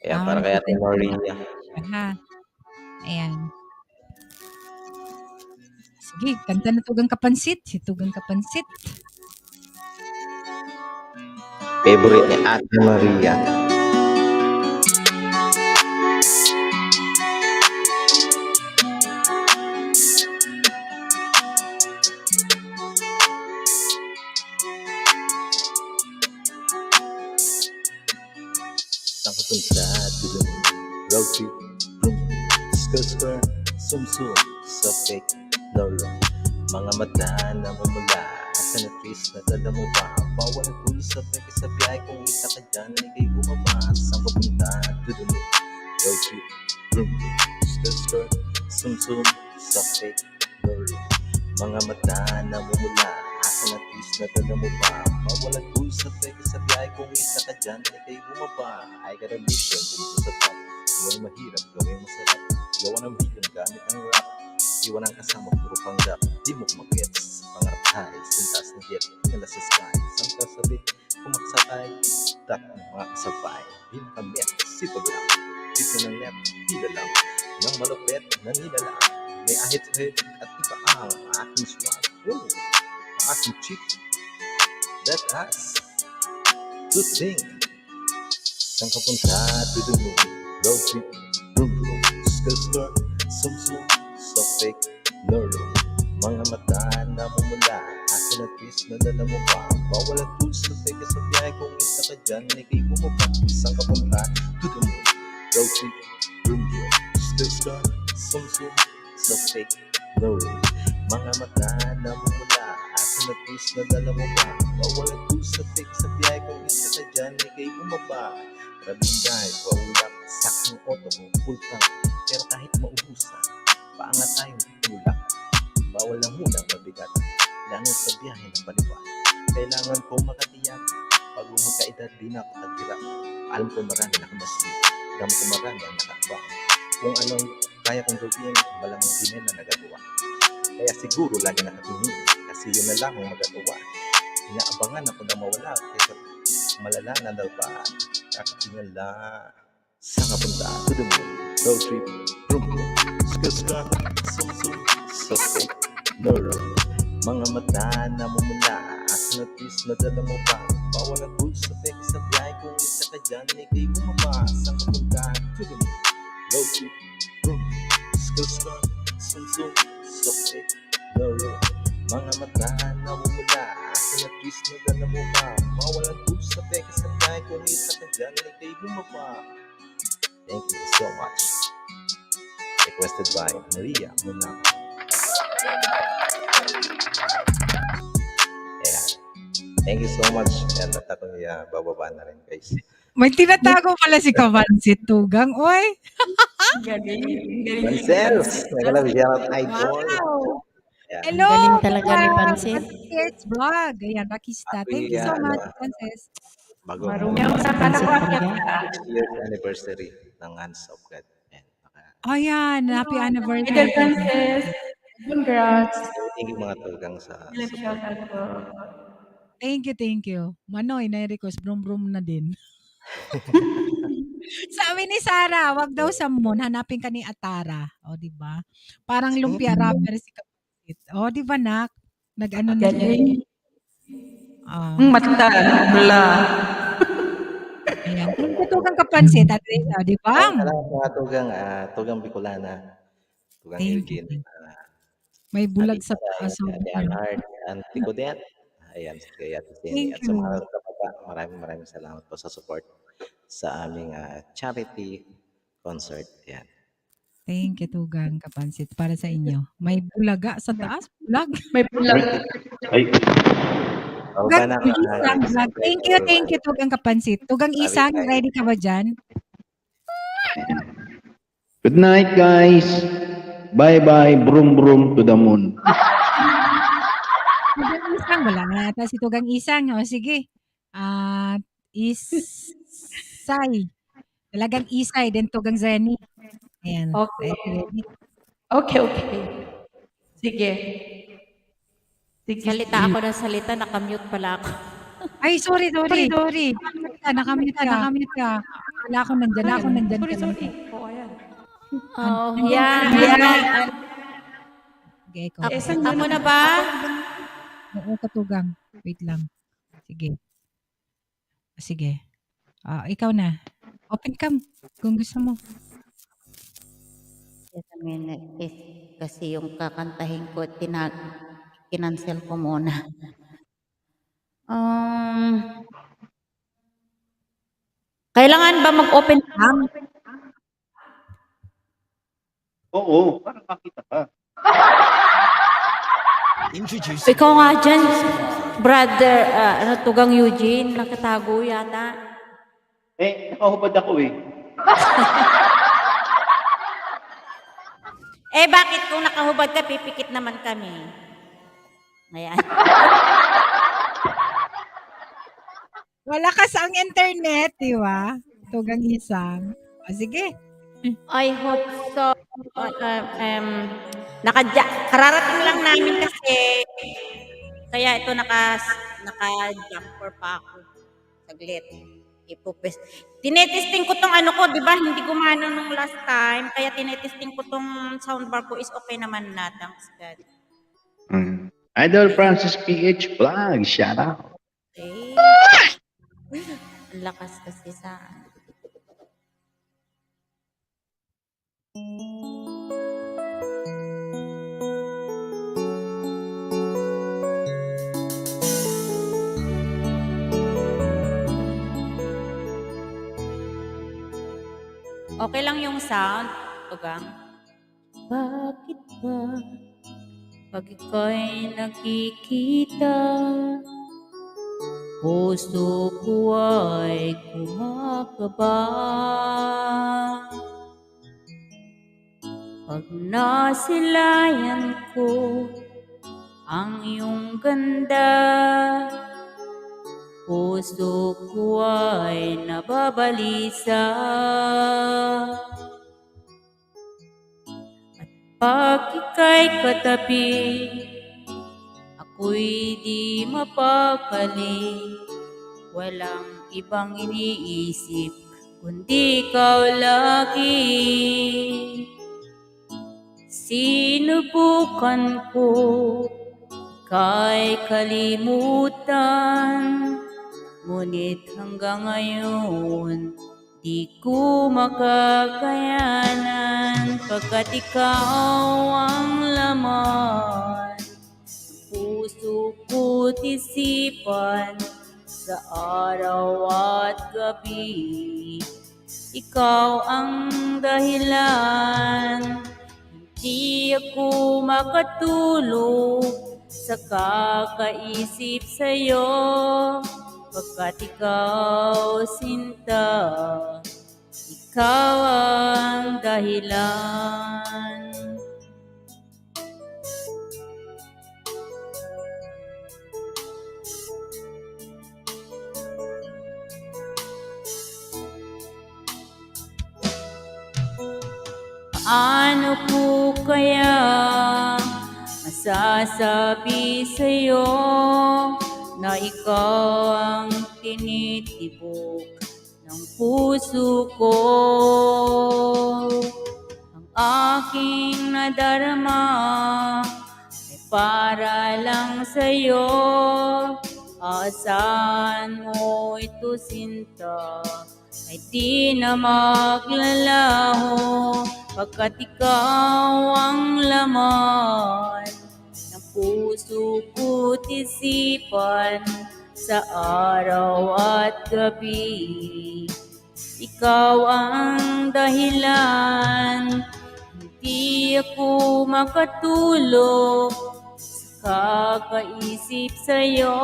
Ayan, para kay Ate Dikitan nyo naman Maria. siya, ha? Ayan. Sige, kanta na Tugang Kapansit. Si Tugang Kapansit. Favorite ni Ate Maria. Saan ka punta? Tulong. Road trip. Vroom. Skr. Sum. Sa fake. Lolo. Mga mata na mamula. Asa na twist na dala mo ba? Bawal ang tulo sa peke sa biyahe. Kung isa ka dyan, ikay bumaba. Saan ka punta? Tulong. Road trip. Vroom. Skr. Sum. Sa fake. Lolo. Mga mata na mamula. Asa na twist na dala mo ba? Bawal ang tulo sa peke sa biyahe. Kung isa ka dyan, ikay bumaba. I got a mission. Kung sa top. Gawin mahirap, gawin masarap. Gawa ng bilyon gamit ang rap. Iwan ang kasama, puro panggap. Di mo mag-gets. Pangarap high, sintas na jet. Kala sa sky, isang kasabit. Kumaksakay, tak ng mga kasabay. Di makamit, sipag lang. Dito ng net, hila lang. Nang malupet, nanila lang. May ahit-hit at iba ang aking swag. Whoa, aking chick. Let us to think. Saan ka punta? Tudungo. Road trip. Vroom. Skr. Sum. So fake. Lolo. Mga mata na mumula. Asa na twist na dala mo pa. Bawal ang tools na fake sa biyahe. Kung isa ka dyan, ikay bumaba. Saan ka punta? Tudungo. Road trip. Vroom. Skr. Sum. So fake. Lolo. Mga mata na mumula. Asa na twist na dala mo pa. Bawal ang tools na fake sa biyahe. Kung isa ka dyan, ikay bumaba. Grabing dahil, paulak, saking auto ko, full tank. Pero kahit maubusan, paangat tayong tulak. Bawal lang muna mabigat, lalo sa biyahe ng baliwan. Kailangan ko makatiyak, bago magkaedad di na ako tagirap. Alam ko marami nakabasi, alam ko marami ang nakakbang. Kung anong kaya kong gawin, malamang di nila nagagawa. Kaya siguro lagi nakatingin, kasi yun na lang ang magagawa. Inaabangan ako na mawala, kaysa malala na daw pa. Kakatingin lang. Saan ka punta? Tudungo. Road trip. Vroom. Skr. Sum. So fake. Lolo. Mga mata na mumula. Asa na twist na dala mo pa. Bawal ang rules sa fake sa biyahe. Kung isa ka dyan, ikay bumaba. Saan ka punta? Tudungo. Road trip. Vroom. Skr. Sum. So fake. Lolo. Mga mata na mumula. Asa na twist na dala mo pa. Bawal ang rules sa fake sa biyahe. Kung isa ka dyan, ikay bumaba. Thank you so much. Requested by Maria Muna. Ayan. Thank you so much. Ayan, at ako bababa na rin, guys. May tinatago pala si Kapansit Tugang. Oy! Galing. Mancels! Nagalang shout idol. Wow! Ayan. Hello! Galing talaga ni Pansit. Pansit's vlog. Ayan, Rakista. Thank you so much, Francis. Bago Marunong sa Pansit talaga. 6 years anniversary ng Hands of God. Ayan. Ayan, happy anniversary. Idol Francis. Congrats. Thank you mga tugang sa Ilang support. shoutout po. Thank you. Manoy, na-request, brum-brum na din. Sabi ni Sarah, wag daw Samon, hanapin ka ni Atara. O, di ba? Parang lumpia rapper si Kapansit. O, di ba, Nak? Nag-ano na siya. Galing. Ah, Mata, wala. ayan. Thank you, Tugang Kapansit. At di ba? Salamat mga tugang, tugang Bicolana, tugang Thank you. Eugene, May bulag Ate sa Isay, asawa Ate niya. Anhard, Auntie Codet, ayan, kay Ate Jenny, Thank at sa mga you. kapapa, maraming salamat po sa support sa aming charity concert. Ayan. Thank you, Tugang Kapansit. Para sa inyo. May bulaga sa taas. Bulag. May bulag. Ay, Tugang na Isang vlog. Thank you, Tugang Kapansit. Tugang Isang, ready ka ba dyan? Good night, guys. Bye-bye, brum brum to the moon. Tugang Isang, wala na yata si Tugang Isang. O, sige. Isay. Talagang Isay, then Tugang Zenny. Ayan. Okay. Ready? Okay. Sige. Salita ako ng salita, nakamute pala ako. Ay, sorry. Nakamute ka. Akala ko nandyan ka lang. Sorry. Oh, ayan. Oh, Nandyan yeah. ka lang. Okay, ikaw. Ako na ba? Oo, Katugang. Wait lang. Sige. Ikaw na. Open cam kung gusto mo. Kasi yung kakantahin ko, kinancel ko muna. Kailangan ba mag-open cam? Oo, para makita ka. Ikaw nga dyan, brother, Tugang Eugene, nakatago yata. Nakahubad ako eh. Bakit kung nakahubad ka, pipikit naman kami. Ayan. Wala kasi ang internet, di ba? Tugang Isang. Sige. I hope so. Kararating lang namin kasi kaya ito naka-jumper pa ako. Saglit. Tinetesting ko tong di ba? Hindi gumana nung last time. Kaya tinetesting ko tong soundbar ko is okay naman na. Thanks God. Idol Francis PH Vlog, shout out. Ang lakas kasi sa Okay lang yung sound, Tugang. Bakit ba pag ika'y nakikita, puso ko ay kumakaba? Pag nasilayan ko ang iyong ganda, puso ko ay nababalisa. At pag ika'y katabi, ako'y di mapakali. Walang ibang iniisip, kundi ikaw lagi. Sinubukan ko ika'y kalimutan, ngunit hanggang ngayon di ko makakayanan, pagkat ikaw ang laman ng puso ko't isipan sa araw at gabi. Ikaw ang dahilan, hindi ako makatulog sa kakaisip sa'yo, pagkat ikaw sinta, ikaw ang dahilan. Paano po kaya masasabi sa'yo na ikaw ang tinitibok ng puso ko? Ang aking nadarama ay para lang sa'yo. Asahan mo ito, sinta, ay di na maglalaho, pagkat ikaw ang laman ng puso ko't isipan sa araw at gabi. Ikaw ang dahilan, Di ako makatulog sa kakaisip sa'yo,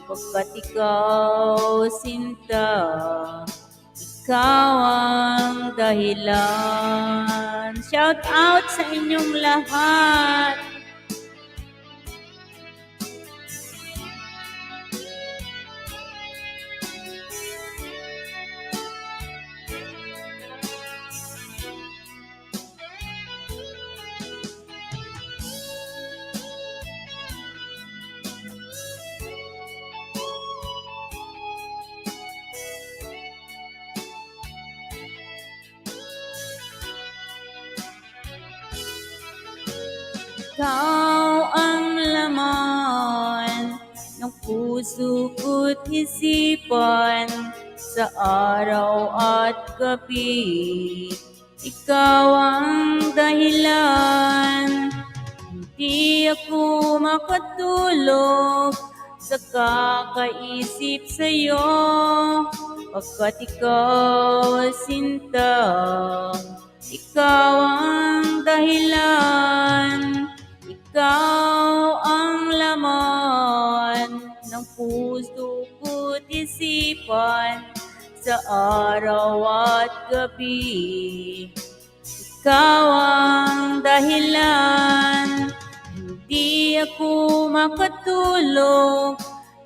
pagkat ikaw, sinta, ikaw ang dahilan. Shout out sa inyong lahat. Ikaw ang laman ng puso ko't isipan sa araw at gabi. Ikaw ang dahilan. Hindi ako makatulog sa kakaisip sa'yo, pagkat ikaw, sinta, ikaw ang dahilan. Ikaw ang laman ng puso ko't isipan sa araw at gabi. Ikaw ang dahilan. Hindi ako makatulog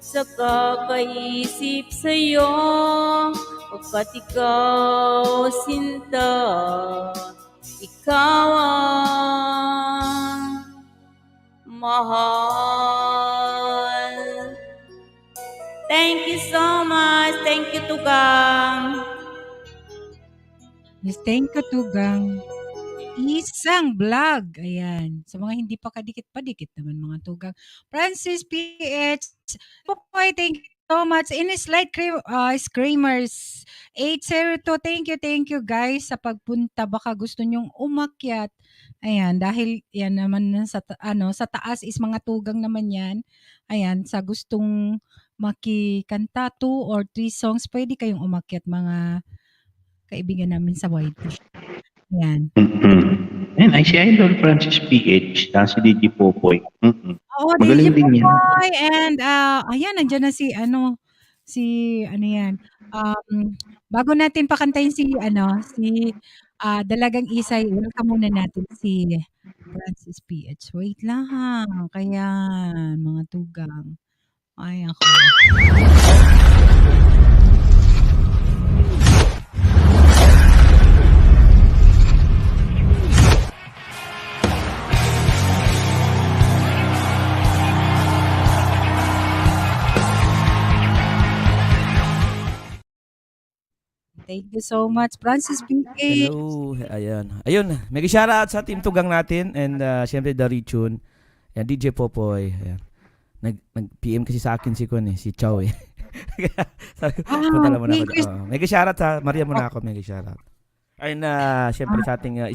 sa kakaisip sa'yo, pagkat ikaw, sinta, ikaw ang mahal. Thank you so much. Thank you, Tugang. Yes, thank you, Tugang. Isang vlog. Ayan. Sa mga hindi pa kadikit-padikit naman mga Tugang. Francis PH. Popoy, thank you so much. In Slide Screamers 802. Thank you guys sa pagpunta. Baka gusto nyong umakyat. Ayan, dahil yan naman sa sa taas is mga Tugang naman yan. Ayan, sa gustong makikanta 2 or 3 songs, pwede kayong umakyat mga kaibigan namin sa White Fish. Ayan. Ayun, ay si Idol Francis PH, si DJ Popoy. Oo, Magaling DJ din yan. Popoy. And ayan, nandiyan na si ano yan. Bago natin pakantayin si Dalagang Isay, welcome muna natin si Francis PH. Wait lang ha. Kaya mga Tugang. Ay ako. Thank you so much, Francis PH. Hello. Ayun. Mega shoutout sa Team Tugang natin and syempre The Richun. Yan, DJ Popoy. Ayan. Nag-PM kasi sa akin si Chow eh. Sabi ko, punta lang muna ako. Mega shoutout sa Maria muna ako. Mega shoutout. Ayun syempre sa ating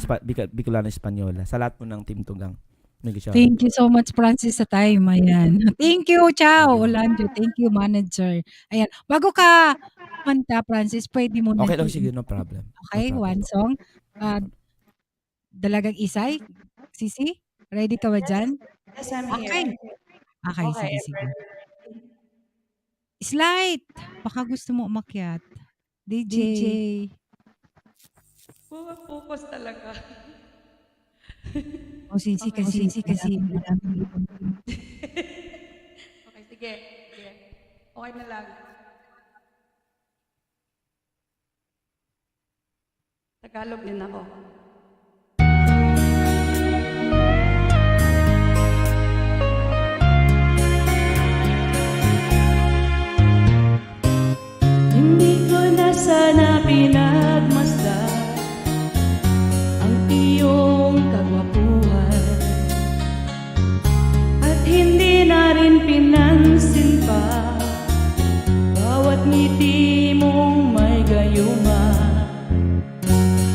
Bicolano Espanyola. Sa lahat po ng Team Tugang. Mega shoutout. Thank you so much, Francis, sa time. Ayan. Thank you, Chow. Orlando. Thank you, manager. Ayan. Bago ka kumanta, Francis, pwede mo Okay lang, sige, no problem. Okay, No problem. one song. Dalagang Isay. Sisi, ready ka ba dyan? Yes, I'm Okay. here. Okay, Okay, sige. Slight, baka gusto mo umakyat. DJ. Focus talaga. O sisi kasi. Okay, sige. Okay na lang. Tagalog din ako. Hindi ko na sana pinagmasdan ang iyong kagwapuhan, at hindi na rin pinansin pa bawat ngiti mong may gayuma.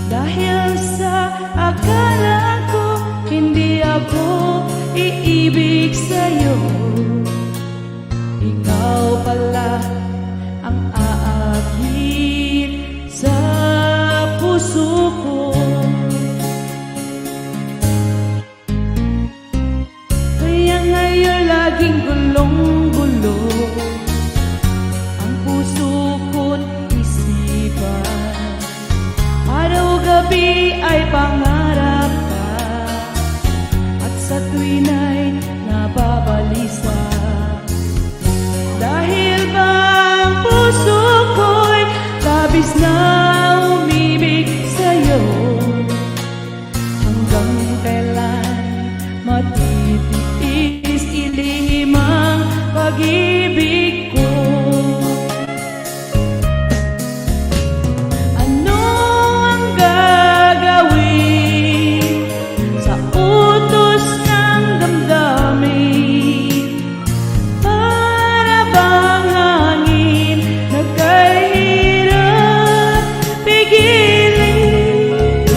Dahil sa akala ko hindi ako iibig sa'yo, ikaw pala ang aakyat sa puso ko. laging gulong-gulo ang puso ko't isipan. Araw-gabi ay pangarap ka at sa tuwin ay nababalisa. Dahil ba ang puso ko'y labis na umibig sa'yo, hanggang kailan matitiis ilihim ang pag-ibig ko. Ano ang gagawin sa utos ng damdamin? Para bang hangin nagkahirap pigilin?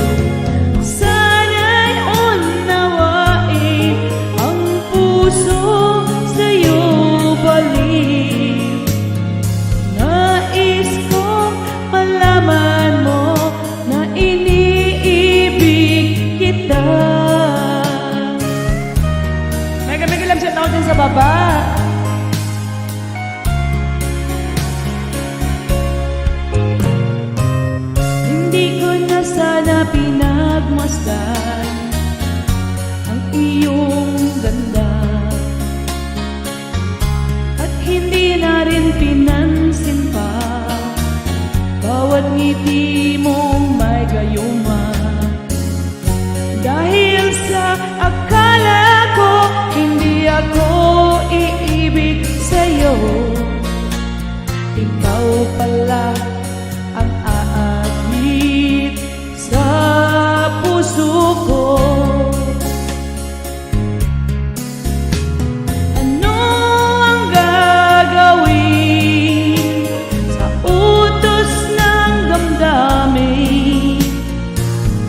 Sana'y unawain ang puso sa'yo balik. Nais kong malaman mo na iniibig kita. Mega lang siya tao din sa baba. Hindi ko na sana pinagmasdan ang iyong ganda, at hindi na rin pinansin pa bawat ngiti mong may gayuma. Dahil sa akala ko hindi ako iibig sa'yo, ikaw pala ang aagit sa puso ko. Ano ang gagawin sa utos ng damdamin?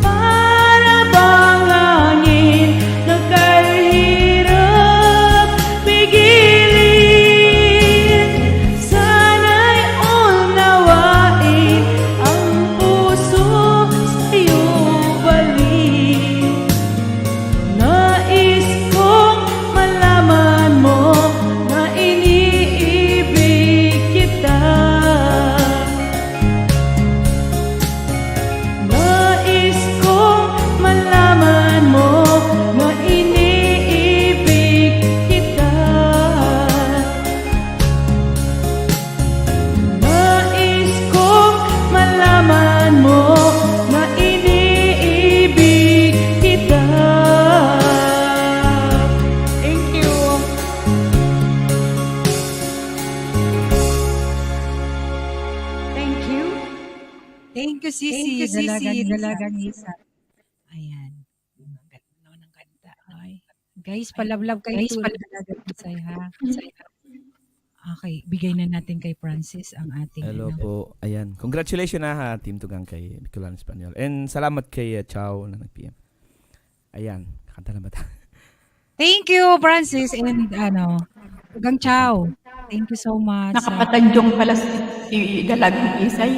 Para bang hangin nagkahirap pigilin? Sana'y unawain ang puso sa'yo balik. Nais kong malaman mo na iniibig kita. Nais kong malaman mo na iniibig kita. Nais kong malaman mo na iniibig kita. Thank you. Thank you. Thank you, Sisi. Dalagang isa. Ayan. Ganda ng kanta. Ay. Guys, palablav kayo. Dalagang isa, ha? Okay, bigay na natin kay Francis ang ating Hello po. Ayan. Congratulations ha, Team Tugang kay Bicolan Espanyol. And salamat kay Chow na nag-PM. Ayan. Kanta na ba tayo? Thank you, Francis. And Tugang Chow. Thank you so much. Nakapatanjong pala si Dalagang Isay.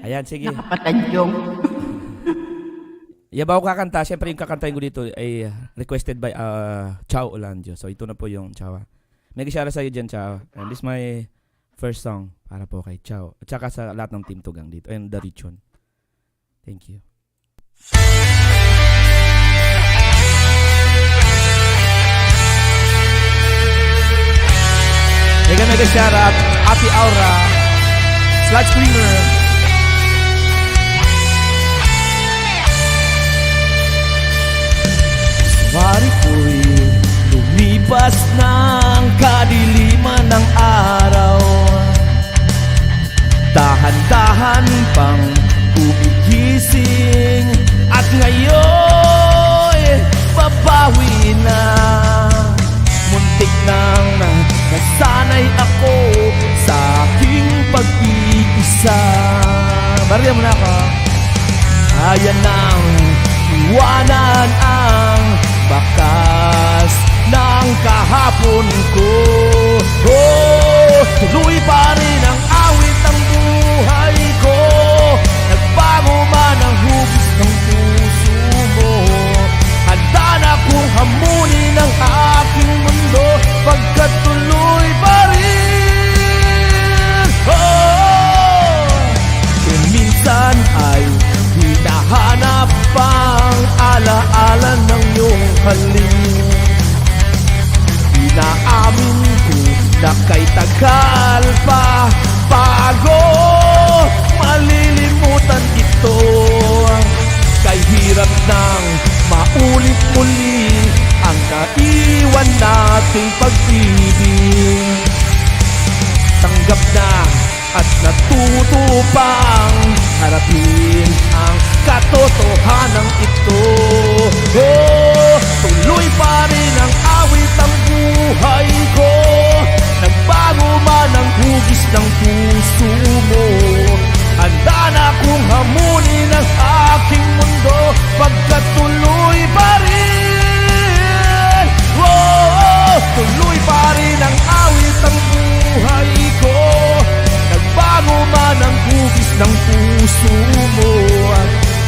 Ayan, sige. Nakapatanjong. Yabaw kakanta. Siyempre yung kakantahin ko dito ay requested by Chow Olandio. So ito na po yung Chow. May gisara sa'yo dyan, Chow. And this is my first song para po kay Chow. At saka sa lahat ng Team Tugang dito. And the Richon. Thank you. Mega shout out Ate Aura, Sludge Screamer. Mari ko'y lumipas ng kadiliman ng araw, dahan-dahan pang gumigising, at ngayon babawi na. Muntik nang nasanay ako sa aking pag-iisa. Bariya mo na ako. Kaya nang iwanan ang baka na kay tagal pa bago malilimutan ito. Kay hirap nang maulit muli ang naiwan nating pag-ibig. Tanggap na at natuto pang harapin ang katotohanan ito. Oh, tuloy pa rin ang awit ang buhay ko. Nagbago man ang hugis ng puso mo. Handa na kong hamunin ang aking mundo pagkat tuloy pa rin. Oh, tuloy pa rin ang awit ang buhay ko. Nagbago man ang hugis ng puso mo.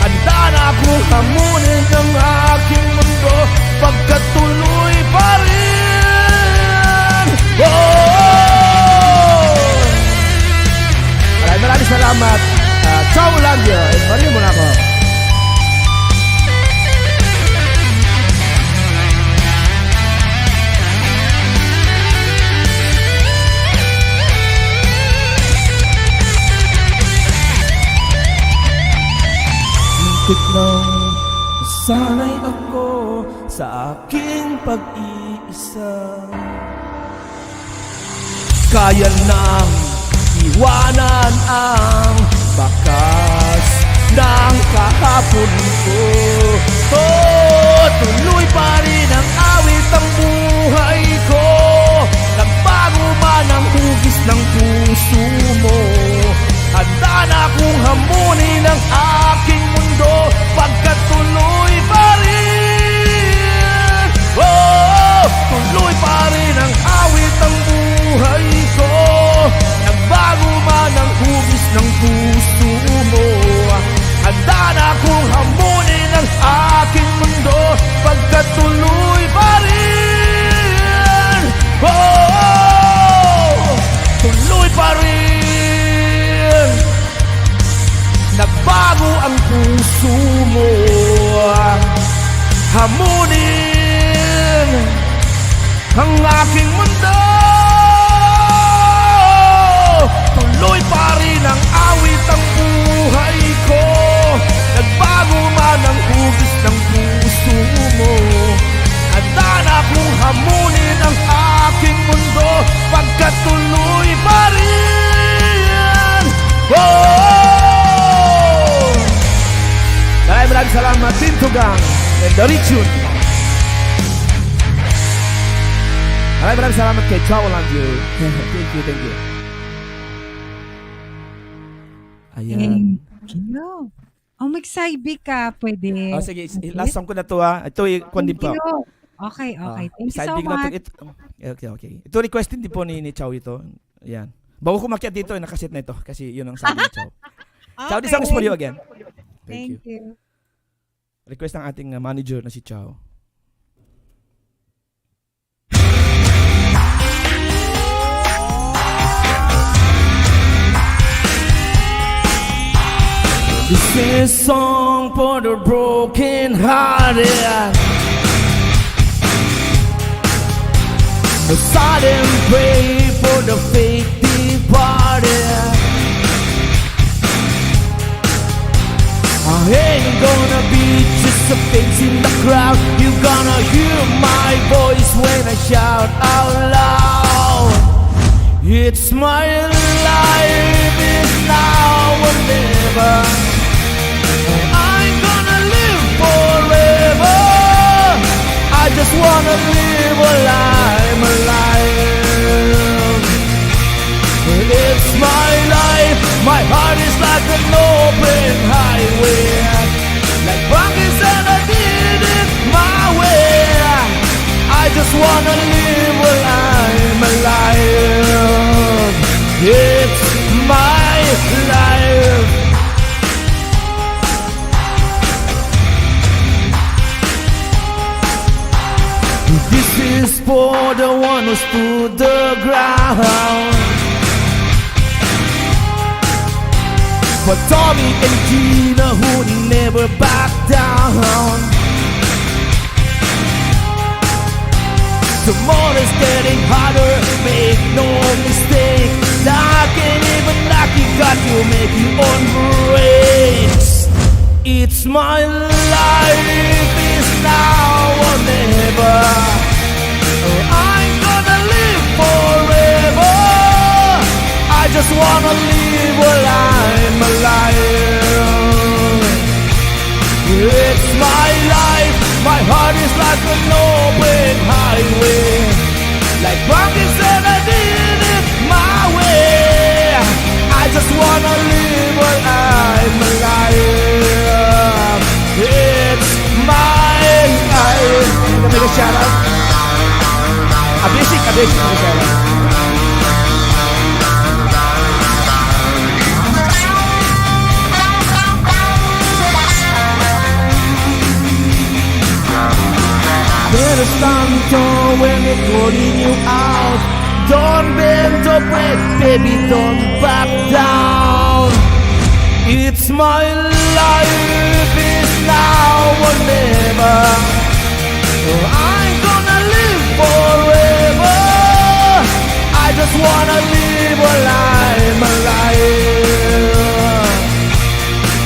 Handa na akong hamunin ang aking mundo pagkat tuloy pa rin. Oh! Maraming salamat. Ciao Landia. Maria mo na ako. Muntik nang nasanay ako sa aking pag-iisa. Kaya nang iwanan ang bakas ng kahapon ko. Oh, tuloy pa rin ang awit ang buhay ko. Nagbago man ang hugis ng puso mo. Handa na akong hamunin ang aking mundo pagkat tuloy pa rin. Oh, tuloy pa rin ang awit ang buhay ko. Nagbago man ang hugis ng puso mo. Handa na akong hamunin ang aking mundo pagkat tuloy pa rin. Oh, tuloy pa rin. Nagbago ang puso mo. Hamunin ang aking mundo. Tuloy pa rin ang awit ang buhay ko. Nagbago man ang hugis ng puso mo. Handa na akong hamunin ang aking mundo pagkat tuloy pa rin. Oh! Maraming salamat Team Tugang and the Richun. Maraming salamat kay Chao Landio. Thank you. Ayan. Thank you. Oh, magsabi ka, pwede. Oh, sige, last song ko na to ha. Ito kwan din po. Okay. Thank you so Side much. Okay. Ito requestin din po ni Chow ito. Ayan. Bago ko makiat dito, nakasit na ito. Kasi yun ang sabi ni Chow. Chow, this song is for you again. Thank you. Request ng ating manager na si Chow. This is a song for the broken hearted. A silent pray for the faith departed. I ain't gonna be just a face in the crowd. You're gonna hear my voice when I shout out loud. It's my life, it's now or never. I'm gonna live forever. I just wanna live while I'm alive. It's my life, my heart is like an open highway. Like buckets and I did it my way. I just wanna live while I'm alive. It's my life. This is for the one who stood the ground. For Tommy and Gina who never back down. Tomorrow's getting harder, make no mistake. Knocking even knocking got to make your own breaks. It's my life, is now or never. I'm gonna live forever. I just wanna live while I'm alive. It's my life, my heart is like an open highway. Like Bucky said, I did it my way. I just wanna live while I'm alive. It's my life. Can I make a shout out? A basic shout out. Better stand tall when they're calling you out. Don't bend or break, baby, don't back down. It's my life, is now or never. I'm gonna live forever. I just wanna live while I'm alive.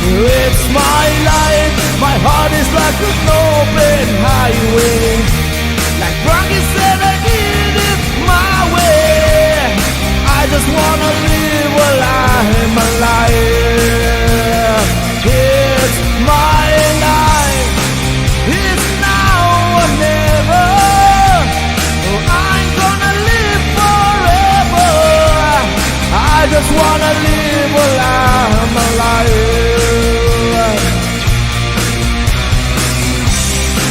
It's my life, my heart is like an open highway. Like Rocky said, I did it my way. I just wanna live while I'm alive. It's my life, it's now or never. I'm gonna live forever. I just wanna live while I'm alive.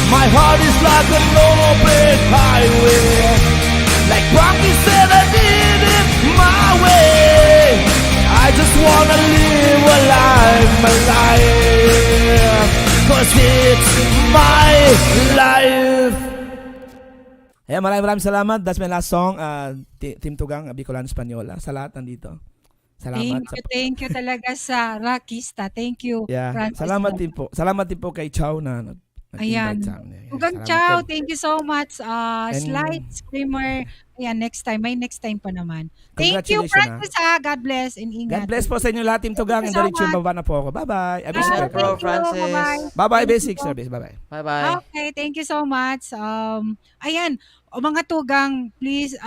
My heart is like an open highway. Like Rocky said, I did it my way. I just wanna live while I'm alive. 'Cause it's my life. Ayan, maraming salamat. That's my last song. Team Tugang, Bicolano Española. Sa lahat nandito. Salamat. Thank you talaga sa Rakista. Thank you, Yeah. Francis. Salamat din po. Salamat din po kay Chow na Ayan. nag-invite sa amin. Tugang Salamat Chow, din. thank you so much. And- Slide, Screamer. Ayan, next time. May next time pa naman. Thank you, Congratulations, Francis, God bless and ingat. God bless po sa inyo lahat, Team Tugang. And so Richard, much. baba na po ako. Bye-bye. Abis Ingat, po. bro, Thank you. Francis. Bye-bye. Bye-bye, Thank basic you. service. Bye-bye. Bye-bye. Okay, thank you so much. Ayan, mga Tugang, please,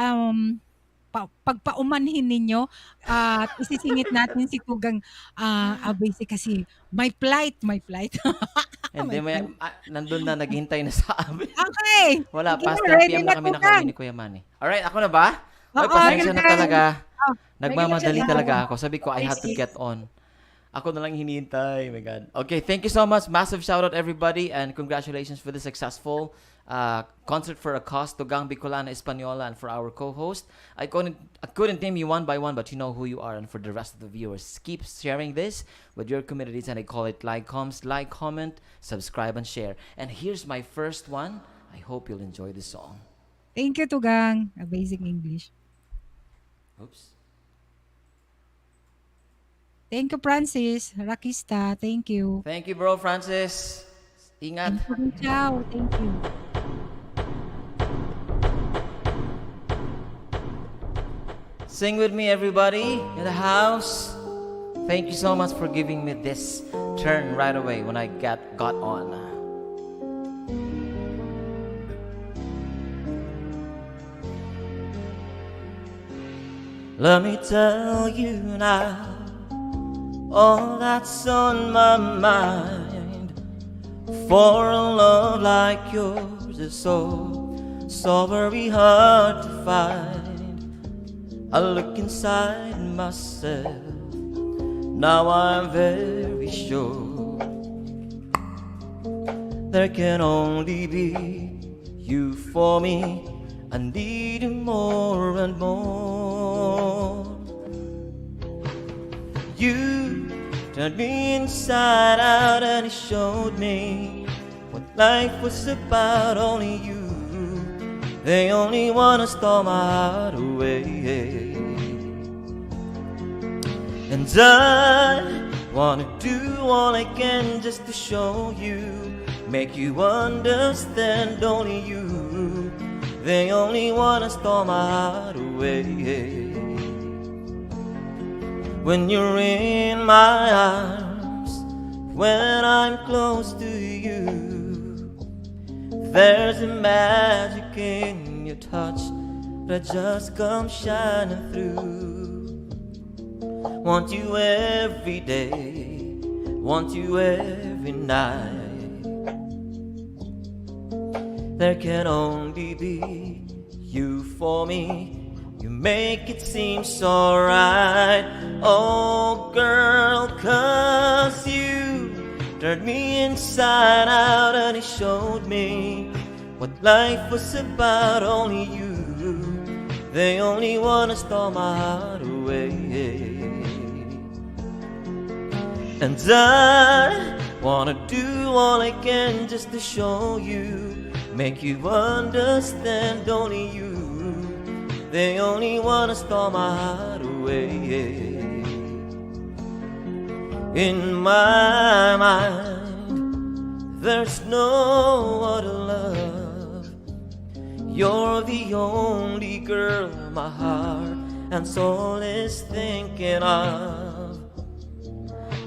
pagpaumanhin ninyo at isisingit natin si Tugang basic kasi may flight. Hindi, nandun na, naghintay na sa amin. Okay. Wala, Sige, past 10 ready PM na, na kami Tugang. nakauwi ni Kuya Manny. Alright, ako na ba? Ay, Oo, pasensya na Tugang. talaga. Oh, Nagmamadali may talaga ganun ako. Sabi ko, I have to Basic. get on. Ako na lang hinihintay. My God. Okay, thank you so much. Massive shout out everybody and congratulations for the successful concert for a cause, Tugang Bicolana Española, and for our co-host. I couldn't name you one by one, but you know who you are. And for the rest of the viewers, keep sharing this with your communities, and I call it like, comment, subscribe, and share. And here's my first one. I hope you'll enjoy this song. Thank you, Tugang. Basic English. Oops. Thank you, Francis. Rakista, thank you. Thank you, bro, Francis. Ingat. Ciao, thank you. Sing with me, everybody in the house. Thank you so much for giving me this turn right away when I got on. Let me tell you now all that's on my mind. For a love like yours is so very hard to find. I look inside myself, now I'm very sure there can only be you for me. I need you more and more. You turned me inside out and it showed me what life was about. Only you, the only one who stole my heart away. And I wanna do all I can just to show you, make you understand. Only you, They only wanna steal my heart away. When you're in my arms, when I'm close to you, there's a magic in your touch that just comes shining through. Want you every day, want you every night. There can only be you for me. You make it seem so right. Oh girl, 'cause you turned me inside out and it showed me what life was about. Only you, they only wanna steal my heart away. And I wanna do all I can just to show you, make you understand. Only you, they only wanna steal my heart away. In my mind, there's no other love. You're the only girl my heart and soul is thinking of.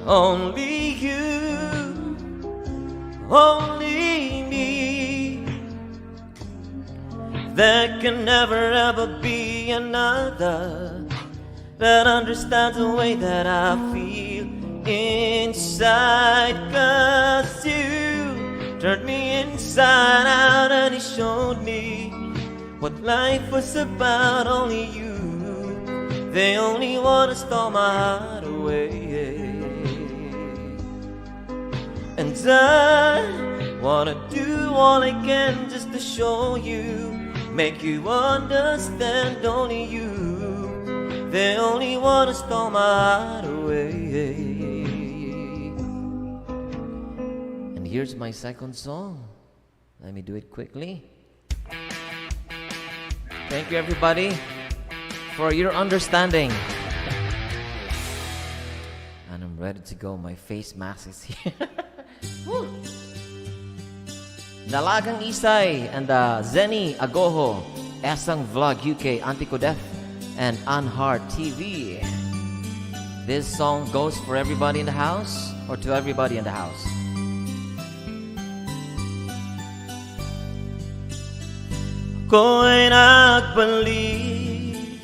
Only you, only me. There can never ever be another that understands the way that I feel inside. 'Cause you turned me inside out and it showed me what life was about. Only you, they only wanna steal my heart away. And I wanna do all I can just to show you, make you understand. Only you, they only wanna steal my heart away. And here's my second song. Let me do it quickly. Thank you everybody for your understanding. And I'm ready to go. My face mask is here. Woo! Dalagang Isay and Zenny Agoho, Esang Vlog UK, Antikodef, and Unheart TV. This song goes for everybody in the house, or to everybody in the house. Ako'y nagbalik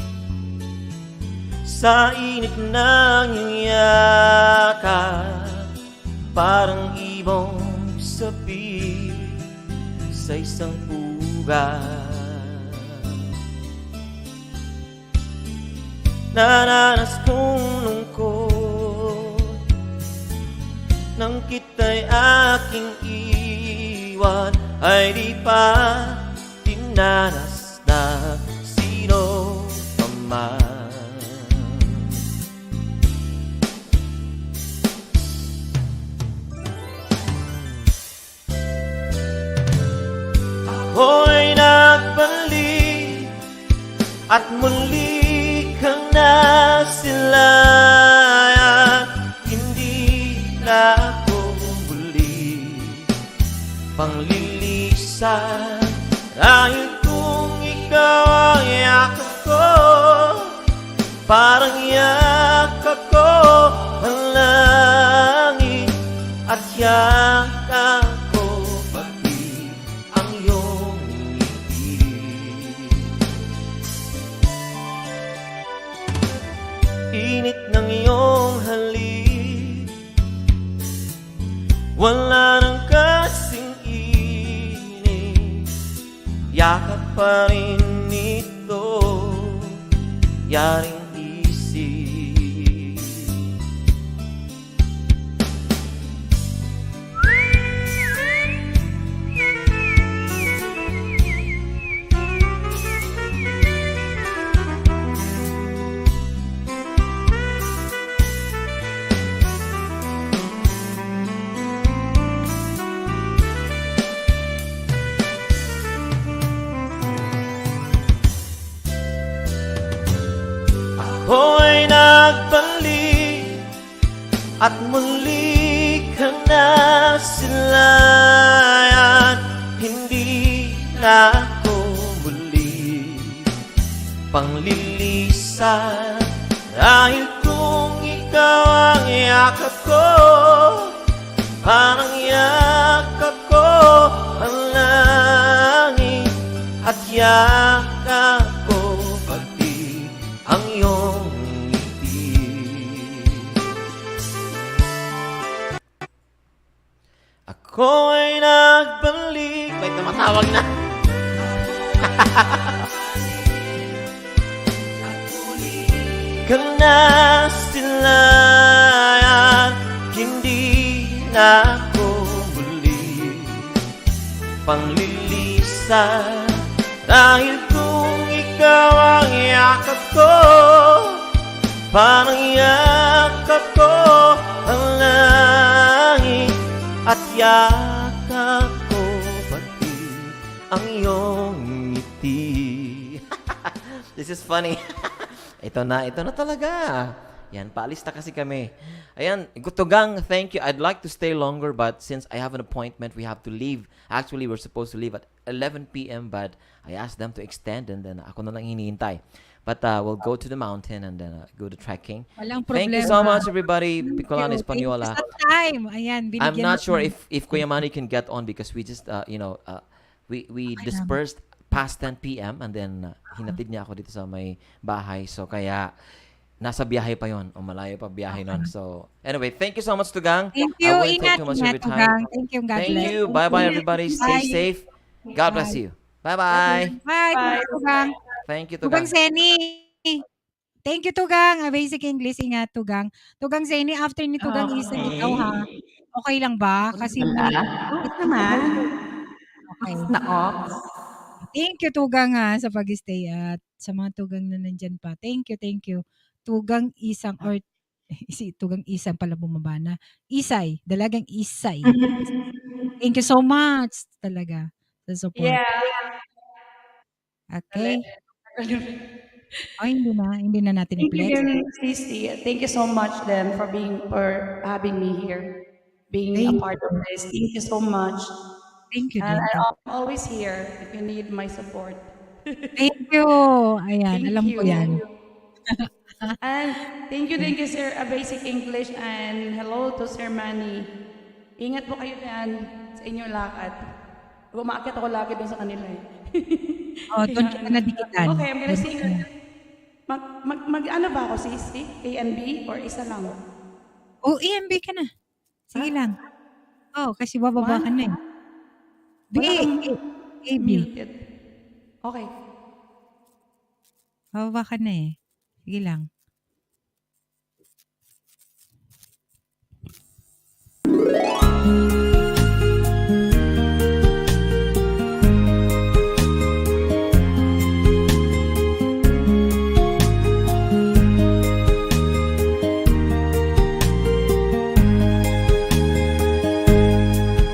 sa init ng iyong yakap, parang ibong sabi sa isang pugat. Naranas kong lungkot nang kita'y aking iwan, ay di pa dinanas na sino paman. Ako'y nagbalik at muli kang nasilayan. Hindi na ako muli panglilisan, dahil kung ikaw ang yakap ko, parang yakap ko ang langit, at yakap ko pati ang iyong ngiti. Init ng iyong halik, wala nang kasing init, yakap pa rin ito, yaring isip. Ako'y nagbalik at muli kang nasilayan. Hindi na ako muli panglilisan. Dahil kung ikaw ang yakap ko, parang yakap ko ang langit. At yakap ko pati ang iyong ngiti. Ako ay nagbalik. May tumatawag na. Kana sila at hindi na ako muli panglilisan. Dahil kung ikaw ang yakap ko, parang yakap ko ang langit. At yakap ko pati ang iyong ngiti. This is funny. Ito na talaga. Yan, paalis na kasi kami. Ayan, Tugang, thank you. I'd like to stay longer, but since I have an appointment, we have to leave. Actually, we're supposed to leave at 11 p.m., but I asked them to extend, and then ako na lang hinihintay. But we'll go to the mountain and then go to trekking. Walang Thank you problema. so much, everybody. Bicolana Española. Thank you sa time. Ayan, I'm binigyan not mo sure kami. if Kuya Manny can get on because we just, we dispersed past 10 p.m. and then hinatid niya ako dito sa may bahay. So kaya nasa biyahe pa yon o malayo pa biyahe nun. So anyway, thank you so much, Tugang. Thank you. I won't take Ingat, too much of ingat, your time. Tugang. Thank you. God Thank bless. you. Bye-bye, everybody. Stay Bye. safe. God bless you. Bye-bye. Bye, Tugang. Thank you, Tugang Tugang. Zeni. Thank you, Tugang. Basic English. Ingat, Tugang. Tugang Zeni, after ni Tugang Isa, ikaw ha. Okay lang ba? Kasi may... Okay naman. Okay. Off. Thank you, Tugang ha, sa pag-stay at sa mga Tugang na nandyan pa. Thank you. Tugang Isang or si Tugang Isang pala bumaba na. Isay, dalagang Isay. Thank you so much talaga sa support. Yeah. Okay. Hindi na natin Thank you i-flex. din, Sissy. Thank you so much then for having me here, being a Thank part of you. this. Thank you so much. Thank you And din. I'm always here if you need my support. Thank you. Ayan, Thank alam ko you. yan. And thank you, Sir Basic English, and hello to Sir Manny. Ingat po kayo dyan sa inyong lakad. Umaakit ako lagi doon sa kanila eh. Oh, doon ka na dikitan. Okay, I'm gonna sing. Ano ba ako, Sissy? A and B or isa lang? Oh, EMB ka na. Sige lang. Oh, kasi bababa ka na eh. B, Wala akong AB. muted. Okay. Bababa ka na eh. Sige lang.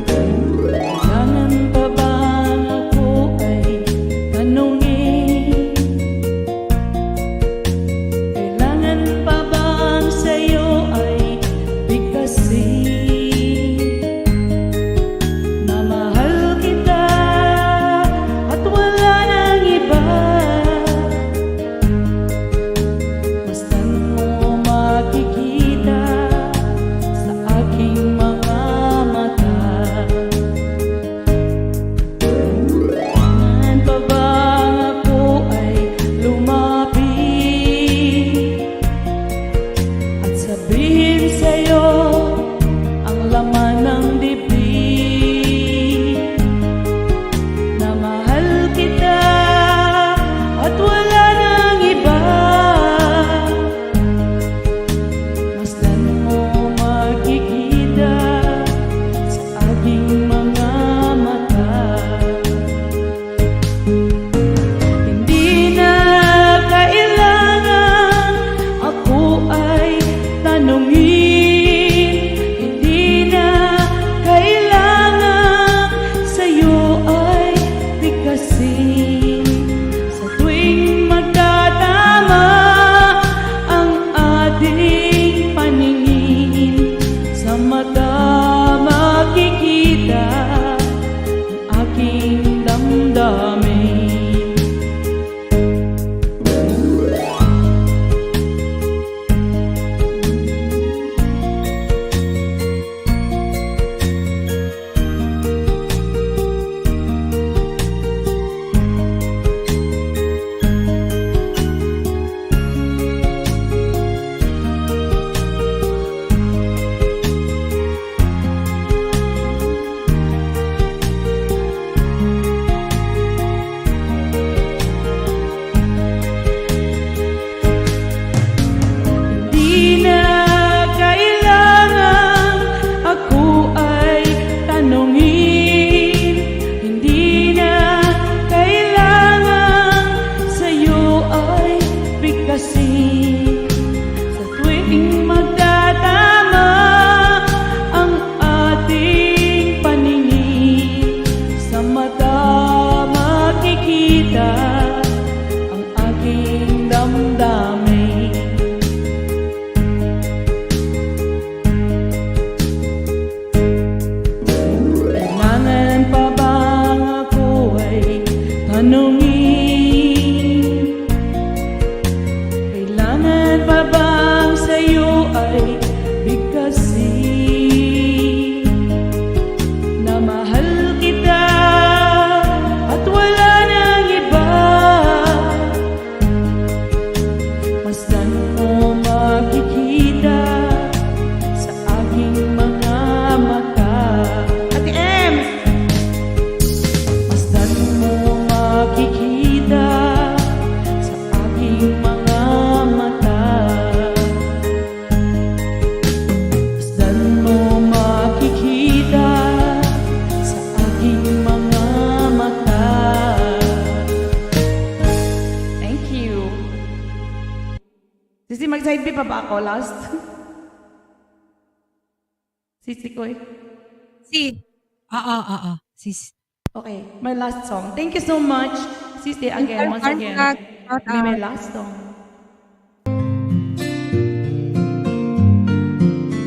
Kailangan pa ba ako ay tanungin? Kailangan pa bang sa'yo ay bigkasin? mag-side B pa ba ako last? Sisi ko eh. Oo. Sis. Okay, my last song. Thank you so much, Sisi, again, once again. Shout Be my out. last song.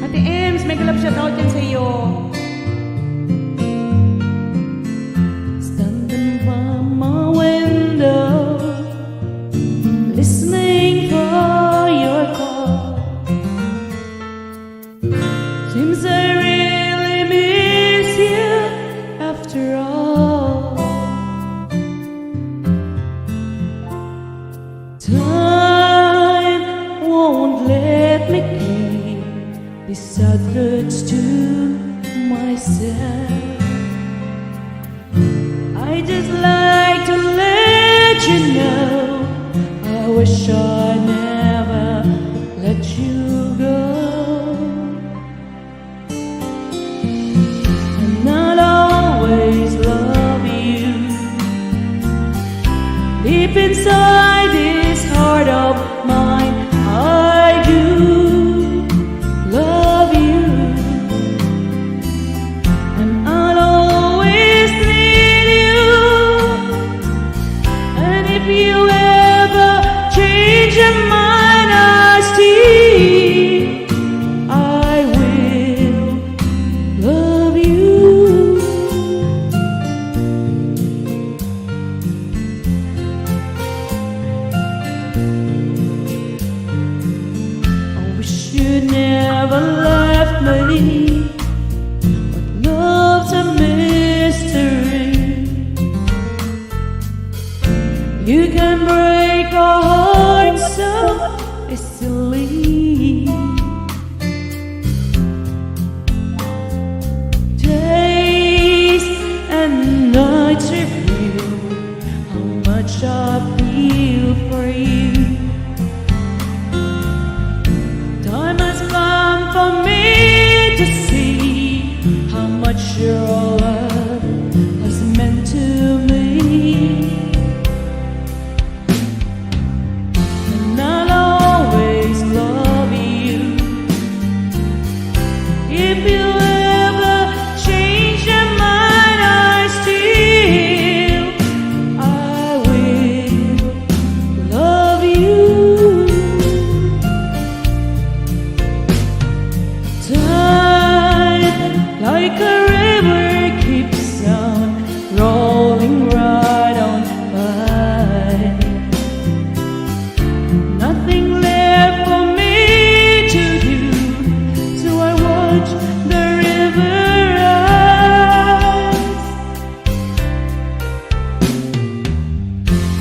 Ate Ems, may galap shoutout din sa iyo. Standing by my window, listening for your call. Seems I really miss you after all. Time won't let me keep these secrets to myself. I just like to let you know I wish I never let you go. And I'll always love you. Deep inside this heart of mine, I do love you. And I'll always need you. And if you ever change your mind, I will love you. I wish you never left me. Love's a mystery. You can break a heart so easily. Days and nights reveal how much I feel for you. Time has come for me to see how much your love has meant to me. And I'll always love you. If you ever change your mind, I will love you. Time, like a river, keeps on rolling right on by. Nothing left for me to do, so I watch the river rise.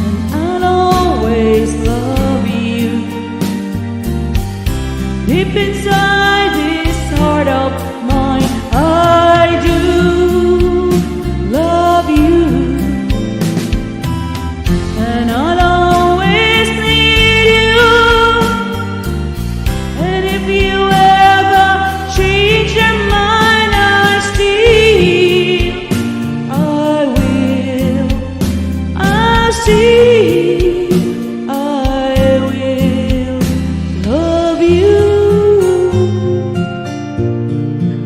And I'll always love you. Deep inside this heart of mine, I do love you. And I'll always need you. And if you ever change your mind, I will love you.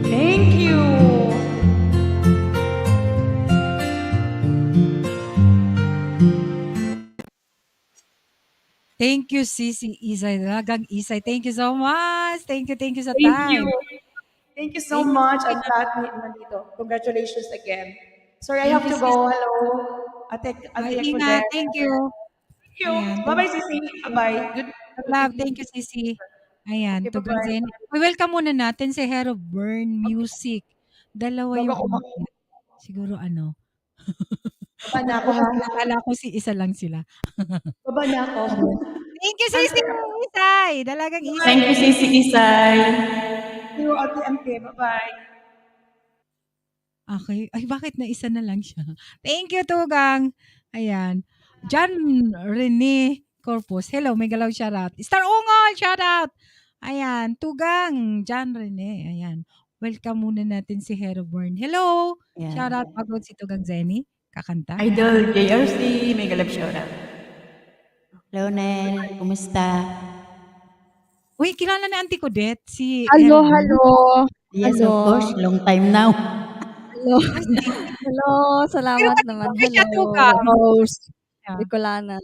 Thank you. Thank you, Sisi Isay. Talagang Isay. Thank you so much. Thank you sa Thank you. time. Thank you so Thank you. much. At lahat nandito. Congratulations again. Sorry, I Thank have you, to Sisi. go. Hello. I'll Bye, take for ingat. them. Thank you. Thank you. Ayan. Bye-bye, Thank Sisi. you. Bye-bye. Good, good Love. evening. Thank you, Sisi. Ayan. Okay, Tugang bye-bye. Zen. Welcome muna natin si Hero Burn Music. Dalawa Bago yung ako umakyat. Siguro ano. Baba na ako, Ako ha? kasi akala ko si isa lang sila. Baba na ako. Thank you, Sisi Isay. Dalagang Isay. Thank you, Sisi Isay. See you, Ate MK. Bye-bye. Okay. Ay, bakit na isa na lang siya? Thank you, Tugang. Ayan. John Rene Corpus. Hello, may galaw shoutout. Star Ungol, shoutout. Ayan, Tugang, John Rene. Ayan. Welcome muna natin si Hero Born. Hello. Yeah. Shoutout pagod si Tugang Zenny. Kakanta. Idol JRC, may galap shoutout. Leonel, kumusta? Uy, kilala na Auntie Codet, si Hello, Hero Burn? hello. Yes, of Hello. course. Long time now. Hello. Ah, sige. Hello, Pero salamat naman. katipunan siya, Hello, Tugang. host. Yeah. Bicolana.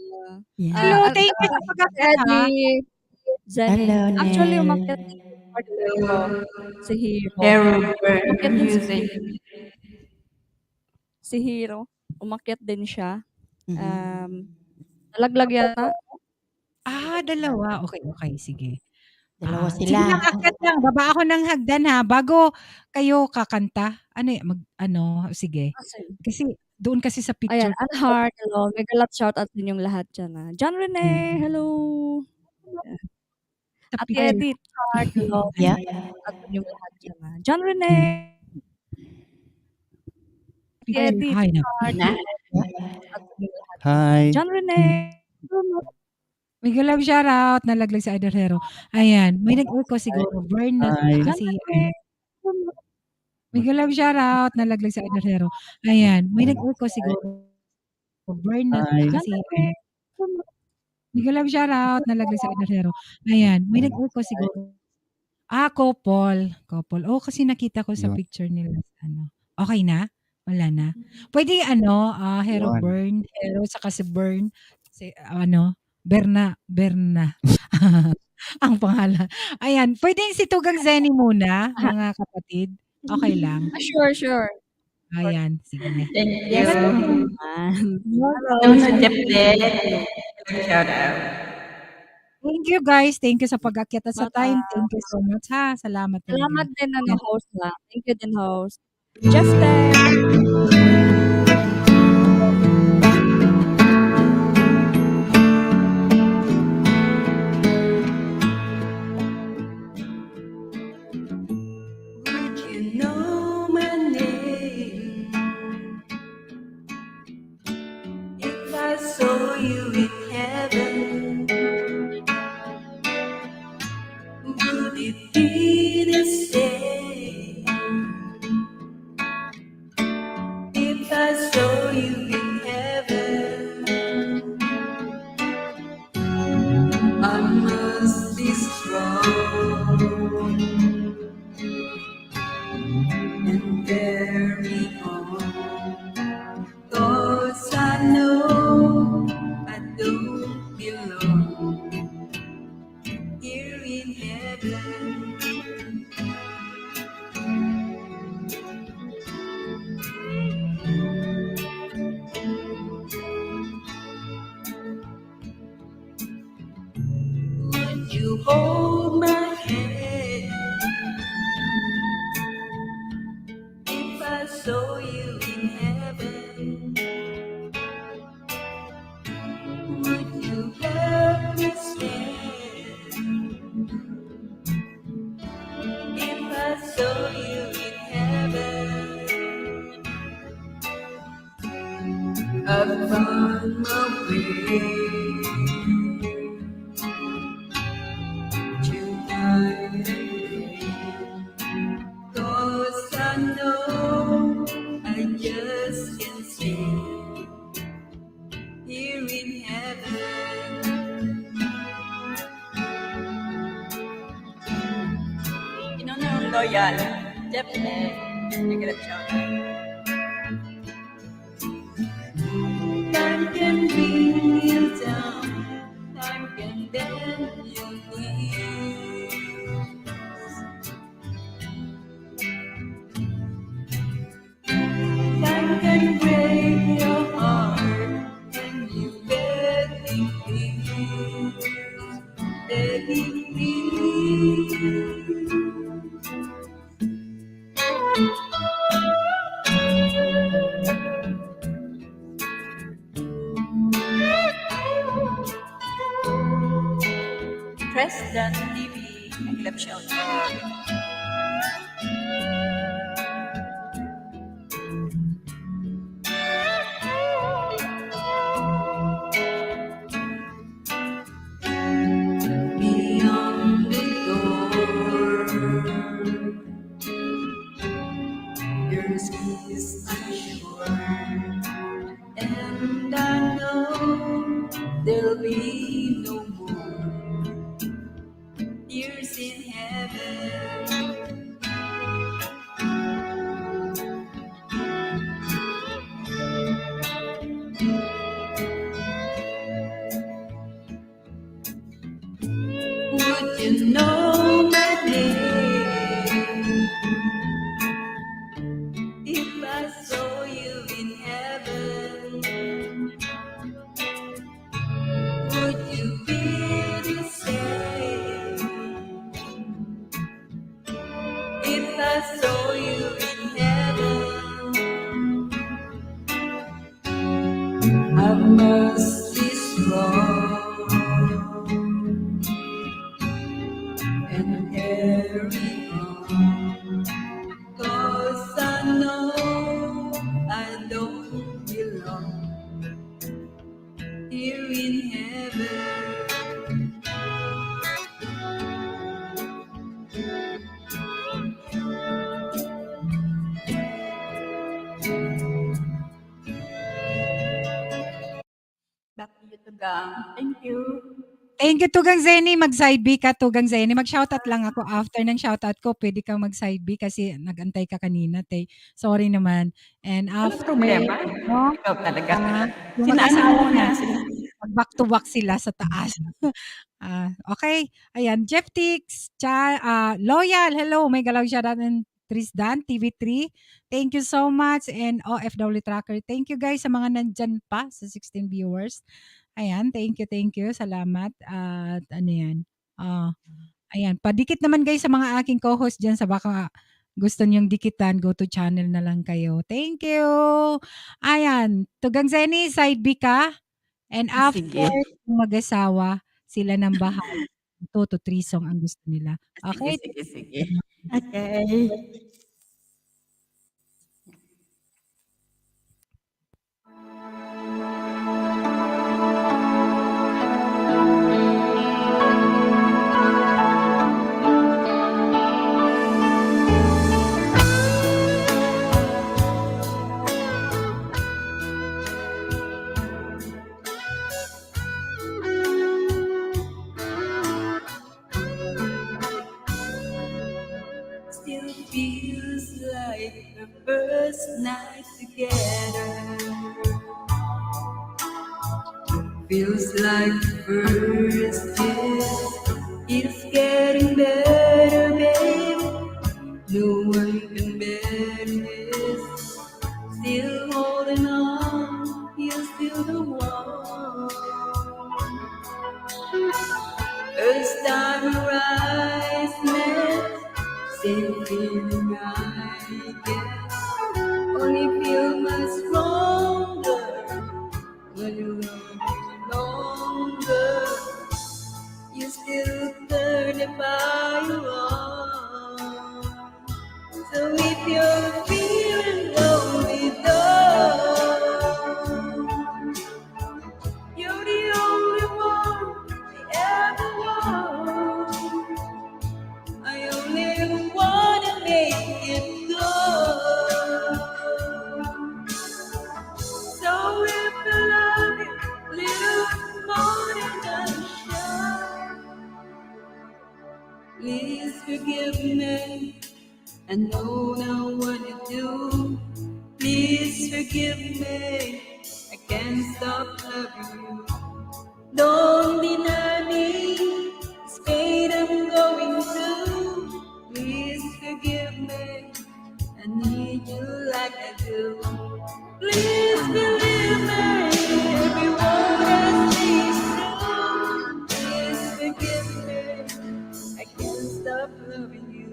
Hello, Ah, thank you sa si pag-akyat, ha. Eddie, Jenny. Hello, Actually, Nel. umakyat din si Cordero, si Hero. Hero Burn Umakyat din Music. si Hero. Umakyat din siya. Mhm. Nalaglag yata. Ah, dalawa. Okay, okay, sige. Dalawa Sige sila. lang, akyat lang. Baba ako ng hagdan, ha, bago kayo kakanta. Ano, sige. Sige. Kasi doon kasi sa Ayan, picture ko. Anhart, hello. Mega love shoutout din yung lahat diyan, John Rene, hello. Sa Ate picture. Edith, Chart, hello. Yeah. Shoutout din yung lahat diyan, John Rene. Ate Edith, Ay, Chart, Na? hello. Shoutout din yung lahat Hi. John Rene. Mega love shoutout, nalaglag sa Idol Hero. Ayan, may nag-echo siguro. Burn na Hi. kasi Mega love shoutout, nalaglag sa Idol Hero. Ayan, may nag-echo siguro. Burn na Hi. kasi Mega love shoutout, nalaglag sa Idol Hero. Ayan, may nag-echo siguro. Couple. Couple. Oh, kasi nakita ko sa Yun. picture nila. Okay na? Wala na? Pwede Hero Yun. Burn, Hero saka si Burn, si Berna. Ang pangalan. Ayan, pwedeng si Tugang Zenny muna, mga kapatid. Okay lang. Sure. Ayan, sige. Thank you. Yes, Hello. naman. Hello, Jeff Shout out. Thank you guys. Thank you sa pag-akyat at sa time. Welcome. Thank you so much, ha. Salamat Salamat talaga. din Yan. host na. Thank you din, host. Justin. You know my name if I saw you in heaven. Would it be the same if I saw you in heaven? I must be strong and carry on, 'cause I know I don't belong here in heaven. Would you hold my hand if I saw you in heaven? Would you help me stand if I saw you in heaven? I've found my way to find a way, 'cause I know I just can't stay here in heaven. Inonong loyal. Jeff Mega love shout out. Time can bring you down, time can bend your knees. Time can break your heart and you begging please, begging please. President TV. Mega love shout out. Beyond the door, there's peace unsure, and I know there'll be no more tears Would you know my name if I saw you in heaven? Would you feel the same if I saw you in heaven? I must be strong and carry on, 'cause I know I don't belong here in heaven. Back to you, Tugang. Thank you. Thank you, Tugang Zenny. Mag-side B ka, Tugang Zenny. Mag-shoutout lang ako. After ng shoutout ko, pwede kang mag-side B kasi nag-antay ka kanina, te. Sorry naman. And Walang after, problema. no, Ikaw talaga. yung Sinana mag-asawa mo niya, na. mag-back to back sila sa taas. Okay. Ayan, Jeff Tix, Loyal, hello. May galaw shoutout and Trisdan, TV3. Thank you so much. And OFW Tracker. Thank you guys sa mga nandyan pa sa 16 viewers. Ayan, thank you, thank you. Salamat. At ano yan. Ayan, padikit naman guys sa mga aking co-host dyan sa baka gusto niyong dikitan, go to channel na lang kayo. Thank you. Ayan, Tugang Zeni, side B ka. And after Sige. yung mag-asawa, sila nang bahala. 2 to 3 song ang gusto nila. Sige, Okay? sige, sige. Okay. Still feels like the first night together. Feels like the first kiss. It's getting better, babe. No one can bear this. Still holding on, you're still the one. First time our eyes met, same feeling I get. Only feel much stronger when you love me longer. You still turn the fire on. So if you're feeling lonely, don't. You're the only one I ever want. I only wanna make it good. So if I love you a little more than I should, please forgive me. I know now what to do. Please forgive me. I can't stop loving you. Don't deny me. This pain I'm going through. Please forgive me. I need you like I do. Please believe me. Every word I say is true. Please forgive me. I can't stop loving you.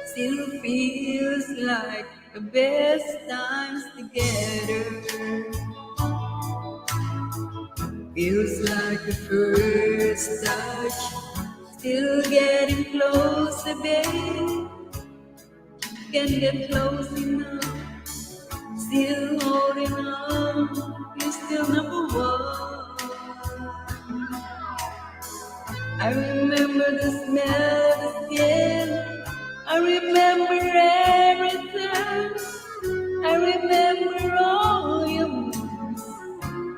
Still feels like the best times together. Feels like the first touch. Still getting closer, babe. Can't get close enough. Still holding on. You're still number one. I remember the smell of the skin. I remember everything. I remember all your moves.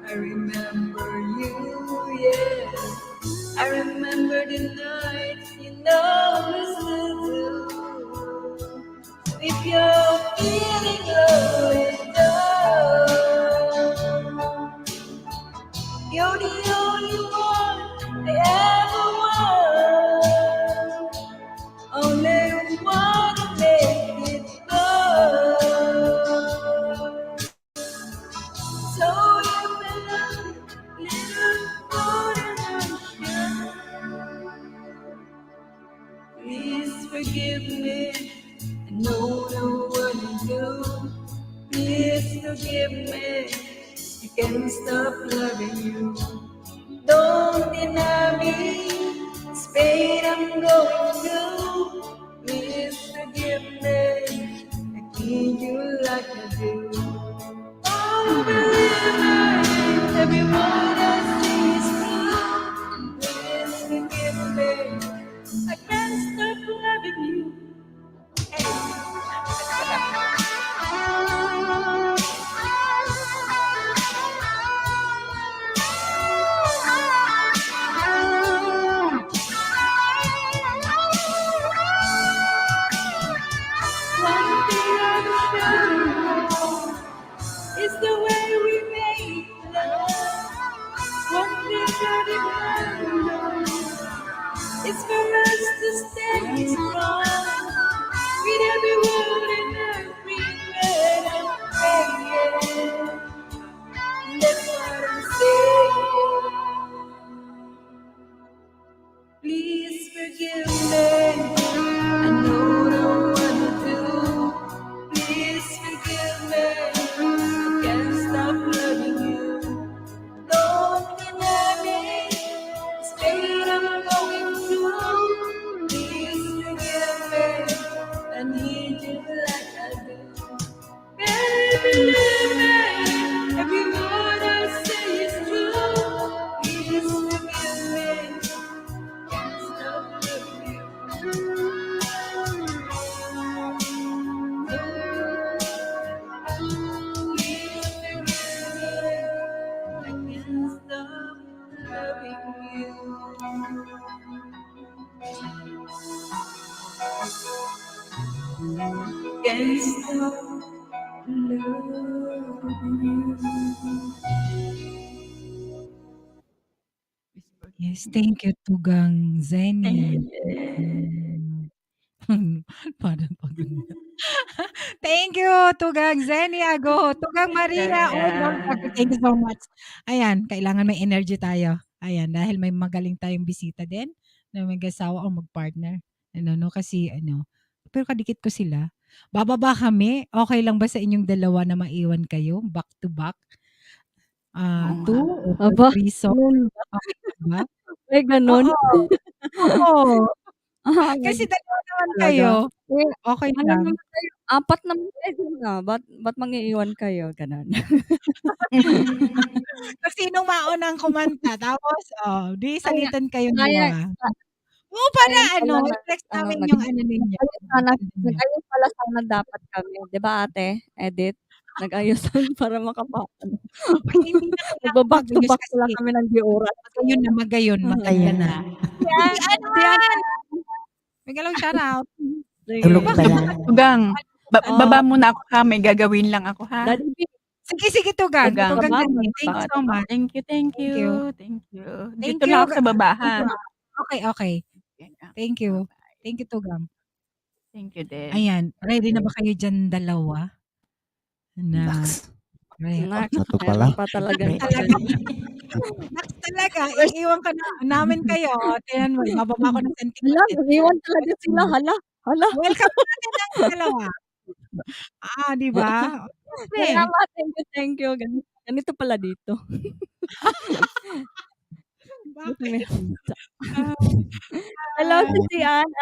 I remember you, yeah. I remember the nights you know we still do. If you're feeling low and down, you're the only one I ever want. Only one to make it go. So you belong, little golden ocean. Please forgive me. I know what to do. Please forgive me. I can't stop loving you. Don't deny me. This pain I'm going through. Please forgive me. I need you like I do. Oh, believe me, every word I say is true. Please forgive me. I can't stop loving you. One thing I'm sure is the way we make love. One thing I depend is for us to stay strong. With every word and every word I'm praying. That's what I'm saying. Please forgive me. I know what to do. Please forgive me. I can't stop loving you. Don't deny me. This pain I'm going through. Please forgive me. I need you like I do. Baby, believe me. Every word I say is true. Please forgive me. Can't stop loving you. Please forgive me. I can't stop loving you. Can't stop loving you. Yes, thank you, Tugang Zenny. Parang pagod na. Thank you, Tugang Zenny Ago. Tugang Maria. Oh, Lord, thank you so much. Ayan, kailangan may energy tayo. Ayan, dahil may magaling tayong bisita din na mag-asawa o mag-partner. Ano, no? Kasi, ano, pero kadikit ko sila. Bababa kami. Okay lang ba sa inyong dalawa na maiwan kayo? Back to back? Two or Aba, three songs? ganun ba? Okay lang ba? May ganun? Oo. Oo. May Kasi dalawa naman talaga? kayo. Eh, Okay ano lang. naman kayo, 4 naman kayo dun, ba't mag-iiwan kayo, gano'n? Kung sinong maunang kumanta tapos, 'di Kaya salitan kayong kaya dalawa. Oo, para kaya ano, pala i-flex ano, namin yung ano ninyo, nag-ayos yung sana ganda niyo. nag-ayos pala sana dapat kami, 'di ba ate, Edith? Nag-ayusan para ano, Ay, hindi na kailangan magba-back to mag-ayos back pala kasi kami ng di oras. magayon na magayon, maganda Ayun na. nga. Si ano Si Ann naman, bigyan lang shoutout. Sige. Bakit naman Tugang, baba Oh, muna ako ha, may gagawin lang ako ha. Daddy B, Sige, sige Tugang, Tugang. Tugang baba Dani. muna Thank ba? you so much. Thank you, thank Thank you, you. thank you. Thank Dito you, lang ako sa baba ha. Tugang. Okay, okay. Thank you. Bye-bye. Thank you, Tugang. Thank you din. Ayan, ready na ba kayo diyan dalawa? Na Nak, Ito meron pala. pa talagang Next talaga. Next talaga, iiwan ka na namin kayo. Tingnan mo, ibababa ko ng Hala, sentimented. nag-iwan talaga sila, hala, hala. Welcome natin ang dalawa. 'Di ba? Siyempre. Salamat, thank you. Ganito pala dito. Gusto may Bakit? hamsa. Ah, Hello, ah. si Ann.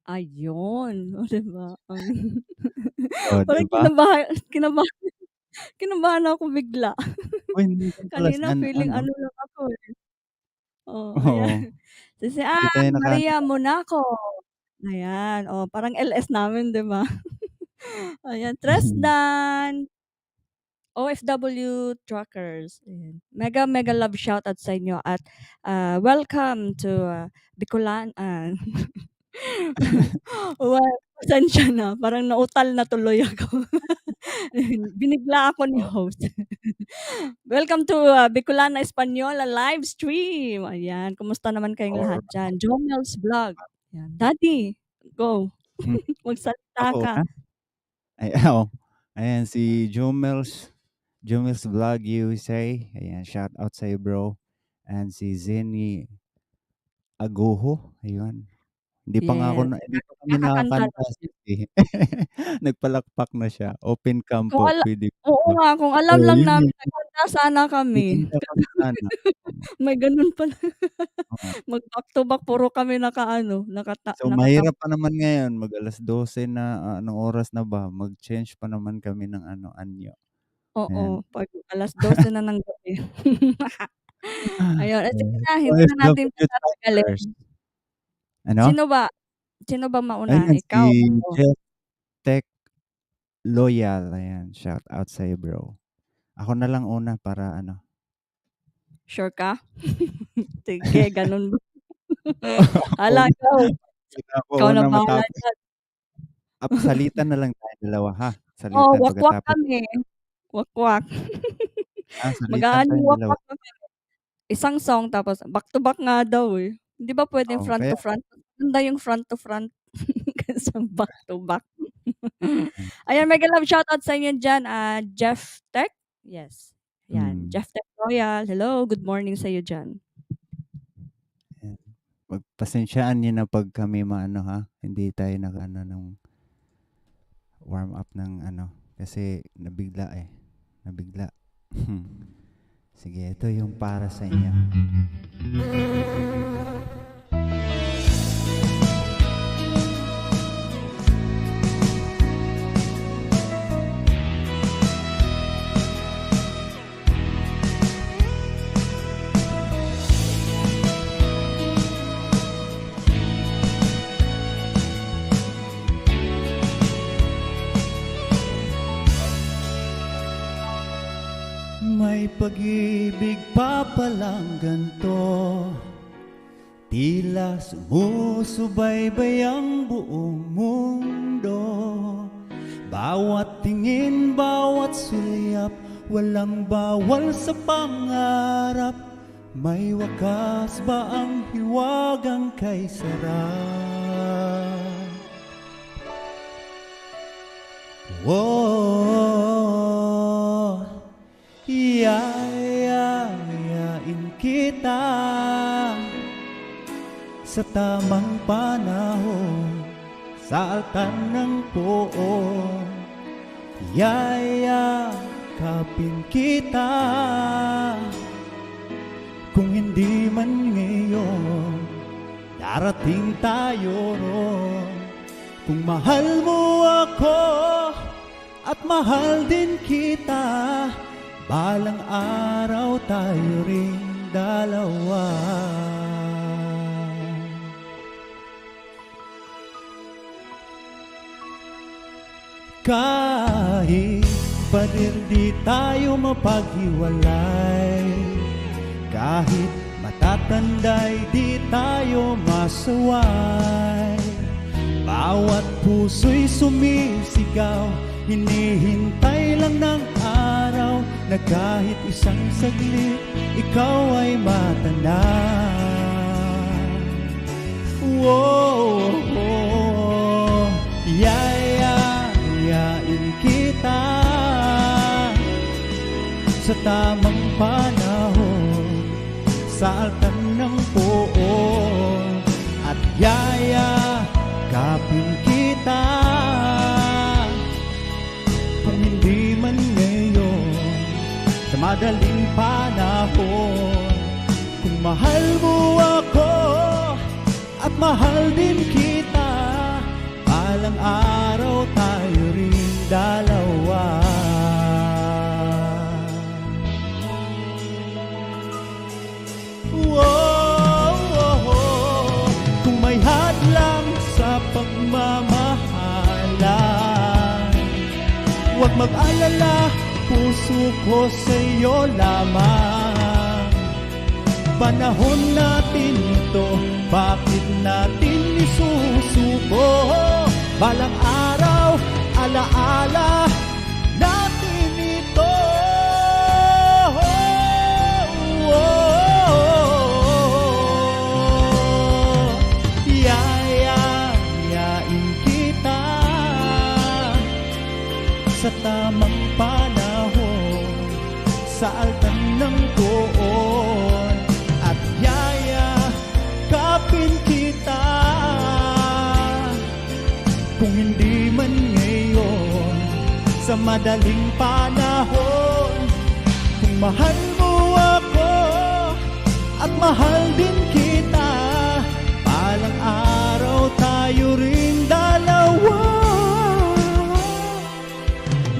Ayun, oh, 'di ba? Oh, Parang di ba? kinabahan Kinabahan ako bigla. Uy, nandun pala si Kanina feeling ano? ano lang ako, eh. Oh, Oo. ayan. Si Hindi tayo Maria Monaco. Ayan, oh, parang LS namin, 'di ba? Ayan, Tresdan. OFW truckers, ayan. Mega, mega love shoutout sa inyo at welcome to Bicolan. Well, pasensya na, parang nautal na tuloy ako. Binigla ako ni host. Welcome to Bicolana Española live stream. Ayan, kumusta naman kayong lahat dyan? Jomel's Vlog. Ayan. Daddy, go. Magsalita Ako ka. na? Ay, oo. Ayan, si Jomel's Vlog USA. Ayan, shout out sa'yo, bro. And si Zenny Aguho. Ayun. Hindi pa nga ako Yes. hindi pa kami Kakakanta lang nakakanta niya. eh. Nagpalakpak na siya. Open cam Kung po, ala pwede oo po ba? nga, kung alam Oo, lang yun namin yung naghanda sana kami. Maganda kami sana. Oo. May gano'n pala. Oo. Mag back to back puro kami nakaano, So, mahirap pa naman ngayon, mag 12:00 na, anong oras na ba? Mag-change pa naman kami ng ano, anyo. Ayan. Oo, 'pag 12:00 na ng gabi. Ayun, sige na, hindi na natin OFW patatagalin. truckers. Ano? Sino ba? Sino ba mauna, Ayan, si ikaw o ako? Jeff Tech Loyal, ayan, shout out sa'yo, bro. Ako na lang una para ano. Sure ka? Sige, gano'n ba? Ako Hala, ikaw. hindi na ako Ikaw na una bahala matapos. diyan. Salitan na lang tayong dalawa, ha? Oh, Salitan wakwak pagkatapos. kami. Wakwak. Salitan Mag-aano tayong dalawa. wakwak na kami. Isang song tapos back to back nga daw, eh. Hindi ba puwedeng Oo, front kaya to front? Maganda yung front to front kaysa back to back. Ayan, mega love shoutout sa inyo diyan, Jeff Tech. Yes, 'yan. Jeff Tech Royal, hello, good morning sa'yo diyan. Ayan. Pagpasensyaan niyo na 'pag kami maano, ha? Hindi tayo nakaano ng warm up ng ano, kasi nabigla, eh. Nabigla. Sige, ito yung para sa inyo. May pag-ibig pa palang ganto, tila sumusubaybay ang buong mundo. Bawat tingin, bawat sulyap, walang bawal sa pangarap. May wakas ba ang hiwagang kay sarap? Whoa, yayayain kita sa tamang panahon, sa altan ng poon. Yayakapin kita, kung hindi man ngayon, darating tayo ron. Kung mahal mo ako at mahal din kita, balang araw tayo ring dalawa. Kahit pader di tayo mapaghiwalay, kahit matatanday di tayo masaway, bawat puso'y sumisigaw, hinihintay lang ng araw na kahit isang saglit ikaw ay matanaw. Whoa, oh, yayayain kita sa tamang panahon, sa altan ng poon, at yayakapin kita, kung hindi man ngayon, sa madaling panahon. Kung mahal mo ako at mahal din kita, balang araw tayo rin dalawa. Huwag mag-alala, puso ko sa'yo lamang. Panahon natin ito, bakit natin isusuko? Balang araw, alaala natin ito. Yayain kita sa tamang panahon, sa altan ng tuon, at yayakapin kita. Kung hindi man ngayon, sa madaling panahon. Kung mahal mo ako at mahal din kita, balang araw tayo rin dalawa.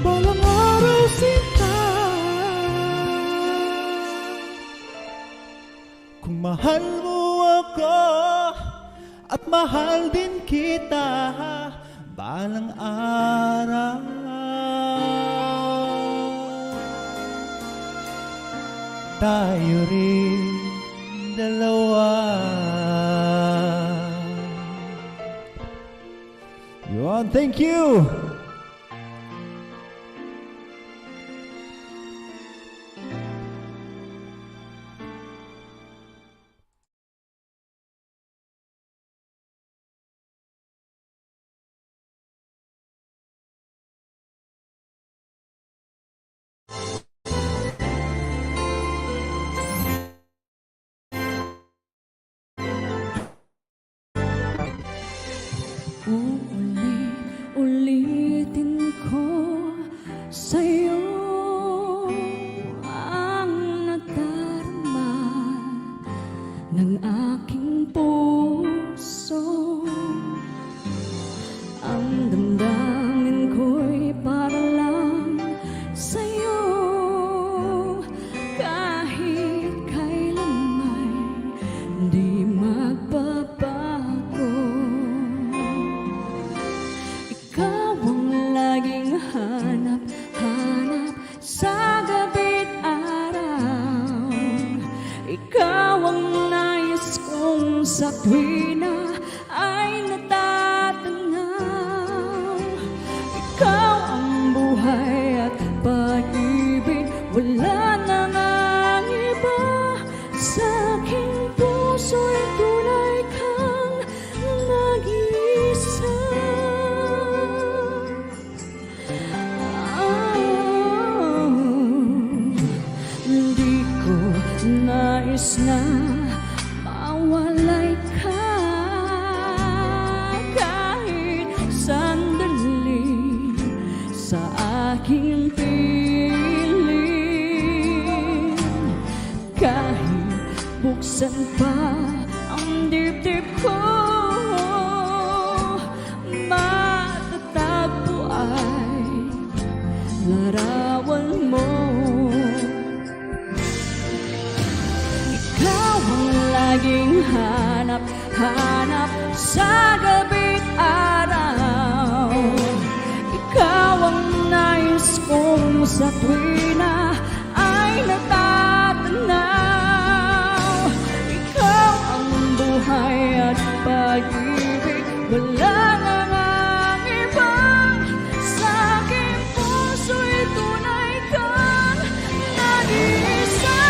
Balang araw sinta. Kung mahal mo ako at mahal din kita, balang araw tayo rin dalawa. Yun, thank you. Ulitin ko sa'yo ang nadarama ng aking puso. Ang damdamin ko'y para lang sa'yo, kahit kailan may di magbabago. Ikaw ang laging hanap-hanap sa gabi't araw. Ikaw ang nais kong sa tuwina ay natatanaw. Ikaw ang buhay at pag-ibig, wala nang ang iba. Sa aking puso'y tunay kang nag-iisa. Hindi ko nais na mawalay ka kahit sandali sa aking piling. Kahit buksan pa ang dibdib ko, matatagpo ay larawan mo. Ikaw ang laging hanap-hanap sa gabi't araw. Ikaw ang nais kong sa tuwina ay natatanaw. Ikaw ang buhay at pag-ibig, wala nang ang iba. Sa aking puso'y tunay kang nag-iisa.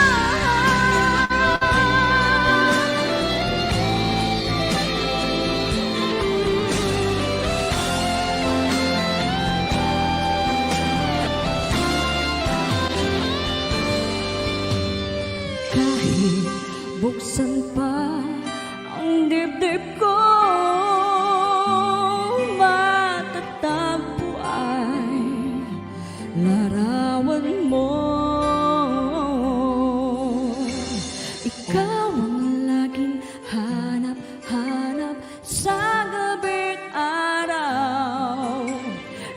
Kahit buksan pa ang dibdib ko, matatagpo ay larawan mo. Ikaw ang laging hanap-hanap sa gabi't araw.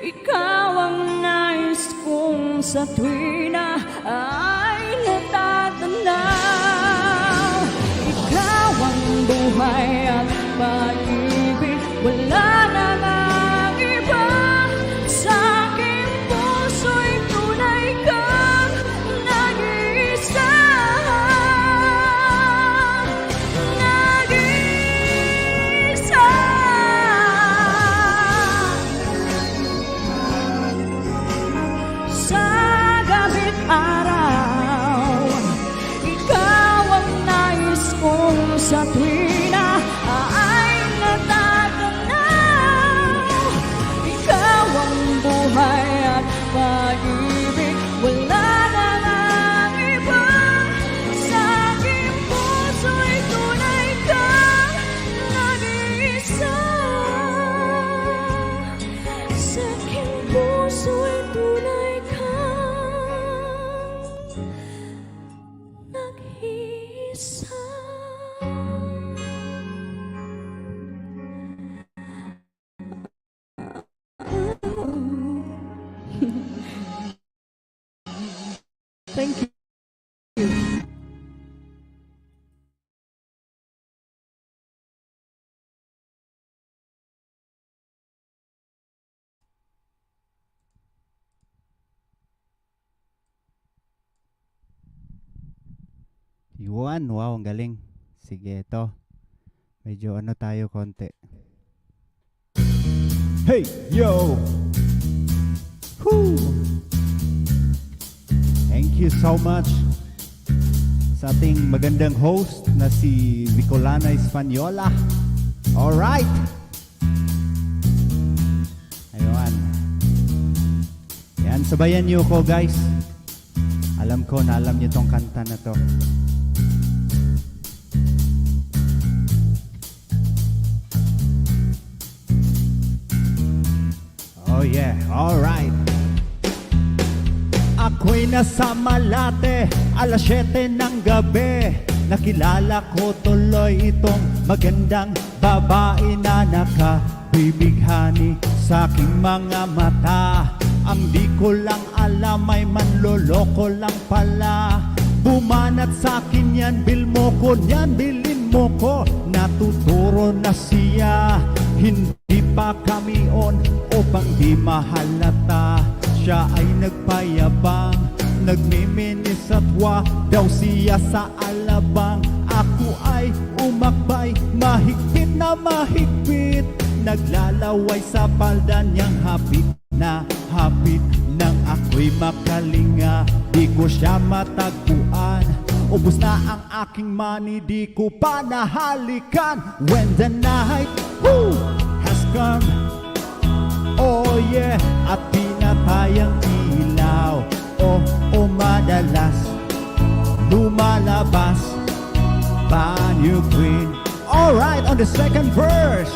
Ikaw ang nais kong sa tuwina ay natatanaw. Ikaw ang buhay at pag nag-iisa. Thank you. Yuan, wow, ang galing. Sige, ito. Medyo ano tayo konti. Hey, yo! Woo! Thank you so much sa ating magandang host na si Bicolana Española. Alright! Ayun. Yan, sabayan niyo ko guys. Alam ko na alam niyo tong kanta na to. Oh yeah, alright. Ako'y nasa Malate, alas 7 ng gabi. Nakilala ko tuloy itong magandang babae na nakabibighani sa aking mga mata. Ang di ko lang alam ay manloloko lang pala. Bumanat sa akin yan, bil mo ko yan, bilin mo ko. Natuturo na siya, hindi pa kami on upang di mahalata. Siya ay nagpayabang, nagmiminisatwa daw siya sa alabang. Ako ay umakbay, mahigpit na mahigpit. Naglalaway sa palda niyang hapit na hapit. Nang ako'y makalinga, di ko siya matagpuan. Ubus na ang aking money, di ko pa nahalikan. When the night has come, oh yeah, at pinatayang ilaw, oh madalas lumalabas Banyo Queen. Alright, on the second verse.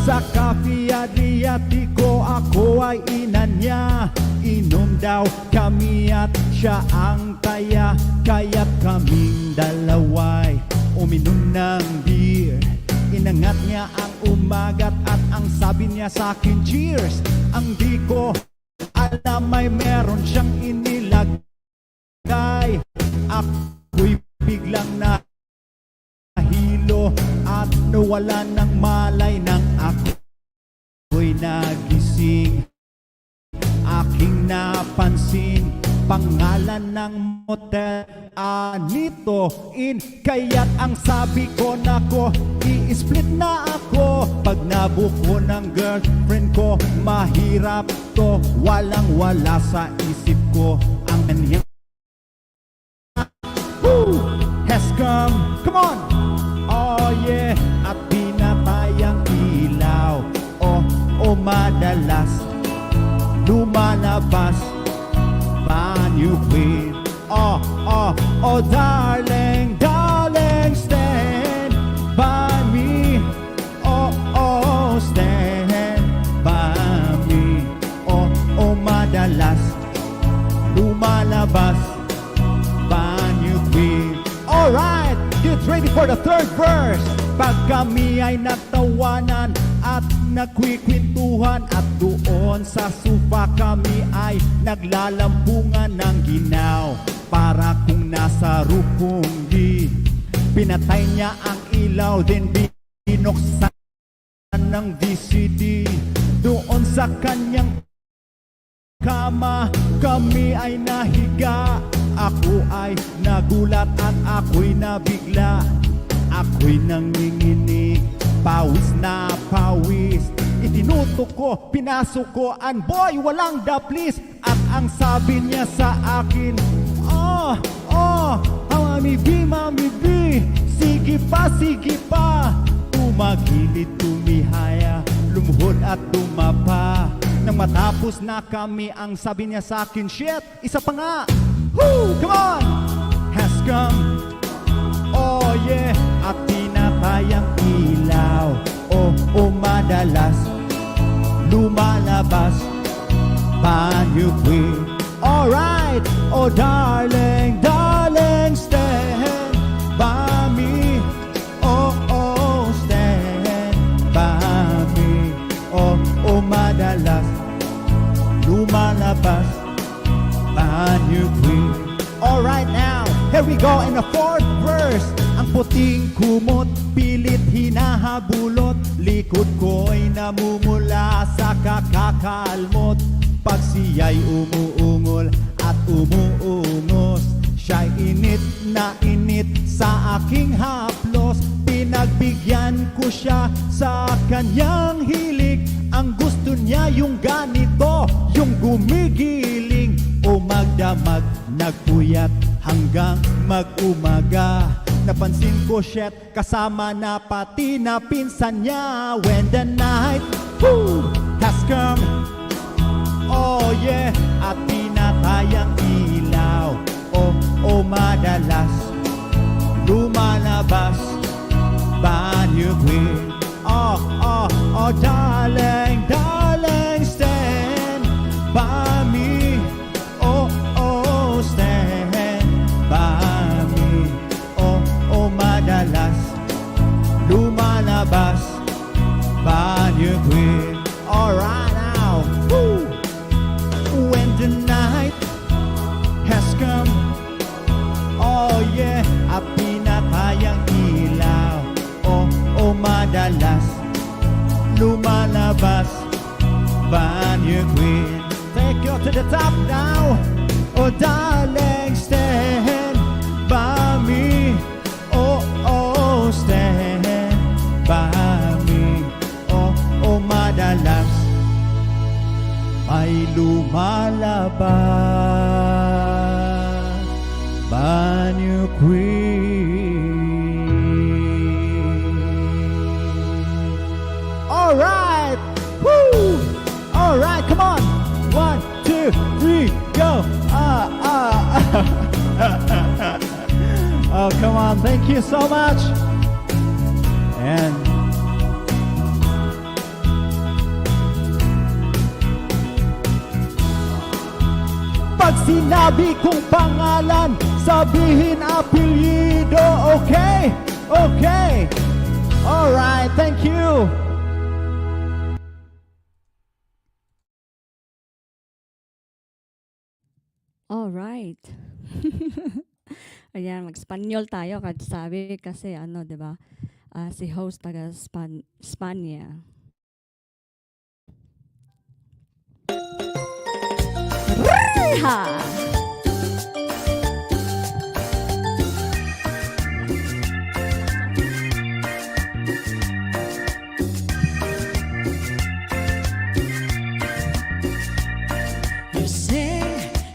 Sa Cafe Adriatico ako ay ina niya. Inom daw kami at siya ang taya. Kaya't kaming dalaway uminom ng beer. Inangat niya ang umagat at ang sabi niya sa akin, cheers. Ang di ko alam ay meron siyang inilagay. Ako'y biglang nahilo at nawala ng malay nang ako'y nagising. Aking napansin pangalan ng motel, Anito Inn. Kaya't ang sabi ko, nako, i-split na ako. Pag nabuko ng girlfriend ko, mahirap to. Walang wala sa isip ko ang kanyang has come. Come on! Oh yeah, at pinatayang ilaw. Oh madalas lumalabas Banyo Queen. Oh darling, darling, stand by me. Oh stand by me. Oh madalas lumalabas Banyo Queen. Alright, get ready for the third verse. Pag kami ay nagtawanan at nagkwikwentuhan, at doon sa sofa kami ay naglalampungan ng ginaw. Para kung nasa rupunggi, pinatay niya ang ilaw, then binuksan ng VCD. Doon sa kanyang kama kami ay nahiga. Ako ay nagulat at ako'y nabigla. Ako'y nanginginig, pawis na pawis. Itinutok ko, pinasok ko, and boy, walang daplis. At ang sabi niya sa akin, Mami B, sige pa. Tumagilid, tumihaya, lumuhod at tumapa. Nang matapos na kami, ang sabi niya sa akin, shit, isa pa nga. Come on! Has come. Oh yeah, at pinatayang ilaw. Oh madalas lumalabas Banyo Queen. Alright, oh Oh darling, darling, stand by me. Oh, oh, stand by me. Oh, oh, madalas lumalabas banyo queen. Alright now, here we go in the fourth verse. Ang puting kumot, pilit hinahabulot. Likod ko'y namumula sa kakakalmot. Pag siya'y umuungol at umuungos, siya'y init na init sa aking haplos. Pinagbigyan ko siya sa kanyang hilig. Ang gusto niya yung ganito, yung gumigiling o magdamag, nagpuyat hanggang mag-umaga. Napansin ko shit, kasama na pati na pinsan niya. When the night has come, oh yeah, at pinatay ang ilaw. Oh, oh, madalas lumalabas banyo queen. Oh, oh, oh, darling, darling, stand by me. Oh, oh, stand by me. Oh, oh, madalas lumalabas banyo queen. Alright now, woo! When the night has come, oh yeah, at pinatay ang ilaw. Oh, oh, madalas lumalabas banyo queen. Take you to the top now. Oh darling, stand by me. Oh, oh, stand by me. Oh, oh, madalas ay lumalabas banyo queen. Alright, woo! Alright, come on. 1, 2, 3, go. Oh, come on. Thank you so much. And pag sinabi kong pangalan, sabihin apelyido, okay? Okay. Alright, thank you. Alright. Ayan, mag-Spanyol tayo kasi sabi kasi ano, 'di ba? Si host taga Spanya. Riha! You say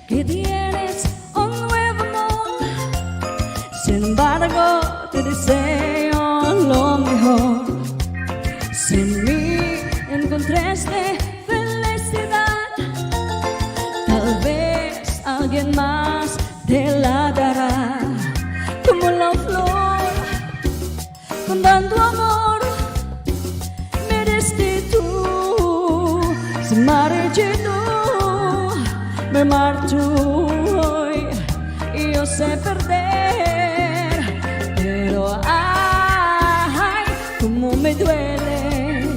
que tienes un nuevo amor, sin embargo te deseo lo mejor. Sin mí encontraste felicidad, tal vez alguien más te la dará. Como la flor, con tanto amor, me diste tú, sin marchito. Me marcho hoy y yo sé perder, pero ay, cómo me duele,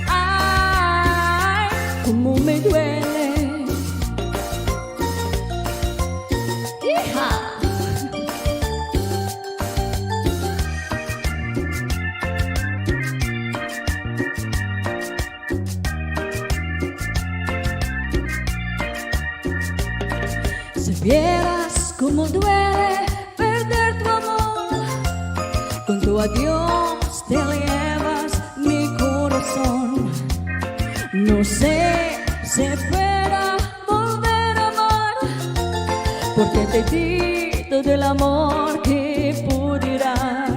ay, cómo me duele. ¡Hija! Si vieras cómo duele perder tu amor, con tu adiós te llevas mi corazón. No sé si pueda volver a amar, porque te di todo el amor que pude dar.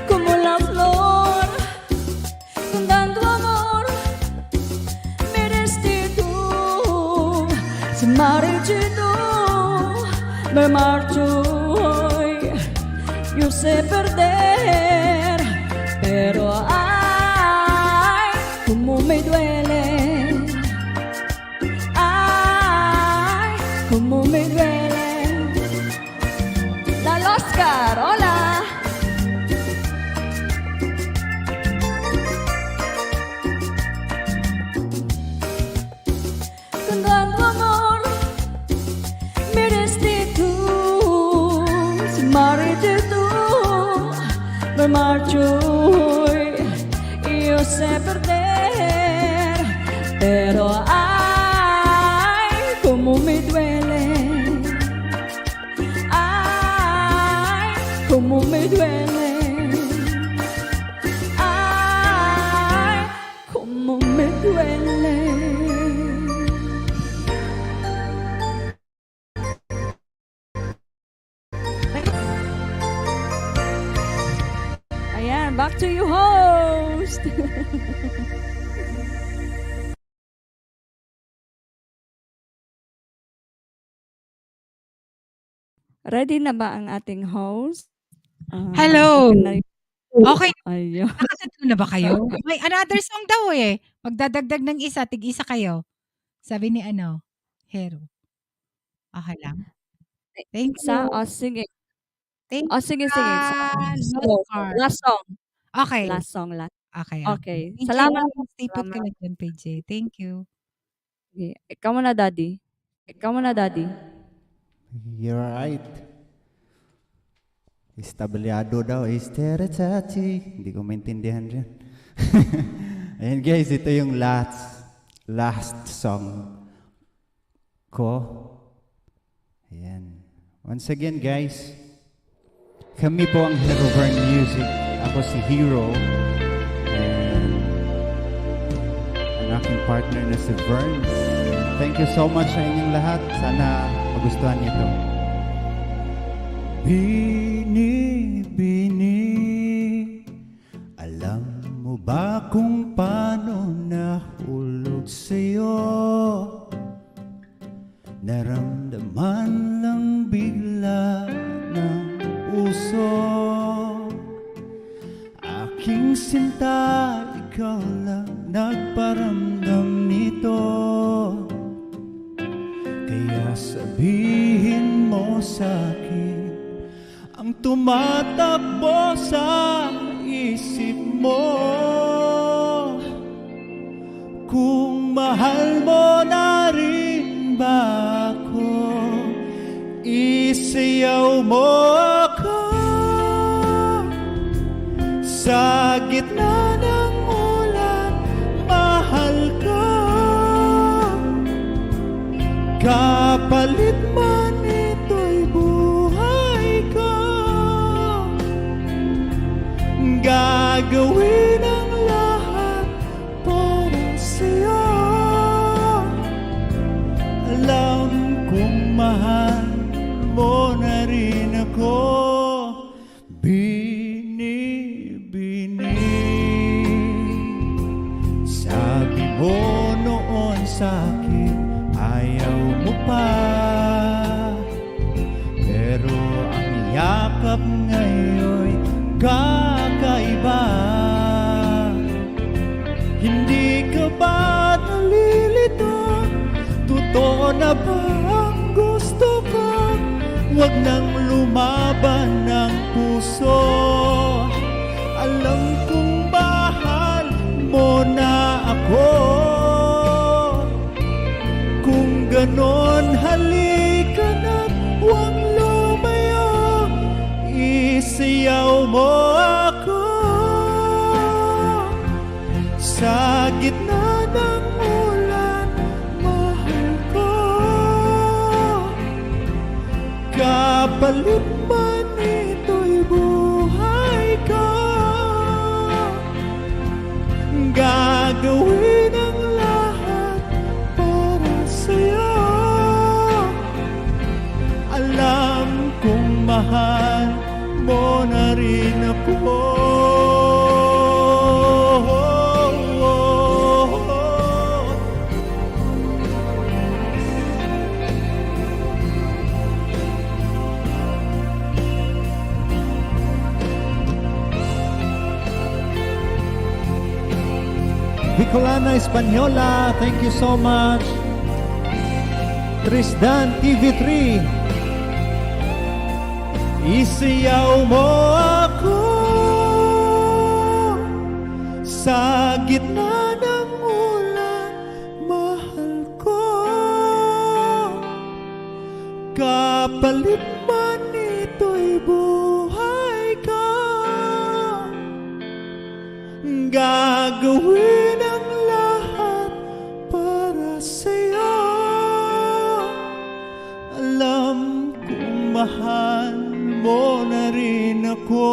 Como la flor, con tanto amor, me diste tú, sin marchito. Me marcho hoy, yo sé perder, pero ay, cómo me duele, ay, cómo como me duele. Dale Oscar, hola. Con tanto amor me diste tú, sin marite tú, me marcho hoy y yo sé perder, pero ay, como me duele, ay, como me duele, ay, como me duele. Ayan, back to you, host. Ready na ba ang ating host? Hello. Okay na. Okay. Ayun. Nakatatlo na ba kayo? May another song daw eh. Magdadagdag ng isa, tig-isa kayo. Sabi ni Hero. Okay lang. Thank Isa? you. O, sige. Thank O, you, sige, sige. no card. Last song. Okay. Last song, last. Okay. Okay. PJ, Salamat. stay put ka Salamat. lang dyan, PJ. Thank you. Okay. Ikaw muna, Daddy. Ikaw muna, Daddy. You're right. Establado daw, Celebratory. Hindi ko maintindihan dyan. Ayan guys, ito yung last song ko. Ayan. Once again guys, kami po ang Hero Burn Music. Ako si Hero. And ang aking partner na si Vern. Thank you so much sa inyong lahat. Sana magustuhan niyo ito. Bini, alam mo ba kung paano nahulog sa'yo? Naramdaman lang bigla ng puso. Aking sinta, ikaw lang nagparamdam nito. Kaya sabihin mo sa'kin ang tumatakbo sa isip mo. Kung mahal mo na rin ba ako, isayaw mo ako. Sa gitna ng ulan, mahal ko. Kapalit man ito'y buhay ko. Gagawin ang lahat para sa'yo. Alam kong mahal mo na rin ako. Bini, sabi mo noon sa'kin ayaw mo pa. Pero ang yakap ngayon'y kakaiba. Hindi ka ba nalilito? Totoo na ba ang gusto ko? Huwag nang lumaban ng puso. Alam kong mahal mo na ako. Kung ganon, halika na't huwag lumayo. Isayaw mo ako. Sa gitna ng ulan, mahal ko. Kapalit man ito'y buhay ko. Gagawin ang lahat para sa'yo. Alam kong mahal mo na rin ako. Bicolana Española, thank you so much. Trisdan TV3. Isayaw mo ako sa gitna ng ulan, mahal ko. Kapalit man ito'y buhay ka, gagawin ang lahat para sa'yo. Alam kong mahal mo na rin ako.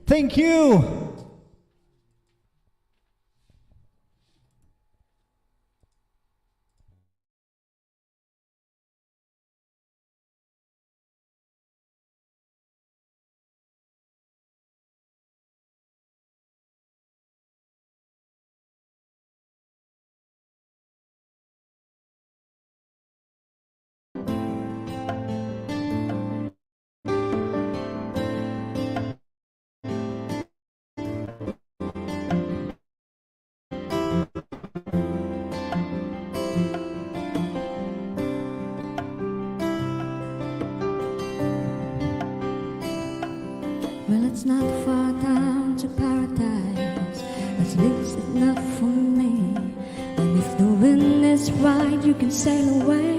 Thank you. Well, it's not far down to paradise, at least it's not for me. And if the wind is right, you can sail away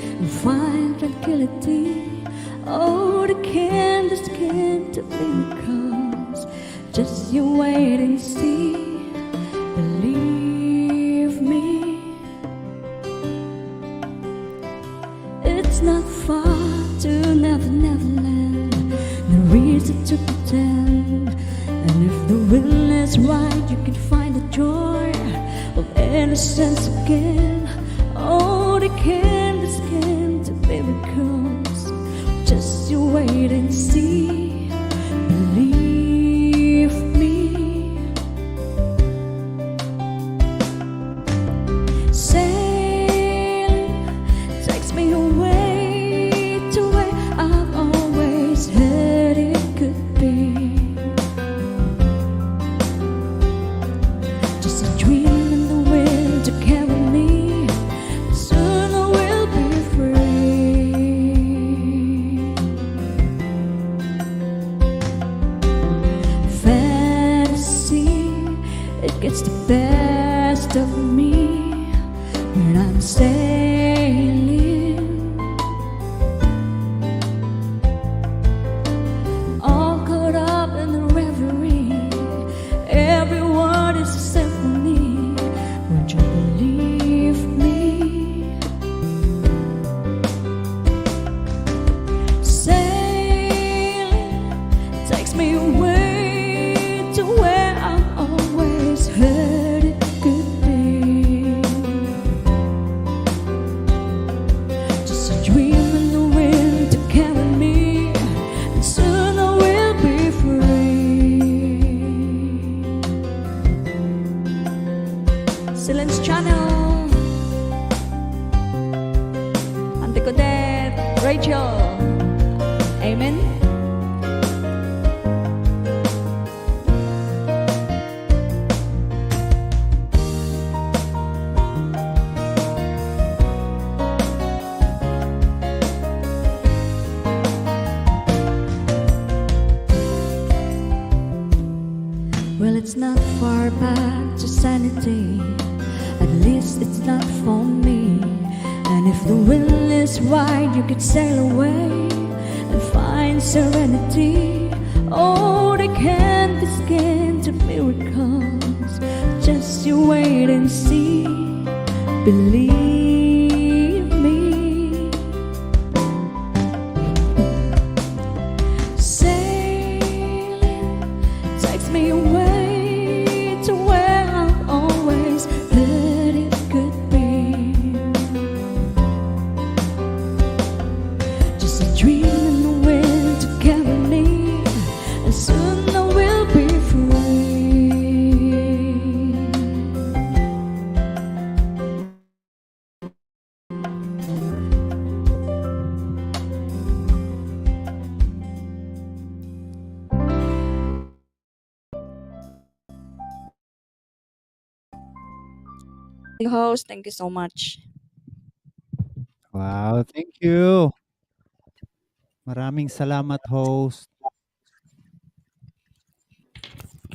and find tranquility. Oh, the canvas can't be because just you wait and see. Believe me, it's not far to Never Neverland. No reason to pretend. And if the will is right, you can find the joy of innocence again. Oh, the canvas can't be because just you wait and see. Believe me. Sailing takes me away to where I've always heard it could be. Just a dream in the wind to carry me. Soon I will be free. Fantasy, it gets the best of me when I'm sailing, all caught up in the reverie. Every word is a symphony. Would you believe me? Sailing takes me away to where I've always heard it could be. Just a dream in the wind to carry me, and soon I will be free. Silence Channel, Ante Codet, Rachel, amen. Well, it's not far back to sanity. At least it's not for me. And if the will is right, you could sail away and find serenity. Oh, the canvas can't miracles. Just you wait and see. Believe me. Sailing takes me away to where I've always heard it could be. Just a dream in the wind to carry me, and soon I will be free. host. Thank you so much. Wow, thank you. Maraming salamat, host.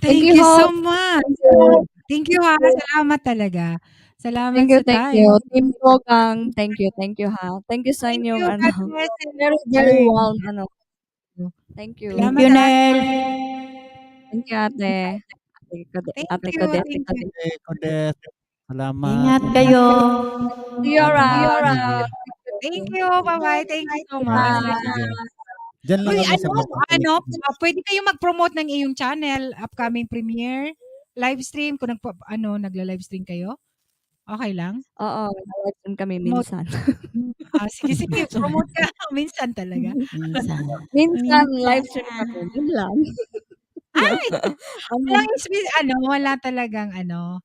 Thank you so host. much. Thank you. Thank you ha. Salamat talaga. Salamat Thank you, sa thank time. you. Team Tugang, thank you ha. Thank you sa Thank inyong you. God ano, bless and very, very learn. warm ano. Thank you. Thank Salamat you, ha. Nel. Thank you, ate. Thank Ate you. Kodet. Thank you. Kodet. Salamat. Ingat kayo. See you Salamat. around. Sige. Thank you. Bye-bye. Thank you so much. Bye. Sige. Diyan lang Uy, kami sa pwede kayo mag-promote ng iyong channel, upcoming premiere, live stream, kung nagla-live stream kayo. Okay lang? Oo, nag-live stream kami Promote. minsan. Sige, promote ka. Minsan talaga. Minsan. Minsan live stream kami. Yun lang. Ay! Wala talagang araw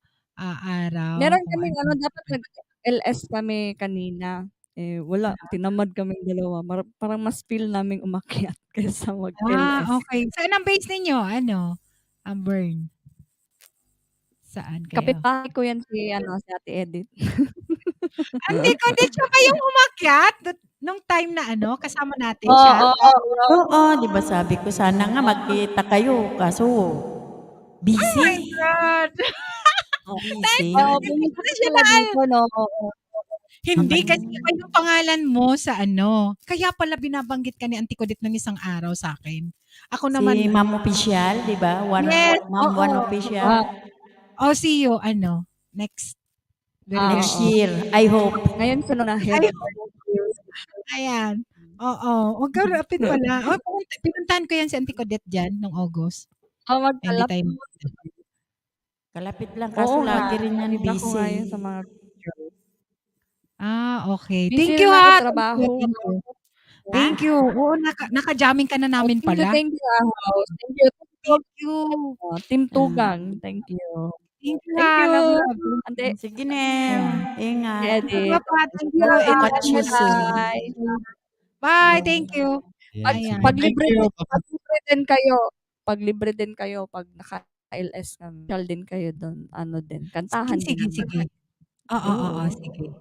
Meron kung kaming ano. dapat nag-LS kami kanina. Wala, tinamad kaming dalawa. Parang mas feel naming umakyat kaysa mag-LS. Okay. Saan ang base ninyo? Ang burn. Saan kayo? Kapitbahay ko yan si Ate Edith. Ante ko, di siya ba yung umakyat? Nung time na kasama natin Oo, siya? Oo, di ba sabi ko sana nga magkita kayo. Kaso, busy. Oh my God! Busy. Pumunta ka pala dito, no? Hindi, kasi iba yung pangalan mo sa Kaya pala binabanggit ka ni Auntie Codette ng isang araw sa akin. Ako naman. Si Ma'am Official, di ba? Yes, Ma'am oo. One Official. See you, next. Next year, I hope. Ngayon ko na head. Ayan. Oo. Huwag ka rapid pala. Pinuntahan ko yan si Auntie Codette dyan nung August. Hindi tayo Kalapit lang, kaso lagi rin yan busy. Sa mga okay. Busy Thank you rin ha. ako, trabaho. Thank you. Oo, naka-jamming ka na namin pala. Thank you, house. Thank you. Thank you. Team Tugang. Thank you. Thank you Thank ha. you. Love. Ante. Sige, Nem. Ingat. Edit. Thank you. And Catch you soon. Bye. Thank you. Pag libre din kayo, pag naka-LS kami, shall din kayo doon. Kantahan din. Sige. Oo, sige.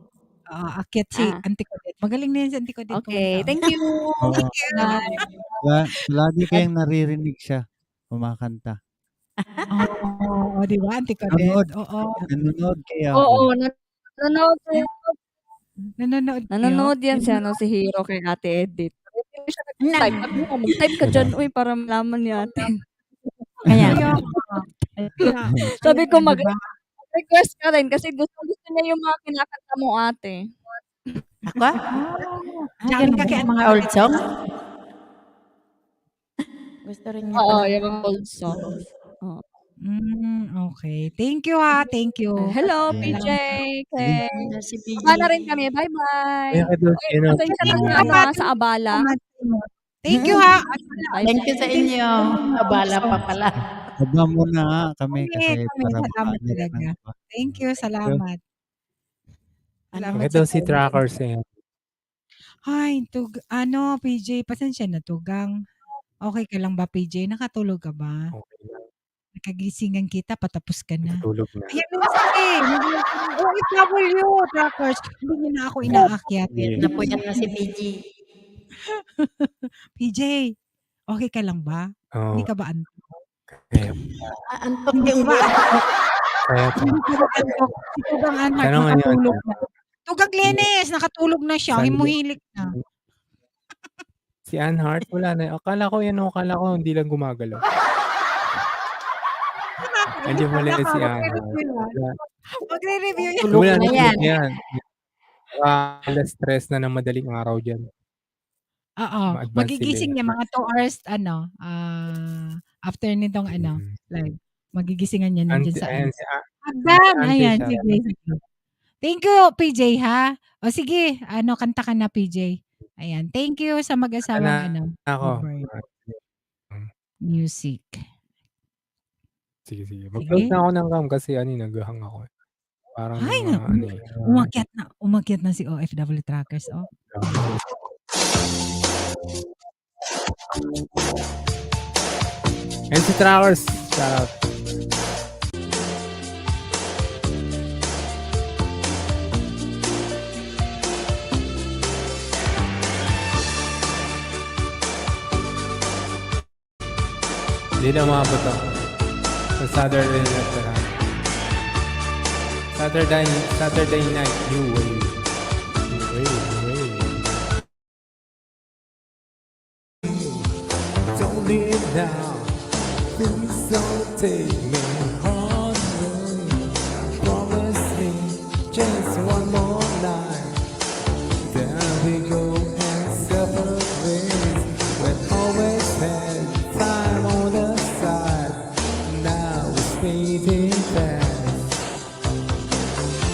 Akyat si Auntie Codette. Magaling na yan si Auntie Codette. Okay, thank you. Thank you. Lagi kayong naririnig siya kumakanta. Di ba, Auntie Codette? Nanonood kaya ako. Oo, nanonood yan si Hero kay Ate Edith. Mag-type ka dyan, uy, para malaman ni ate. Kaya. Sabi ko, mag-request ka rin kasi gusto niya yung mga kinakanta mo, ate. Ako? Ganun ka kaya mga old songs? Gusto rin niya Oo, pala. yung mga old songs. Okay. Thank you ha. Thank you. Hello, PJ. Okay. Si PJ. Bye na rin kami. Bye-bye. Pasensya na sa abala. Thank you ha. Thank you sa inyo. Abala pa pala. Aba muna kami kasi para Salamat talaga. Thank you. Salamat. Bakit daw si Trackers eh? Ay, PJ, pasensya na, Tugang. Okay ka lang ba, PJ? Nakatulog ka ba? Okay lang. Nakagisingan kita, patapos ka na. Natulog na. Ayan na sige. OFW, Trackers. Hindi niyo na ako inaakyat. Napuyat na si PJ. PJ, okay ka lang ba? Oo. Hindi ka ba antok? Antok yung ba? Kaya po. Hindi ka ba antok? Si Tugang Anhart, Tanong ngayon. nakatulog na. Tugang Glenes, nakatulog na siya. Sunday. Himuhilik na. Si Anhart, wala na. Akala ko hindi lang gumagalaw. Hindi mali si Anhart. Magre-review yan. Tulog Wala na na yan. yan. Stress na ng madaling araw dyan. Oo. Ma-advance Magigising sila eh. niya mga 2 hours, after nitong live. Magigisingan niya nandiyan sa Ayan, Hagdan! Auntie Ayan, siya. sige. Thank you, PJ, ha? O sige, kanta ka na, PJ. Ayan, thank you sa mag-asawang Ako. music. Sige. Mag-close na ako ng cam kasi naghahang ako. Parang Ay, umakyat na si OFW Trackers, oh. And si Trackers, shout out. Hindi na umabot ako. Sa Saturday night ka lang. Saturday night, you wave. Don't leave now. Please don't take me home. Promise me just one more night. Then we go and separate ways. When always had time on the side. Now it's fading fast.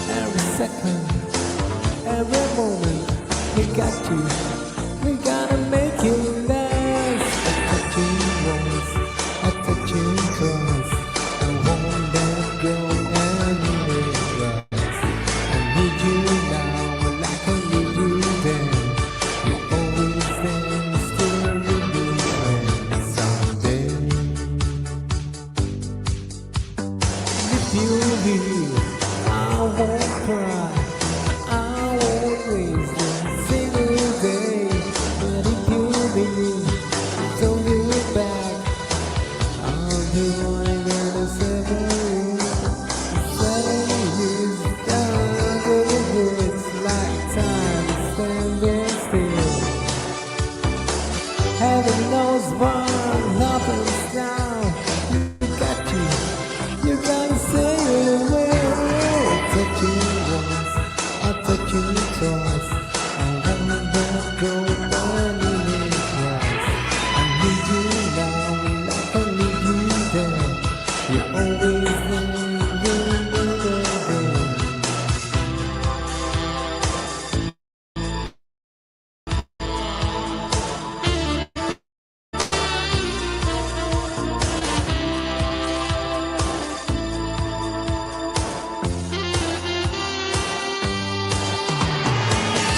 Every second, every moment, we got you. We gotta make it last. A touching voice, a touching cross. I won't let go anywhere. I need you now, like I need you then. You're always there, still with me when someday. If you leave, I won't cry. I won't waste a single day. But if you leave, don't look back. I'll do what I gotta separate. 7 years down the woods, like time is standing still. Heaven knows what happens now. You got you. You gotta say it will. Touch you once, I'll touch you twice. I won't let go anywhere twice. I need you now, like I need you then. You're always there,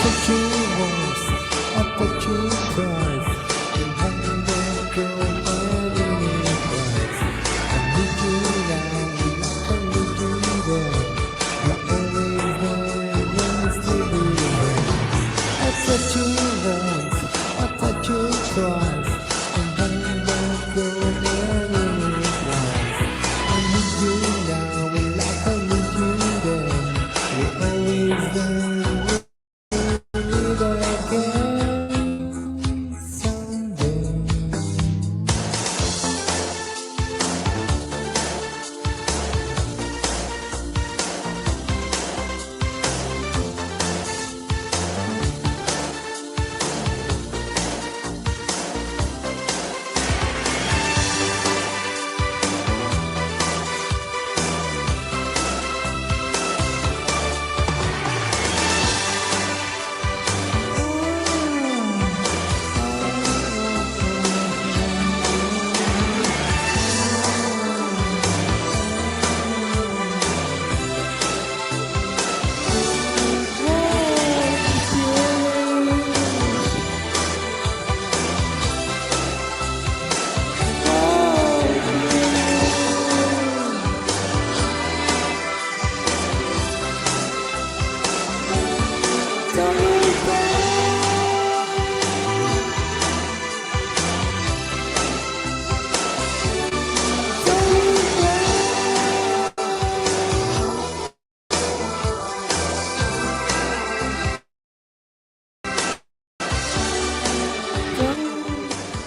touch you once, I'll touch you twice. You won't let go anywhere twice. I need you now, like I need you then. You're always there, yes, to be there. I'll touch you once, I'll touch you twice. You won't let go anywhere twice. I need you now, like I need you then. You're always there.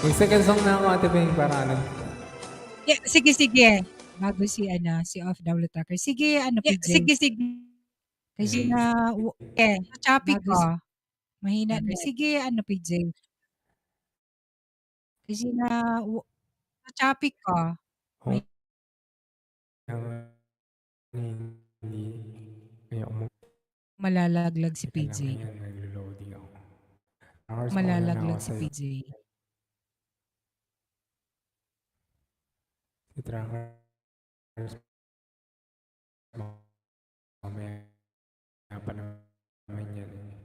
Mag-second song na ako, Ate Beng, para ano. Yeah, sige. Bago si off W Tracker. Sige, PJ. Sige. Kasi choppy ko. Mahina na. Sige, PJ. Kasi choppy ko. Malalaglag si PJ. Malalaglag si PJ. Si Trackers. Mamaya pa naman yan eh.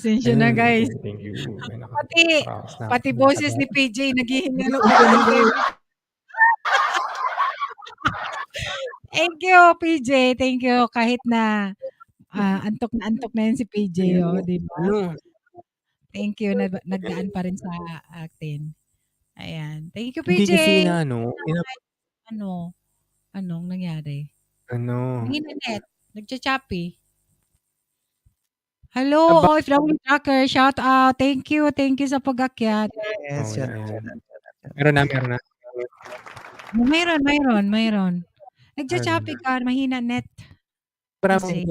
Pasensya na guys. Thank you. Pati, Nakakaraos na ako. pati boses ni PJ naghihingalo pa ng interview. Thank you, PJ. Thank you. Kahit na antok na yan si PJ, di ba? Thank you. Nagdaan pa rin sa atin. Ayan. Thank you, Hindi PJ. kasi inaano, Ano? Anong nangyari? ano, Mahina net. Nagcha-choppy. Hello, OFW Tracker. Shout out. Thank you. Thank you sa pag-akyat. oh, yan. Meron na. Mayroon. Nagcha-choppy ka. Mahina net. Maraming Kasi,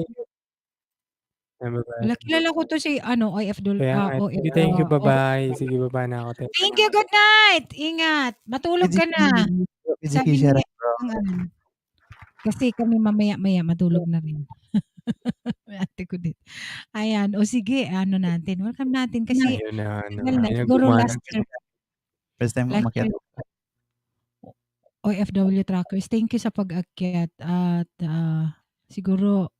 bye-bye. wala, kilala ko to si OFW. Kaya nga, thank you, bye-bye. Sige, baba na ako. Thank you. Good night. Ingat. Matulog ka na. Sabi niya, kasi kami mamaya-maya matulog na rin. Ate ko din. Ayan. O sige, ano natin. Welcome natin kasi Ayun na, tagal na. ayun, Siguro gumawa last ng- year. First time Last umakyat. year, OFW Trackers, thank you sa pag-akyat at siguro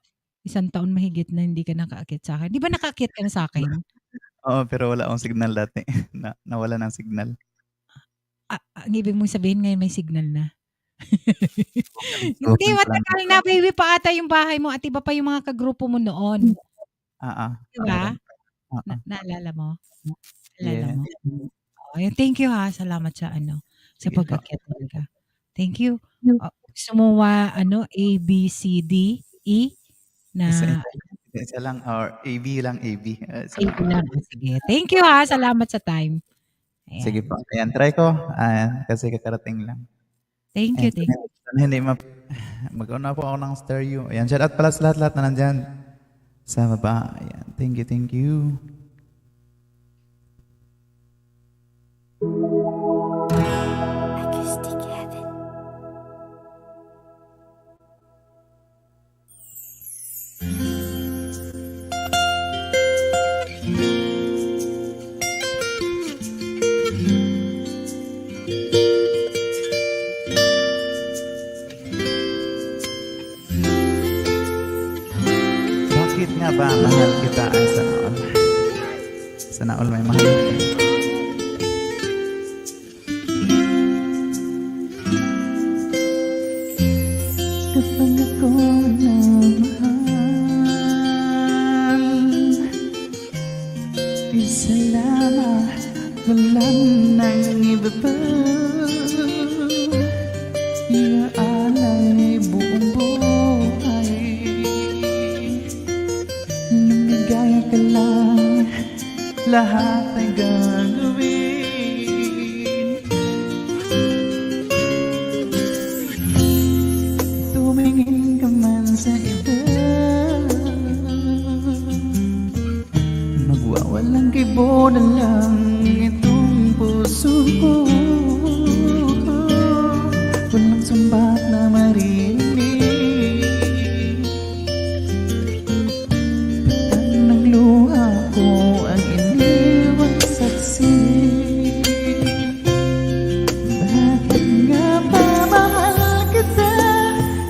1 taon mahigit na hindi ka nakaakyat sa akin. Di ba nakaakyat ka na sa akin? Oo, pero wala akong signal dati. Nawala ng signal. Ang ibig mong sabihin ngayon may signal na. Hindi, Okay, matagal na baby pa ata yung bahay mo at iba pa yung mga kagrupo mo noon. Di ba? Naalala mo? Naalala Yeah. mo? Ayun, thank you ha. Salamat sa sa pag-akyat talaga. Thank you. Gusto mo A, B, C, D, E na Isa lang or AB lang, AB. Isa A lang. Sige. Thank you ha. Salamat sa time. Ayan. Sige po. Ayan, try ko. Ayan, kasi kakarating lang. Thank you. Thank you. Hindi mag-una po ako ng stereo. Ayan, shout out pala sa lahat na nandyan sa baba. Ayan, thank you. Bakit nga ba mahal kita ay sana all? Sana all may mahal kita. Kapag ako nagmahal, isa lamang, walang nang iba pa. Iaalay buong buhay, lumigaya ka lang, lahat ay gagawin. Tumingin ka man sa iba, magwawalang kibo na lang itong puso ko. Walang sumbat na marinig, patang ng luha ko ang iniwan saksi. Bakit nga ba mahal kita?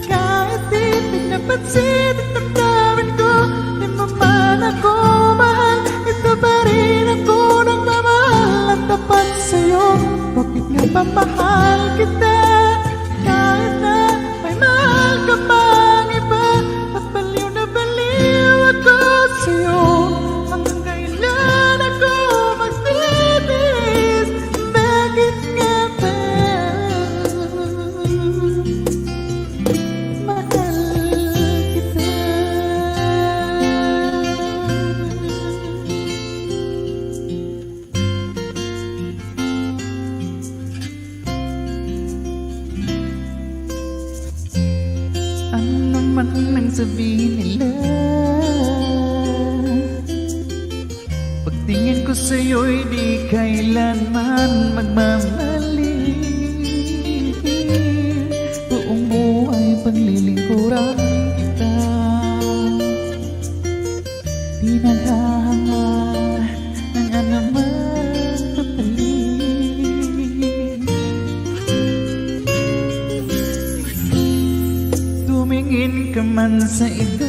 Kahit di pinapansin ang damdamin ko, di mo man ako mahal, ito pa rin ako nagmamahal at tapat sa'yo. Bakit nga ba mahal kita? Kahit na may mahal ka pang iba, at baliw na baliw ako sa'yo. Hanggang kailan ako magtitiis? Bakit nga ba mahal kita? Ano man ang sabihin nila, pagtingin ko sa'yo'y di kailanman magmamali. Buong buhay paglilingkuran kita, di naghahanga ng anumang kapalit. Tumingin ka man sa iba,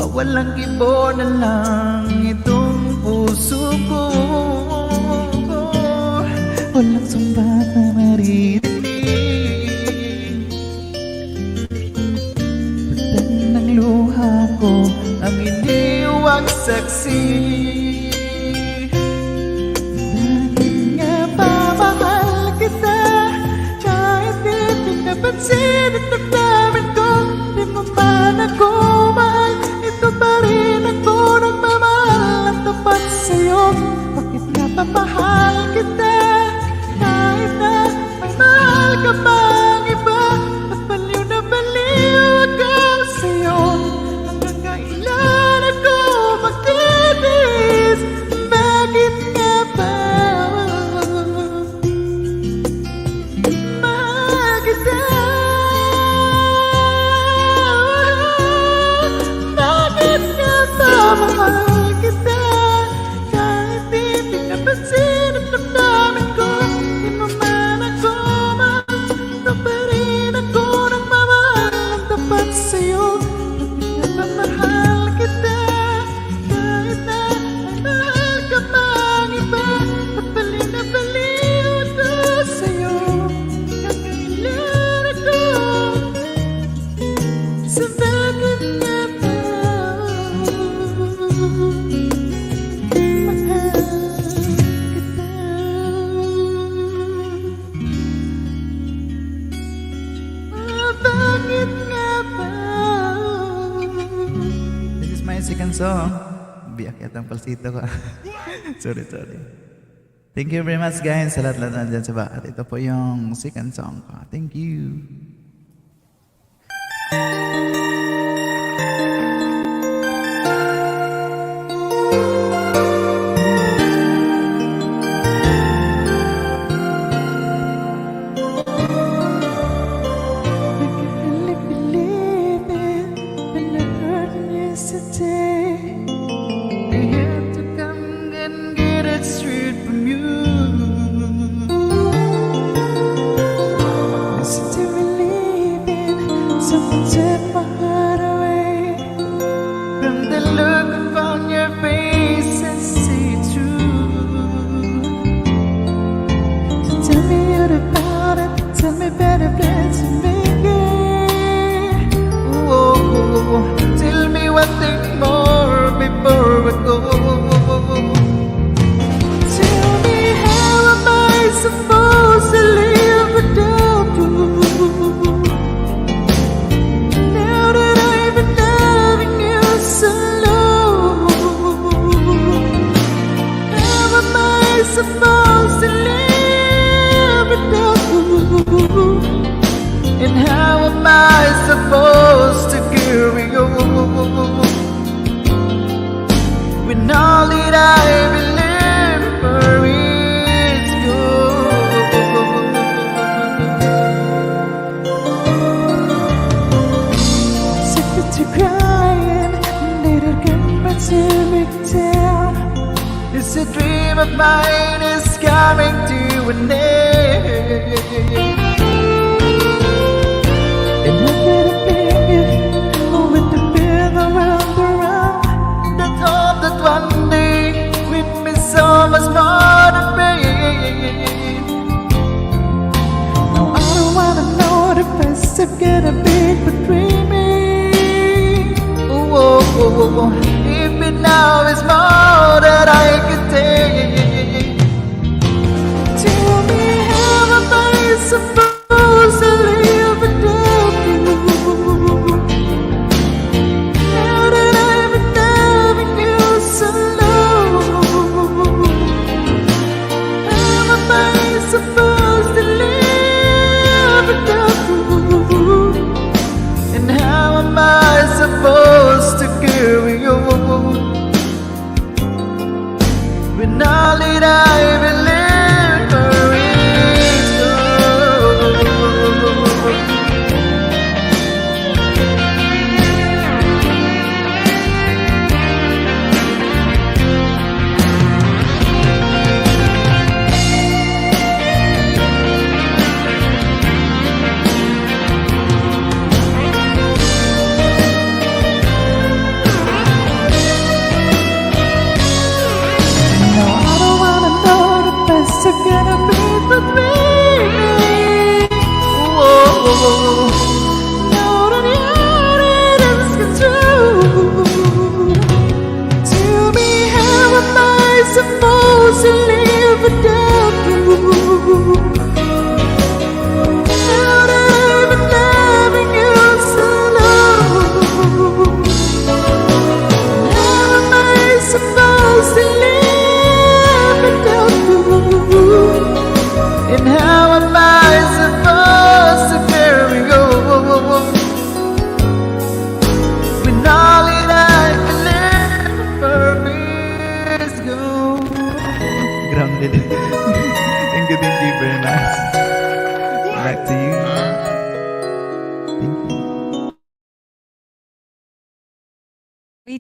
mawalang kibo na lang itong puso ko. Walang sumbat na maririnig, pagdan ng luha ko ang iniwang saksi. Bakit nga ba mahal kita kahit di pinapansin at damdamin ko? Di mo man ako mahal, ito pa rin ako nagmamahal at tapat sa'yo. Bakit nga ba mahal kita kahit na may mahal ka pang iba? At baliw na baliw ako sa'yo. Hanggang kailan ako magtitiis? Bakit nga ba mahal kita? Bakit nga ba mahal kita kahit di pinapansin at damdamin ko? Di mo man ako mahal, ito pa rin ako nagmamahal ng tapat sa'yo. Bakit nga ba mahal kita kahit na may mahal ka pang iba? At baliw na baliw ako sa'yo. Hanggang kailan ako sa bakit nga ba mahal kita? Bakit nga ba? This is my second song. Biyak yata ang palsito ko. Sorry. Thank you very much guys sa lahat-lahat nandyan sa bahat. Ito po yung second song ko. Thank you. Really believe it when I heard it yesterday. I had to come and get it straight from you. I still believe it. Someone took my heart away. From the look upon your face, I see true. So tell me all about it. Tell me better plans to make it. Oh, tell me one thing more before we go. Tell me how am I supposed to live without you? Now that I've been loving you so long, how am I supposed to live without you? And how am I supposed to carry on when all that I remember is gone? Sick that you're crying, later come back to me down. It's a dream of mine is coming to an end. And I better bring it with the big around the round. That hope that one day we'd be so much more than pain. Now I don't wanna know the best of getting big between me. If it now is more that I can take. Tell me how am I supposed to live without you? Now that I've been loving you so long, how am I supposed to live without you? And how am I supposed to carry on when all that I remember is gone?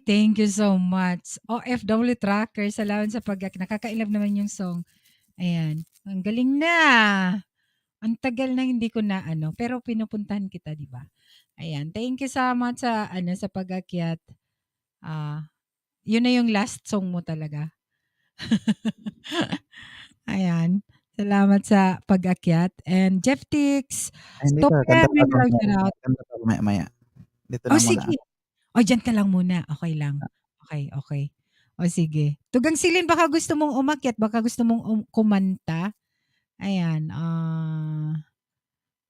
Thank you so much. OFW Tracker, salamat sa nakaka-love naman yung song. Ayan, ang galing na. Ang tagal na hindi ko na pero pinupuntahan kita, 'di ba? Ayan, thank you so much sa pag-akyat. Yun na yung last song mo talaga. Ayan, salamat sa pag-akyat. And Jeff Tix, Ay, hindi Stop pa. Kanta pa Kevin, ako. shoutout. Kanta pa ako maya-maya. Dito Oh, lang muna sige. ako. Diyan ka lang muna. Okay lang. Okay. O sige. Tugang Silin, baka gusto mong umakyat, baka gusto mong kumanta. Ayan,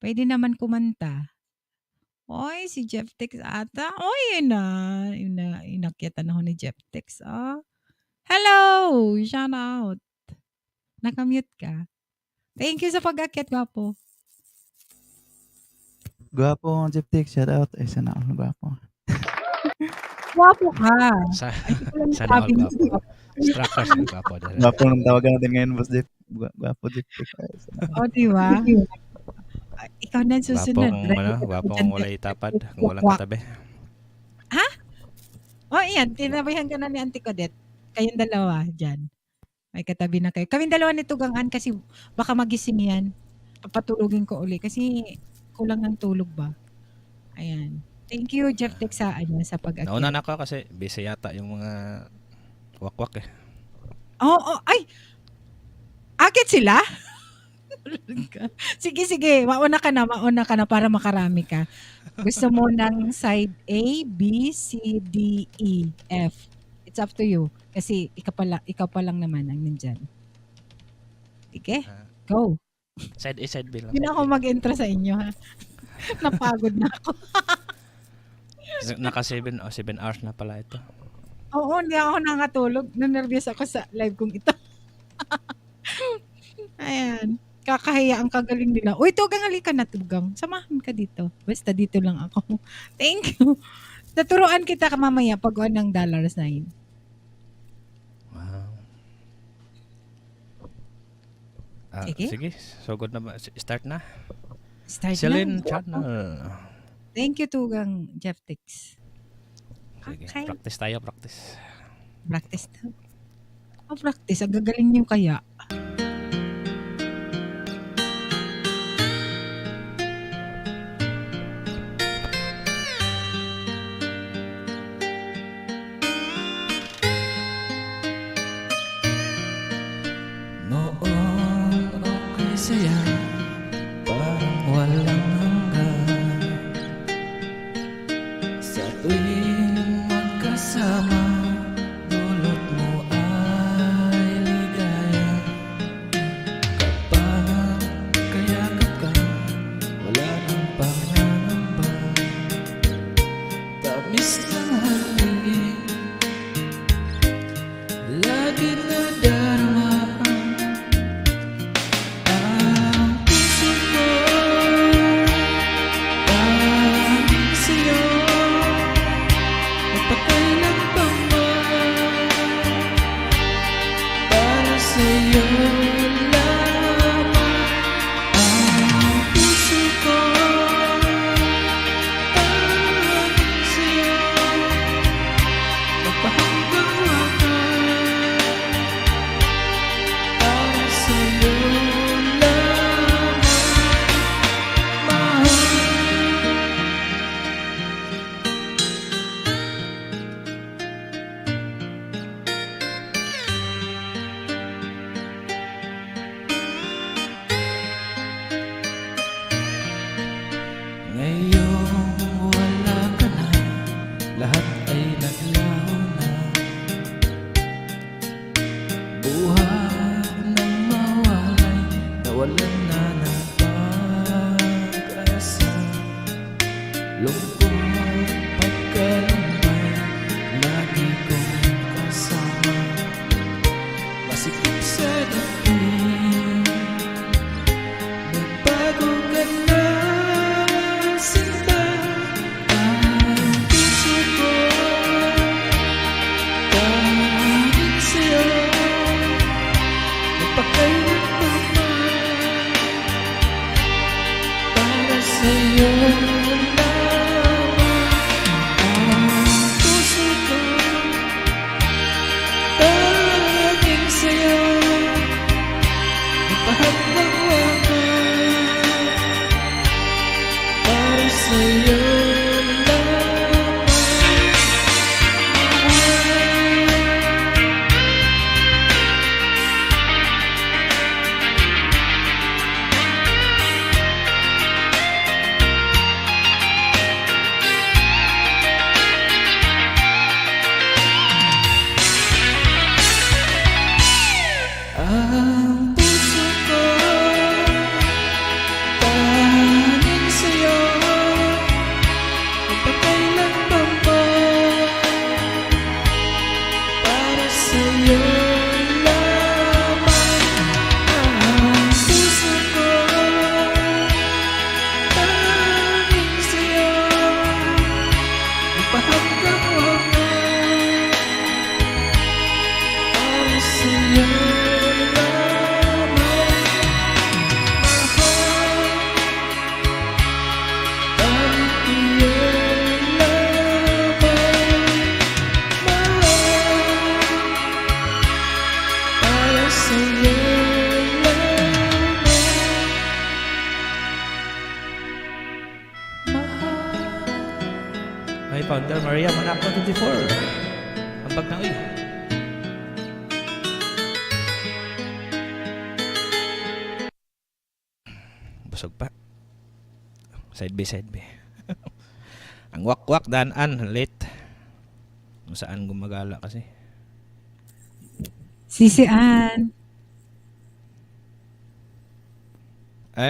pwede naman kumanta. Oy, si Jeff Tix ata. Oy, yun na, inakyatan ako ni Jeff Tix. Hello! Shout out. Nakamute ka. Thank you sa pag-akyat, gwapo. Gwapo, Jeff Tix. Shout out. Ay, sana ako gwapo. Gwapo ka. Sana all gwapo. Structures ng gwapo. Gwapo nung tawagan natin ngayon, Boss Jeff. Gwapo, Jeff Tix. Di ba? Ikaw na susunod. Gwapo kung walay tapad, kung walang katabi. Ha? Iyan. Tinabihan ka na ni Auntie Codette. Kayong dalawa dyan. May katabi na kayo. Kaming dalawa ni Tugangan kasi baka magising yan. Papatulogin ko uli kasi kulang ng tulog ba. Ayan. Thank you, Jeff Tix, sa pag-akyat. Nauna na ako kasi busy yata yung mga wakwak eh. Ay! Akit sila? Sige. Mauna ka na para makarami ka. Gusto mo ng side A, B, C, D, E, F. It's up to you. Kasi ikaw pa lang naman ang nandyan. Sige, go. Side A, side B lang. Hindi na ako mag-intro sa inyo, ha? Napagod na ako. Naka 7 hours na pala ito. Oo, hindi ako nakatulog. Nanervyos ako sa live kong ito. Ayan. Kakahiya ang kagaling nila. Uy, Tugang, halika na, Tugang. Samahan ka dito. Basta dito lang ako. Thank you. Naturuan kita mamaya pag ng dollar sign. Wow. Sige. Sige. So good na ba? Start na. Start Celine na. Channel. Thank you, Tugang, Jeff Tix. Sige. Okay. Practice tayo, practice. Practice na. Practice. Ang gagaling niyo kaya. Noon ako'y saya, parang walang hanggan. Sa tuwing magkasama, dulot mo ay ligaya. Kapag kayakap ka, wala nang pangangamba. Tamis ng hangin, lagi na darama. Sa'yo, magpakailan pa sa'yo lamang ang puso ko. Tanging sa'yo ipahamdam mo na para sa'yo lamang mahal. Tanging iyo lamang para sa'yo Ay, Founder Maria Manaco 24. Ambag na uy. Busog pa. Side by side by. Ang wakwak daan-an late. Kung saan gumagala kasi. Sisi Ann.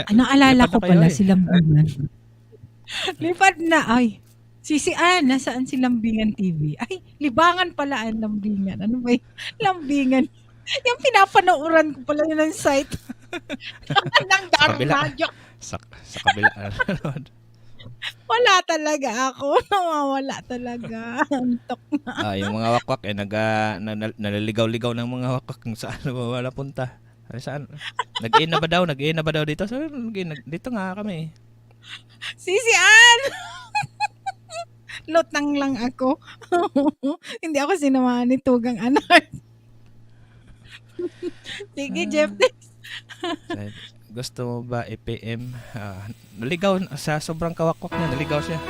Naalala ko pala silang Lambingan. Lipad na. Ay, Sisi Ann, nasaan si Lambingan TV? Ay, libangan pala ang Lambingan. Ano ba yung Lambingan? Yung pinapanooran ko pala yun ng site. Nang Darmajo. Sa kabila. Wala talaga ako. Nawawala talaga. Antok na. Yung mga wakwak naliligaw-ligaw ng mga wakwak kung saan wala punta. Ay, saan? Nag-in na ba daw dito? So, dito nga kami. Sisi Ann! Lutang lang ako. Hindi ako sinamahan ni Tugang anak. Sige, Jeff. Gusto mo ba i-PM? Naligaw sa sobrang kawakwak niya. Naligaw siya.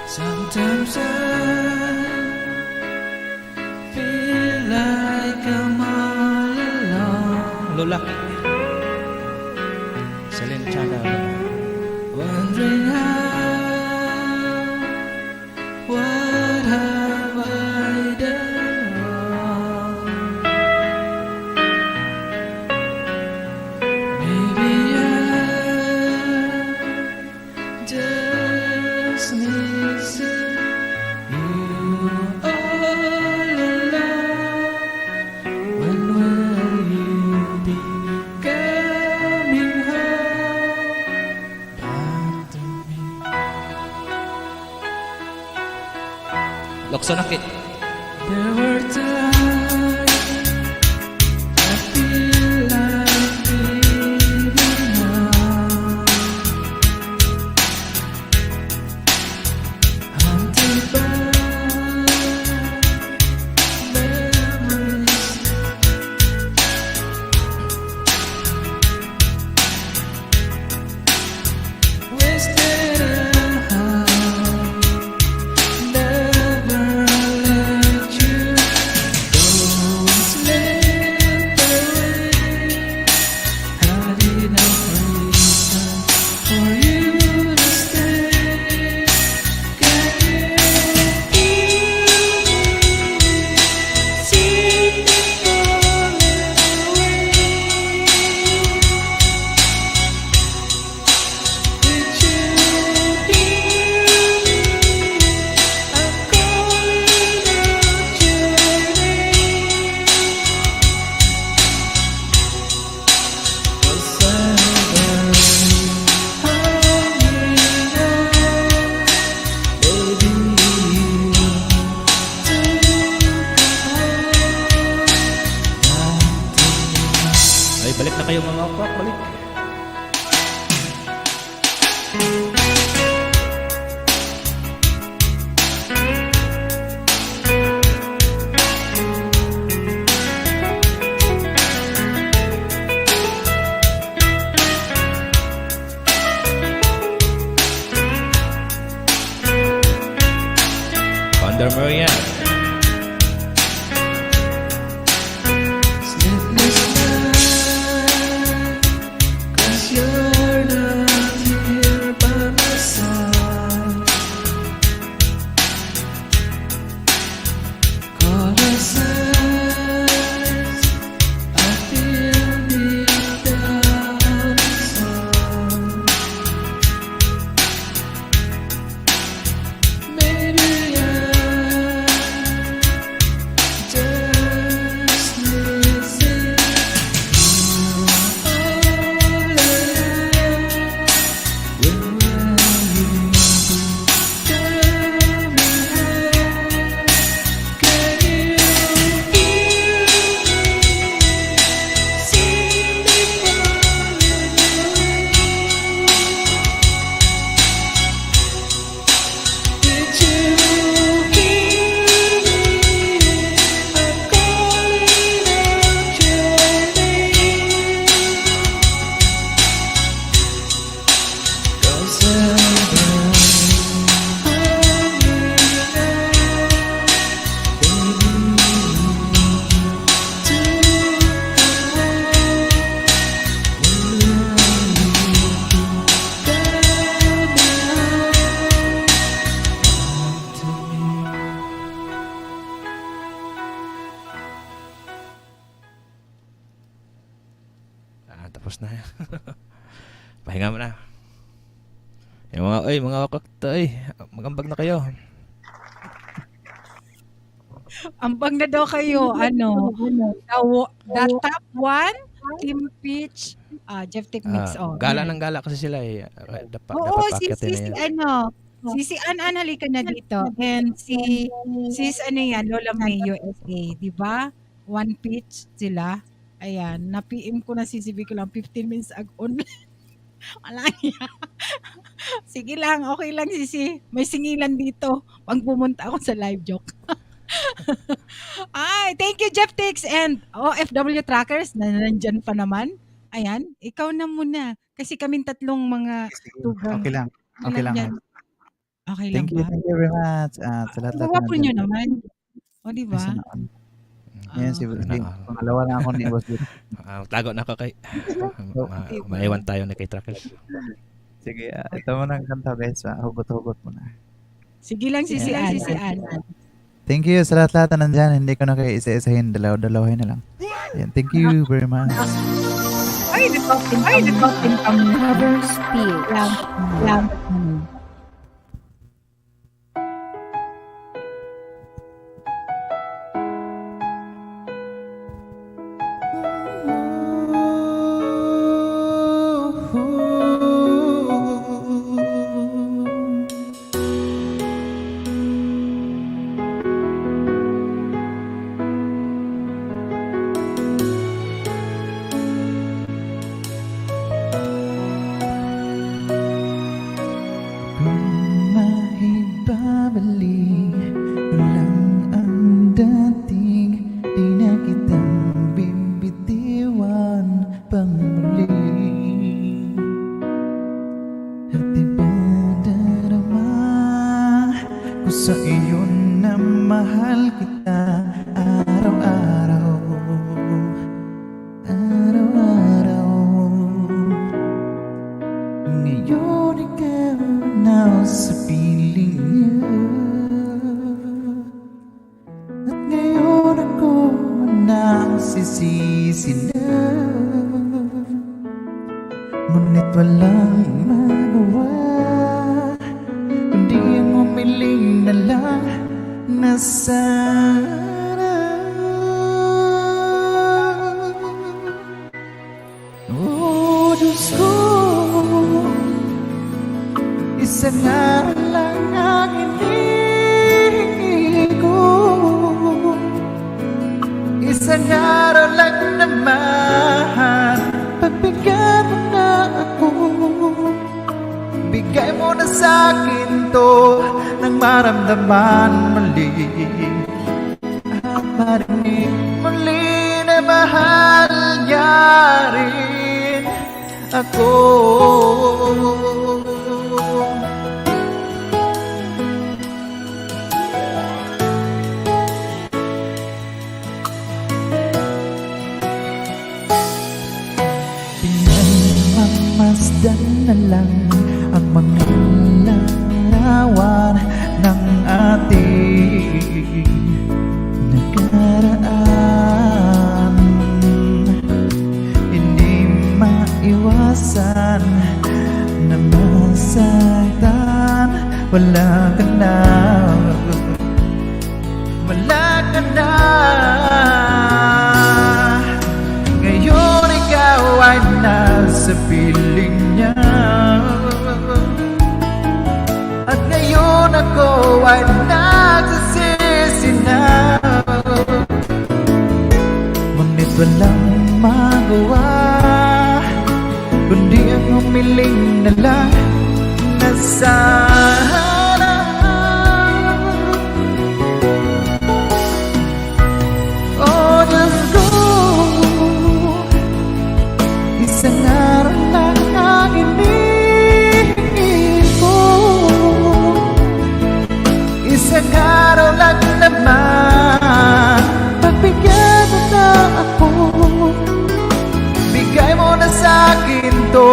Sometimes I feel like I'm all alone. Lola. Celine Chana. Wondering what have I done wrong? Maybe I just missing you all alone. When will you be coming home back to me? Lokso nakit. There were times I feel like giving up, haunted by memories. Wasted out, never let you go. Slip away. Had enough reason for you to stay. Can you feel me? See me falling away. Did you hear me? I'm calling out your name. 'Cause I'm hungry now, baby. You Ay, balik na kayo mga wakwak. Balik. Founder Maria. Sleepless night, 'cause you're not here by my side. Caught aside, I feel deep down inside. tapos na. Pahinga mo na. Yung mga kakta, magambag na kayo. Ambag na daw kayo, the top 1, Team Peach, Jeff Tech Mix. Gala Ayan. ng gala kasi sila eh. Dapat Oo, paakyatin na yan. si An halika na dito. And sis Lola May USA, di ba? One Peach sila. Ayan, na-PM ko na CCB ko lang 15 minutes ago. Wala niya. Sige lang, okay lang Sisi. May singilan dito pag pumunta ako sa live joke. Ay, thank you Jeff Tix and OFW Trackers na nandyan pa naman. Ayan, ikaw na muna. Kasi kaming tatlong mga tugang. Okay lang. Okay lang. yan. Okay lang Thank you very much. Sa lahat-lahat Gwapo nyo naman. O, di ba? Yan, si pangalawa na ako ni Boss Jeff. Tago na ako kay maiwan tayo na kay Trackers. Sige, ito mo ng kanta guys. Hugot-hugot mo na. Sige lang Sisi An. Thank you sa lahat-lahat na nandyan. Hindi ko na kayo isa-isahin. Dalaw-dalawahin na lang. Yan, thank you very much. Ay, nagpapin kami. Never speak. Lang. Sa iyo na mahal kita araw-araw, araw-araw. Ngayon ikaw na sa piling niya, at ngayon ako nagsisisi na. Ngunit walang magawa kundi ang umiling na lang na sana. Oh Diyos ko, isang araw lang ang hinihingi ko, isang araw lang naman. Pagbigyan mo na ako, bigay mo na sa akin to nang maramdaman muli at marinig muli na mahal niya rin ako. Pinagmamasdan na lang ang mga larawan ng ating nakaraan. Hindi maiwasan na masaktan. Wala ka na, wala ka na. Ngayon ikaw ay nasa piling niya, at ngayon ako ay nagsisisi na. Ngunit walang magawa kundi ang umiling na lang na sana. Oh Diyos ko, isang araw lang ang hinihingi ko, isang araw lang naman. Pagbigyan mo na ako, bigay mo na sa akin to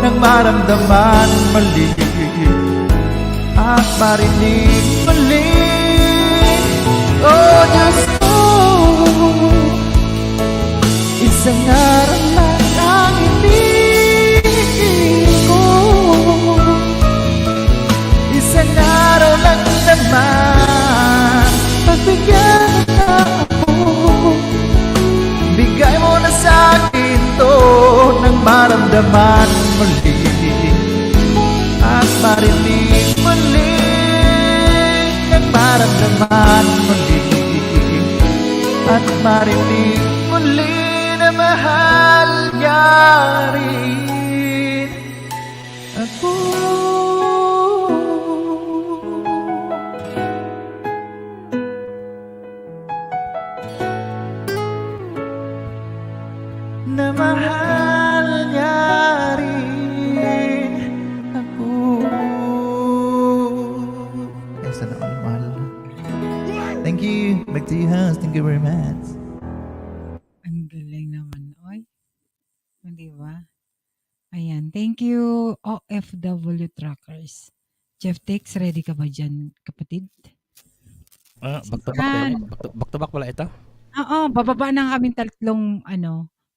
nang maramdaman mali at marinig muli. Oh Diyos ko, isang araw lang ang hinihingi maramdaman muli at marinig muli, at maramdaman muli at marinig muli na mahal niya rin ako. Na mahal niya rin ako. Yes, sana all mahal. Thank you. Back to you, house. Thank you very much. Ang galing naman, oy. Di ba? Ayan. Thank you, OFW Truckers. Jeff Tex, ready ka ba dyan, kapatid? Back to back Yan. back to back pala ito. Oo, bababa na kami tatlong,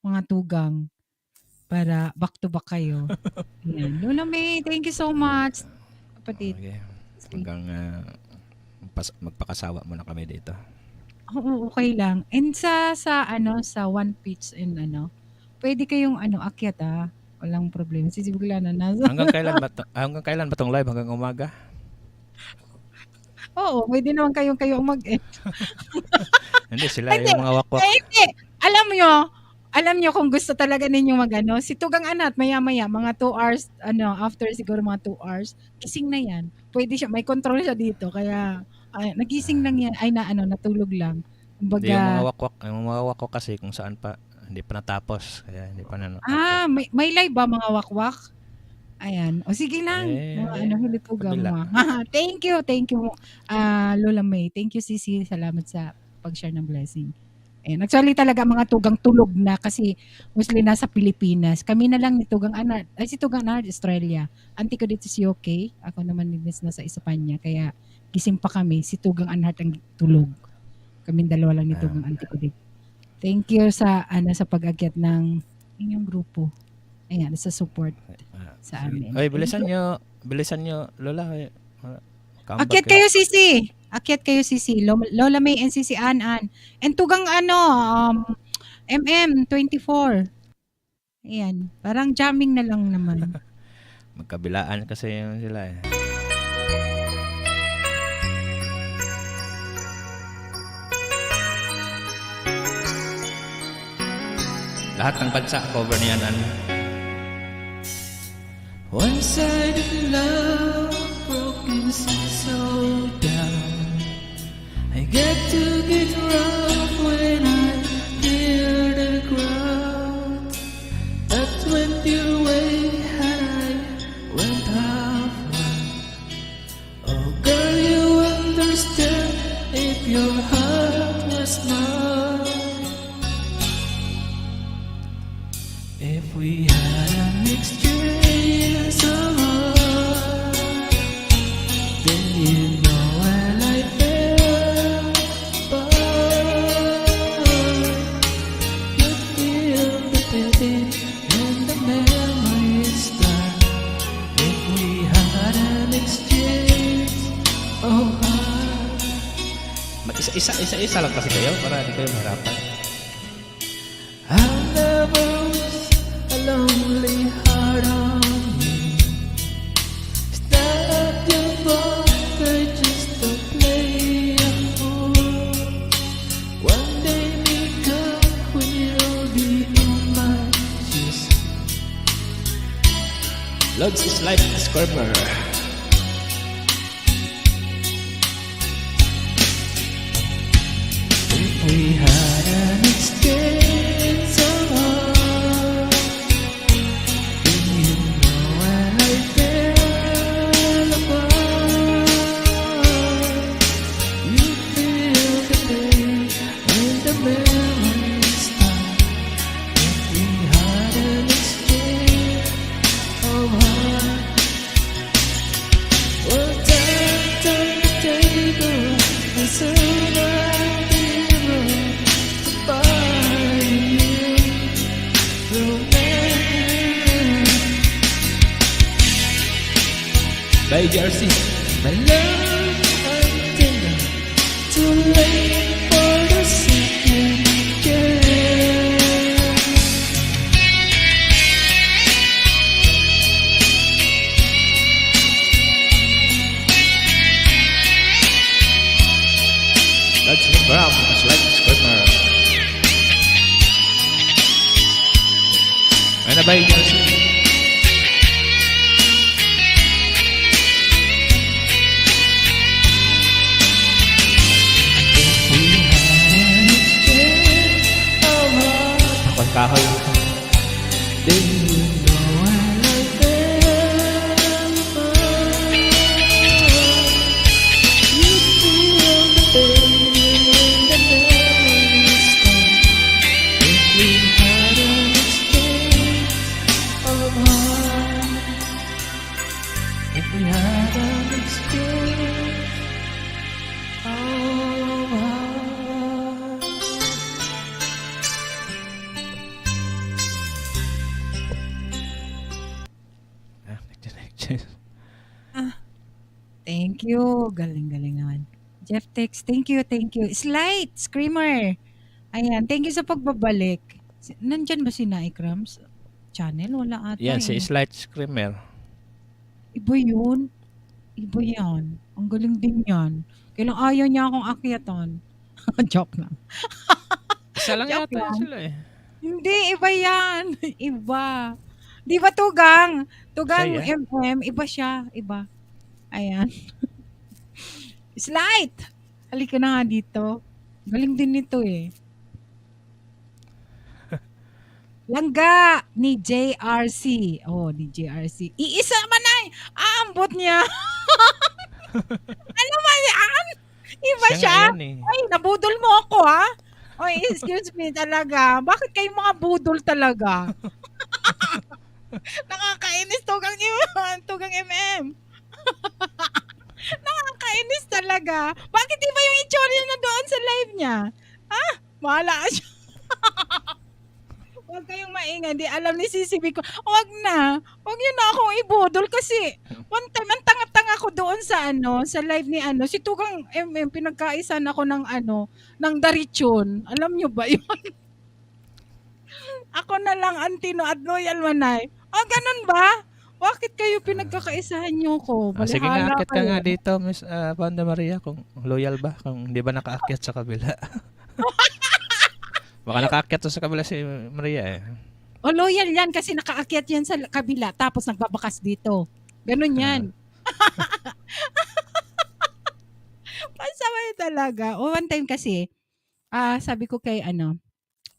mga tugang para back to back kayo. Ayan. Lola May, thank you so much, kapatid. Okay. Hanggang magpakasawa muna kami dito. Oo, okay lang. And sa One Pitch and pwede kayong akyat walang problema. Sisibigla na nasa. Hanggang kailan ba tong live? Hanggang umaga? Oo, pwede naman kayo mag-end. Hindi sila yung mga wakwak. Hindi. Alam nyo kung gusto talaga ninyong si Tugang Anat, maya-maya, mga 2 hours, after siguro mga 2 hours, gising na yan. Pwede siya, may control siya dito. Kaya, nagising lang yan, natulog lang. Hindi, yung mga wakwak kasi kung saan pa, hindi pa natapos. Kaya hindi pa na. May live ba mga wakwak? Ayan. O sige lang. Mga hilitugang mo. Thank you. Lola May. Thank you, Sisi. Salamat sa pag-share ng blessing. Ayan. Actually talaga mga tugang tulog na kasi mostly nasa Pilipinas. Kami na lang ni Tugang Anard. Si Tugang Anard, Australia. Auntie ko dito si UK. Ako naman nasa Espanya. Kaya gising pa kami. Si Tugang Anard ang tulog. Kaming dalawa lang ni Tugang auntie ko dito. Thank you sa pag-agyat ng inyong grupo. Ayan, sa support sa amin. Ay, bilisan nyo, Lola. Akyat kayo, Sisi. Lola May and Sisi An. And Tugang MM24. Ayan, parang jamming na lang naman. Magkabilaan kasi yun sila eh. Lahat ng bansa cover niyan. One-sided love, broken so down. I get to get rough when I hear the ground. That's when you wait and I went halfway. Oh girl, you understand if your heart was mine. If we had a exchange of heart, then you know well I felt fine. You feel the pity and the memories start. If we had an exchange of heart. Isa lang kasi kayo para di kayo mahirapan. I'll never a lonely heart on me. It's not your fault, I just don't play a fool. One day may come when you'll be in my shoes. Love is like a scrubber. If we had an exchange of heart, then you know when I fell apart. You feel the pain when the memories start. If we had an exchange of heart, well, turn the table and soon I'll be able to buy you romance. By Jersey. My love, until now, too late for the second chance. Pagkahoy. Then you know I like them more. You feel the pain when the memories come. If we had an exchange of heart, if we had an exchange of heart. Thank you. Galing-galing naman. Jeff Tex, thank you, thank you. Slight, Screamer. Ayan, thank you sa pagbabalik. Nandyan ba si Naikrams? Channel? Wala ata Yan, si eh. Slight Screamer. Iba yun. Iba yan. Ang galing din yan. Kailang ayaw niya akong akyatan. Joke lang. Isa lang Joke yata lang. sila eh. Hindi, iba yan. Iba. Di ba Tugang? Tugang Siya, iba siya. Iba. Ayan. Slight! Halika na nga dito. Galing din nito eh. Langga ni JRC. Oh, ni JRC. Iisa man ay! Aambot niya. Ano ba yan? Iba Siya siya? nga yan eh. Ay, nabudol mo ako ha? Oy, excuse me talaga. Bakit kayo mga budol talaga? Nakakainis Tugang Tugang MM. Nakakainis talaga. Bakit iba yung itsura niya doon sa live niya? Ha? Mahala siya. Huwag kayong maingay. Di alam ni CCB ko. Huwag na. Huwag yun na akong ibudol kasi one time, ang tanga-tanga ko doon sa sa live ni si Tugang MM, pinagkaisan ako ng Darichon. Alam nyo ba yun? Ako na lang Antino at Loyal Manay. Ganun ba? Bakit kayo pinagkakaisahan nyo ko? Sige Balihala nga, akit ka kayo. nga dito, Miss Panda Maria, kung loyal ba, kung di ba nakaakyat sa kabila. Baka nakaakyat to sa kabila si Maria eh. O loyal yan kasi nakaakyat yan sa kabila tapos nagbabakas dito. Ganun yan. Pasaway talaga. O one time kasi, sabi ko kay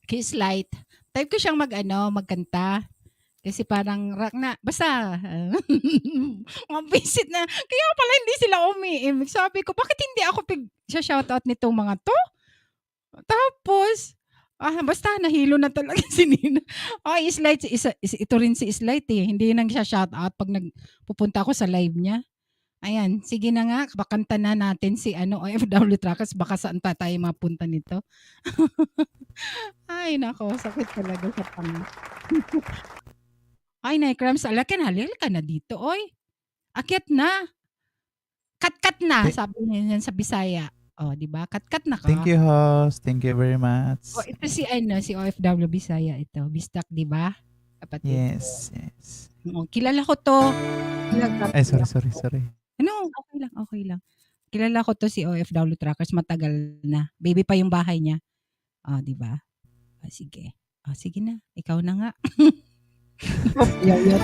kay Slight, type ko siyang magkanta. Kasi parang rock na, basta, mga visit na. Kaya pala hindi sila umiimik. Sabi ko, bakit hindi ako shoutout nitong mga to? Tapos, basta nahilo na talaga si Nina. Slight, ito rin si Slight eh. Hindi nang shoutout pag nagpupunta ako sa live niya. Ayan, sige na nga, bakanta na natin si OFW Trackers, baka saan pa tayo mapunta nito. Ay, nako, sakit talaga sa pang. Ay, Naikrams, alakin, halil ka na dito, oy. Akyat na. Kat-kat na, sabi niya sa Bisaya. O, di ba? Kat-kat na ka. Thank you, host. Thank you very much. O, ito si OFW Bisaya ito. Bistak, di ba? Kapatid. Yes, yes. O, kilala ko to. Ay, sorry. Ano? Okay lang. Kilala ko to si OFW Trackers. Matagal na. Baby pa yung bahay niya. O, di ba? Sige. Sige na. Ikaw na nga.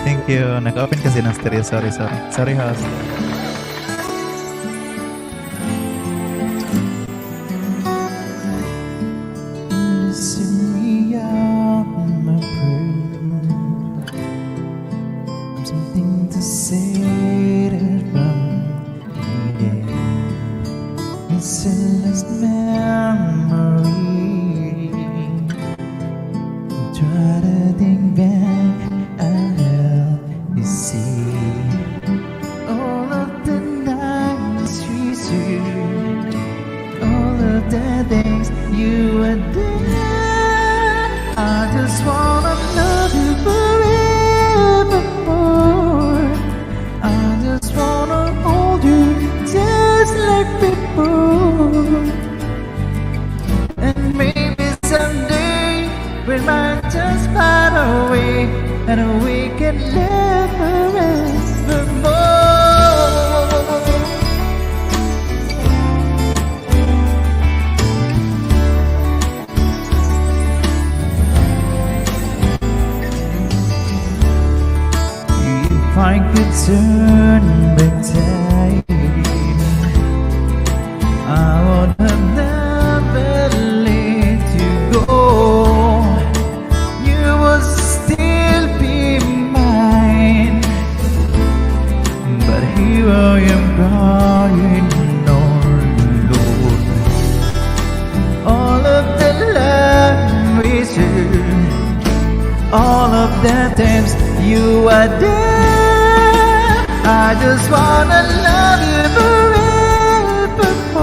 Thank you. Nag-open kasi ng stereo. Sorry. Sorry, host. Listen me out, my friend. I've something to say that from yeah. It's a last memory. Try to think back, you see all of the nights we shared, all of the things you were there. I just wanna love you forevermore. I could turn back time, I would have never let you go. You would still be mine, but here I am crying all alone. All of the love we shared, all of the times you are there, I just wanna love you forevermore.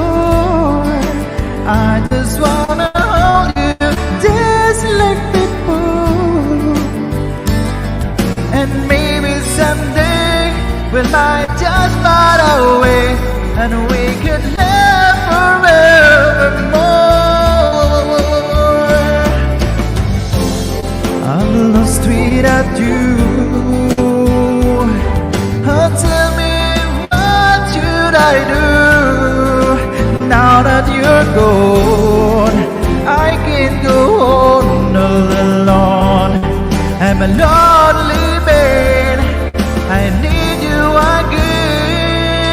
I just wanna hold you just like before. And maybe someday we might just far away, and we could live forevermore. I'm lost without you. Oh, tell me, what should I do now that you're gone? I can't go on all alone. I'm a lonely man, I need you again.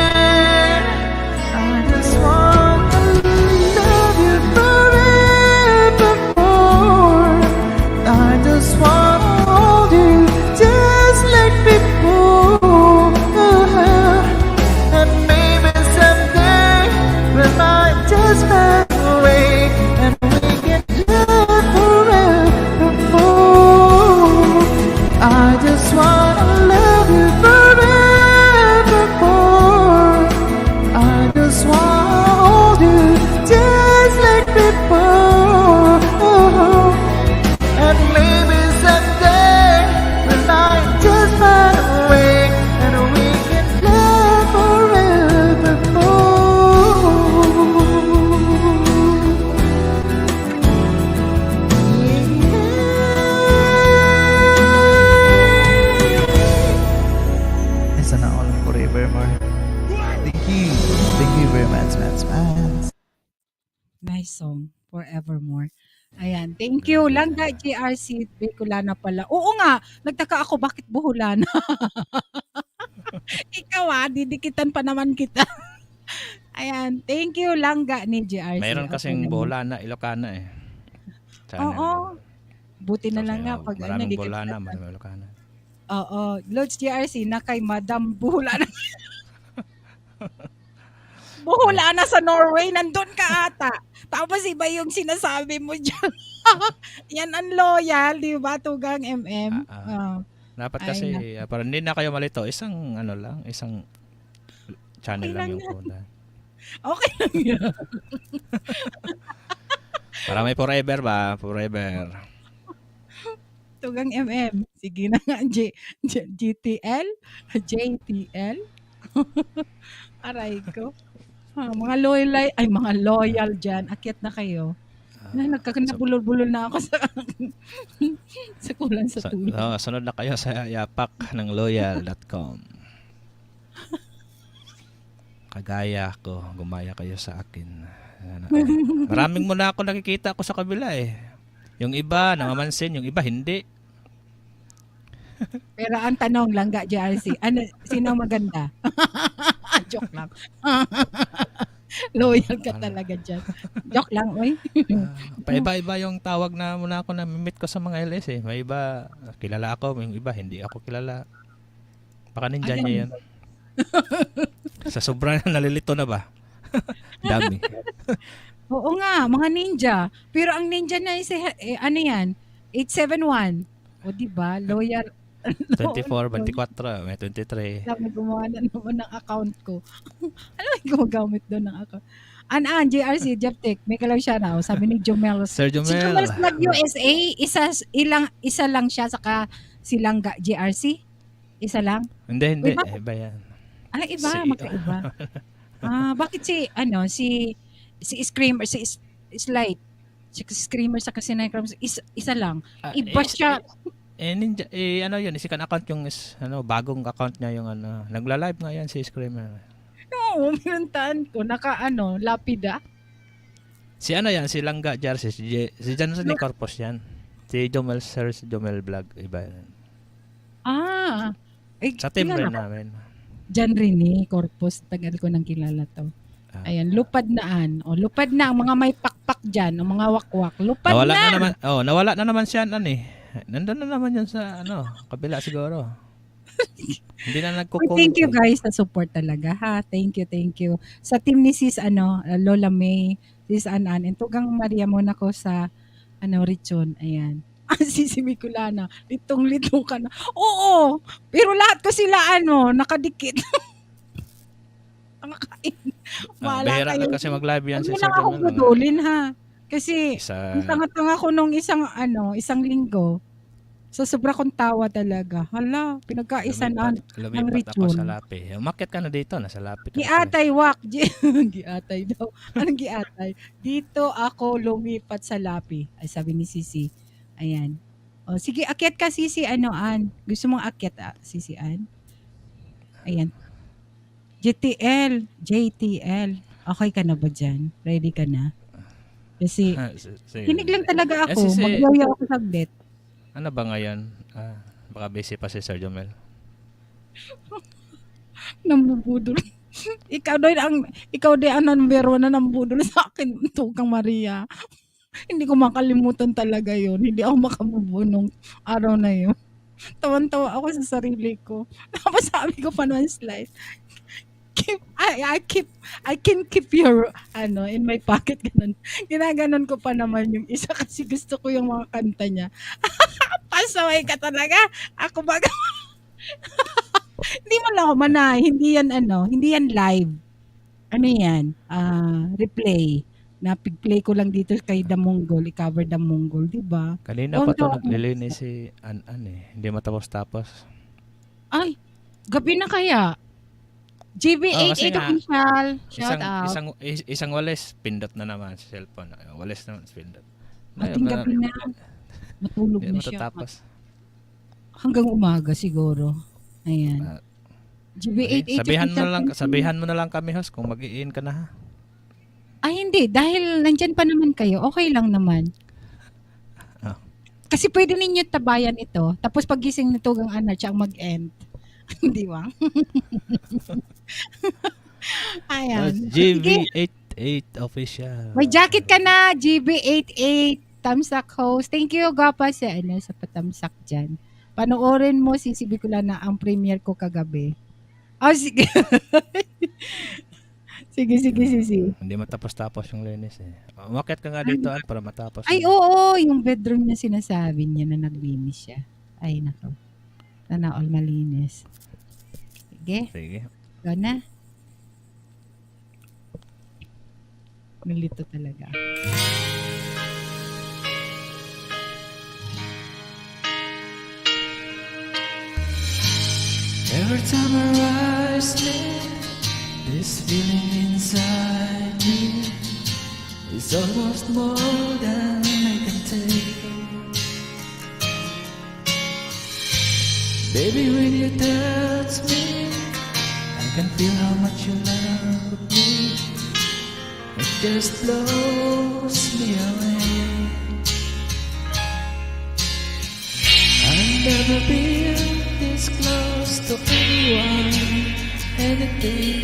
I just wanna love you forevermore. I just wanna hold you just like before. And maybe someday we might just fly away, and we can live forevermore. I just wanna love you forevermore. I just wanna hold you just like before. And maybe someday we might just find a way, and we can live forevermore. Sana all forevermore. Thank you very much, man. Nice song, Forevermore. Ayan, thank you. Langga GRC Bicolana pala. Oo nga, nagtaka ako bakit Buholana. Ikaw didikitan pa naman kita. Ayan, thank you Langga ni GRC. Mayroon Okay kasing naman. Bolana, Ilocana eh. Oo. Buti na lang nga pag Maraming hindi Bolana, kita. maraming Ilocana. Oo, Lods GRC na kay Madam Buholana. Buholana sa Norway, nandun ka ata. Tapos iba yung sinasabi mo dyan. Yan ang loyal, di ba? Tugang MM. Dapat Ay, kasi, naku. para hindi na kayo malito, isang ano lang, isang channel Okay lang lang yung yan. kuna. Okay lang yan. Para may forever ba? Forever. Tugang MM. Sige na nga. GTL? JTL? Aray ko. Mga loyal dyan. Akyat na kayo. Nabulol-bulol na ako sa kulang sa tulog. Sunod na kayo sa yapak ng loyal.com. Kagaya ko, gumaya kayo sa akin. Maraming muna ako nakikita ko sa kabila eh. Yung iba, namamansin. Yung iba, hindi. Pero ang tanong lang, GRC, sino maganda? Joke lang. Loyal ka talaga dyan. Joke lang, oy. Paiba-iba yung tawag na muna ako na-meet ko sa mga LS eh. May iba, kilala ako. May iba, hindi ako kilala. Baka nindyan niya yun. Sa sobrang nalilito na ba? Dami. Oo nga, mga ninja. Pero ang ninja na ano yan? 871. O diba? Loyal. 24, 24, may 23. Sabi, gumawa na naman ng account ko. Ano yung gumagamit doon ng account? JRC, Jeptek, may kalaw siya na. Sabi ni Jomel. Sir Jomel. Si Jomel nag-USA, isa lang siya, saka si Langga JRC? Isa lang? Hindi. Iba yan. Iba, magkaiba. Bakit si Screamer, si Slide, si Screamer sa Kasinay Crabs, isa lang. Iba siya. Ninja, ano yun, sikan account yung bagong account niya yung nagla-live nga yan si Screamer. Oo, pinuntahan ko, lapida. Si si Langga Jersey, si Johnson ni Corpus yan. Si Jomel Vlog, iba yan. Sa team kilala rin ko. namin. Jan Rene Corpus, tagal ko nang kilala to. Ayan, lupad naan. O, lupad na ang mga may pakpak dyan, o mga wakwak. Lupad Nawala na! na naman. Nawala na naman siya Nandun na naman yun sa kabila siguro. Hindi na Uy, nagko-comment. thank you guys sa support talaga ha. Thank you. Sa team ni Sis Lola May, Sis Anan, and Tugang Maria Monaco sa Richon. Ayan. Sisi Bicolana, litong-litong ka na. Oo, pero lahat ko sila nakadikit. Nakakain. Bihira lang kasi mag-live yan Huwag si mo Sir lang akong Jamel. budulin ha. Kasi Isa. ang tanga-tanga ko nung isang linggo. Sa sobra kong tawa talaga. Hala, pinagkaisan ng Lumipat ako sa Richon. Lapi. Umakyat ka na dito. Nasa Lapi ka na pala. Giatay, wak. Giatay daw. Anong giatay? Dito ako lumipat sa Lapi. Ay, sabi ni Sisi. Ayan. O, sige, akyat ka, Sisi. An? Gusto mong akyat, Sisi An? Ayan. JTL. Okay ka na ba dyan? Ready ka na? Kasi, hinig lang talaga ako. Magyayaw ako saglit. Ano ba ngayon? Baka busy pa si Sir Jomel. Nambubudol. ikaw din ang number 1 na nambudol sa akin, Tugang Maria. Hindi ko makalimutan talaga yon. Hindi ako makamove nung araw na yun. Tawan-tawa ako sa sarili ko. Tapos sabi ko pa naman slide. I can keep your in my pocket, ganun. Ginaganon ko pa naman yung isa kasi gusto ko yung mga kanta niya. Pasaway ka talaga. Ako baga. Hindi mo lang ako manay. Hindi yan live. Ano yan? Replay. Napig-play ko lang dito kay The Mongol. I-cover The Mongol, di ba? Kanina pa ito naglilinis si An Hindi matapos-tapos. Ay, gabi na kaya. GB88 official. Shout out. Isang walis, pindot na naman sa cellphone. Walis naman, pindot. Ating gabi na. Matulog na siya. Matatapos. Hanggang umaga siguro. Ayan. GB88 Sabihan mo na lang kami, host, kung mag-i-in ka na ha. Ay, hindi. Dahil nandyan pa naman kayo, okay lang naman. Kasi pwede ninyo tabayan ito. Tapos pagising ni Tugang Ana, siya ang mag-end. Di ba? Ayan. GB88 official. May jacket ka na, GB88. Tamsak host. Thank you, Gapa, sa patamsak dyan. Panoorin mo, sisibi ko lang na ang premiere ko kagabi. Oh, sige. Sige, Sisi. Hindi matapos-tapos yung linis eh. Umakyat ka nga dito para matapos. Ay, oo. Yung bedroom niya sinasabi niya na naglinis siya. Ay, nako. Sana all malinis. Sige. Go na. Nalito talaga. Every time I rise, this feeling inside me is almost more than I can take. Baby, when you touch me, I can feel how much you love me. It just blows me away. I've never been this close to anyone, anything.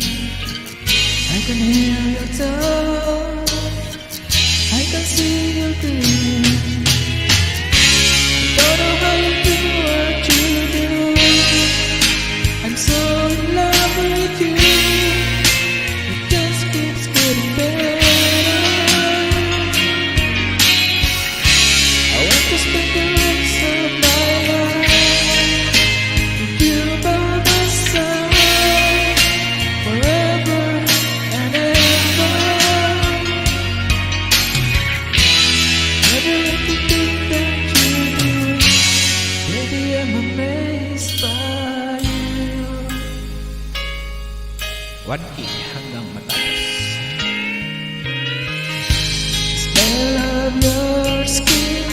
I can hear your touch, I can see your grin. I don't know how you do what you do. I'm so in love with you. It just keeps getting better. I want to spend the rest of my life with you by my side, forever and ever. Everything that you do, baby, I'm amazed by you. 1K hanggang matapos. Smell of your skin,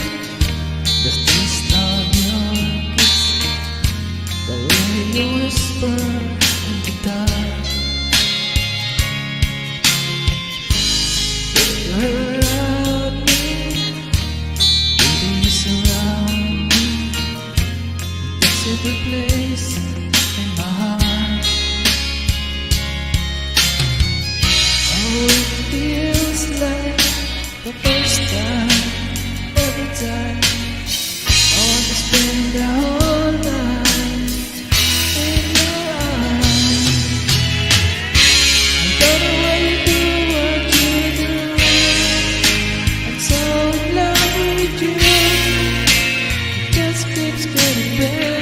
the taste of your kiss, the way you whisper in the dark. You're around me, baby, you surround me. That's every place in my heart. Oh, it feels like the first time, every time. I want to spend the whole night in your arms. I don't know why you do what you do. I'm so in love with you. It just keeps getting better.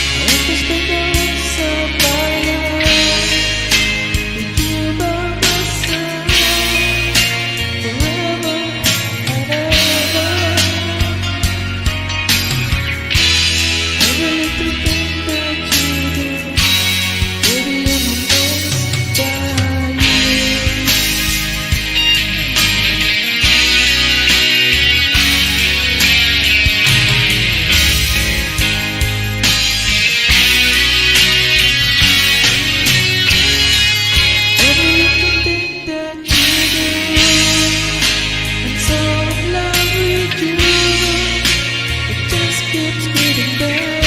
I want to spend the rest of my life with you by my side, forever and ever. Every little thing that you do, baby, I'm amazed by you. Every little thing that you do, I'm so in love with you. It just keeps getting better.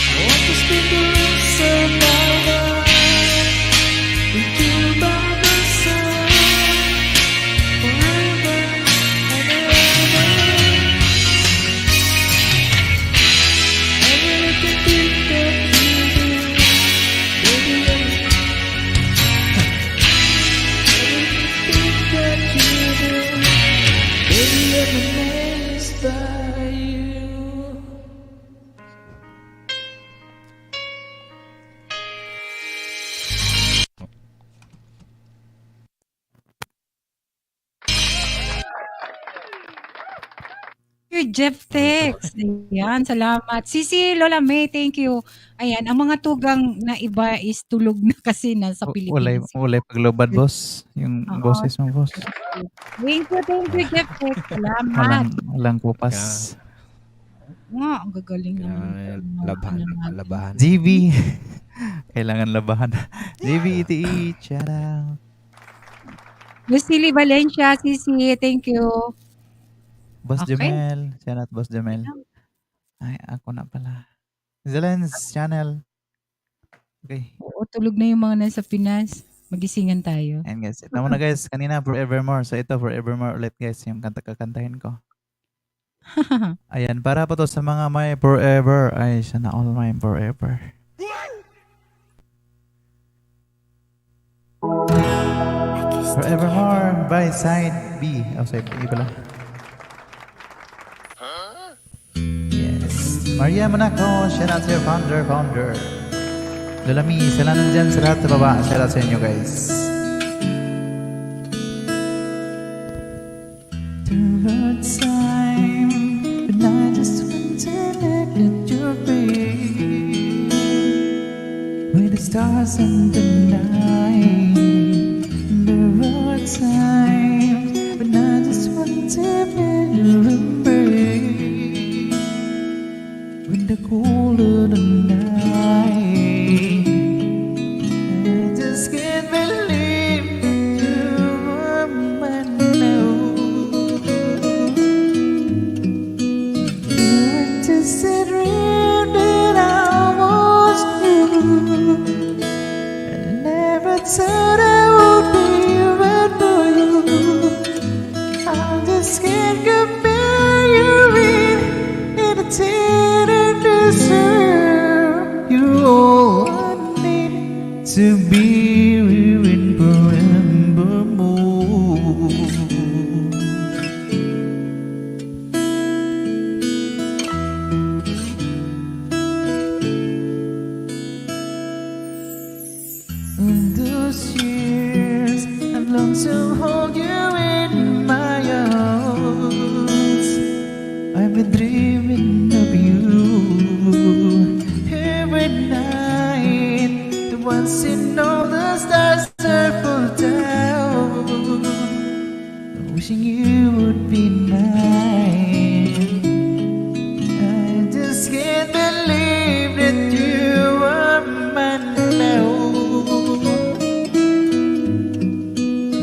I want to spend the rest of my life with you by my side, forever and ever. Every little thing that you do, baby, everything that you do, baby, I'm amazed by you. Sir Jeff Tex. Ayan, salamat. Sisi Lola May, thank you. Ayan, ang mga tugang na iba is tulog na kasi nasa Walay Pilipinas. walay paglubad, boss. Yung Oo. boses mo, boss. Thank you, Jeff Tex. Salamat. Walang kupas. Nga, ang gagaling naman. Labahan. GB. Kailangan labahan. GB ETE. Shout out. Lucily Valencia, Sisi, thank you. Boss Okay. Jamel. Shout out, Boss Jamel. Ay, ako na pala. Zelens channel. Okay. Oo, tulog na yung mga nasa Pinas. Magisingan tayo. And guys, ito muna guys. Kanina Forevermore. So ito Forevermore ulit guys. Yung kanta kakantahin ko. Ayan. Para po to sa mga may forever. Ay, sana all my forever. Forevermore by side B. Oh, side B pala. Yes. Maria Monaco, shout out to your founder. Lalami, sila nandyan sa lahat sa baba. Shout out sa inyo guys. Towards time, but I just want to neglect your face. With the stars in the night. Towards time, but I just want to feel your embrace. With the cool of the night, I just can't believe that you are mine now. You just said real that I was you. I never thought I would be right for you. I just can't compare you in a tenderness. You all I need to be in forevermore. In those years, I've longed to hold you in my arms. I've been dreaming of you every night. The ones in all the stars are full down, wishing you would be mine. I just can't believe that you are mine now.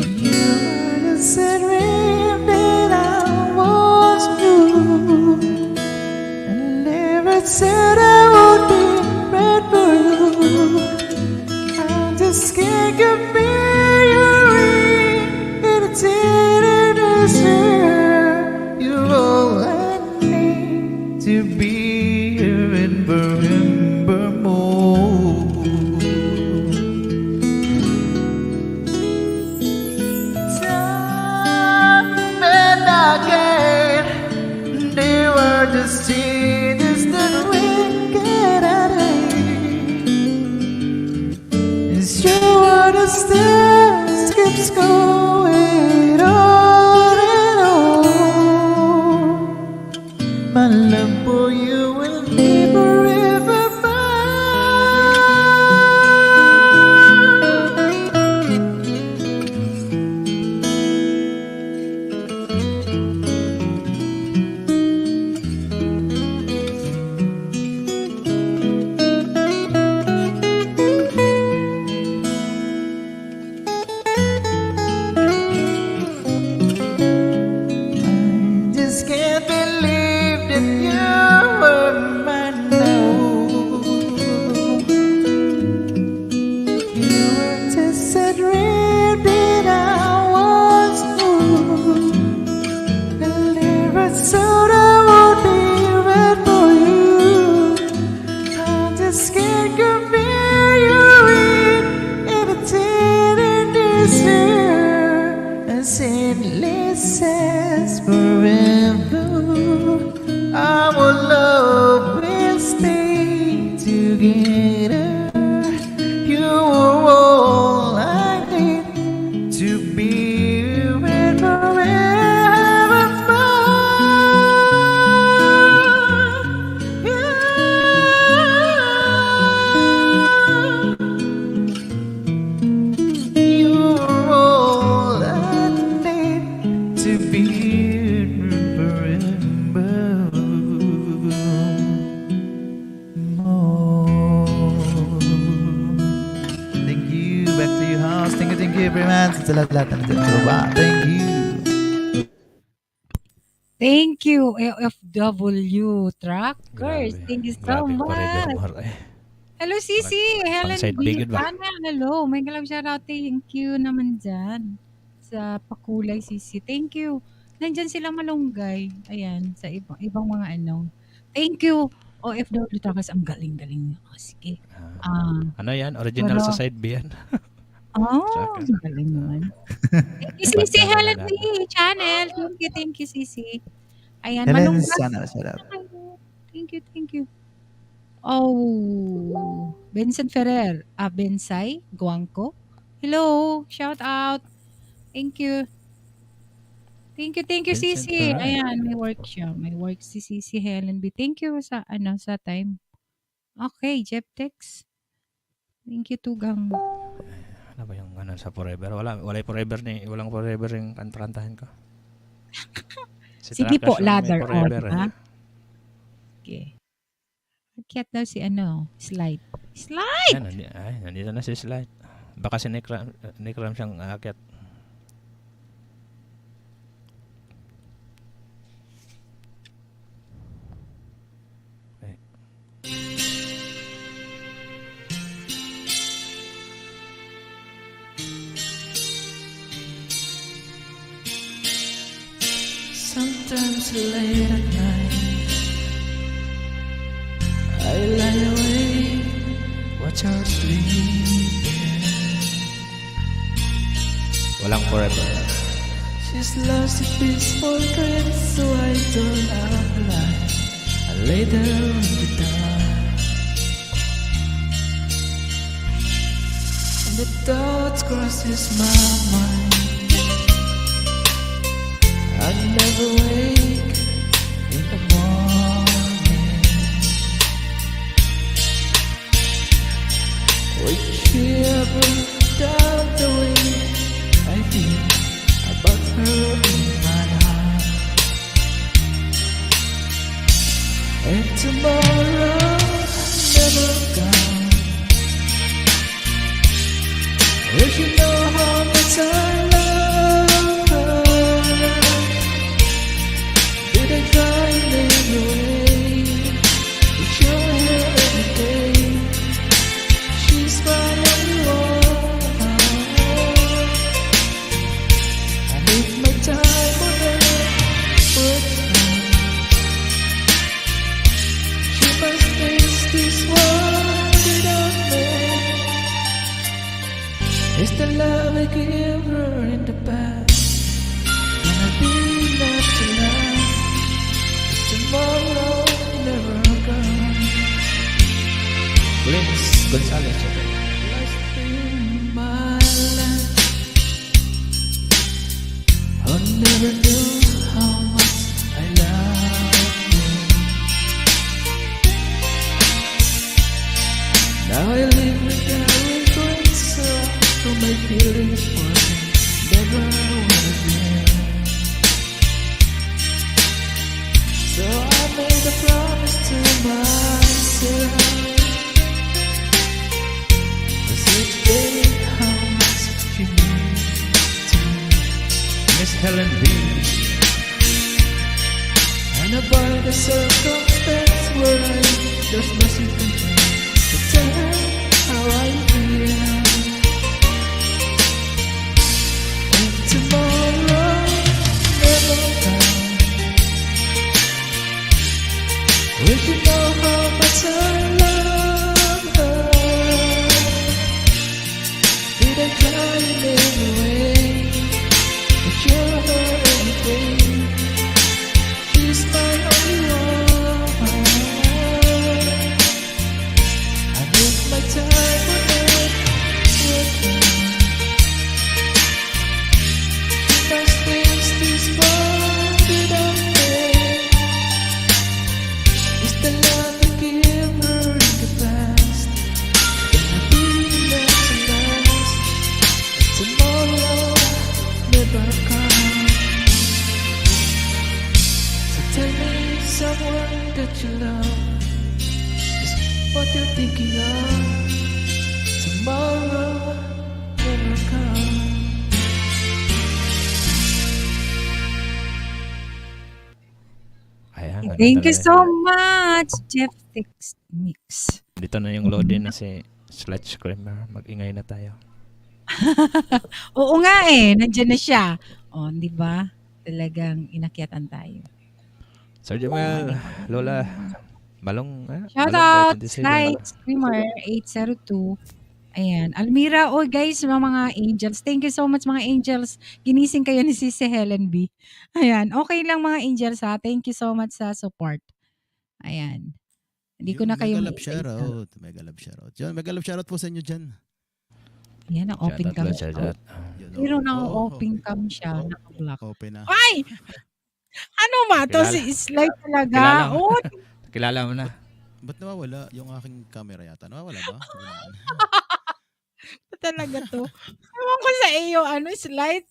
You are the dream that I want. sa lahat na nandyan sa baba. Thank you. Thank you, AFW Truckers. Grabe. Thank you so Grabe, forever much. more eh. Hello, Sisi. Helen Pang-side B. bigod ba? Hello. May galap shoutout. Thank you naman dyan. Sa pakulay, Sisi. Thank you. Nandyan sila malunggay. Ayan. Sa ibang mga ano. Thank you. OFW Truckers. Ang galing-galing. Oh, sige. Ano yan? Original sa side B yan. Oh, galing naman. Thank you, Sisi. Helen B. Channel. Thank you, Sisi. Ayan. Helen Malunggay. Sana, shout out. Thank you. Oh, Benson Ferrer. Bensay, Guangco. Hello, shout out. Thank you. Thank you, Vincent Sisi. Ferrer. Ayan, may work siya. May work si Sisi Helen B. Thank you sa sa time. Okay, Jeff Tex. Thank you, Tugang. Ano ba yung ano sa forever? Walang forever yung kanta-kantahan ko. Sige po, Trackers yung may ladder forever, on, ha? Okay. Akyat daw si Slide. Slide! Yan, nandito na si Slide. Baka si Nick Ram siyang aakyat. Okay. Sometimes late at night I lie awake, watch her sleeping. Walang forever. She's lost a peaceful dream, so I turn out the light and lay there in the dark. And the thoughts crosses my mind. I never wake in the morning. Whichever down the way I feel about her in my heart. And tomorrow never gone. If you know how much I love her, did I try and live away with your hair every day? She's my only one. And if my time on earth would come, she must face this world without me. It's the love I gave her in the past, and I'll be left to last. Tomorrow never gone. Glenn Gonzalez. Lost in my land. I never knew how much I love you. Now I live without regrets, so my feelings for you never will again. So I made a promise to myself. Each day how much she means to me. Miss Helen B. And about the circumstance where there's nothing to tell her how I feel. And tomorrow never comes. Wish you know how much I love her. Did I try in any way to show her anything? She's my only one. I miss my time on earth with her. She must face this world without me. It's the love I give her in the past. Gonna be left to last. And tomorrow never comes. So tell me someone that you love is what you're thinking of. Tomorrow never comes. Ayan, ganun Thank you talaga. so much, Jeff Tix Mix. Dito na yung loading na si Sludge Screamer. Mag-ingay na tayo. Oo nga eh, nandiyan na siya. Oh, di ba? Talagang inakyatan tayo. Sir Jamel, Lola, Balong, Shout Balong, out, 27, Slight Streamer 802. Ayan. Almira, oh guys, mga angels. Thank you so much mga angels. Ginising kayo ni Sisi Helen B. Ayan. Okay lang mga angels ha. Thank you so much sa support. Ayan. Hindi ko na kayo Mega love shoutout. Mega love shoutout. Yan, mega love shoutout po sa inyo dyan. Yan, na-open cam siya. Pero na-open cam siya. Naka-block. Open na. Ay! Ano ma? To si Slide talaga. Oh, Kilala mo na. Ba't nawawala yung aking camera yata? Nawawala ba? talaga to. Ewan ko sa iyo, Slide.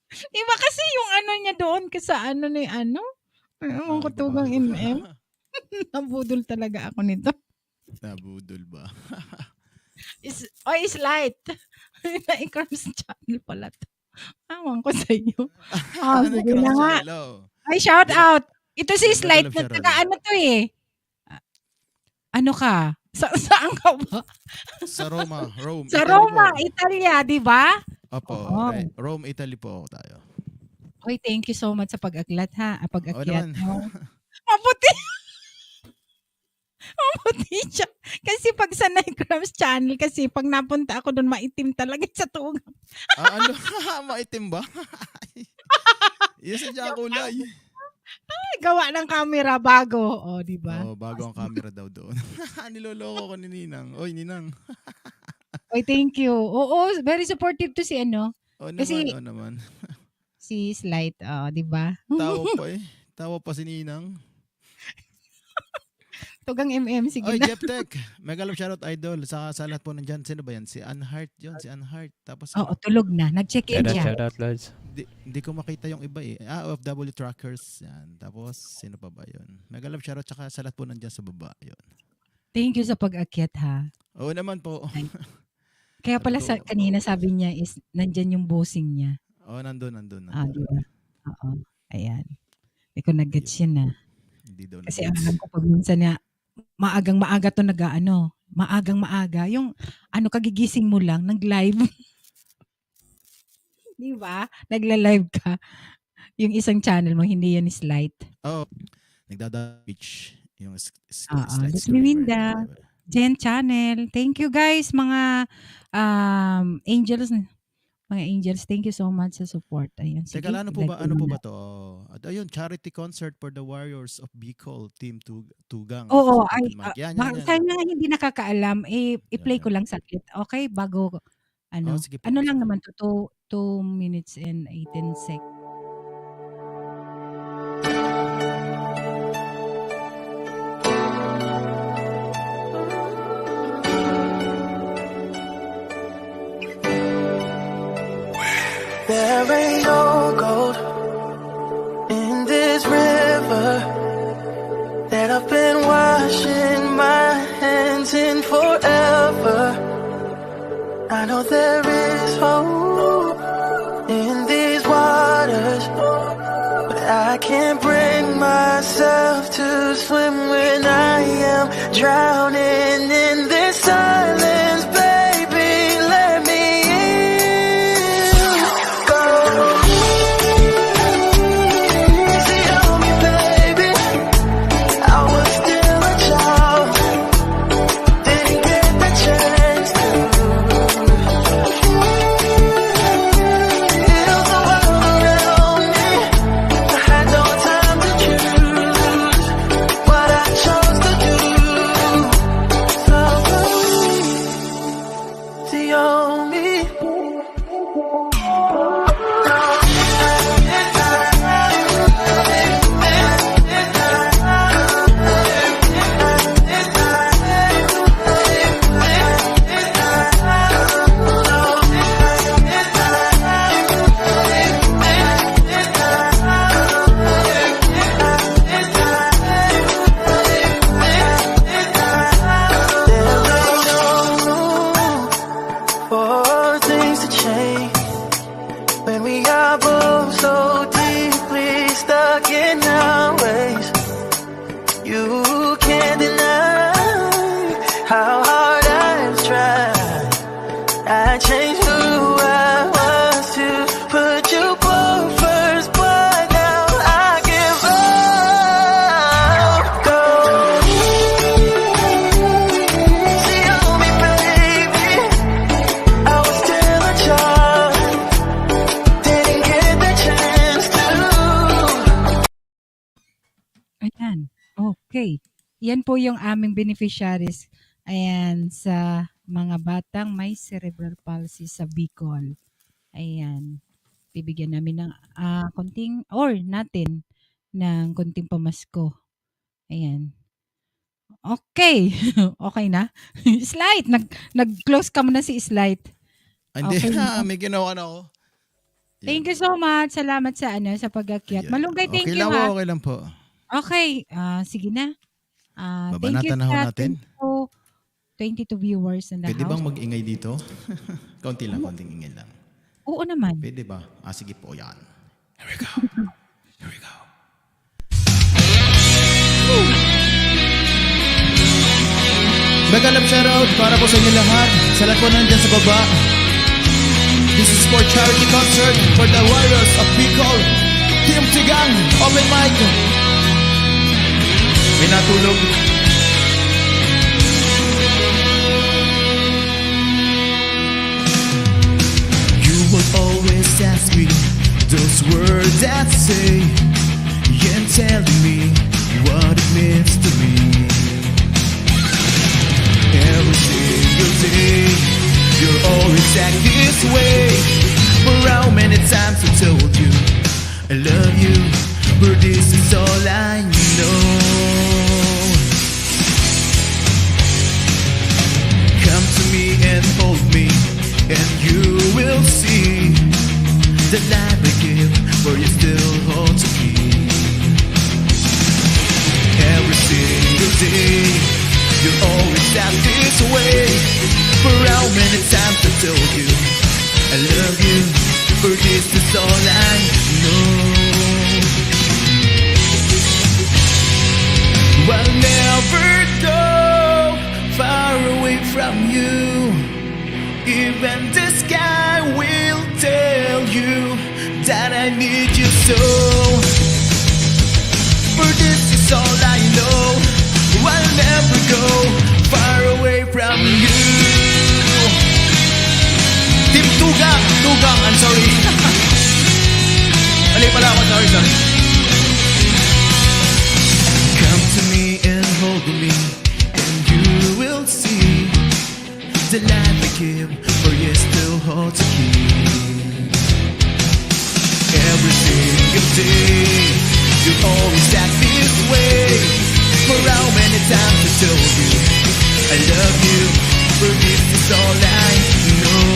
Iba kasi yung niya doon sa ni Ewan ko Tugang MM. Nabudol talaga ako nito. Nabudol ba? Slide. Na-Icarms channel pala to. Ewan ko sa iyo. Sige na nga. Ay, shout out. Ito si Slide. Taga to eh. Ano ka? Saan ka ba? Sa Roma. Rome. Sa Roma, Italia, di ba? Opo. Rome, Italy po tayo. Oy, thank you so much sa pag-aklat ha. Pag-akyat mo. Mabuti. Mabuti siya. Kasi pag sa Nigram's channel, kasi pag napunta ako doon, maitim talaga sa Tugang. Ano? Maitim ba? Yes, siya kulay. Gawa ng camera bago. O, di ba? Bago ang camera daw doon. Niloloko ko ni Ninang. Oy, Ninang. Oy, thank you. Oo, very supportive to si Kasi, naman. Si Slight, di ba? Tawa pa eh. Tawa pa si Ninang. Tugang MM, sige na. Oy, na. Jeff Tech. Mega love shoutout idol. Sa lahat po nandyan. Sino ba yan? Si Anhart yun. Si Anhart. Tapos, Oo, tulog na. Nag-check-in siya. Shoutout, Lods. Hindi ko makita yung iba eh. OFW Trackers. Yan. Tapos, sino pa ba yun? Mega love shoutout tsaka sa lahat po nandyan sa baba. Yun. Thank you sa pag-akyat ha. Oo naman po. Kaya pala kanina sabi niya is nandyan yung bossing niya. Oo, nandun. Diba? Oo. Ayan. Hindi ko nag-gets yun na. Hindi daw kasi alam ko pag minsan niya, maagang-maaga to maagang-maaga. Yung kagigising mo lang, nag-live. Di ba? Nagla-live ka. Yung isang channel mo, hindi yan Slide. Nagdada-pitch. Yung Slide. Winda. Jen Channel. Thank you guys, mga angels. Mga angels, thank you so much sa support. Ayan. Teka, ano po ba to? Ayun, charity concert for the Warriors of Bicol, Team Tugang. Oo, yan. Sana hindi nakakaalam, i-play ko lang saglit. Okay, bago, sige po. ano lang naman to, 2 minutes and 18 seconds. There ain't no gold in this river that I've been washing my hands in forever. I know there is hope in these waters, but I can't bring myself to swim when I am drowning in this silence, baby. Let me when we are both so deeply stuck in our ways. Ayan, okay. Yan po yung aming beneficiaries. Ayan, sa mga batang may cerebral palsy sa Bicol. Ayan, bibigyan namin ng konting or natin ng konting pamasko. Ayan. Okay. Okay na? Slide, nag-close ka muna si Slide. Hindi Okay na, na. may ginawa na ako. Thank you so much. Salamat sa sa pag-akyat. Malunggay, thank Okay you lang ha. po, okay lang po. Okay, sige na. Thank you Babanatan na ho sa natin. 22 viewers in the Pwede house. bang mag-ingay dito? Kaunti lang, konting ingay lang. Oo naman. Pwede ba? Sige po, yan. Here we go. Here we go. Magalap shoutout para po sa inyo lahat. Sa lahat po nandyan sa baba. This is for charity concert for the warriors of Bicol. Team Tugang, open mic. May natulog. You will always ask me those words that say and telling me what it means to me. Every single day you're always act this way. For how many times I told you I love you, but this is all I know. Come to me and hold me, and you will see the life I give, for you still hold to me. Every single day you always act this way. For how many times I told you I love you, for this is all I know. I'll never go far away from you. Even the sky will tell you that I need you so. For this is all I know. I'll never go far away from you. Team Tugang, I'm sorry. Mali pala ako, sorry. Come to me and hold me, and you will see the life I give, for you still hold to keep. Every single day you always act this way. For how many times I told you I love you, for this is all I know.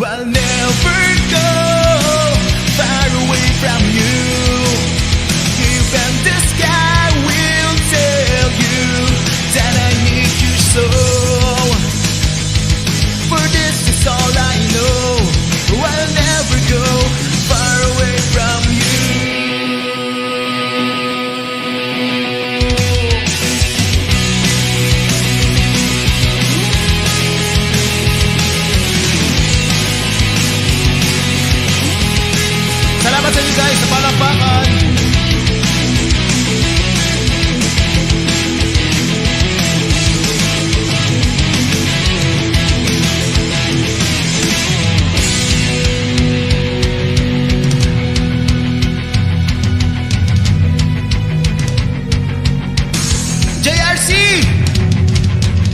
I'll never go far away from you. Even the sky will tell you that I need you so. For this is all I know. I'll never go far away from you. Salamat sa inyo guys sa palakpakan. JRC!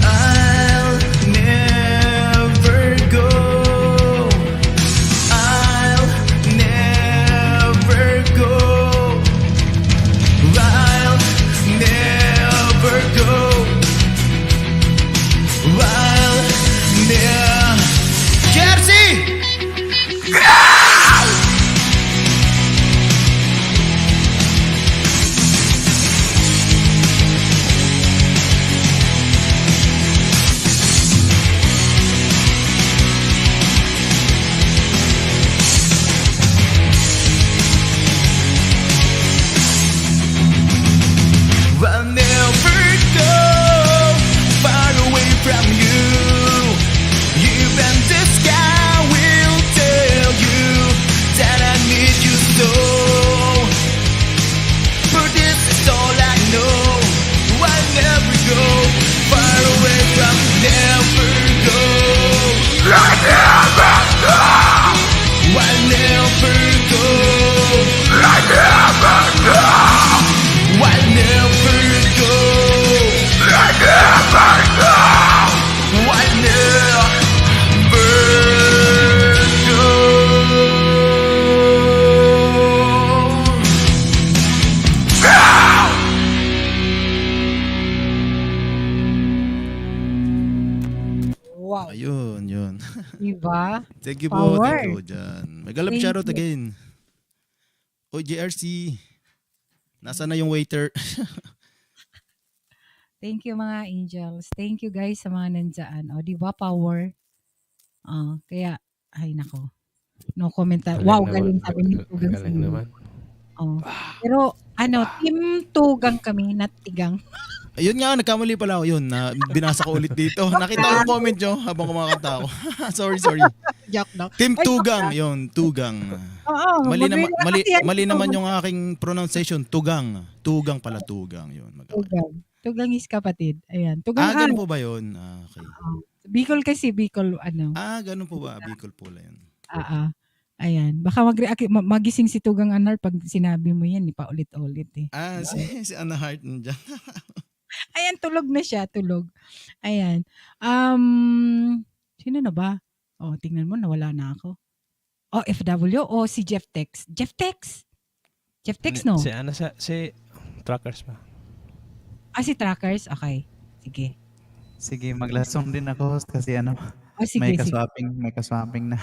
I'll never go. I'll never go. I'll never go. I'll never. JRC! I'll never go far away from you. Even the sky will tell you that I need you so. For this is all I know. I'll never go far away from. Never go. I'll never go. I'll never go. I'll never go. I'll never go. I'll never go. Wow. Ayun, yun. Diba? Thank you po, Power. thank you dyan. May galap Thank shoutout you. again. O, JRC. Nasaan na yung waiter? Thank you mga angels. Thank you guys sa mga nandyan. O, di ba, power? Kaya, ay nako. No comment. Galing Wow, naman. galing sabi ni Tugang Galing sa'yo. naman. Pero, team Tugang kami, not Tigang. Ayun nga, nagkamali pala ako yun. Na binasa ko ulit dito. Nakita ko yung comment nyo habang kumakanta ako. sorry. Joke, no? Team Ay, Tugang, joke yun, Tugang. Oo, Mali, kasi yan, mali naman Tugang. yung aking pronunciation, Tugang. Tugang pala, Tugang. Yun, Tugang. Tugang is kapatid. Ayan. Tugang ganun po ba yun? Okay. Bicol kasi, Bicol, Ganun po ba? Bicol po lang yun. Ayan. Baka magising si Tugang Anar pag sinabi mo yan, paulit-ulit eh. Si Anna Hart nandiyan. Ayan, tulog na siya, tulog. Ayan. Sino na ba? Tingnan mo, nawala na ako. FW o si Jeff Tex? Jeff Tex? Jeff Tex, no? Si Trackers pa. Si Trackers? Okay. Sige. Sige, maglasong din ako host kasi sige, may sige. kaswapping na.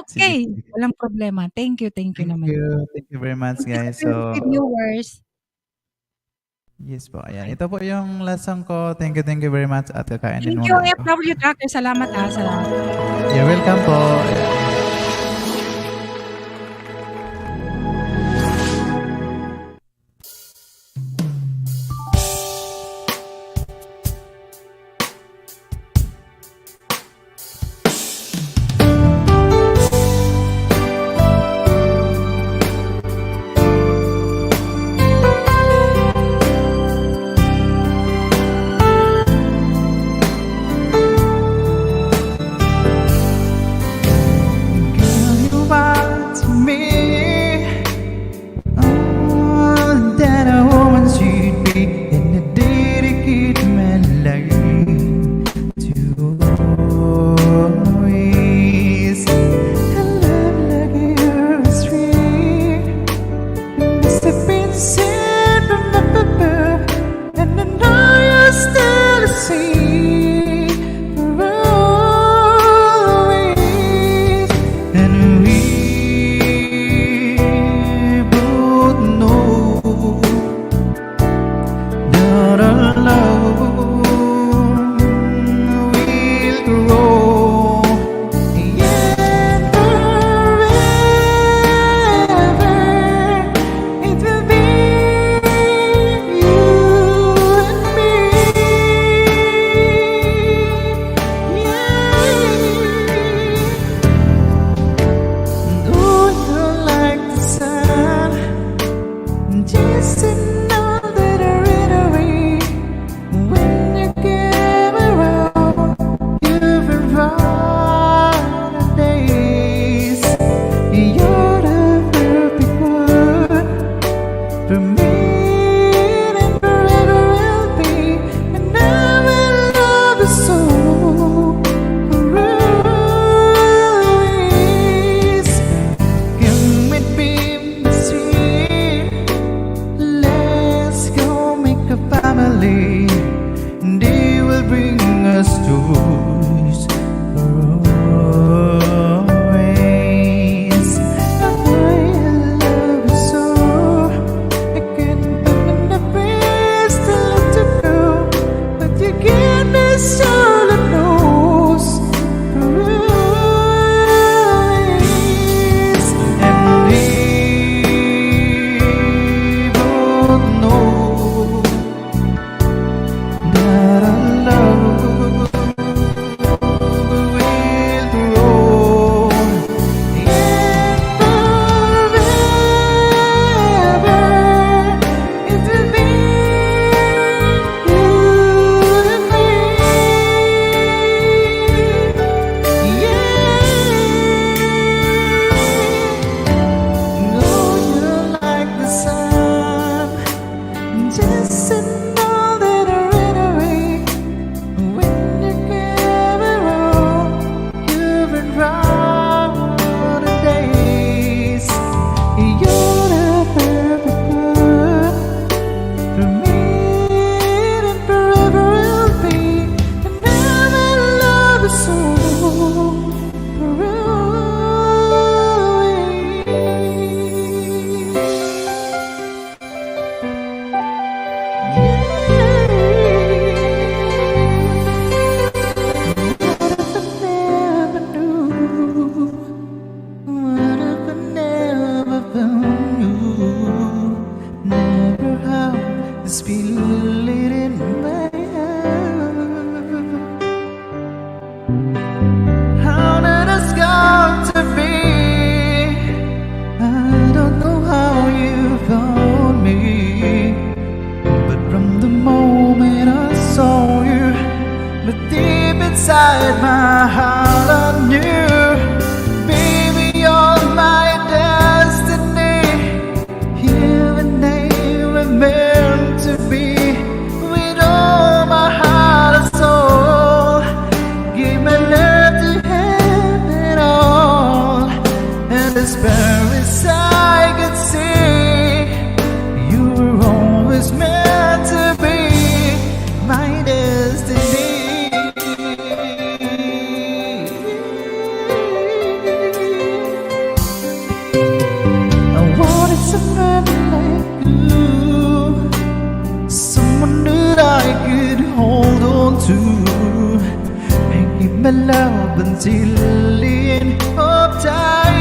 Okay. Walang problema. Thank you naman. Thank you very much, guys. Thank you, viewers. Yes po, ayan. Ito po yung last song ko. Thank you very much at kakainin Thank muna you, ako. FW Tracker. Salamat salamat. You're welcome po. as I could see, you were always meant to be my destiny. I wanted someone like you, someone that I could hold on to and keep my love until the end of time.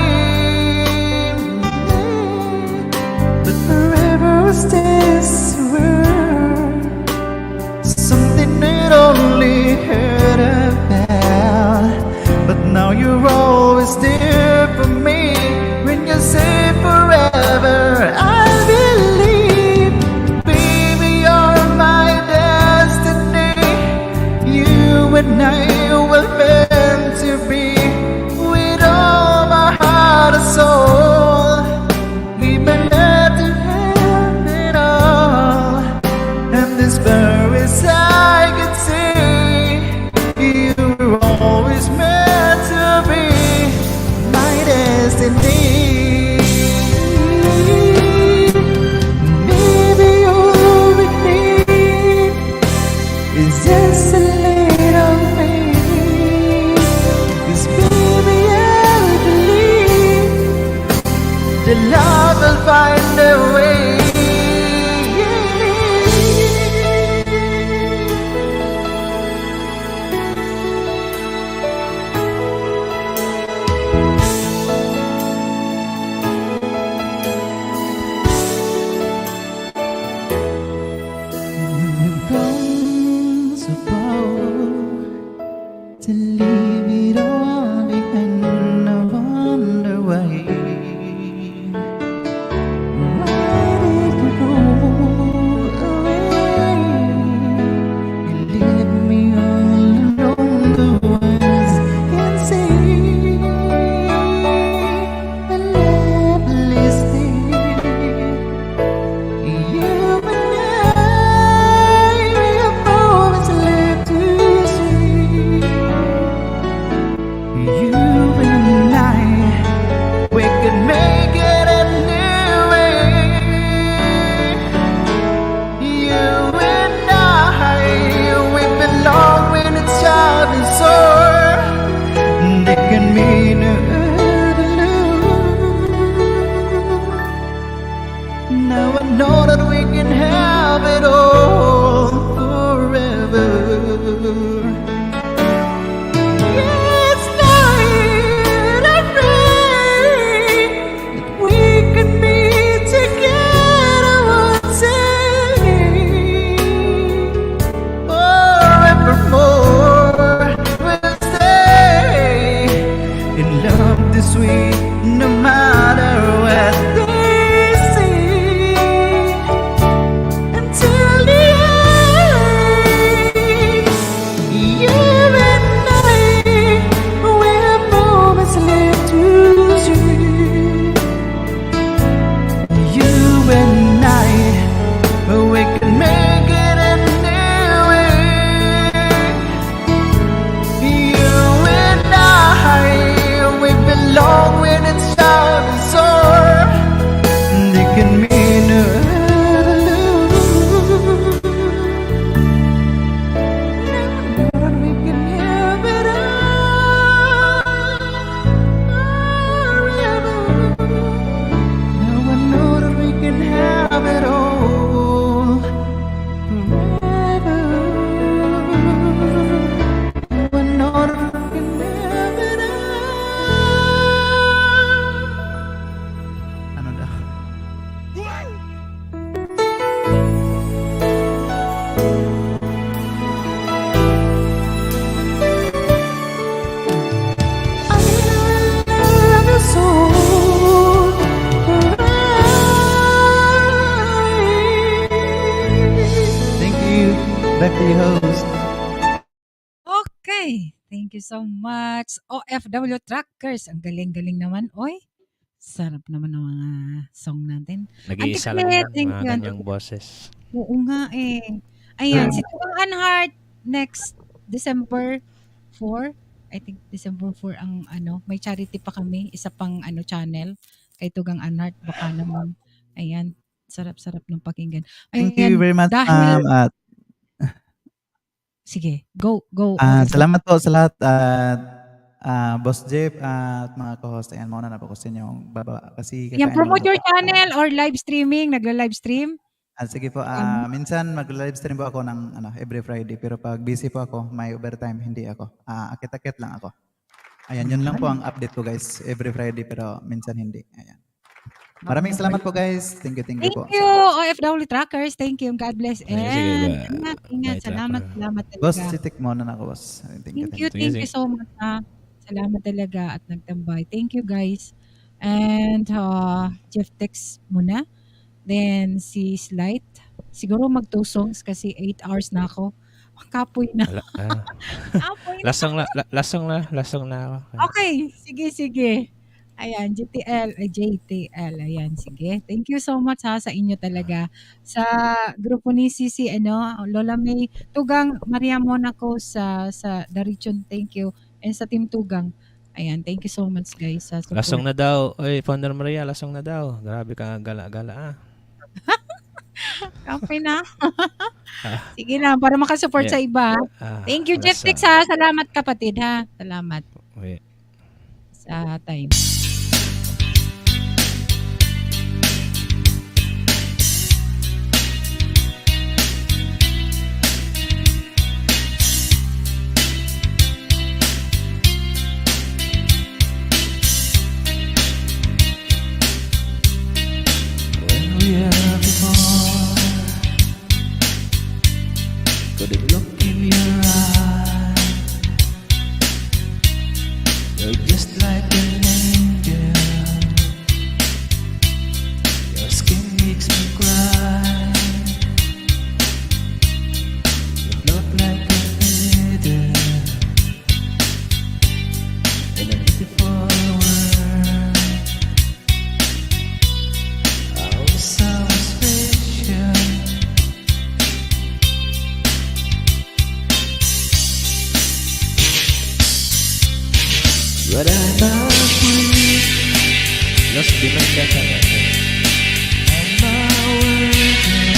But forever stays something that only heard about. But now you're always there for me. When you say forever, I believe, baby, you're my destiny. You and I were meant to be. With all my heart and soul, we meant to have it all. And this far as I could see, you were always meant to be my destiny. Maybe all we need is just a little faith. 'Cause baby, I believe the love will find a way. To leave it all behind, I wonder why. Why did you go away? You leave me all alone, the ones can see a loveless day. You and I, we have always lived to see. You and I, we could make it anyway. You and I, we belong when it's hard and sore. They can mean hurt to lose. Now I know that we can have it all forever. It's night afraid that we can be together once again. Forevermore, we'll stay in love this sweet, no matter what they say. Until the end, you and I, we have moments left to see. You and I, we can make it anyway. You and I, we belong when it's hard and sore. They can mean hurt to lose. But we can have it all forever. Now I know that we can have it all forever. Now I know that we can have it all. Ano daw? Thank you. Back to you, host. Okay, thank you so much. OFW Truckers, ang galing-galing naman. Oy, sarap naman ng mga song natin. Nag-iisa Auntie lang Clet, yung thank mga you, Auntie ganyang Clet. boses. Oo nga eh. Ayan, si Tugang Anhart next December 4. I think December 4 ang ano, may charity pa kami, isa pang ano channel. kay Tugang Anart. Baka naman, ayan, sarap-sarap ng pakinggan. Thank you Ayan, very much, dahil, ma'am. At sige, go OFW. salamat po sa lahat at Boss Jeff at mga co-host. Ayan, mauna na po ko sa inyong baba kasi Yan, kakain lang promote po. your channel or live streaming, nagla-live stream. Sige po, Ayan. minsan mag-live stream po ako ng every Friday pero pag busy po ako, may overtime, hindi ako. Akit-akit lang ako. Ayan, yun lang po ang update ko guys, every Friday pero minsan hindi. Ayan. Maraming salamat po guys. Thank you Thank po. you, OFW Trackers. Thank you. God bless. Sige, And ba- ingat. bye, Salamat Boss, talaga. titik muna na ako, boss. Thank you so much. Salamat talaga at nagtambay. Thank you guys. And Jeff Tex muna. Then si Slight. Siguro mag 2 songs kasi 8 hours na ako. Kapoy na. Kapoy na. Lasong na ako. Okay, sige. Ayan, JTL. Ayan, sige. Thank you so much sa inyo talaga. Sa grupo ni Sisi, Lola May, Tugang, Maria Monaco sa Darichon, thank you. And sa Team Tugang. Ayan, thank you so much guys sa support. Lasong na daw. Oy, Founder Maria, lasong na daw. Grabe ka gala-gala Kapoy na. Sige lang, para makasupport sa iba. Thank you, Jeftix ha. Salamat kapatid ha. Salamat. Sa time. When we are before, couldn't look in your eyes. You're just like an angel. Your skin makes me cry. You float like a feather in a beautiful world. Oh, so special. But I'm not free. Lost Dimension ka na. I'm not working.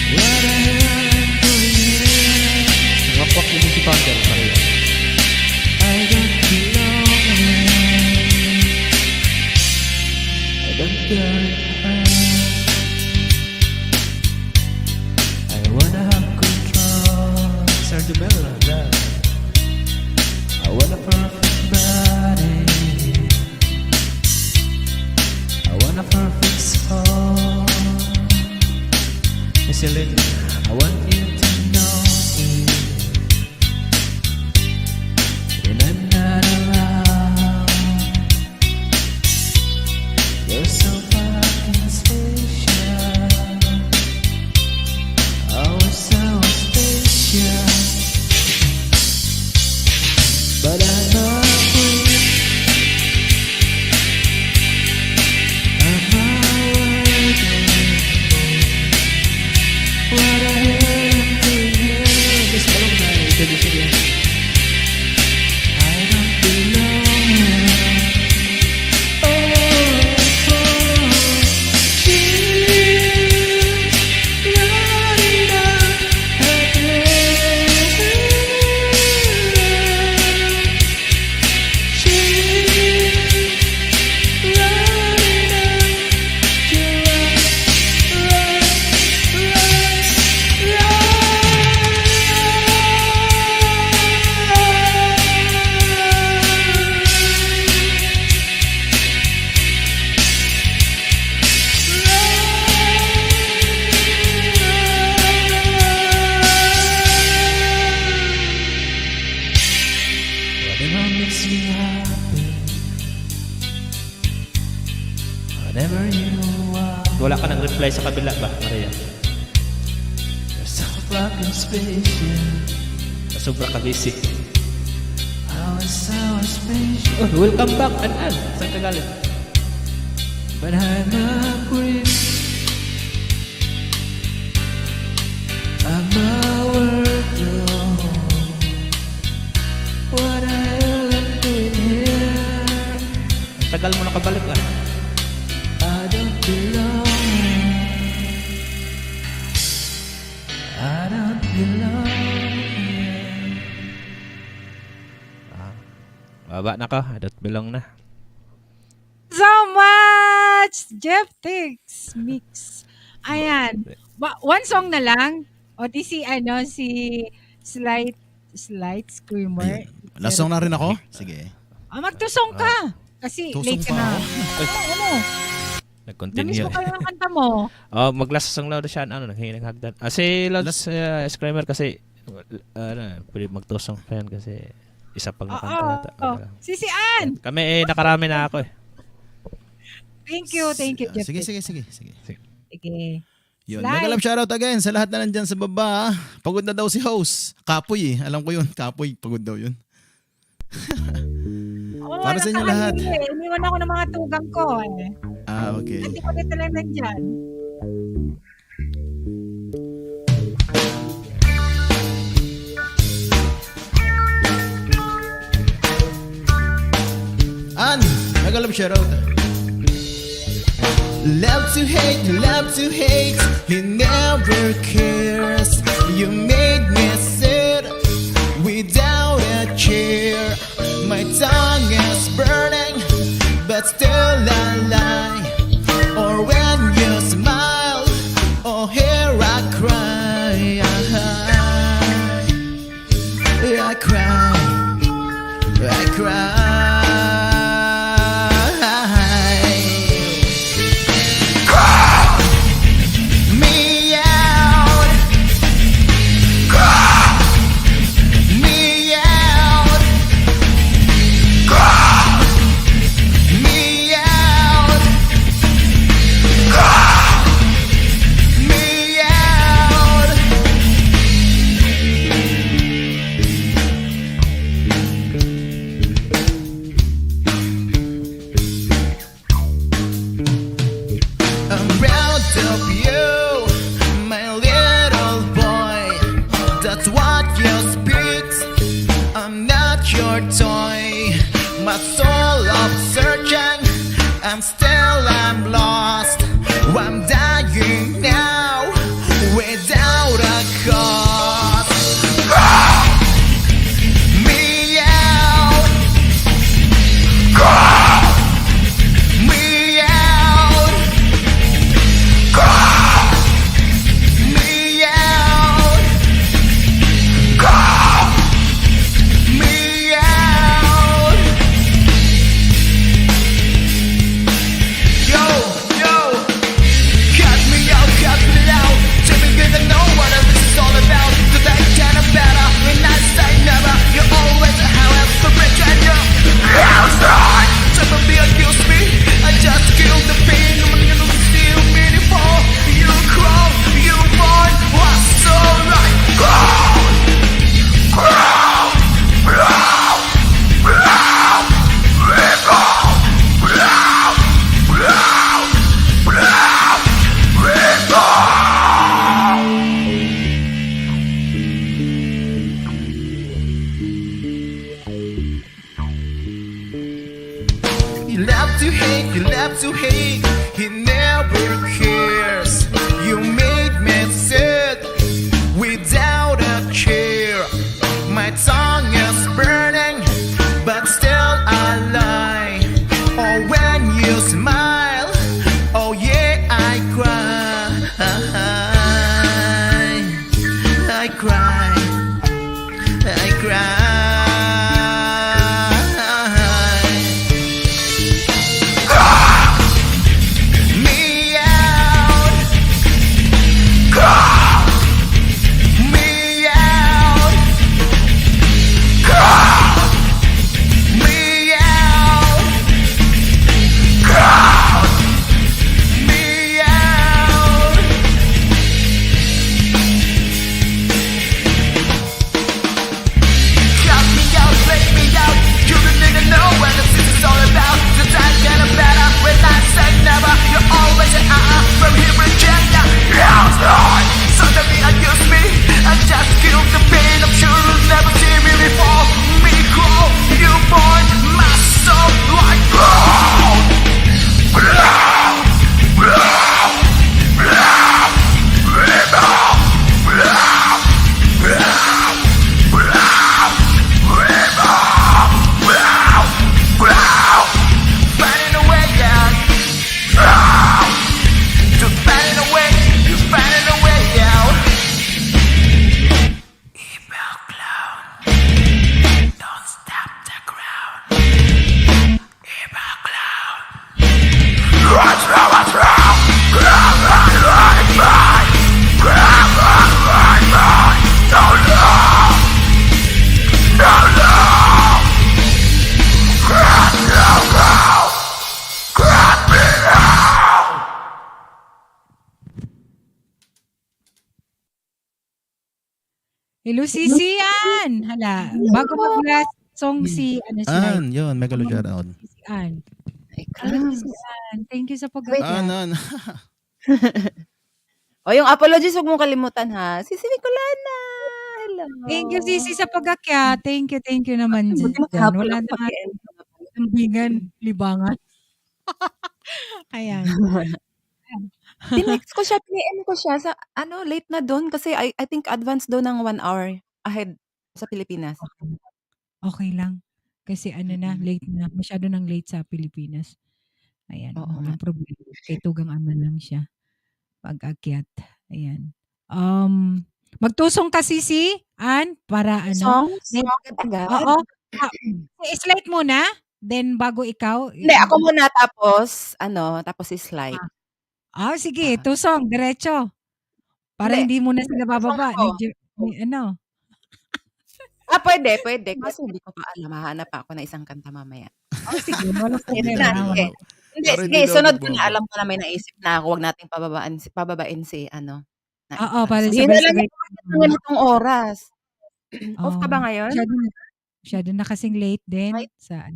What the hell I'm doing here? Ngakwak din si Founder Maria. I don't belong here. I don't care her. I wanna have control. Sergio Bella, that. I want a perfect body. I want a perfect soul. Miss Celine. I want you to know it. When I'm not around, you're so fucking special. Oh, so special. But I'm not free. I'm not working. What the hell am I doing here? Miss Balong na. Introduce niya. I don't belong here. Oh, whatever makes you happy, whatever you want. Wala ka nang reply sa kabila ba, Maria? You're so fucking special. Sobra ka busy. Oh, it's so special. Oh, welcome back, An. Saan ka galing? But I'm not free. I'm not worth it. What the hell am I doing here? Ang tagal mo nakabalik ah. I don't belong. I don't belong. Baba na ka, I don't belong na. So much! Jeff Tix Mix. Ayan. One song na lang. O di si Slight Screamer. Last song na rin ako? Sige. Magtusong ka. Kasi Tusong late ka pa na. ako? Ano? Nag-continue. Namiss ko kayo ng kanta mo. Mag-last song lang siya, nanghingi ng hagdan. Si Lods Screamer kasi, pwede magtusong pa yan kasi isa pang nakanta. Si Ann! Kami nakarami na ako eh. Thank you, Jeff. Sige. Sige. Yun. Slide. Megalab shoutout again sa lahat na nandyan sa baba. Pagod na daw si host. Kapoy eh. Alam ko yun. Kapoy. Pagod daw yun. Para sa inyo lahat. Iniwan ako ng mga tugang ko eh. Okay. Hindi ko dito lang nandyan. Ann, Megalab shoutout. Love to hate, he never cares. You made me sit without a chair. My tongue is burning, but still I lie. Or when you smile, oh here I cry. I cry. My soul of searching, I'm lost. I'm dying now without a cause. Me out, me out, me out, me out. Cut me out, tell me you don't know what this is all about. Today kind of better, when I say never, you always however rich and you outside. Try to be against me, I just kill the pain. I'm gonna feel meaningful. You crawl, you born, what's so right? Crawl, crawl, crawl, crawl, crawl, crawl, You love to hate, he never cares. You made me sit without a chair. My tongue is burning, but still I lie. Oh, when you smile, oh yeah, I cry. I cry. I cry. God! Hello, Sisi Ann. Hala, bago mag-last song si Slide. Yun, megalo shoutout. Sisi Ann. Hello, Sisi Ann. Thank you sa Wait pag-akyat. lang. O, yung apologies, huwag mong kalimutan, ha? Sisi Nicolana! Hello. Thank you, Sisi, sa pag-akyat. Thank you naman Buti dyan. maghapon Wala ako na nga pag-i-end ko na pala. tambigan, libangan. Ayan. Tinext ko siya, pin-PM ko siya sa late na doon kasi I think advance daw ng 1 hour ahead sa Pilipinas. Okay lang. Kasi na, late na. Masyado nang late sa Pilipinas. Ayan, Oo nga. walang problema. Kay Tugang Ama lang siya. Pag-akyat. Ayan. Magtusong ka, Sisi, Ann, para Songs? Then, Agad-agad? oo. Slide muna, then bago ikaw. Hindi, ako muna tapos si Slide. Sige, tusong, diretso. Para hindi mo na sila bababa. Pwede. Kasi hindi ko pa alam. Hahanap ako ng isang kanta mamaya. Sige, walang Sige problema. na, sige. Hindi, Para sige, hindi daw sunod ko na. nagbaba. Alam ko na may naisip na ako. Huwag nating pababain si Oo, para Hindi na lang sabay-sabay. yung ganitong oras. Off ka ba ngayon? Masyado na kasing late din sa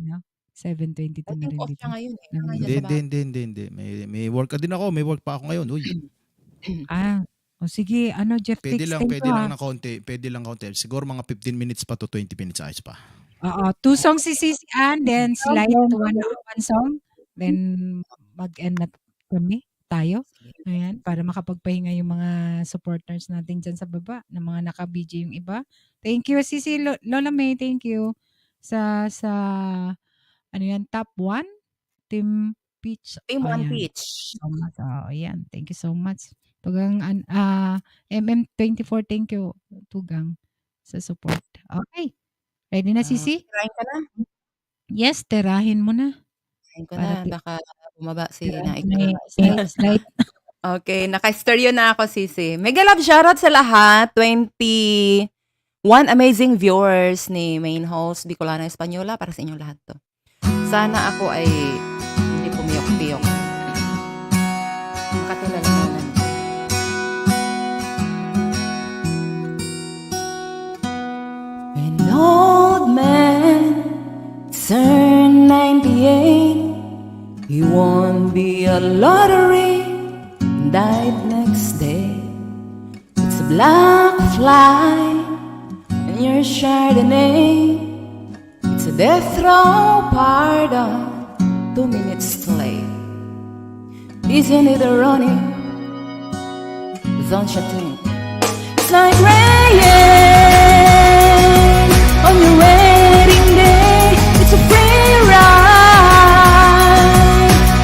7:22 na rin off dito. siya ngayon eh. ng Hindi. May work din ako. May work pa ako ngayon. Uy. Sige, Jeff, Pwede text lang, tayo, pwede lang ng konti. Pwede lang konti. Siguro mga 15 minutes pa to 20 minutes ayos pa. Oo, 2 songs si Sisi Ann, then Slide to one song, then mag-end na tayo. Ayan, para makapagpahinga yung mga supporters natin dyan sa baba, na mga naka-BJ yung iba. Thank you, Sisi Lola May, thank you sa top 1 Team Peach. Team 1 Ayan. Peach. So much. Ayan, thank you so much. Tugang MM24, thank you Tugang sa support. Okay. Ready na, Sisi? Tirahin ka na? Yes, tirahin mo na. Tirahin ko na. Baka bumaba si Slide. Okay, naka-stereo na ako, Sisi. Mega love shoutout sa lahat. 21 amazing viewers ni main host Bicolana Espanyola. Para sa inyong lahat to. Sana ako ay hindi pumiyok-piyok. Makatulala ko na. An old man turned 98. He won the lottery and died next day. It's a black fly in your Chardonnay. It's a death row pardon, 2 minutes too late. Isn't it ironic? Don't you think? It's like rain on your wedding day. It's a free ride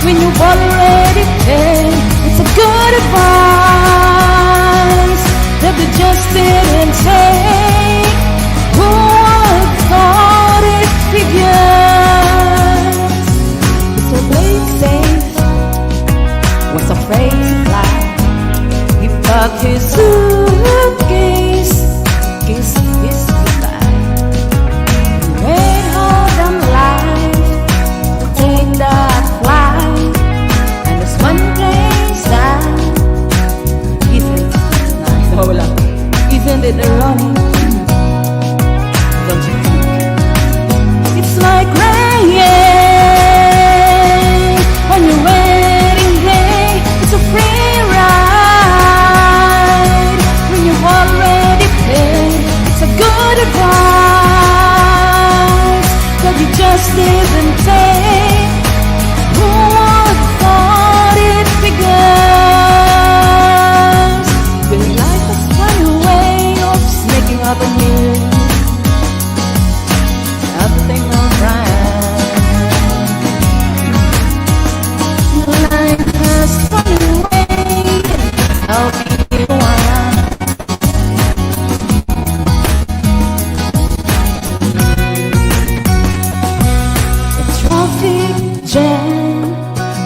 when you've already paid. It's a good advice that they just didn't take. Who would thought it figures? So Blake safe was afraid to fly. He packed his suitcase, kissed his goodbye. He went home and life to take that flight. And there's one place that isn't it ironic? Don't you think? It's like rain on your wedding day. It's a free ride when you've already paid. It's a good advice that you just didn't take. Who would thought it figures? Will life has funny way of sneaking up on you? Everything alright. Life has funny way of making you wild. A traffic jam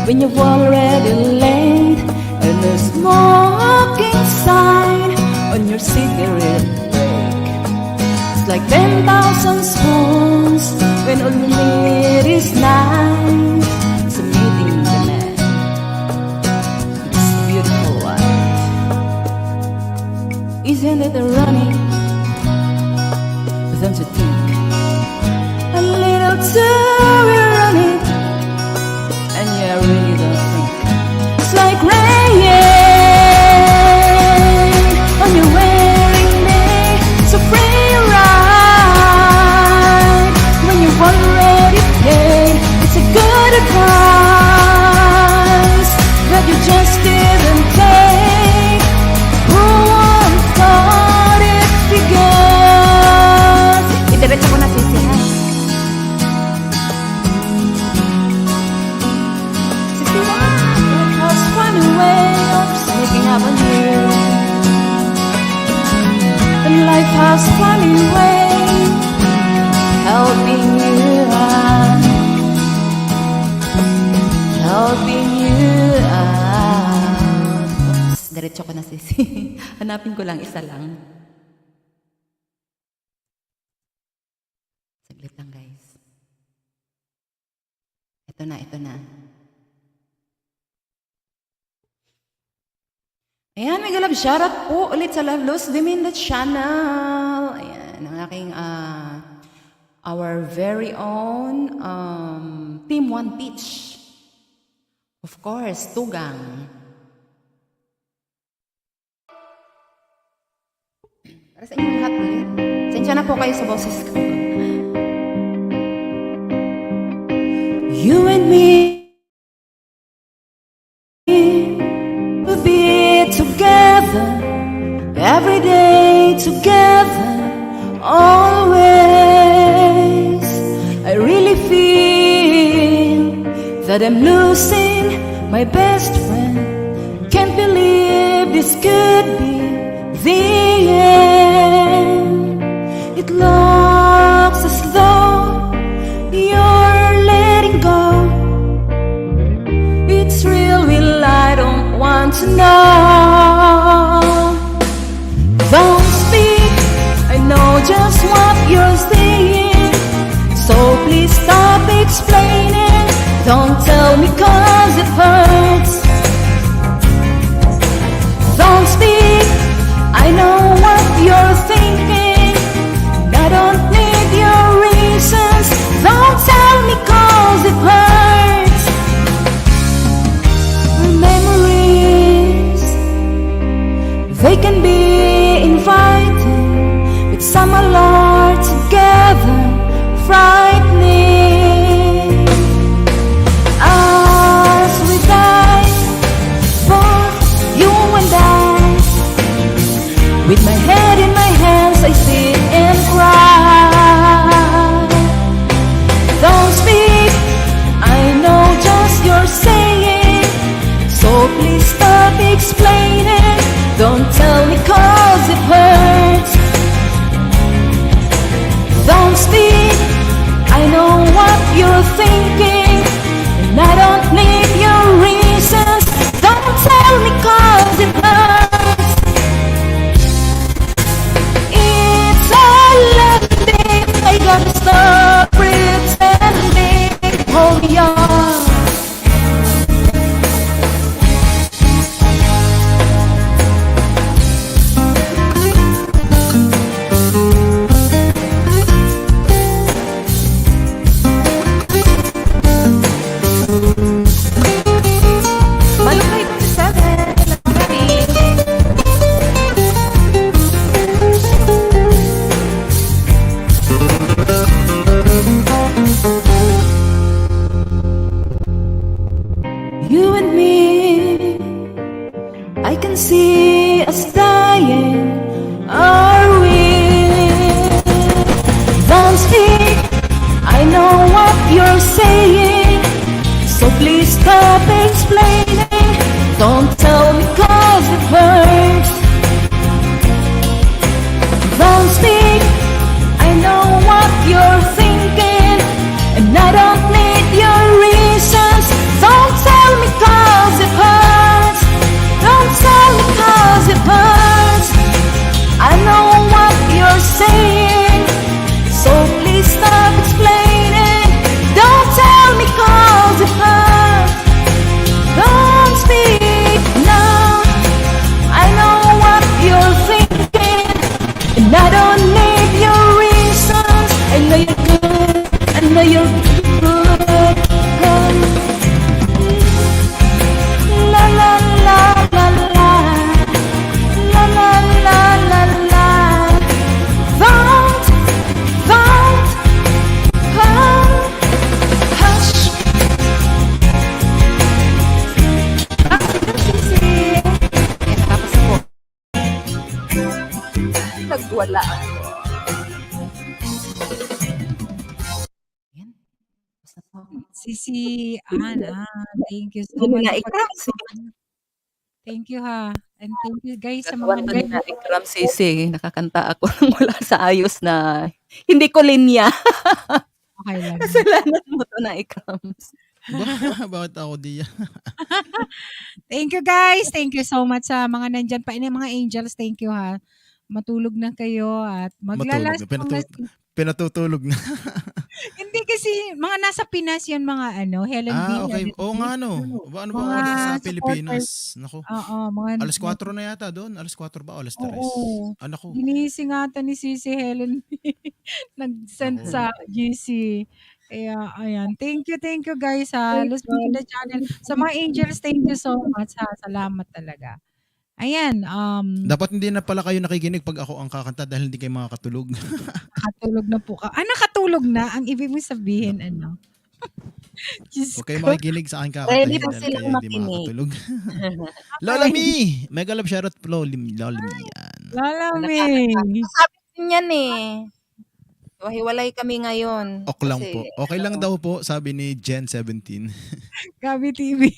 when you've already late, and a smoking sign on your cigarette break. It's like 10,000 spoons when all you need is 9. It's a meeting the man. It's a beautiful wife. Isn't it ironic? have on you. And life has funny way helping you out, helping you out. Oops, diretso ko na sisi. Hanapin ko lang isa lang. Saglit lang guys. Ito na, ito na. Ayan, may galab shoutout po ulit sa Love Lost Women the channel. Ayan, ang aking, our very own Team One Peach. Of course, Tugang. Para sa inyong lahat ulit. Sensya na po kayo sa boses ko. You and me will be together every day, together always. I really feel that I'm losing my best friend. Can't believe this could be the end. It looks as though you're letting go. It's real, will I don't want to know. Don't speak, I know just what you're saying. So please stop explaining. Don't tell me cause it hurts. Don't speak, I know what you're thinking. I don't need your reasons. Don't tell me cause it hurts. Memories, they can be inviting, but some are together, frightening. As we die, both you and I, with my head in my hands, I sit and cry. Don't speak, I know just you're saying. So please stop explaining. Don't tell me cause it hurts. Don't speak, I know what you're thinking, and I don't need your reasons. Don't tell me cause it hurts. It's all ending, I gotta stop pretending. Hold on. Malupay 27. You and me, I can see us dying, are we? Don't speak, I know what you're saying. So please stop explaining. Don't tell me cause it hurts. Don't speak, I know what you're thinking, and I don't need your reasons. Don't tell me cause it hurts. Don't tell me cause it hurts. I know what you're saying, so please stop explaining. Don't tell me cause it hurts. Don't speak now. I know what you're thinking, and I don't need your reasons. I know you're good, I know you're good. La la la la la, la la la la la. Don't, hush. Nagwala. Sisi Ana, thank you so Hindi mo much na for ikaw. Thank you ha. And thank you guys sa Gagawan mga ko na Ikram Sisi, nakakanta ako ng wala sa ayos na hindi ko linya. Okay lang. Kasalanan mo 'to na Ikrams. Bakit ako di? Thank you guys. Thank you so much sa mga nandyan pa. Mga angels, thank you ha. Matulog na kayo at Matulog maglalas na. Pinatutulog na. Hindi kasi mga nasa Pinas yun mga Helen B. Okay. Helen Oo B. nga no. Ano ba Mga oras sa supporters. Pilipinas? Naku. Oo, mga Alas 4 na yata doon. Alas 4 ba o alas 3? Oo. Naku. Ginising ata ni Sisi Helen B. Nag-send sa GC. Kaya, ayan. Thank you guys ha. Let's be in the channel. Sa mga angels, thank you so much ha. Salamat talaga. Ayan. Dapat hindi na pala kayo nakikinig pag ako ang kakanta dahil hindi kayo makakatulog. Nakatulog na po ka. Nakatulog na? Ang ibig mong sabihin, Diyos Huwag kayo ko. makikinig sa akin kakantahin Ready pa dahil silang kayo hindi makinig. makakatulog. Lola Mi! Mega love shoutout po. Lola Mi yan. Lalami. Sabi din yan hiwalay kami ngayon. Ok lang Kasi, po. Okay lang daw po, sabi ni Gen 17. Gabi TV.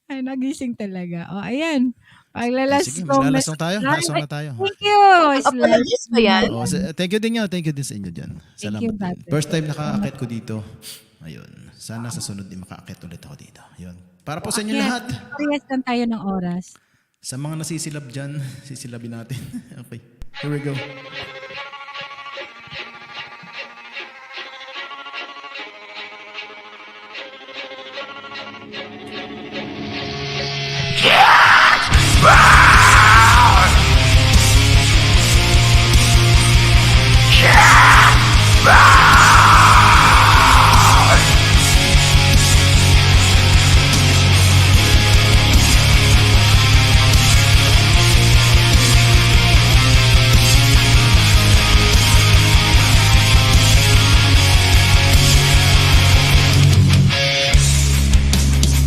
Ay, nagising talaga. Ayan. Paglalas Sige, song maglalas lang tayo. Last song na tayo. Thank you. Apologies ba yan? Thank you din nyo. Thank you din sa inyo dyan. Salamat you, din. Dati. First time nakaakyat ko dito. Ayun. Sana sa sunod din makaakyat ulit ako dito. Ayun. Para po sa inyo lahat. Parehas lang tayo ng oras. Sa mga nasisilab dyan, sisilabin natin. Okay. Here we go.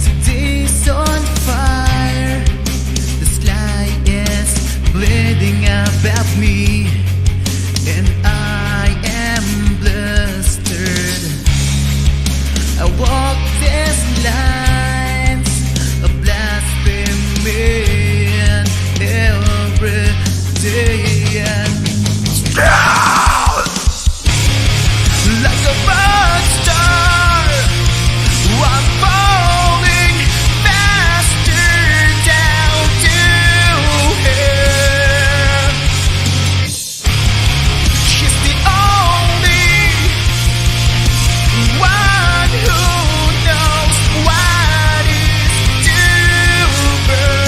Today's on fire. The sky is bleeding about me, and I am blistered. I walk these lines of blasphemy every day. Like a rock star, I'm falling faster down to hell. She's the only one who knows what is to burn.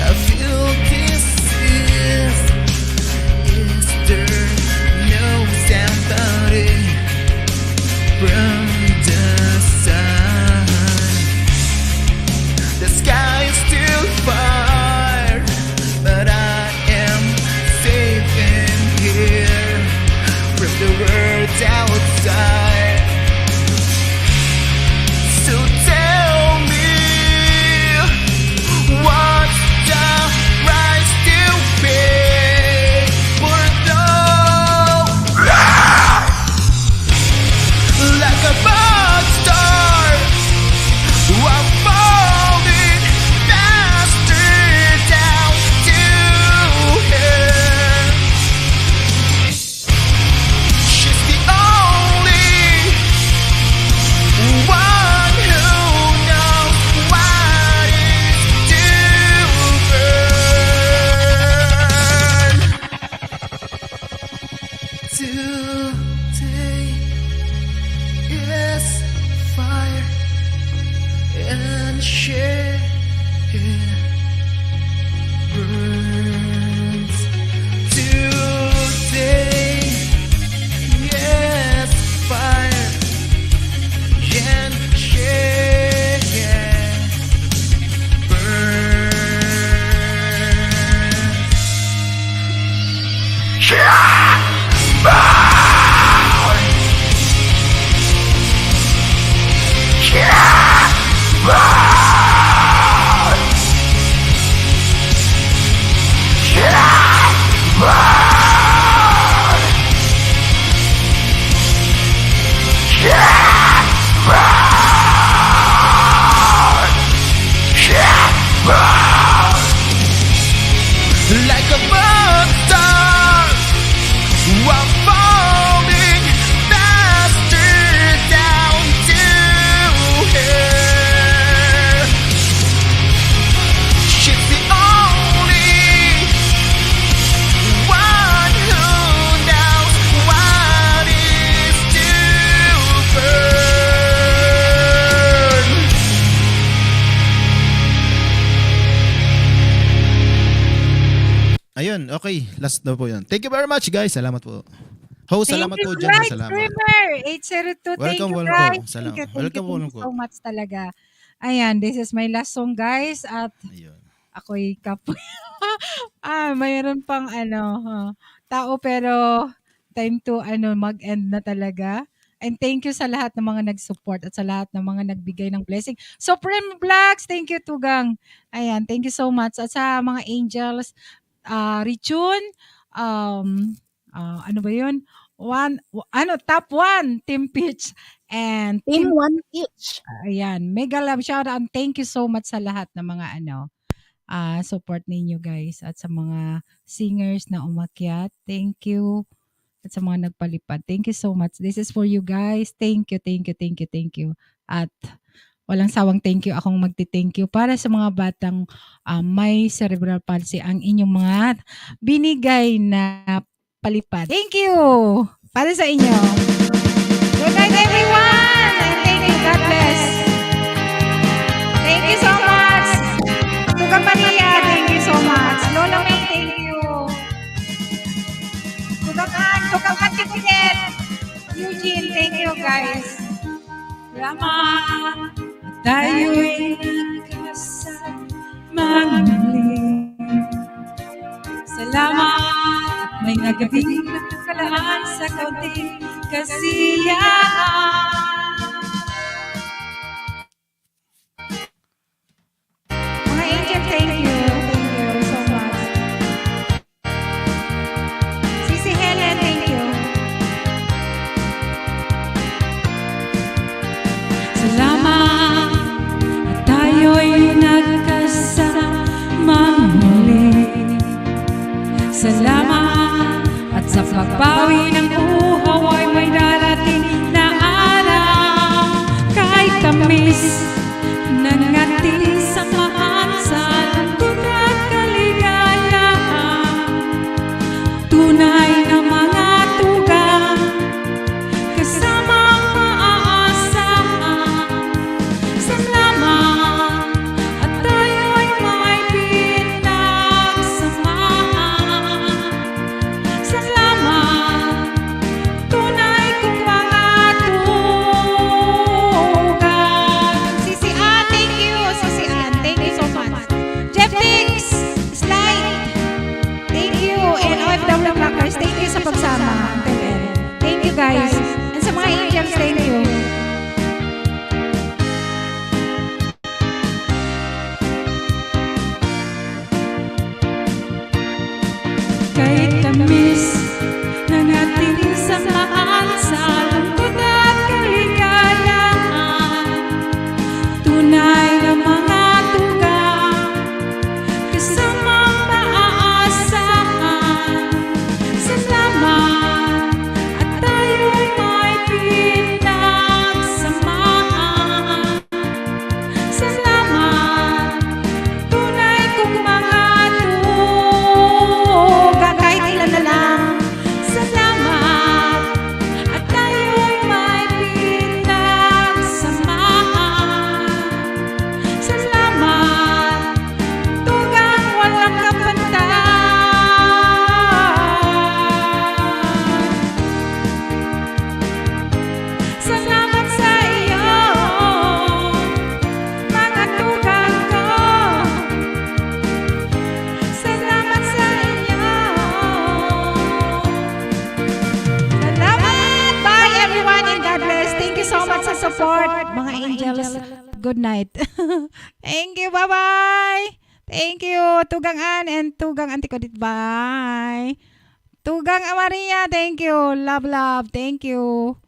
I feel this is there no somebody from the sun. The sky is still fire, but I am safe in here from the world outside. So tell me, what's the price to pay for love? Like a rock star, I'm falling faster down to hell. She's the only one who knows what is to burn. Today is fire and share burns. Today is fire and share burns. Ayun, okay. Last na po yun. Thank you very much, guys. Salamat po. Host, salamat Thank po, you, John. Bright Salamat. Streamer 802. Thank Welcome, you, welcome. Bright. Salamat. Thank Welcome, you welcome. so much talaga. Ayan, this is my last song, guys. At ako'y kapoy. Mayroon pang tao pero time to mag-end na talaga. And thank you sa lahat ng mga nag-support at sa lahat ng mga nagbigay ng blessing. Supreme Blacks, thank you Tugang. Ayan, thank you so much. At sa mga angels, Richun, ano ba yun? Top 1, Team Peach and Team One Peach. Ayan, mega love shout out. Thank you so much sa lahat ng mga support ninyo guys at sa mga singers na umakyat. Thank you. At sa mga nagpalipad. Thank you so much. This is for you guys. Thank you, thank you, thank you, thank you. At walang sawang thank you akong magti-thank you para sa mga batang may cerebral palsy ang inyong mga binigay na palipad. Thank you! Para sa inyo. Good night everyone! And thank you. God bless. Thank you so much. Tugang Maria, thank you so much. Lola May, thank you. Tugang Antipinet. Eugene, thank you guys. Salamat. Tayo'y nagkasama muli. Salamat. May nagabing nagkalaan sa kaunting kasiyahan. Mga angel, thank you. Thank you so much. Si Helen, thank you. Salamat at tayo'y nagkasama muli. Salamat at sa pagbawi ng uhaw ay may darating na araw. Kahit tamis ng ating samahan sa lungkot at kaligayahan, tunay na mga tugang kasama ang maaasahan. Salamat at tayo'y may pinagsamahan. Salamat, tunay kong mga tugang. Sisi Ann, thank you. Sisi Ann, thank you so much. Jeff Dix, Slide, thank you. And OFW Crackers, thank you sa pagsama. Thank you guys. And sa mga angels, thank you. Kahit tamis ng ating samahan sa lungkot at kaligayahan, tunay na mga tugang kasama ang maaasahan. Salamat at tayo'y may pinagsamahan. Salamat, tunay kong mga tugang. Kahit ilan na lang. Salamat at tayo'y may pinagsamahan. Salamat, tugang walang kapantay. Salamat sa iyo, mga tugang ko. Salamat sa inyo. Salamat! Bye everyone and God bless. Thank you so much sa support, mga angels. Good night. Thank you. Bye-bye. Thank you. Tugang Ann and Tugang Antikodit. Bye. Tugang Maria. Thank you. Love, love. Thank you.